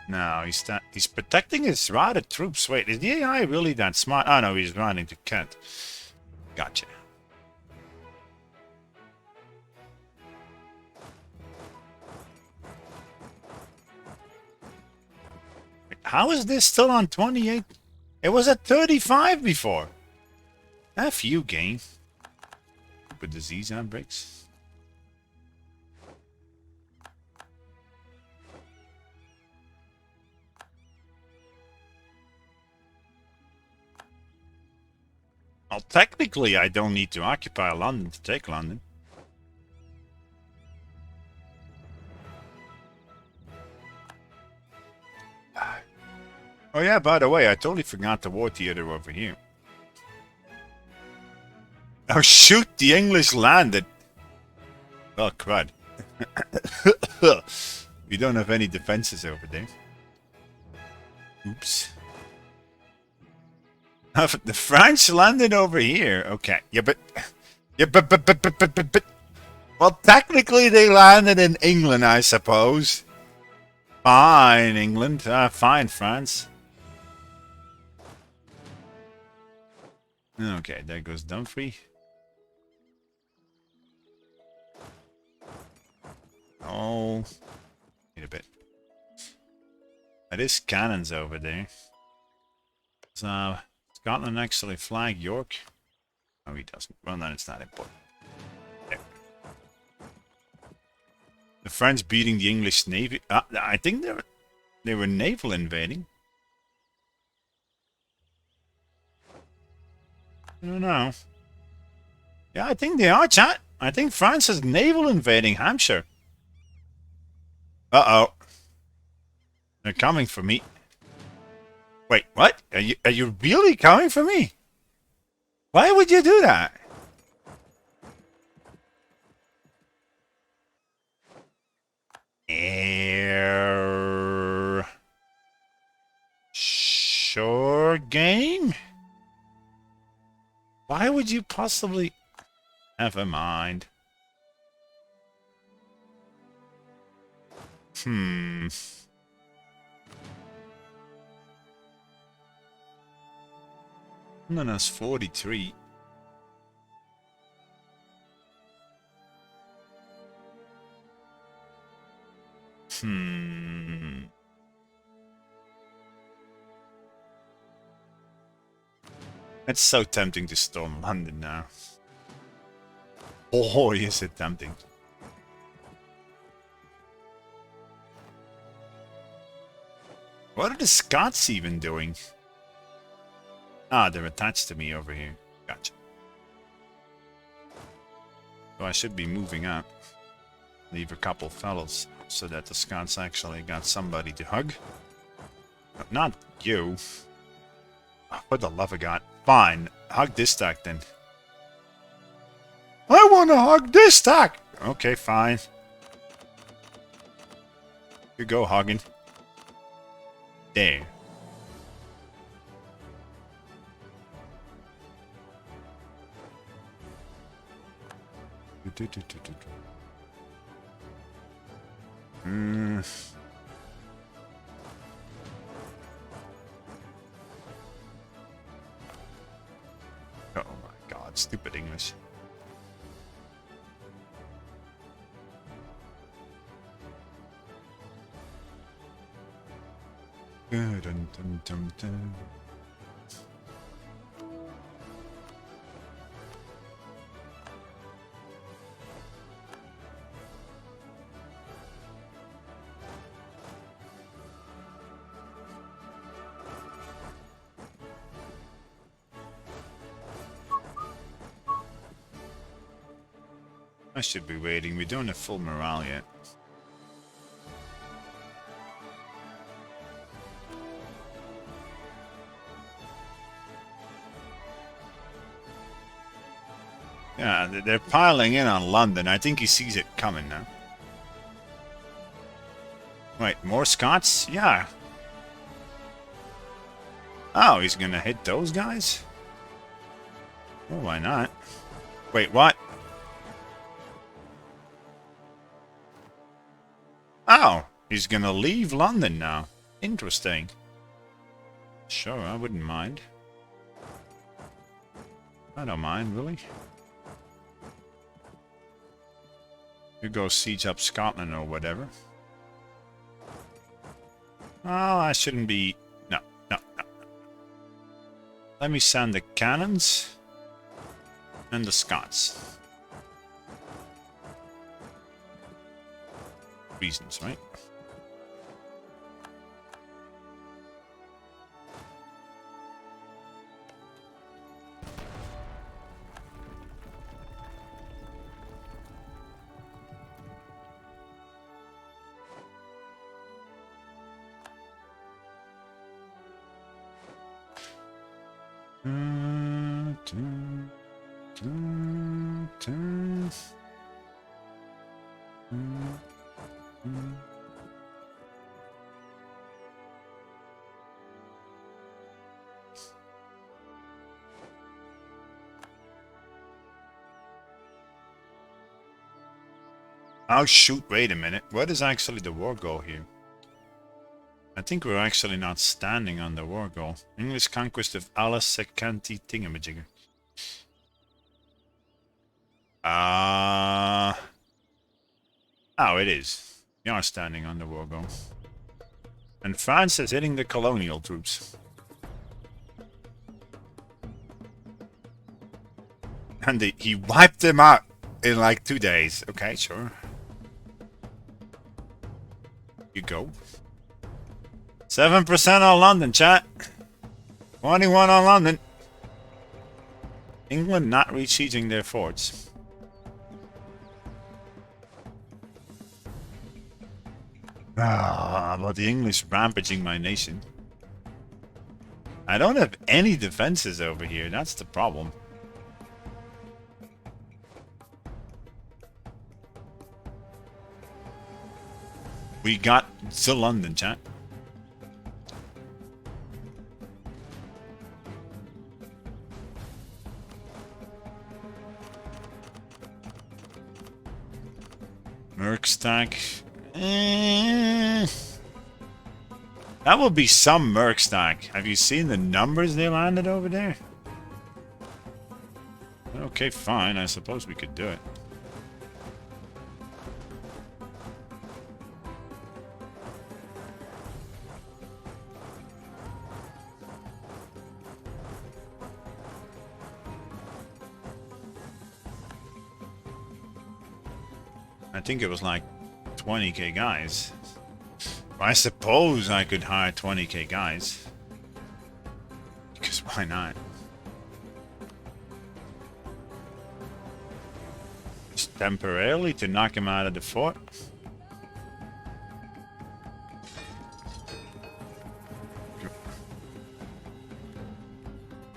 No, he's protecting his routed troops. Wait, is the AI really that smart? Oh no, he's running to Kent. Gotcha. How is this still on 28? It was at 35 before. F you, game. Stupid disease outbreaks. Well, technically, I don't need to occupy London to take London. Oh yeah, by the way, I totally forgot the war theater over here. Oh shoot, the English landed. Oh crud. We don't have any defenses over there. Oops. The French landed over here. Okay. Yeah, but... Yeah, but... Well, technically they landed in England, I suppose. Fine, England. Fine, France. Okay, there goes Dumfries. Oh. Wait a bit. That is cannons over there. So, Scotland actually flag York? No, he doesn't. Well, then it's not important. There. The French beating the English navy. I think they were naval invading. I don't know. Yeah, I think they are, chat. I think France is naval invading Hampshire. Uh-oh. They're coming for me. Wait, what? Are you really coming for me? Why would you do that? Sure game? Why would you possibly... Never mind. No, that's 43. It's so tempting to storm London now. Oh, is it tempting. What are the Scots even doing? Ah, they're attached to me over here. Gotcha. So I should be moving up. Leave a couple fellows so that the Scots actually got somebody to hug. Not you. For the love of God. Fine. Hug this stack then. I want to hug this stack! Okay, fine. You go hugging. There. Oh my god, stupid English. Dun, dun, dun, dun. I should be waiting. We don't have full morale yet. Yeah, they're piling in on London. I think he sees it coming now. Wait, more Scots? Yeah. Oh, he's gonna hit those guys? Well, why not? Wait, what? Oh, he's gonna leave London now. Interesting. Sure, I wouldn't mind. I don't mind, really. You go siege up Scotland or whatever. Oh, I shouldn't be... No, no, no. Let me send the cannons and the Scots. Reasons, right? Oh shoot, wait a minute. What is actually the war goal here? I think we're actually not standing on the war goal. English conquest of Alasekanti Thingamajigger. Oh, it is. We are standing on the war goal. And France is hitting the colonial troops. And he wiped them out in like 2 days. Okay, sure. You go. 7% on London, chat. 21 on London. England not resieging their forts. But the English rampaging my nation. I don't have any defenses over here. That's the problem. We got to London, chat. Merc stack. That will be some merc stack. Have you seen the numbers they landed over there? Okay, fine. I suppose we could do it. I think it was like 20k guys. I suppose I could hire 20k guys. Because why not? Just temporarily to knock him out of the fort.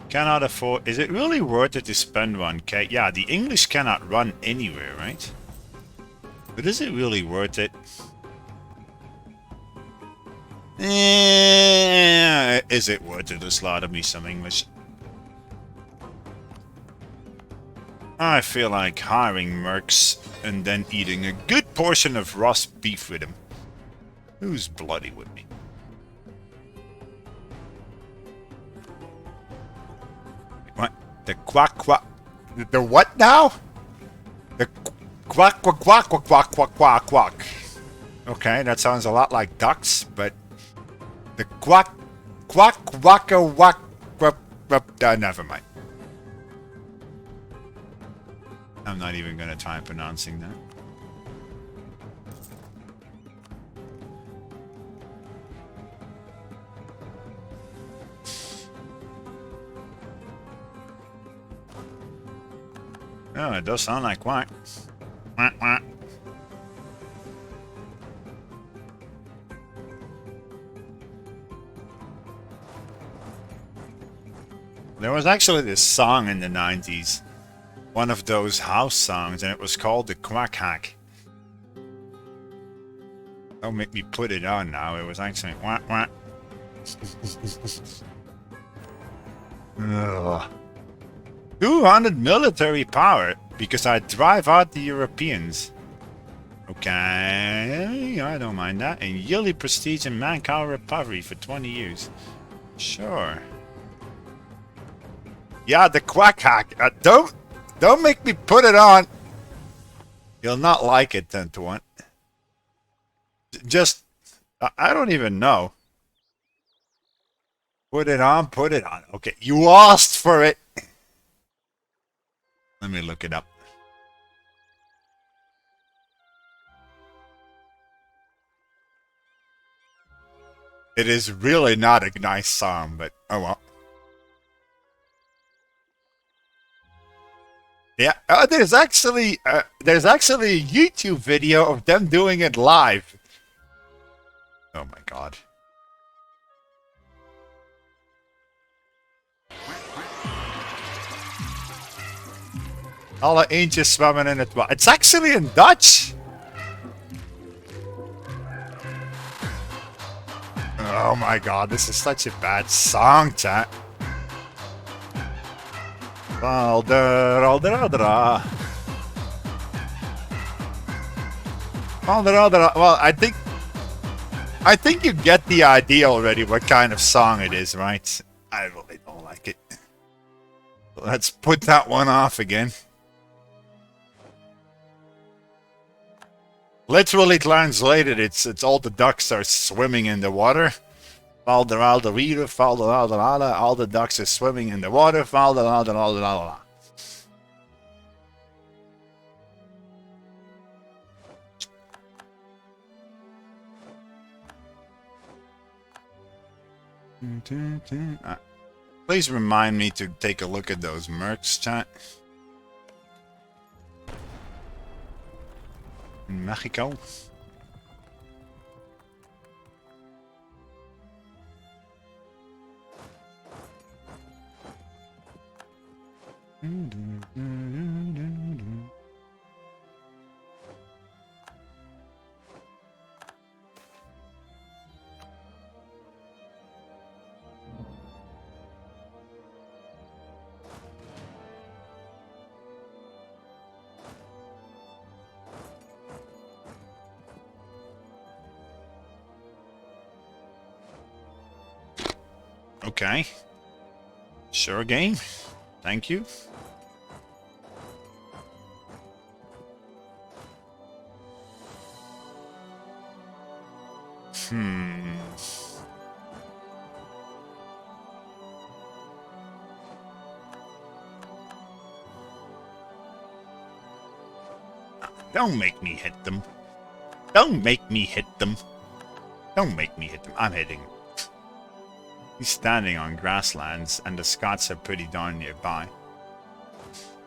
Cannot afford... Is it really worth it to spend 1k? Yeah, the English cannot run anywhere, right? But is it really worth it? Is it worth it to slaughter me some English? I feel like hiring mercs and then eating a good portion of roast beef with him. Who's bloody with me? What? The quack quack... The what now? The quack quack quack quack quack quack quack quack. Okay, that sounds a lot like ducks, but the quack quack quacka quack never mind. I'm not even gonna try pronouncing that. Oh, it does sound like quack. Quack quack. There was actually this song in the 90s. One of those house songs, and it was called the Quack Hack. Don't make me put it on now. It was actually quack quack. 200 military power because I drive out the Europeans. Okay, I don't mind that. And yearly prestige and manpower recovery for 20 years. Sure. Yeah, the Quack Hack. Don't make me put it on. You'll not like it, 10 to 1. Just, I don't even know. Put it on, put it on. Okay, you asked for it. Let me look it up. It is really not a nice song, but oh well. Yeah, there's actually a YouTube video of them doing it live. Oh my god. Alle eendjes zwemmen in het water. It's actually in Dutch. Oh my god, this is such a bad song, chat. Well, I think you get the idea already what kind of song it is, right? I really don't like it. Let's put that one off again. Literally translated, it's all the ducks are swimming in the water. All the ducks are swimming in the water. Please remind me to take a look at those mercs, chat. In Mexico. Okay. Sure game. Thank you. Don't make me hit them. Don't make me hit them. Don't make me hit them. I'm hitting. He's standing on grasslands, and the Scots are pretty darn nearby.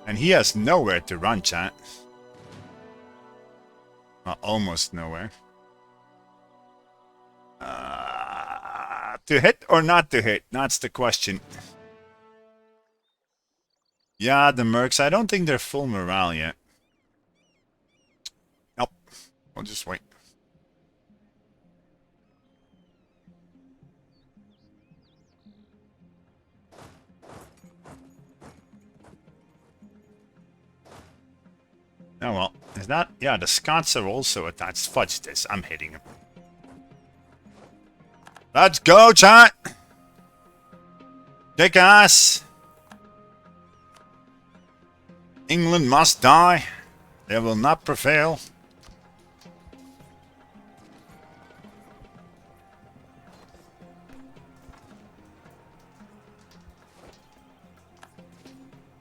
And he has nowhere to run, chat. Well, almost nowhere. To hit or not to hit? That's the question. Yeah, the mercs. I don't think they're full morale yet. Nope. We'll just wait. Oh well. Is that... Yeah, the Scots are also attached. Fudge this. I'm hitting him. Let's go, chat! Kick ass! England must die. They will not prevail.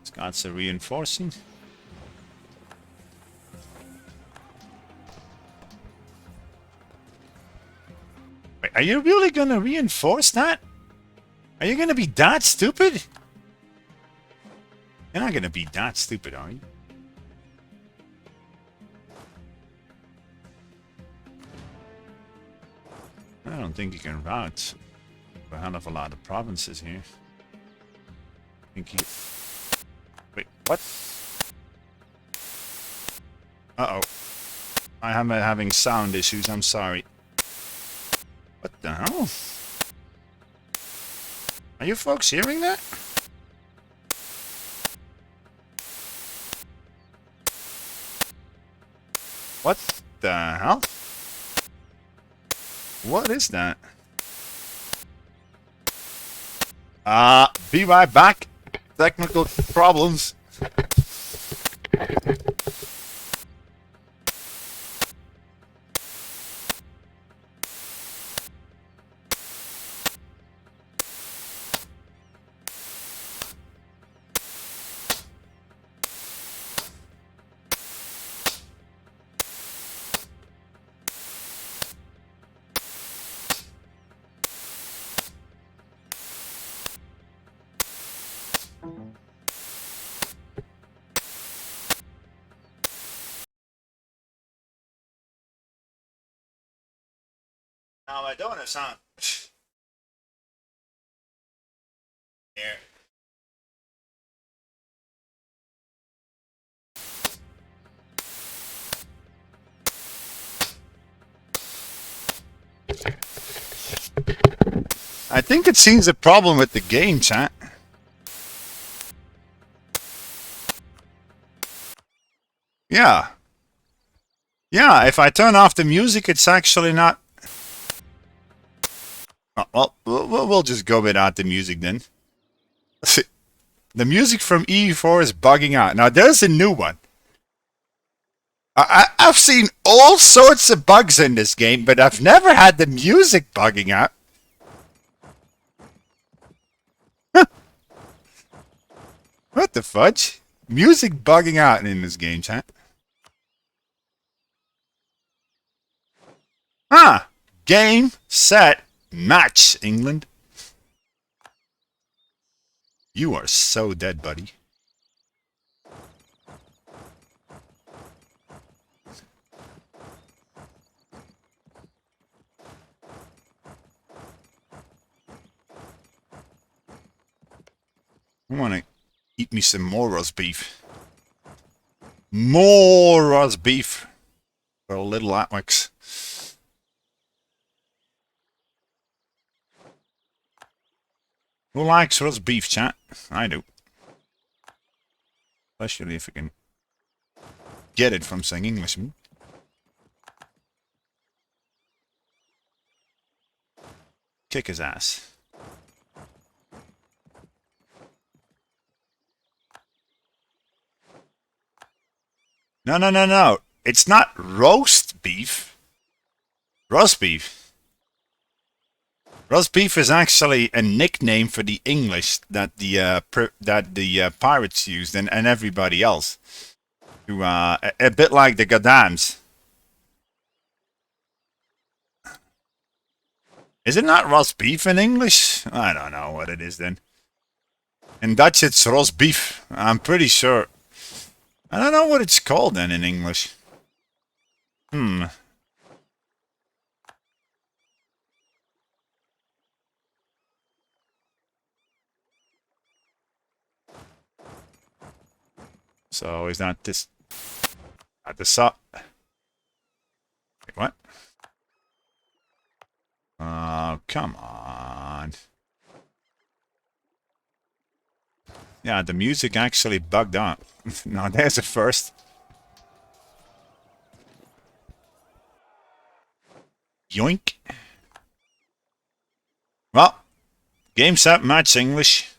Scots are reinforcing. Wait, are you really gonna reinforce that? Are you gonna be that stupid? You're not gonna be that stupid, are you? I don't think you can route a hell of a lot of provinces here. I think you... Wait, what? Uh-oh. I am having sound issues, I'm sorry. What the hell? Are you folks hearing that? What the hell? What is that? Be right back. Technical problems. Now I don't have sound. Here. think it seems a problem with the game, chat. Yeah. Yeah, if I turn off the music, it's actually not... Oh, well, we'll just go without the music then. The music from E4 is bugging out. Now, there's a new one. I've seen all sorts of bugs in this game, but I've never had the music bugging out. What the fudge? Music bugging out in this game, chat. Ah! Game, set, match, England. You are so dead, buddy. I want to eat me some more roast beef. More roast beef for a little Atwix. Who likes roast beef, chat? I do. Especially if I can get it from some Englishman. Kick his ass. No, no, no, no. It's not roast beef. Roast beef. Roast beef is actually a nickname for the English that the pirates used and everybody else. To a bit like the Goddams. Is it not roast beef in English? I don't know what it is then. In Dutch it's roast beef. I'm pretty sure. I don't know what it's called then in English. So is that this at the top? Wait, what? Oh, come on. Yeah, the music actually bugged out. No, there's a first. Yoink. Well, game set match English.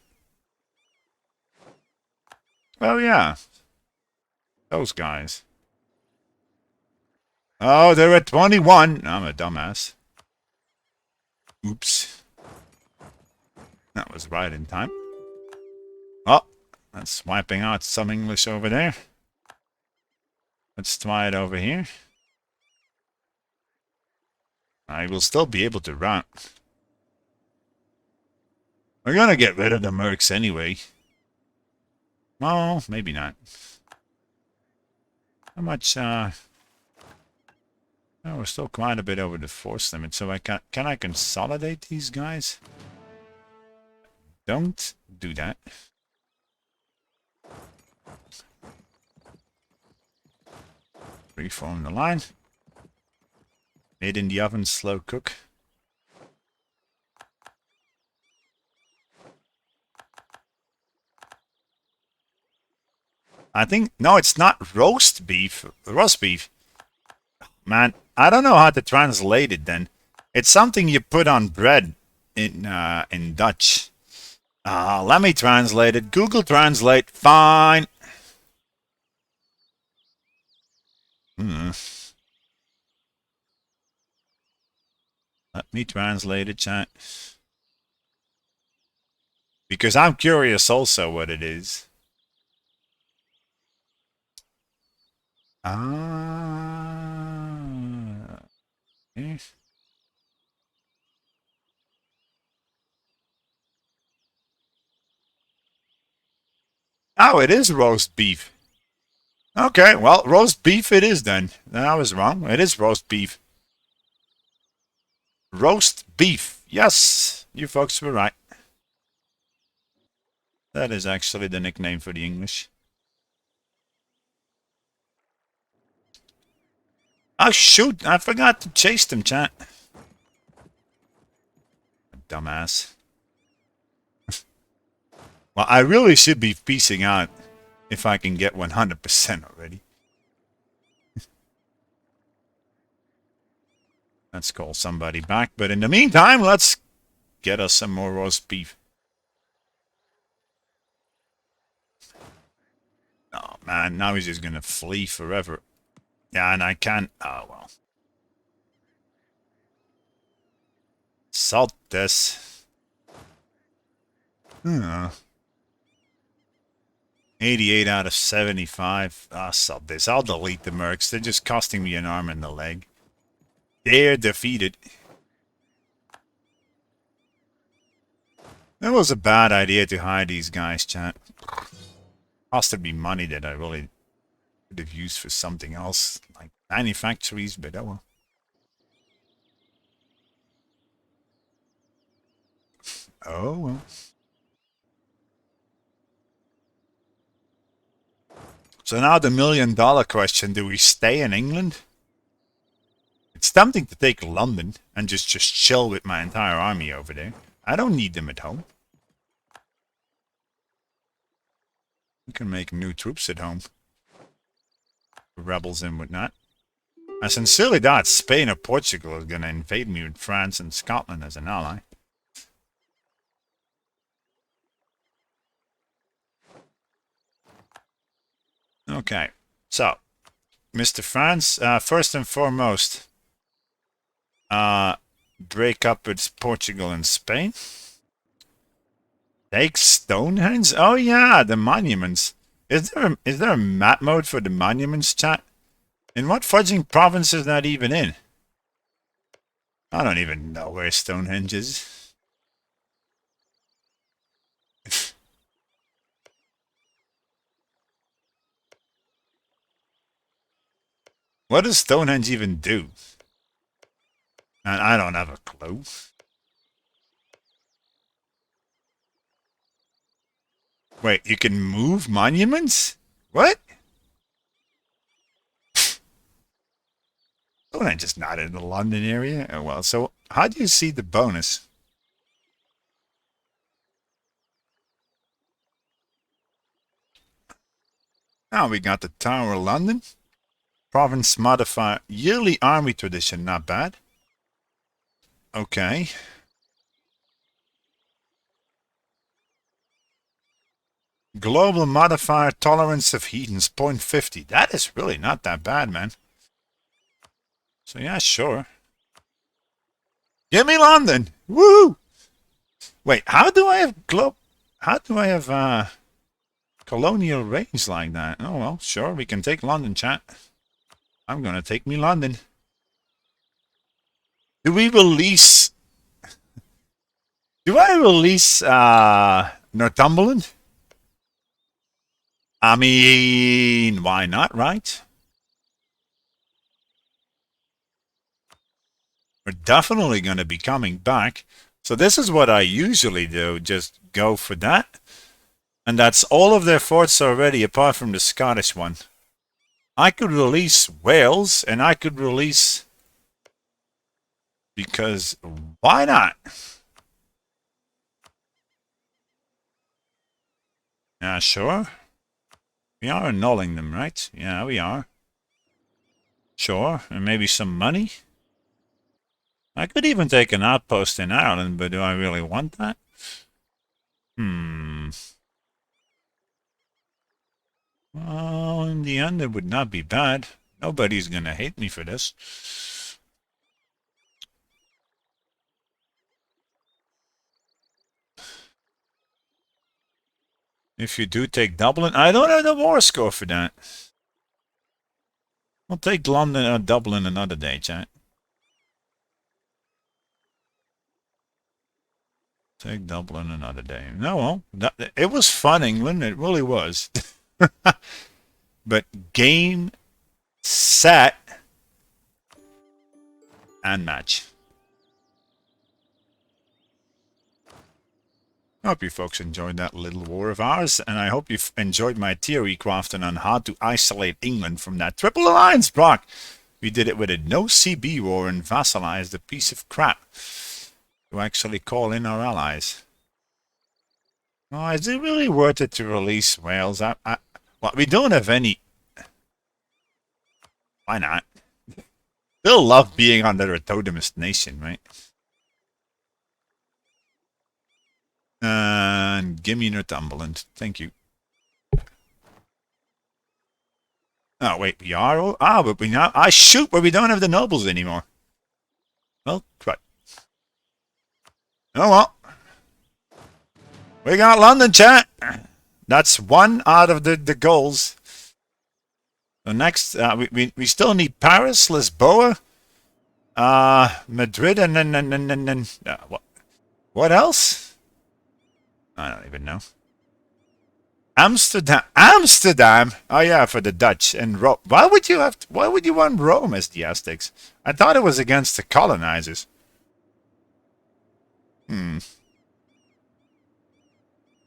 Well, yeah. Those guys. Oh, they're at 21. I'm a dumbass. Oops. That was right in time. Oh, that's wiping out some English over there. Let's try it over here. I will still be able to run. We're gonna get rid of the mercs anyway. Well, maybe not. How much, oh, we're still quite a bit over the force limit, so can I consolidate these guys? Don't do that. Reform the line. Made in the oven, slow cook. I think, no, it's not roast beef. Roast beef. Man, I don't know how to translate it then. It's something you put on bread in Dutch. Let me translate it. Google Translate. Fine. Let me translate it, chat. Because I'm curious also what it is. Yes. Oh, it is roast beef. Okay, well, roast beef it is then. I was wrong. It is roast beef. Roast beef. Yes, you folks were right. That is actually the nickname for the English. Oh, shoot. I forgot to chase them, chat. Dumbass. Well, I really should be piecing out if I can get 100% already. Let's call somebody back. But in the meantime, let's get us some more roast beef. Oh, man. Now he's just going to flee forever. Yeah, and I can't... Oh, well. Salt this. 88 out of 75. Ah, salt this. I'll delete the mercs. They're just costing me an arm and a leg. They're defeated. That was a bad idea to hide these guys, chat. Costed me money that I really could have used for something else, like manufactories, but oh well. Oh well. So now the $1,000,000 question, do we stay in England? It's tempting to take London and just chill with my entire army over there. I don't need them at home. We can make new troops at home. Rebels and whatnot. I sincerely doubt Spain or Portugal is going to invade me with France and Scotland as an ally. Okay, so, Mr. France, first and foremost, break up with Portugal and Spain. Take Stonehenge? Oh yeah, the monuments. Is there a map mode for the monuments, chat? In what fudging province is that even in? I don't even know where Stonehenge is. What does Stonehenge even do? And I don't have a clue. Wait, you can move monuments? What? Stonehenge is not in the London area. Oh, well, so how do you see the bonus? Now we got the Tower of London. Province modifier. Yearly army tradition, not bad. Okay. Global modifier tolerance of heathens, 0.50. That is really not that bad, man. So yeah, sure. Give me London! Woo! Wait, how do I have colonial range like that? Oh well, sure, we can take London, chat. I'm gonna take me London. Do I release Northumberland? I mean, why not, right? We're definitely going to be coming back. So this is what I usually do. Just go for that. And that's all of their forts already, apart from the Scottish one. I could release Wales, and I could release... Because, why not? Yeah, sure. We are annulling them, right? Yeah, we are. Sure, and maybe some money? I could even take an outpost in Ireland, but do I really want that? Well, in the end, it would not be bad. Nobody's gonna hate me for this. If you do take Dublin, I don't have the war score for that. We'll take London or Dublin another day, chat. Take Dublin another day. No, well, it was fun, England. It really was. But game, set, and match. I hope you folks enjoyed that little war of ours, and I hope you've enjoyed my theory crafting on how to isolate England from that triple alliance block. We did it with a no CB war and vassalized a piece of crap to actually call in our allies. Oh, is it really worth it to release Wales? Well, we don't have any. Why not? Still love being under a Totemist nation, right? And give me Northumberland. Thank you. Oh, wait, we are? But we not. I shoot, but we don't have the nobles anymore. Well, right. Oh, well. We got London, chat. That's one out of the goals. So next, we still need Paris, Lisboa, Madrid, and then what else? I don't even know. Amsterdam. Oh yeah, for the Dutch and Rome. Why would you want Rome as the Aztecs? I thought it was against the colonizers. Oh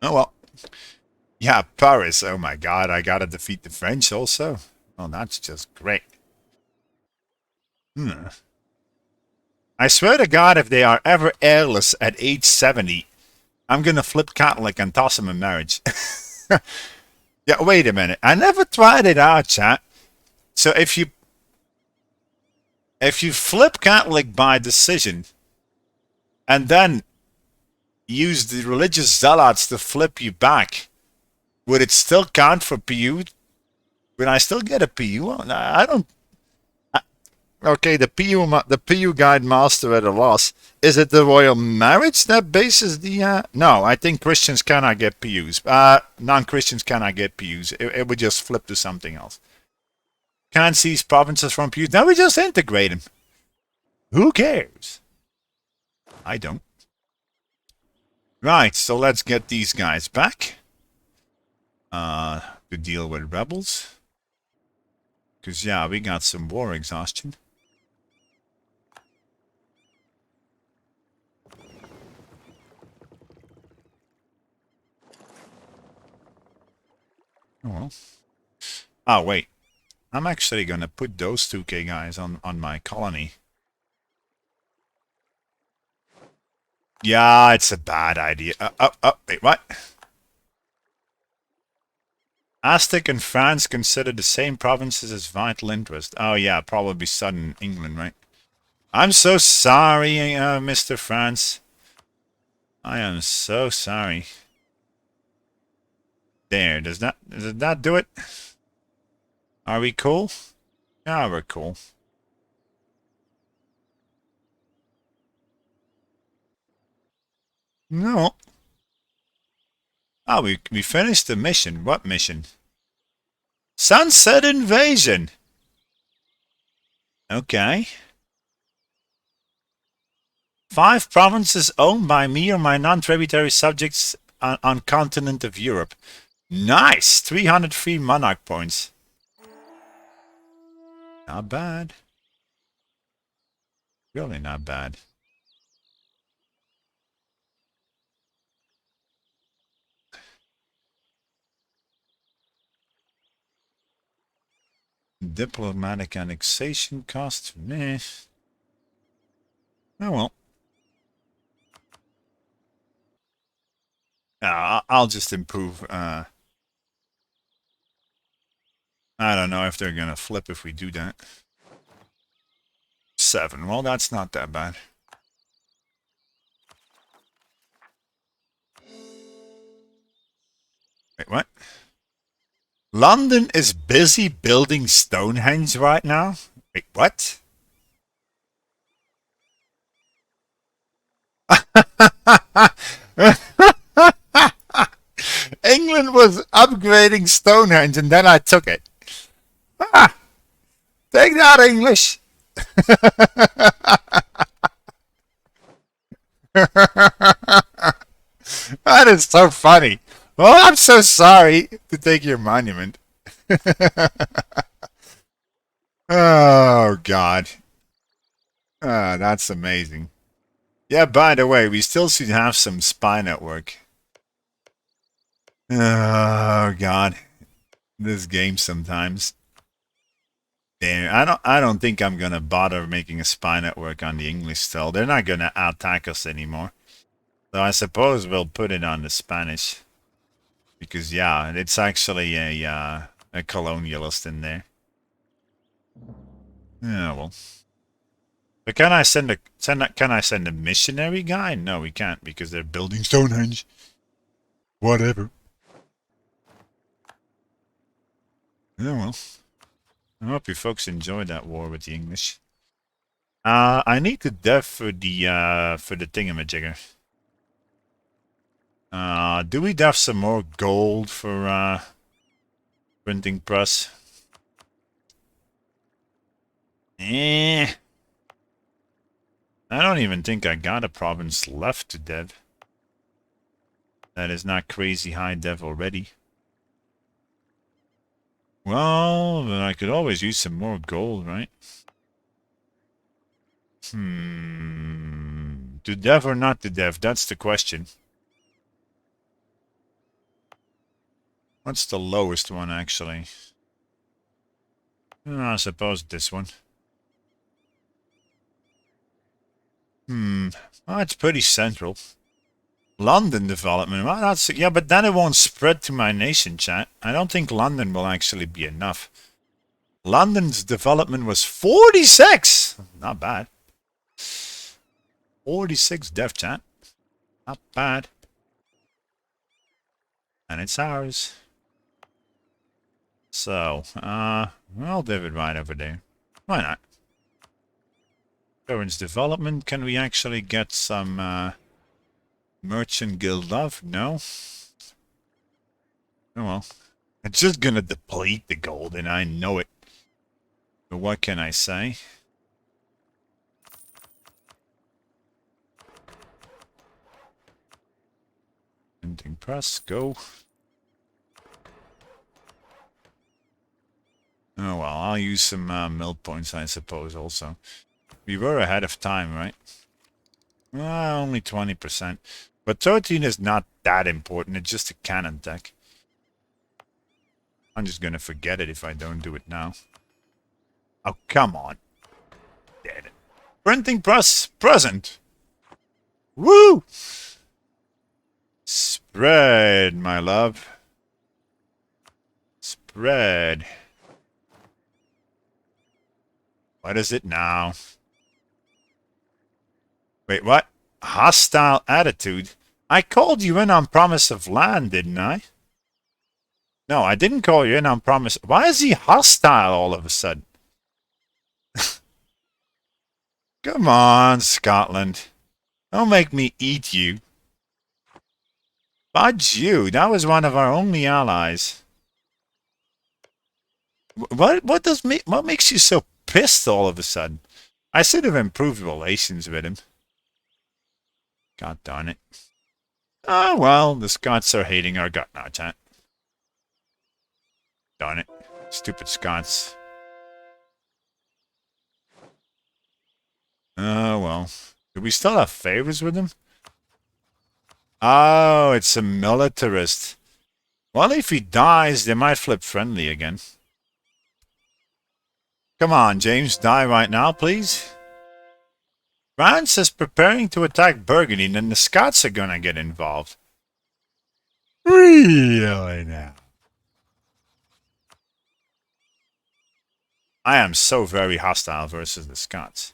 well. Yeah, Paris. Oh my God, I gotta defeat the French also. Oh, that's just great. I swear to God, if they are ever heirless at age 70, I'm gonna flip Catholic and toss them in marriage. Yeah, wait a minute. I never tried it out, chat. So if you flip Catholic by decision and then use the religious zealots to flip you back, would it still count for PU? Would I still get a PU? I don't. Okay, the PU guide master at a loss. Is it the royal marriage that bases the? No, I think Christians cannot get PUs. Non-Christians cannot get PUs. It would just flip to something else. Can't seize provinces from PUs. Now we just integrate them. Who cares? I don't. Right, so let's get these guys back. To deal with rebels. Because, yeah, we got some war exhaustion. Oh, well. Oh, wait. I'm actually going to put those 2K guys on my colony. Yeah, it's a bad idea. Wait, what? Aztec and France consider the same provinces as vital interest. Oh, yeah, probably southern England, right? I'm so sorry, Mr. France. I am so sorry. There, does that do it? Are we cool? Yeah, we're cool. No. Oh, we finished the mission. What mission? Sunset Invasion. Okay. 5 provinces owned by me or my non-tributary subjects on continent of Europe. Nice! 303 monarch points. Not bad. Really not bad. Diplomatic annexation cost? Meh. Oh well. I'll just improve. I don't know if they're gonna flip if we do that. 7. Well, that's not that bad. Wait, what? London is busy building Stonehenge right now? Wait, what? England was upgrading Stonehenge and then I took it. Ah, take that, English. That is so funny. Well, I'm so sorry to take your monument. Oh, God. That's amazing. Yeah, by the way, we still should have some spy network. Oh, God. This game sometimes. Damn, I don't think I'm gonna bother making a spy network on the English still. They're not gonna attack us anymore. So I suppose we'll put it on the Spanish. Because yeah, it's actually a colonialist in there. Yeah, well. But can I can I send a missionary guy? No, we can't because they're building Stonehenge. Whatever. Yeah, well. I hope you folks enjoyed that war with the English. I need to dev for the thingamajigger. Do we dev some more gold for printing press? I don't even think I got a province left to dev. That is not crazy high dev already. Well, then I could always use some more gold, right? To dev or not to dev? That's the question. What's the lowest one, actually? I suppose this one. Well, it's pretty central. London development. Well, that's... Yeah, but then it won't spread to my nation, chat. I don't think London will actually be enough. London's development was 46! Not bad. 46 dev, chat. Not bad. And it's ours. So, I'll div it right over there. Why not? Current development. Can we actually get some, merchant guild love? No? Oh well. It's just gonna deplete the gold, and I know it. But what can I say? Printing press, go. Oh well, I'll use some mill points, I suppose, also. We were ahead of time, right? Only 20%. But 13 is not that important, it's just a cannon tech. I'm just gonna forget it if I don't do it now. Oh, come on. Dead. Printing press present. Woo! Spread, my love. Spread. What is it now? Wait, what? Hostile attitude? I called you in on promise of land, didn't I? No, I didn't call you in on promise. Why is he hostile all of a sudden? Come on, Scotland. Don't make me eat you. Fudge you. That was one of our only allies. What makes you so pissed all of a sudden? I should have improved relations with him. God darn it. Oh well, the Scots are hating our gut now, chat. Darn it. Stupid Scots. Oh well. Do we still have favors with them? Oh, it's a militarist. Well, if he dies, they might flip friendly again. Come on, James, die right now, please. France is preparing to attack Burgundy, and then the Scots are gonna get involved. Really now? I am so very hostile versus the Scots.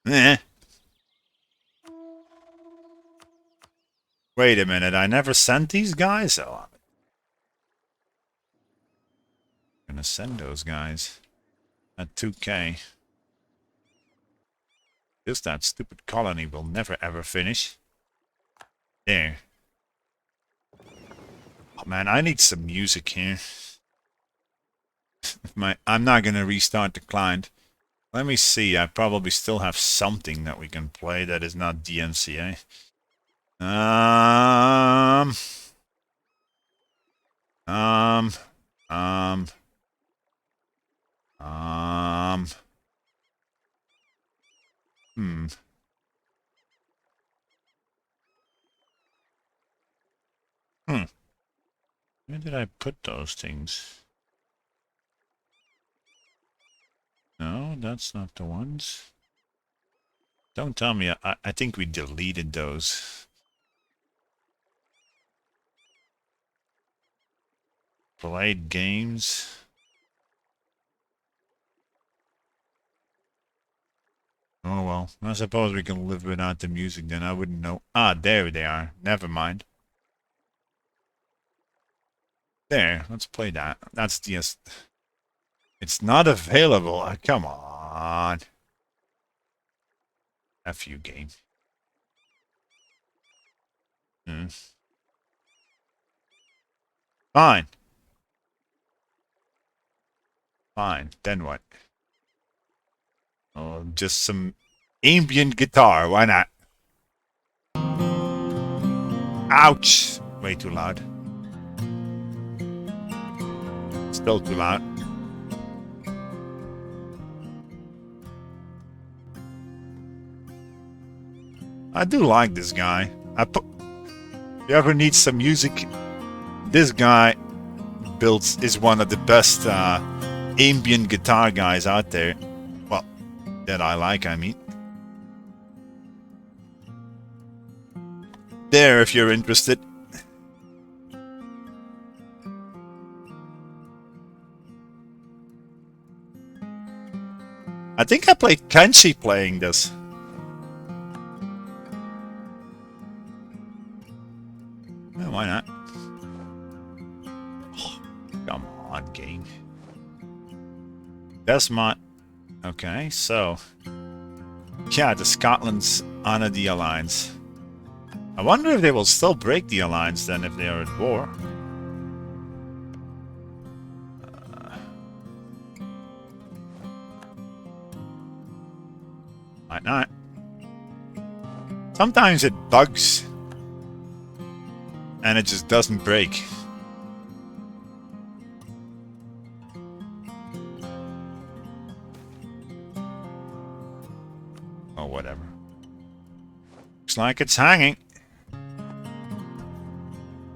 Eh. Wait a minute, I never sent these guys? Oh, I'm gonna send those guys at 2K. Just that stupid colony will never ever finish. There. Oh man, I need some music here. I'm not gonna restart the client. Let me see, I probably still have something that we can play that is not DMCA. Um, um, um, um, hmm. Where did I put those things? No, that's not the ones. Don't tell me. I think we deleted those. Played games. Oh well. I suppose we can live without the music then. I wouldn't know. Ah, there they are. Never mind. There. Let's play that. That's just... It's not available. Come on. F you, game. Fine. Fine. Then what? Oh, just some ambient guitar. Why not? Ouch! Way too loud. Still too loud. I do like this guy. If you ever need some music, this guy is one of the best ambient guitar guys out there. Well, that I like, I mean. There, if you're interested. I think I played Kenshi playing this. Yeah, why not? Oh, come on, game. Desmont. Okay, so... Yeah, the Scotland's honor the alliance. I wonder if they will still break the alliance then if they are at war. Might not. Sometimes it bugs. And it just doesn't break. Oh, whatever. Looks like it's hanging.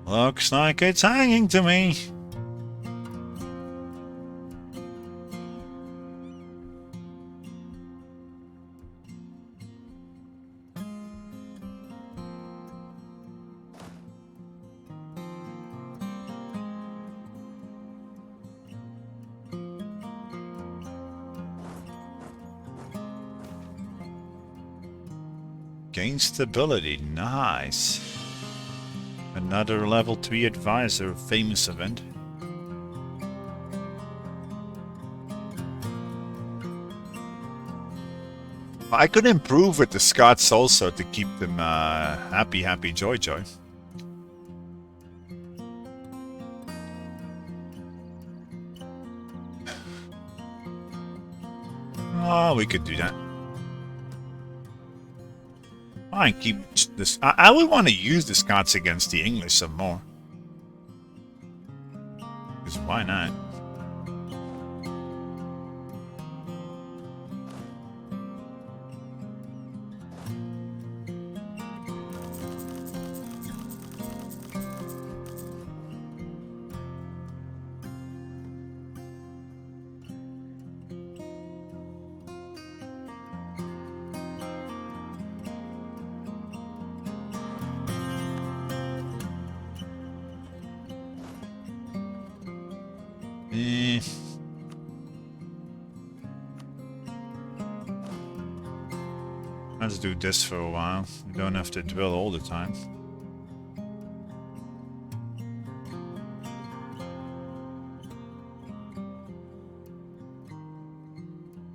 Looks like it's hanging to me. Gain stability, nice. Another level 3 advisor, famous event. I could improve with the Scots also to keep them happy, joy. Oh, we could do that. Fine, keep this. I would want to use the Scots against the English some more. Because why not? Let's do this for a while. We don't have to drill all the time.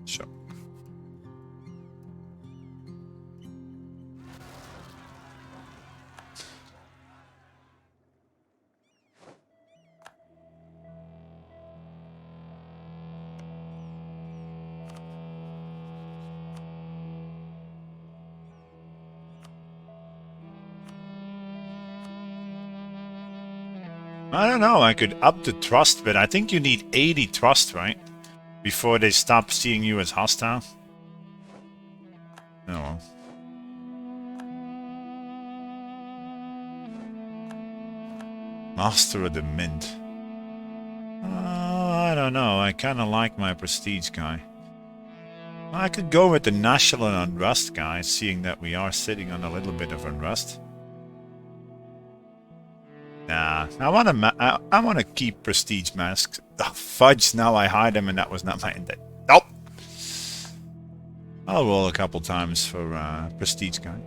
Sure. I don't know, I could up the trust, but I think you need 80 trust, right? Before they stop seeing you as hostile. Oh well. Master of the Mint. I don't know, I kinda like my prestige guy. I could go with the national unrest, guys, seeing that we are sitting on a little bit of unrest. Nah, I want to keep prestige masks. Oh, fudge! Now I hide them, and that was not my intent. Nope. I'll roll a couple times for prestige guy.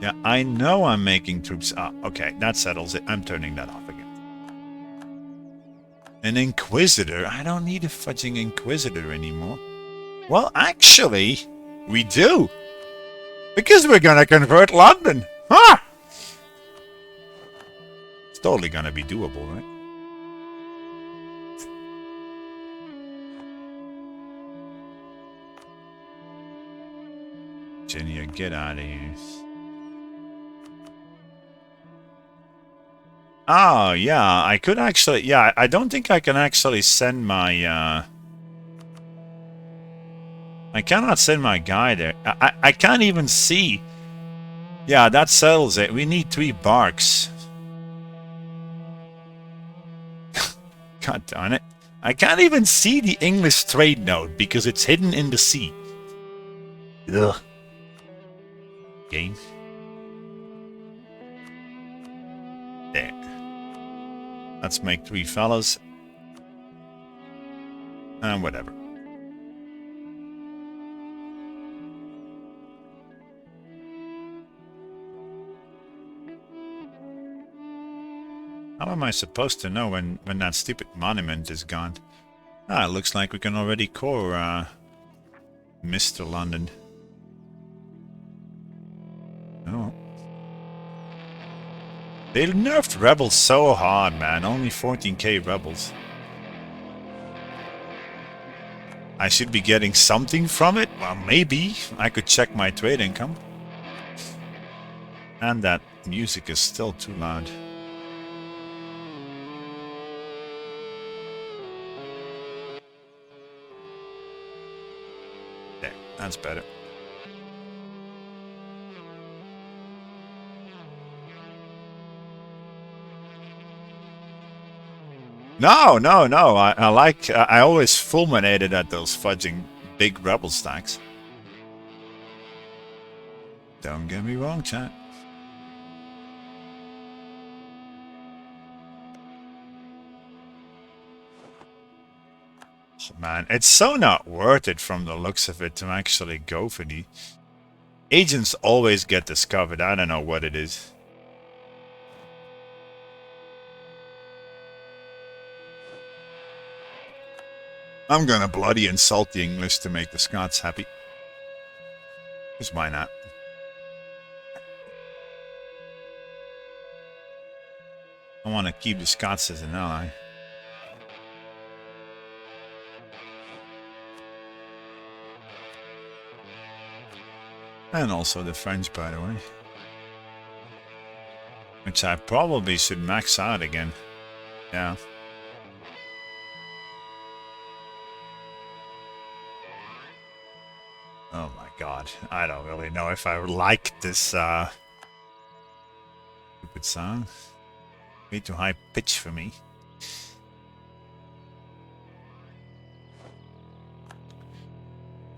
Yeah, I know I'm making troops. Ah, okay, that settles it. I'm turning that off again. An Inquisitor? I don't need a fudging Inquisitor anymore. Well, actually, we do. Because we're gonna convert London. Huh? It's totally gonna be doable, right? Virginia, get out of here. Oh, yeah, I could actually... Yeah, I don't think I can actually send my... I cannot send my guy there. I can't even see. Yeah, that settles it. We need 3 barks. God darn it. I can't even see the English trade node because it's hidden in the sea. Ugh. Game. There. Let's make 3 fellas. And whatever. How am I supposed to know when that stupid monument is gone? Ah, it looks like we can already core Mr. London. Oh. They nerfed rebels so hard, man. Only 14k rebels. I should be getting something from it? Well, maybe. I could check my trade income. And that music is still too loud. There, that's better. No. I always fulminated at those fudging big rebel stacks. Don't get me wrong, chat. Oh, man, it's so not worth it from the looks of it to actually go for the... Agents always get discovered. I don't know what it is. I'm gonna bloody insult the English to make the Scots happy. Because why not? I want to keep the Scots as an ally. And also the French, by the way. Which I probably should max out again. Yeah. Oh my god. I don't really know if I like this stupid sound. Way too high pitch for me.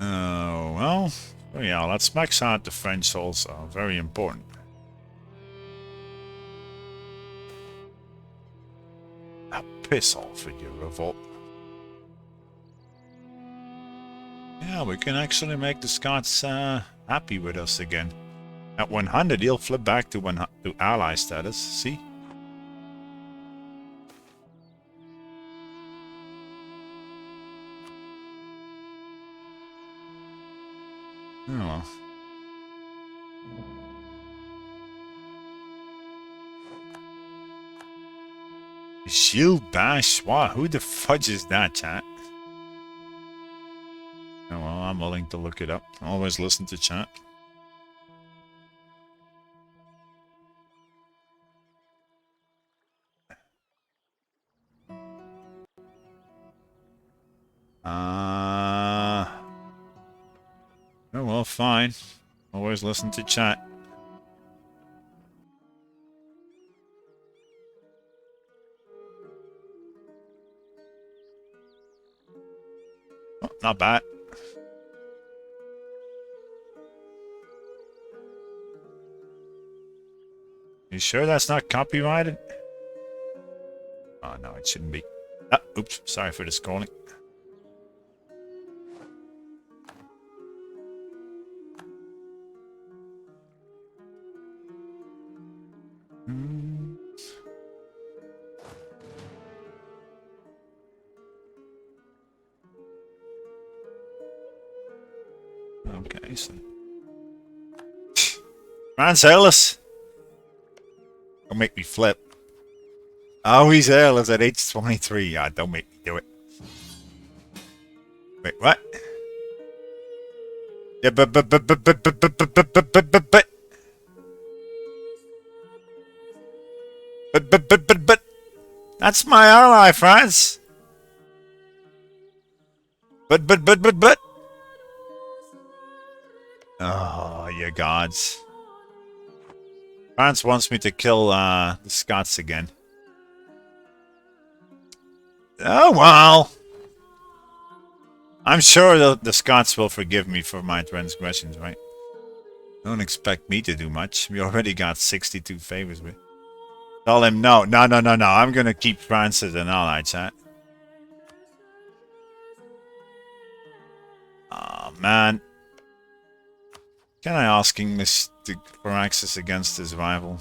Oh, well. Oh yeah, let's max out the French also. Very important. Ah, piss off with your revolt. Yeah, we can actually make the Scots happy with us again. At 100, he'll flip back to ally status. See? Oh well. Shield bash? Wow, who the fudge is that, chat? Oh well, I'm willing to look it up. Always listen to chat. Oh well, fine. Always listen to chat. Not bad. You sure that's not copyrighted? Oh, no, it shouldn't be. Ah, oops, sorry for the scrolling. Okay, so... Franz Ellis! Don't make me flip. Oh, he's Ellis at age 23. Yeah, don't make me do it. Wait, what? Yeah, but. That's my ally, Franz. But. Oh, you gods. France wants me to kill the Scots again. Oh, well. I'm sure the Scots will forgive me for my transgressions, right? Don't expect me to do much. We already got 62 favors with. Tell him no. I'm gonna keep France as an ally, chat. Oh, man. Can I ask English for access against his rival?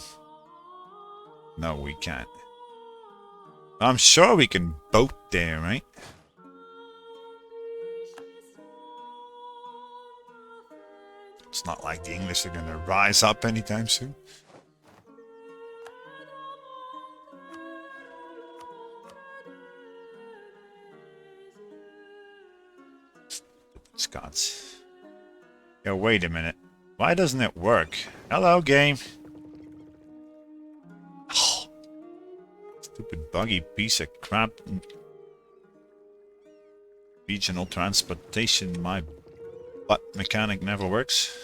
No, we can't. I'm sure we can boat there, right? It's not like the English are gonna rise up anytime soon. Scots. Yo, wait a minute. Why doesn't it work? Hello, game. Oh, stupid buggy piece of crap. Regional transportation, my butt mechanic never works.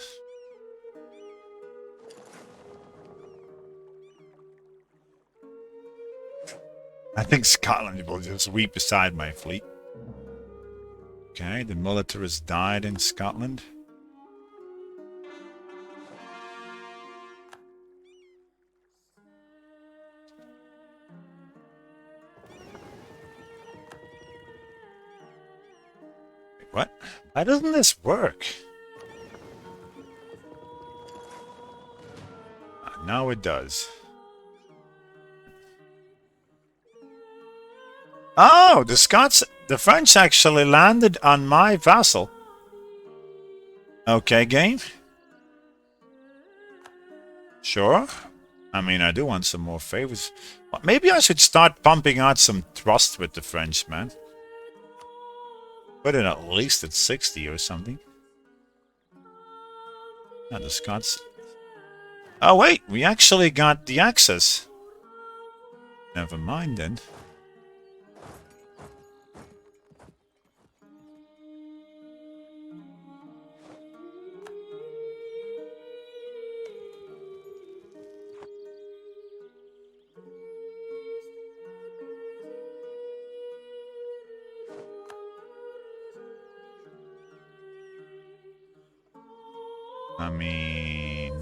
I think Scotland will just weep beside my fleet. Okay, the militarist died in Scotland. Wait, what? Why doesn't this work? Now it does. Oh, the French actually landed on my vassal. Okay, game. Sure. I mean, I do want some more favors. Well, maybe I should start pumping out some trust with the French, man. Put it at least at 60 or something. Yeah, the Scots... Oh, wait, we actually got the access. Never mind, then. I mean...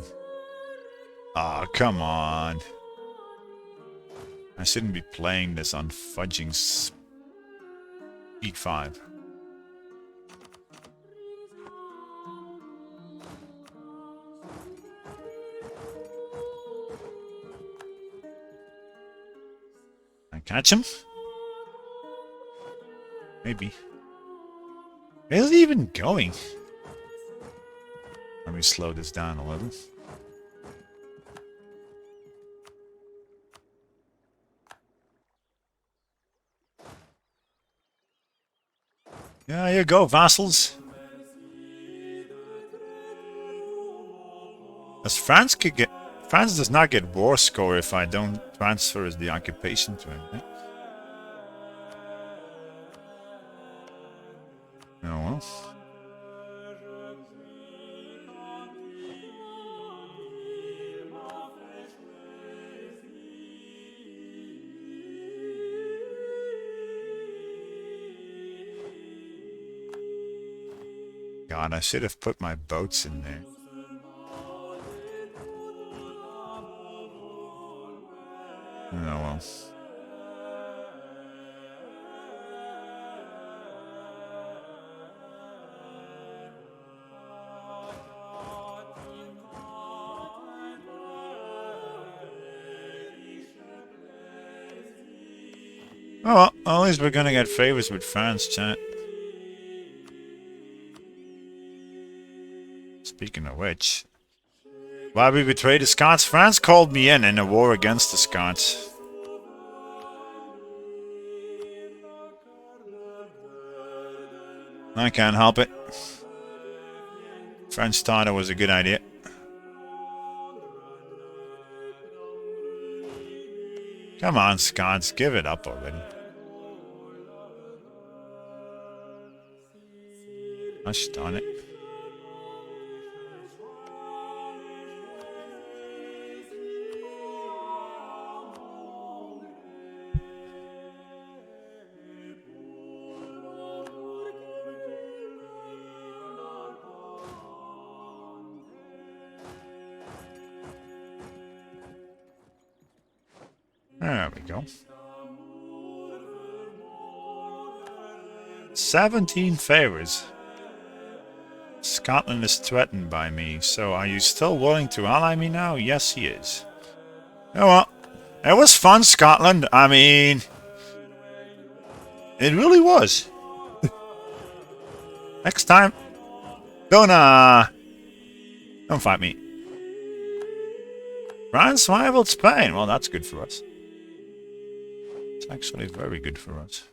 Oh, come on. I shouldn't be playing this on fudging Speed 5. I catch him? Maybe. Where's he even going? Let me slow this down a little. Yeah, you go, vassals. As France could get... France does not get war score if I don't transfer the occupation to him, right? Oh well. God, I should have put my boats in there. Oh well. Oh well, at least we're gonna get favors with France, chat. Speaking of which, why we betrayed the Scots? France called me in a war against the Scots. I can't help it. French thought it was a good idea. Come on, Scots, give it up already. Gosh darn it. There we go. 17 favors. Scotland is threatened by me, so are you still willing to ally me now? Yes, he is. Oh well, it was fun, Scotland. I mean, it really was. Next time, don't fight me. France rivaled Spain. Well, that's good for us. It's actually very good for us.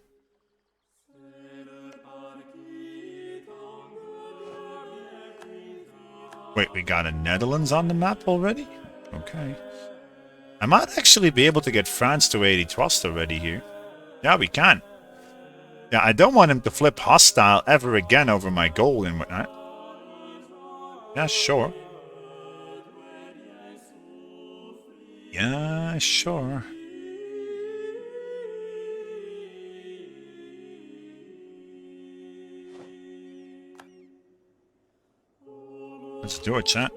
Wait, we got a Netherlands on the map already? Okay. I might actually be able to get France to 80 trust already here. Yeah, we can. Yeah, I don't want him to flip hostile ever again over my gold and whatnot. Yeah, sure. Yeah, sure. Let's do it, chat.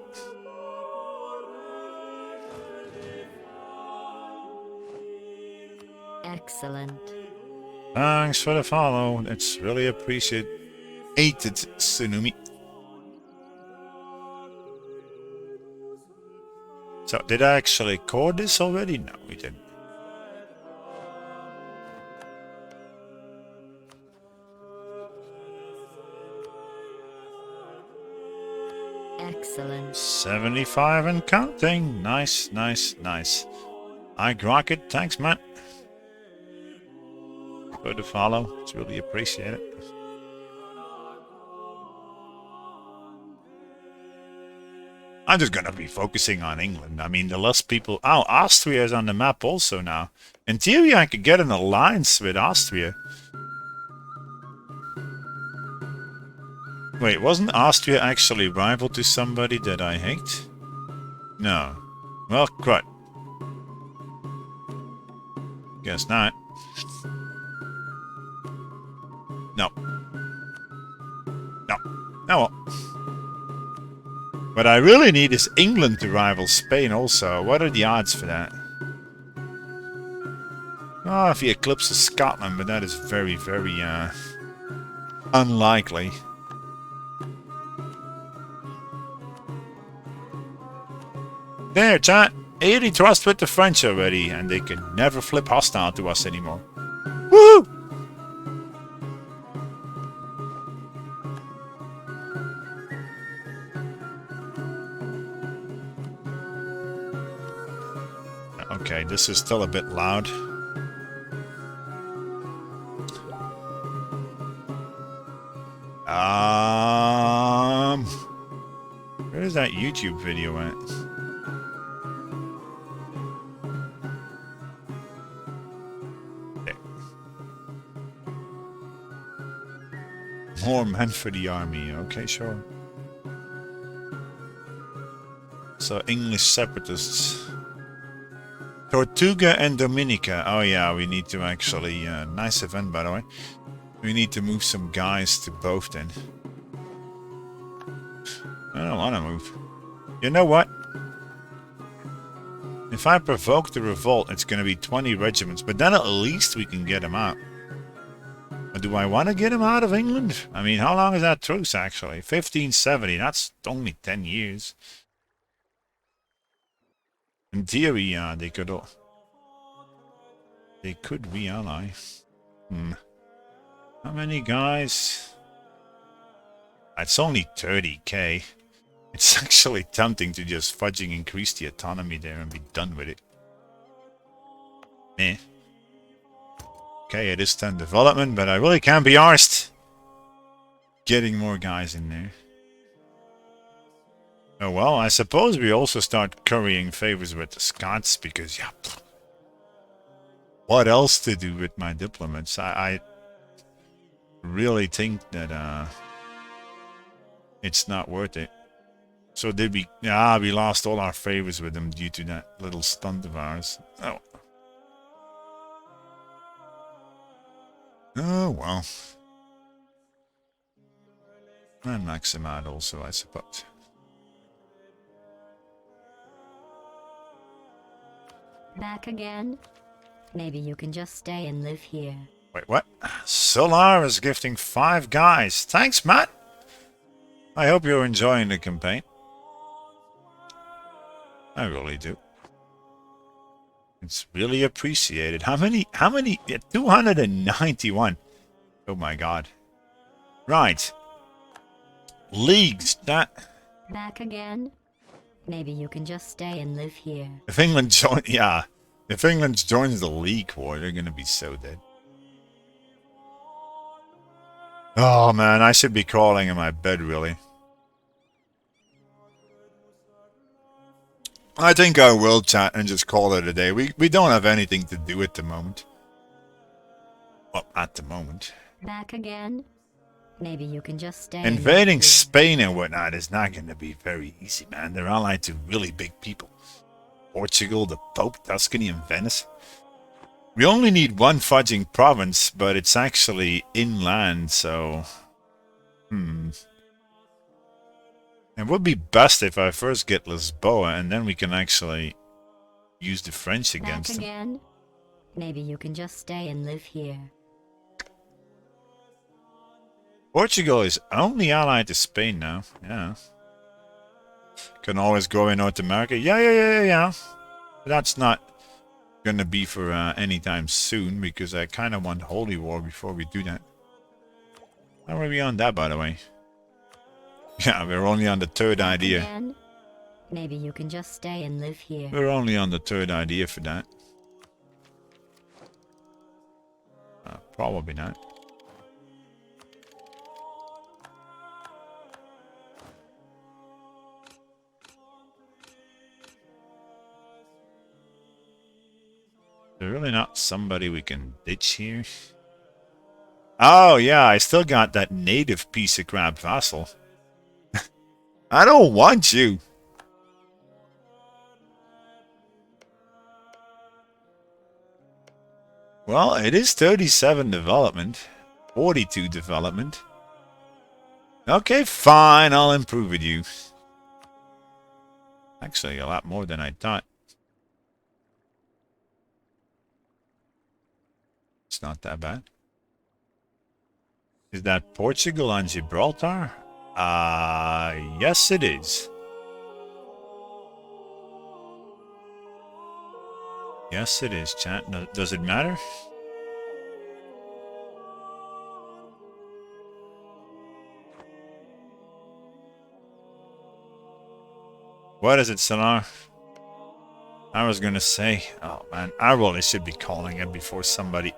Excellent. Thanks for the follow. It's really appreciated, Tsunumi. So, did I actually core this already? No, we didn't. Excellent. 75 and counting. Nice, nice, nice. I grok it. Thanks, man. For the follow. It's really appreciated. I'm just gonna be focusing on England. I mean, the less people... Oh, Austria is on the map also now. In theory, I could get an alliance with Austria. Wait, wasn't Austria actually rival to somebody that I hate? No. Well, quite. Guess not. No. No. Oh well. What I really need is England to rival Spain also. What are the odds for that? Oh, if he eclipses Scotland, but that is very, very, unlikely. There, chat. 80 trust with the French already, and they can never flip hostile to us anymore. Woo! Okay, this is still a bit loud. Where is that YouTube video at? There. More men for the army. Okay, sure. So English separatists. Tortuga and Dominica. Oh yeah, we need to actually... nice event, by the way. We need to move some guys to both then. don't want to move. You know what? If I provoke the revolt, it's going to be 20 regiments, but then at least we can get him out. But do I want to get him out of England? I mean, how long is that truce, actually? 1570, that's only 10 years. In theory, yeah, they could re-ally. How many guys? It's only 30k. It's actually tempting to just fudging increase the autonomy there and be done with it. Meh. Okay, it is 10 development, but I really can't be arsed getting more guys in there. Oh well, I suppose we also start currying favors with the Scots, because, yeah, what else to do with my diplomats? I really think that it's not worth it. So did we... Yeah, we lost all our favors with them due to that little stunt of ours. Oh. Oh, well. And Maximad also, I suppose. Back again? Maybe you can just stay and live here. Wait, what? Solar is gifting 5 guys. Thanks, Matt. I hope you're enjoying the campaign. I really do. It's really appreciated. How many? Yeah, 291. Oh my god. Right. Leagues, that... Back again? Maybe you can just stay and live here. If England joins... Yeah. If England joins the League War, they're gonna be so dead. Oh man, I should be crawling in my bed, really. I think I will chat and just call it a day. We don't have anything to do at the moment. Well, at the moment. Back again? Maybe you can just stay. Invading Spain and whatnot is not going to be very easy, man. They're allied to really big people. Portugal, the Pope, Tuscany, and Venice. We only need one fudging province, but it's actually inland, so... It would be best if I first get Lisboa, and then we can actually use the French against them. Again? Maybe you can just stay and live here. Portugal is only allied to Spain now. Yeah. Can always go in North America. Yeah. But that's not gonna be for anytime soon, because I kind of want Holy War before we do that. How are we on that, by the way? Yeah, we're only on the 3rd idea. Again? Maybe you can just stay and live here. We're only on the 3rd idea for that. Probably not. There's really not somebody we can ditch here. Oh yeah, I still got that native piece of crap vassal. I don't want you. Well, it is 37 development. 42 development. Okay, fine, I'll improve with you. Actually, a lot more than I thought. It's not that bad. Is that Portugal and Gibraltar? Yes it is. Yes it is, chat. No, does it matter? What is it, Sonar? I was gonna say, oh man, I really should be calling it before somebody...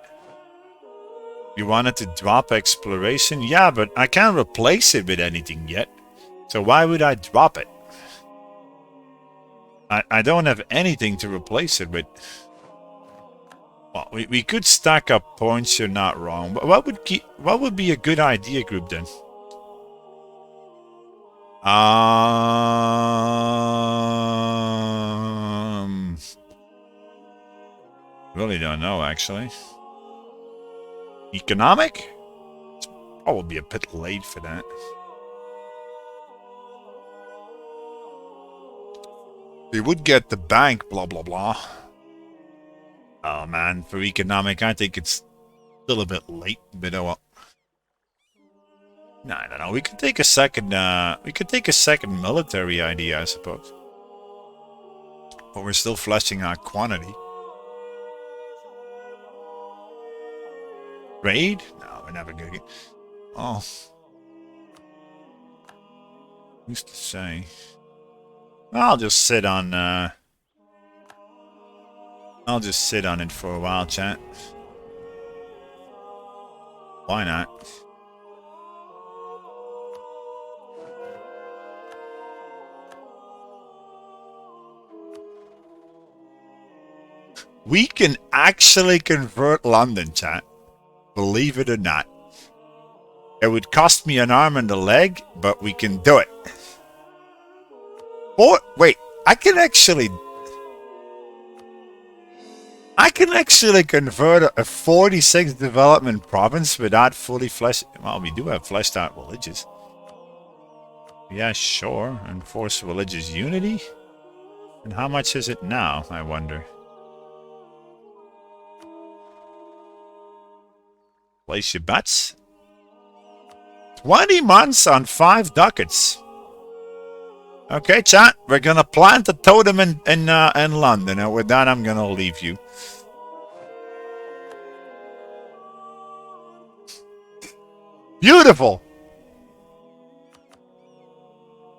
You wanted to drop exploration? Yeah, but I can't replace it with anything yet. So why would I drop it? I don't have anything to replace it with. Well, we could stack up points, you're not wrong. But what would be a good idea group then? Really don't know, actually. Economic? It's probably a bit late for that. We would get the bank, blah, blah, blah. Oh, man, for economic, I think it's still a bit late, but oh well. No, I don't know. We could take a second, military idea, I suppose. But we're still fleshing out quantity. Raid? No, we're never gonna get... Oh. Who's to say? I'll just sit on, I'll just sit on it for a while, chat. Why not? We can actually convert London, chat. Believe it or not. It would cost me an arm and a leg, but we can do it. Or, wait, I can actually convert a 46 development province without fully fleshed... Well, we do have fleshed out villages. Yeah, sure. Enforce religious unity? And how much is it now, I wonder? Place your bets. 20 months on 5 ducats. Okay, chat. We're gonna plant a totem in London, and with that, I'm gonna leave you. Beautiful.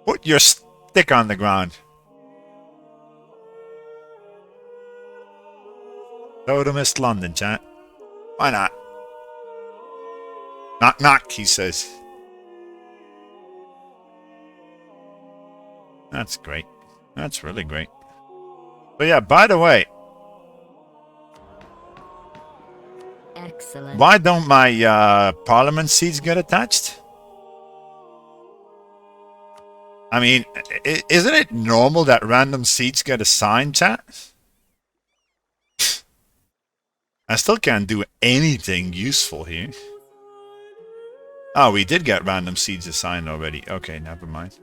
Put your stick on the ground. Totemist London, chat. Why not? Knock, knock, he says. That's great. That's really great. But yeah, by the way, Excellent. why don't my parliament seats get attached? I mean, isn't it normal that random seats get assigned, chat? I still can't do anything useful here. Oh, we did get random seeds assigned already. Okay, never mind.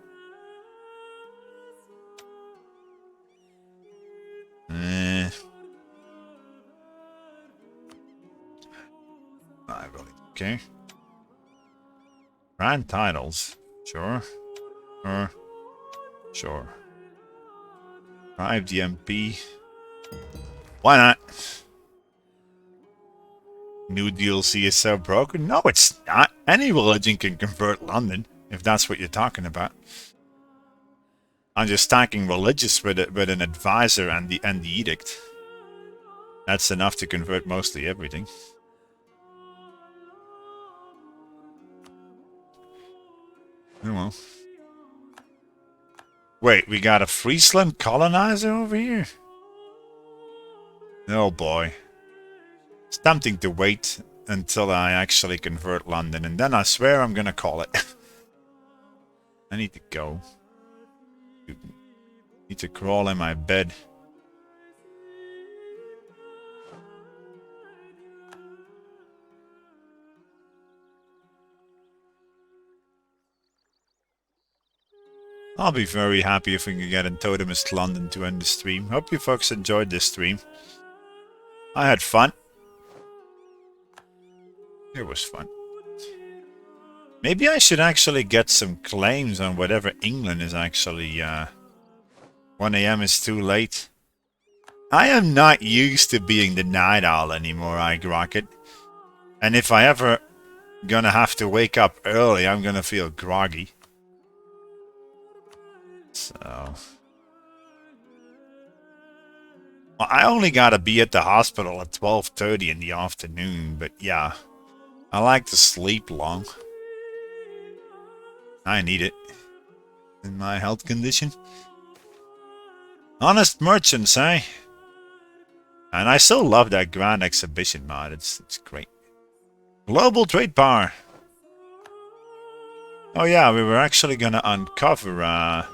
I really don't care. Grand titles. Sure. Sure. Drive the MP. Why not? New DLC is so broken? No, it's not. Any religion can convert London, if that's what you're talking about. I'm just stacking religious with an advisor and the edict. That's enough to convert mostly everything. Oh well. Wait, we got a Friesland colonizer over here? Oh boy. It's tempting to wait until I actually convert London, and then I swear I'm gonna call it. I need to go. Need to crawl in my bed. I'll be very happy if we can get in Totemist London to end the stream. Hope you folks enjoyed this stream. I had fun. It was fun. Maybe I should actually get some claims on whatever England is actually... 1 AM is too late. I am not used to being the night owl anymore, I Grocket. And if I ever gonna have to wake up early, I'm gonna feel groggy. So... Well, I only gotta be at the hospital at 12:30 in the afternoon, but yeah. I like to sleep long. I need it. In my health condition. Honest merchants, eh? And I still love that Grand Exhibition mod. It's great. Global trade power. Oh yeah, we were actually gonna uncover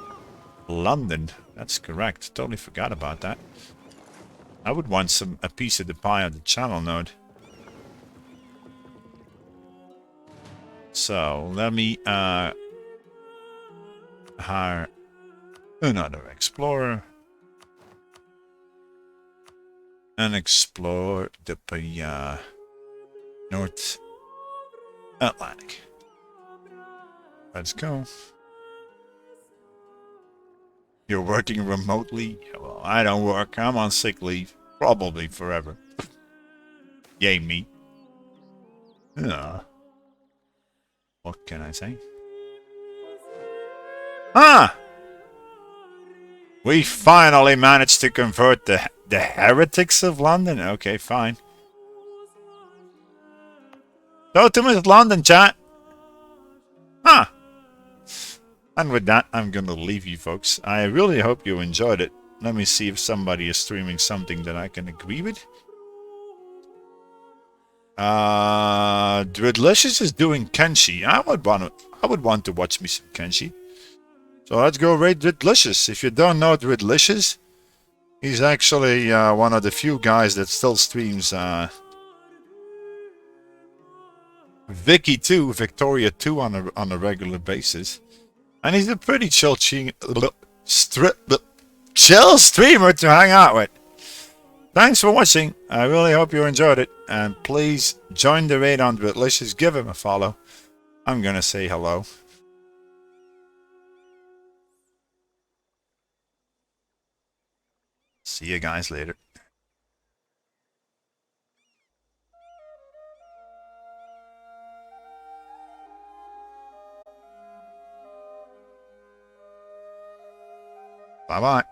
London. That's correct. Totally forgot about that. I would want a piece of the pie of the channel node. So let me hire another explorer. and explore the North Atlantic. Let's go. You're working remotely? Yeah, well, I don't work. I'm on sick leave. Probably forever. Yay, me. Yeah. What can I say? Ah! We finally managed to convert the heretics of London. Okay, fine. Totemist London, chat. Huh. And with that, I'm gonna leave you folks. I really hope you enjoyed it. Let me see if somebody is streaming something that I can agree with. Dreadlicious is doing Kenshi. I would want to watch me some Kenshi. So let's go raid Dreadlicious. If you don't know Dreadlicious, he's actually one of the few guys that still streams Vicky 2, Victoria 2 on a regular basis. And he's a pretty chill streamer to hang out with. Thanks for watching. I really hope you enjoyed it. And please join the raid on Dreadlicious. Give him a follow. I'm gonna say hello. See you guys later. Bye-bye.